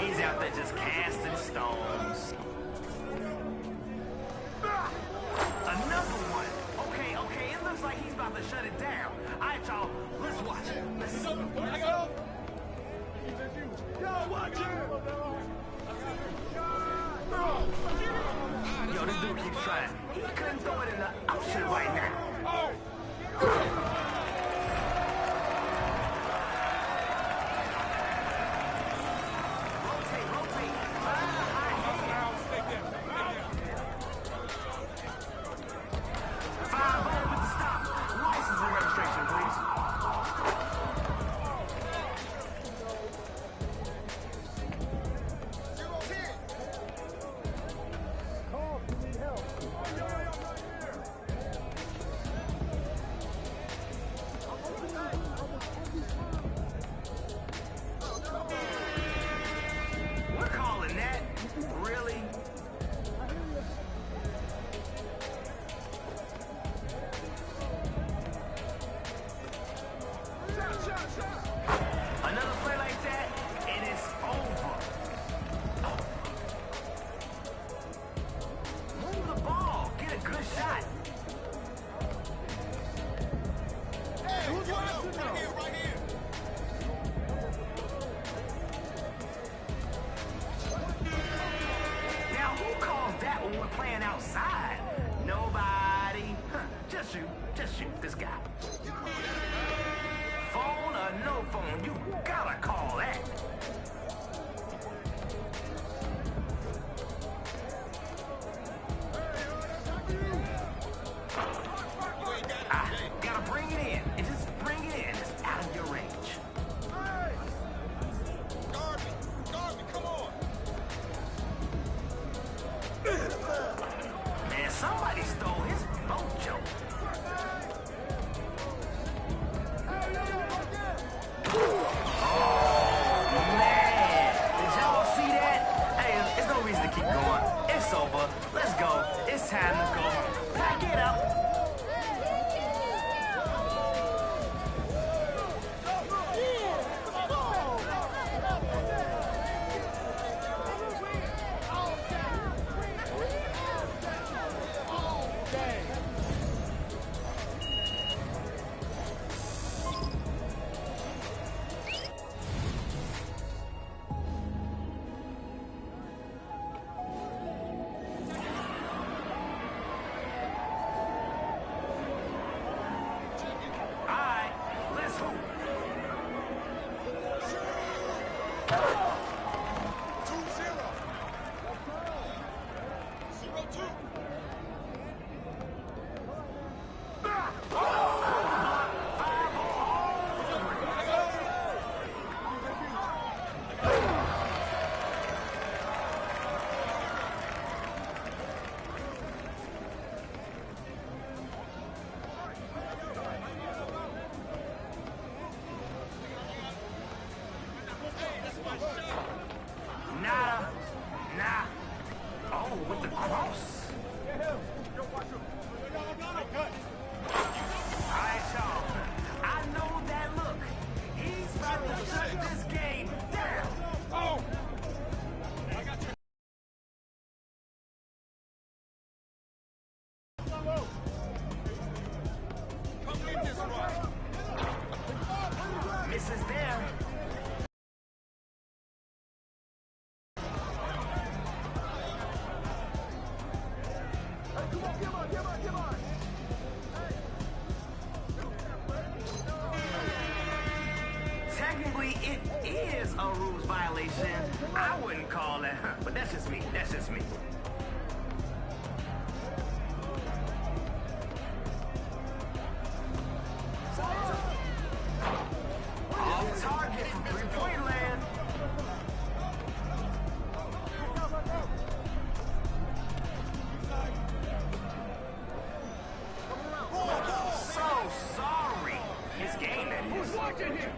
Speaker 6: He's out there just casting stones. Another one. Okay, it looks like he's about to shut it down. All right, y'all, let's watch it. Let's see. Yo, watch it! Yo, this dude keeps trying. He couldn't throw it in the option right now. Another play like that, and it's over. Move the ball. Get a good shot. Hey, who's watching now? Right here. Now, who calls that when we're playing outside? Nobody. Just shoot this guy. Phone or no phone, you gotta call that. Gotta bring it in. And just bring it in. It's out of your range. Garvey, come on. Man, somebody stole his mojo. Oh, man.
Speaker 5: It's time to go home. Pack it up. Misses there. Technically, it is a rules violation. I wouldn't call that, but that's just me. That's just me. Off target from three-point land. So sorry. His game, that is. Who's watching here?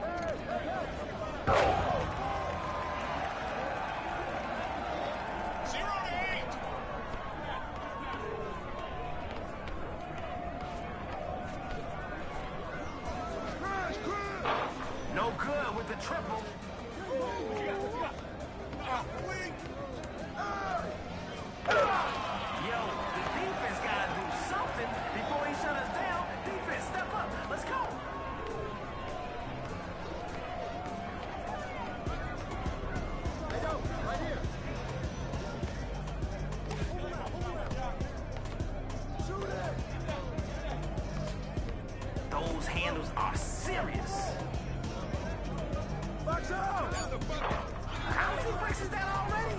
Speaker 5: No good with the triple. Yo, the defense gotta do something before he shut us down. Defense, step up. Let's go. Right here. Those handles are serious. How many bricks is that already?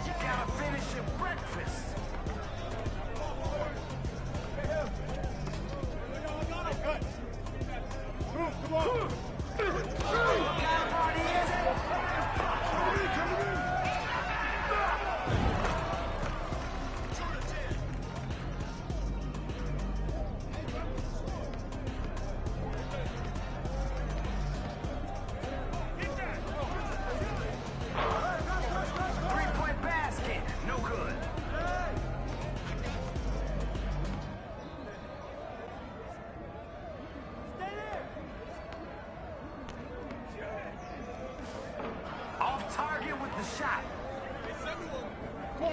Speaker 5: You gotta finish your breakfast. What kind of party is it? Three-point basket, no good. Off target with the shot. All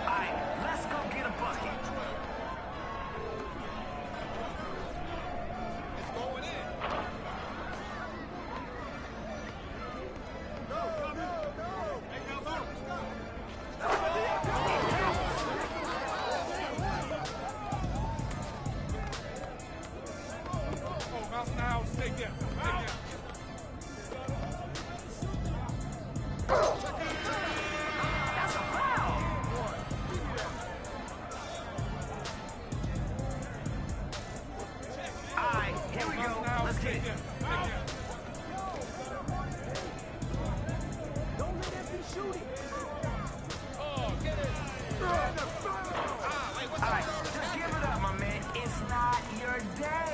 Speaker 5: right, let's go get a bucket. It's going in. That's a foul. All right, here we go. Let's get it. Don't let him be shooting. Oh, get it. All right, just give it up, my man. It's not your day.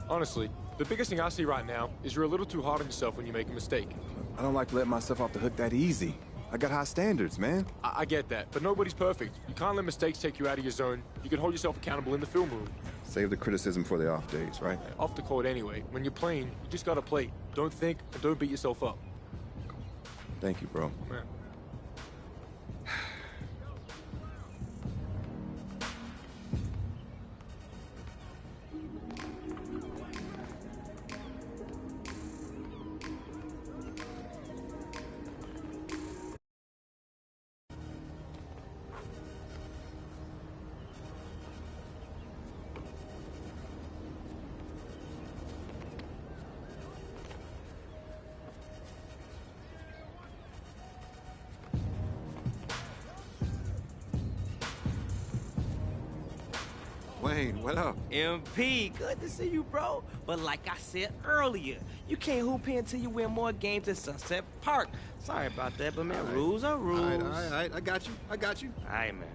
Speaker 9: Honestly, the biggest thing I see right now is you're a little too hard on yourself when you make a mistake.
Speaker 11: I don't like to let myself off the hook that easy. I got high standards, man.
Speaker 9: I get that, but nobody's perfect. You can't let mistakes take you out of your zone. You can hold yourself accountable in the film room.
Speaker 11: Save the criticism for the off days, right?
Speaker 9: Off the court anyway. When you're playing, you just gotta play. Don't think and don't beat yourself up.
Speaker 11: Thank you, bro.
Speaker 9: Man.
Speaker 11: Wayne, what up?
Speaker 5: MP, good to see you, bro. But like I said earlier, you can't hoop in until you win more games at Sunset Park. Sorry about that, but man, rules are rules.
Speaker 11: All right. I got you.
Speaker 5: All right, man.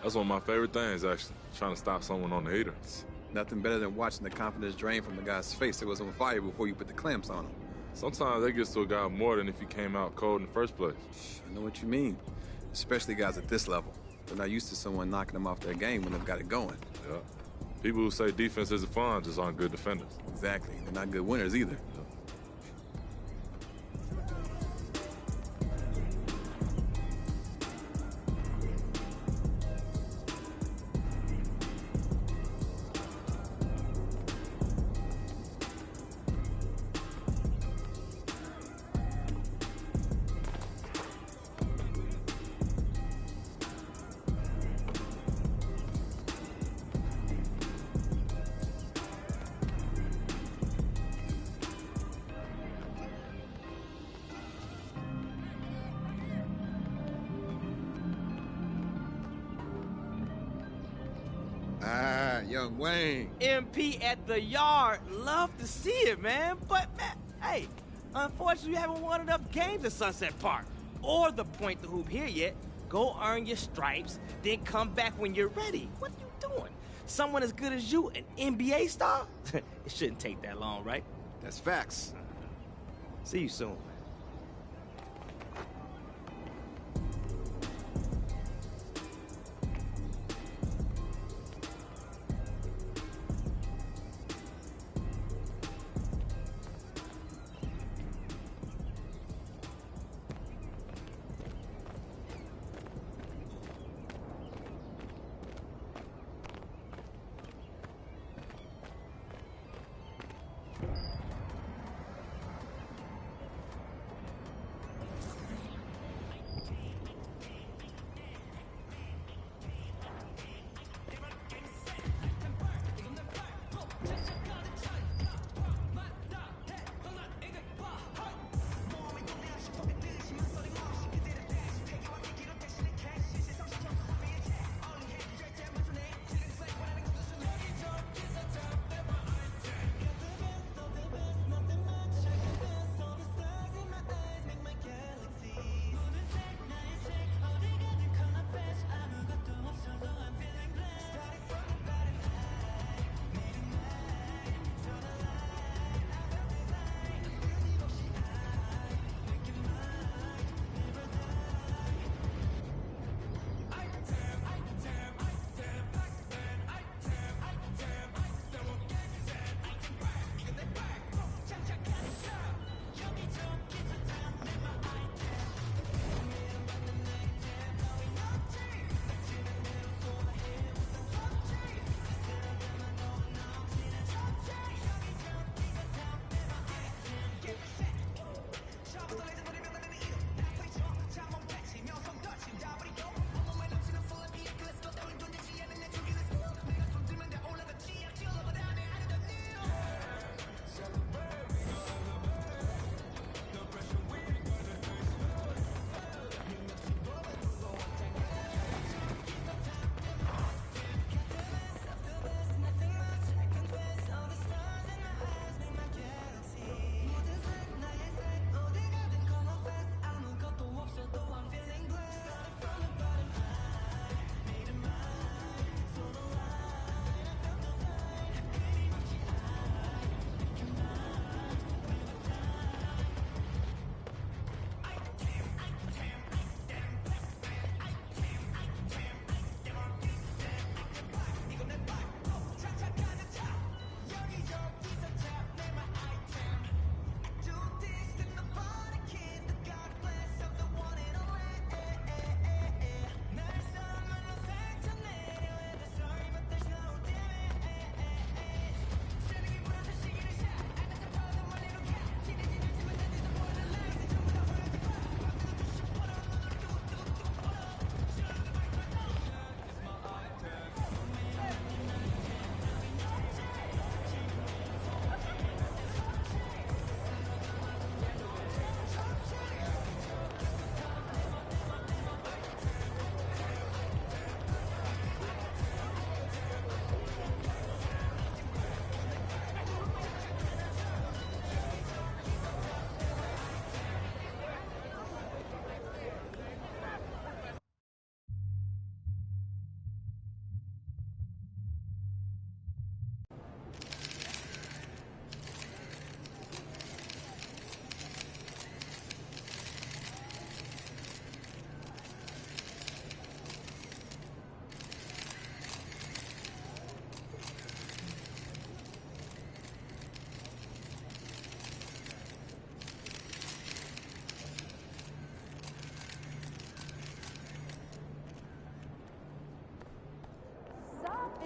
Speaker 1: That's one of my favorite things, actually, trying to stop someone on the heater.
Speaker 19: Nothing better than watching the confidence drain from the guy's face that was on fire before you put the clamps on him.
Speaker 1: Sometimes that gets to a guy more than if he came out cold in the first place.
Speaker 19: I know what you mean, especially guys at this level. They're not used to someone knocking them off their game when they've got it going.
Speaker 1: Yeah. People who say defense isn't fun just aren't good defenders.
Speaker 19: Exactly. They're not good winners either.
Speaker 1: Yeah.
Speaker 19: Young Wayne.
Speaker 5: MP at the yard. Love to see it, man. But, man, hey, unfortunately, you haven't won enough games at Sunset Park or the Point the Hoop here yet. Go earn your stripes, then come back when you're ready. What are you doing? Someone as good as you, an NBA star? It shouldn't take that long, right?
Speaker 19: That's facts.
Speaker 5: See you soon.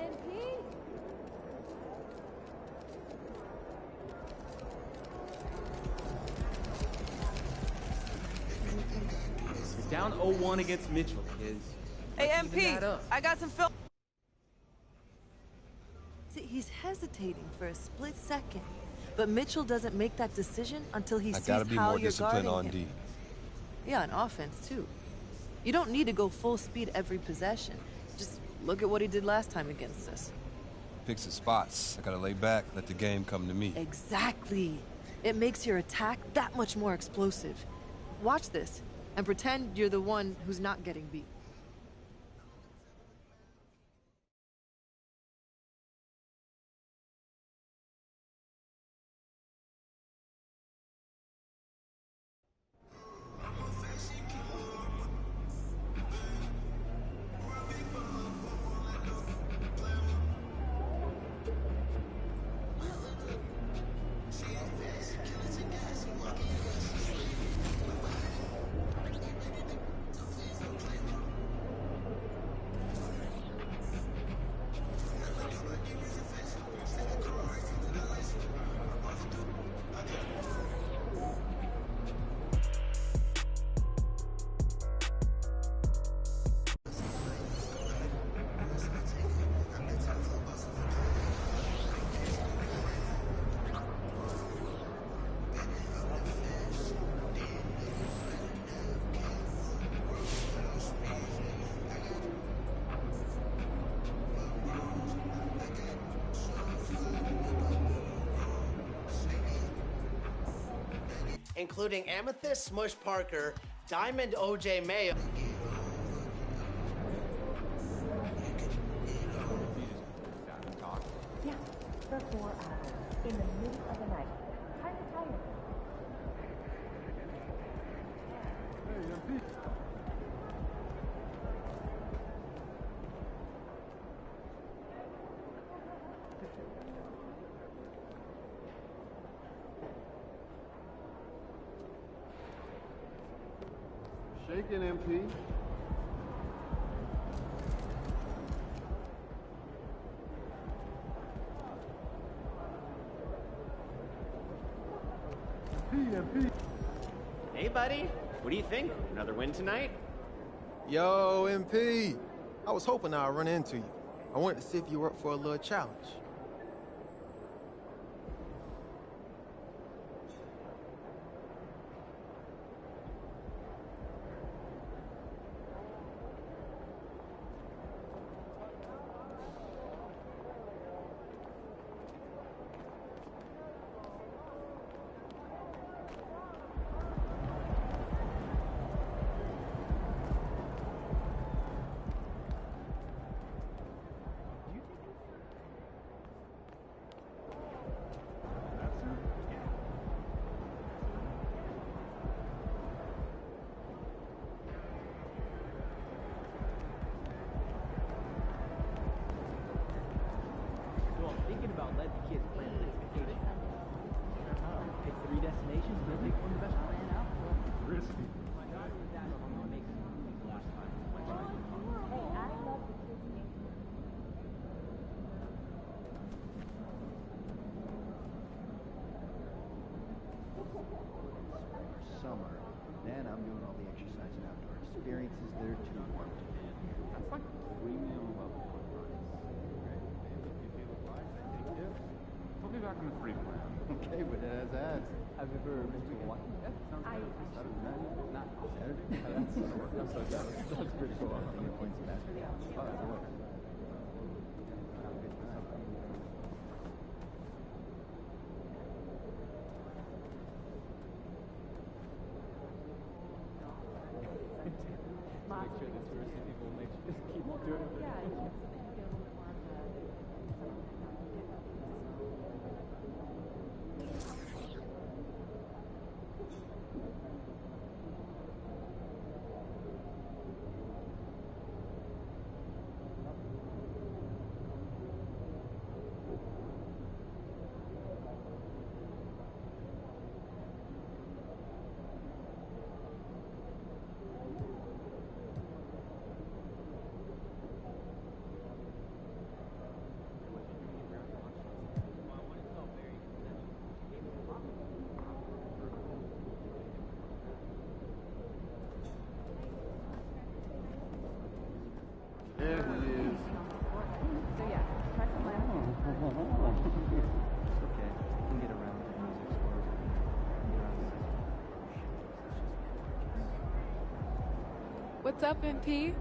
Speaker 22: MP?
Speaker 4: You're down 0-1 against Mitchell, kids.
Speaker 8: Hey,
Speaker 4: Let's even
Speaker 8: MP,
Speaker 4: that up.
Speaker 8: I got some film.
Speaker 20: See, he's hesitating for a split second. But Mitchell doesn't make that decision until he sees
Speaker 19: gotta be
Speaker 20: how
Speaker 19: more
Speaker 20: you're
Speaker 19: disciplined
Speaker 20: guarding
Speaker 19: on
Speaker 20: him.
Speaker 19: D.
Speaker 20: Yeah, on offense, too. You don't need to go full speed every possession. Just look at what he did last time against us.
Speaker 19: Picks his spots. I gotta lay back, let the game come to me.
Speaker 20: Exactly. It makes your attack that much more explosive. Watch this, and pretend you're the one who's not getting beat.
Speaker 21: Including Amethyst Smush Parker, Diamond OJ Mayo.
Speaker 22: Yeah, for 4 hours. In the middle of the night. Kind of tired.
Speaker 11: Shaking, MP.
Speaker 4: Hey, buddy. What do you think? Another win tonight?
Speaker 24: Yo, MP. I was hoping I'd run into you. I wanted to see if you were up for a little challenge.
Speaker 4: So I'm thinking about letting the kids plan the next vacation. Pick 3 destinations, and then pick one of the best plan out. Risky. My daughter was down on make some movies last time.
Speaker 22: Hey, I love the kids' game.
Speaker 25: Summer. Then I'm doing all the exercise and outdoor experiences there too. That's like premium level of price.
Speaker 13: Put me back in the free plan.
Speaker 25: Okay, but it has ads. Have you ever been to Hawaii? Yeah, sounds good. Saturday? Not Saturday? That's so jealous. That's pretty cool. How many points in that? Oh, that's work. Make sure the touristy people keep doing it.
Speaker 22: Yeah, you should get a little bit more of
Speaker 2: What's up, MP?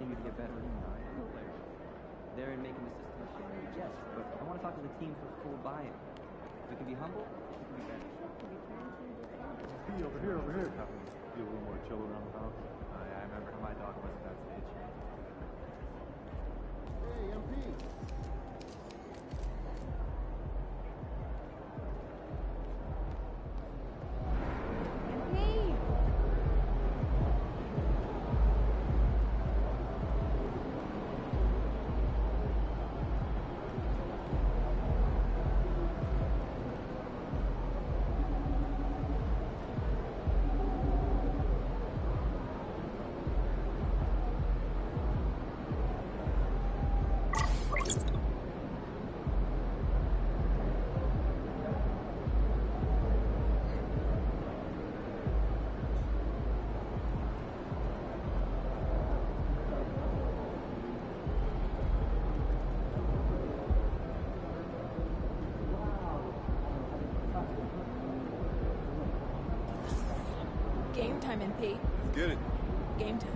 Speaker 4: Continue to get better. They're in making the system share, yes, but I want to talk to the team for full buy-in. We can be humble, we can be better.
Speaker 25: Over here. Be a little more chill around the house. I remember how my dog was at that stage. Hey, MP.
Speaker 2: Game time, MP.
Speaker 19: Let's get it.
Speaker 2: Game time.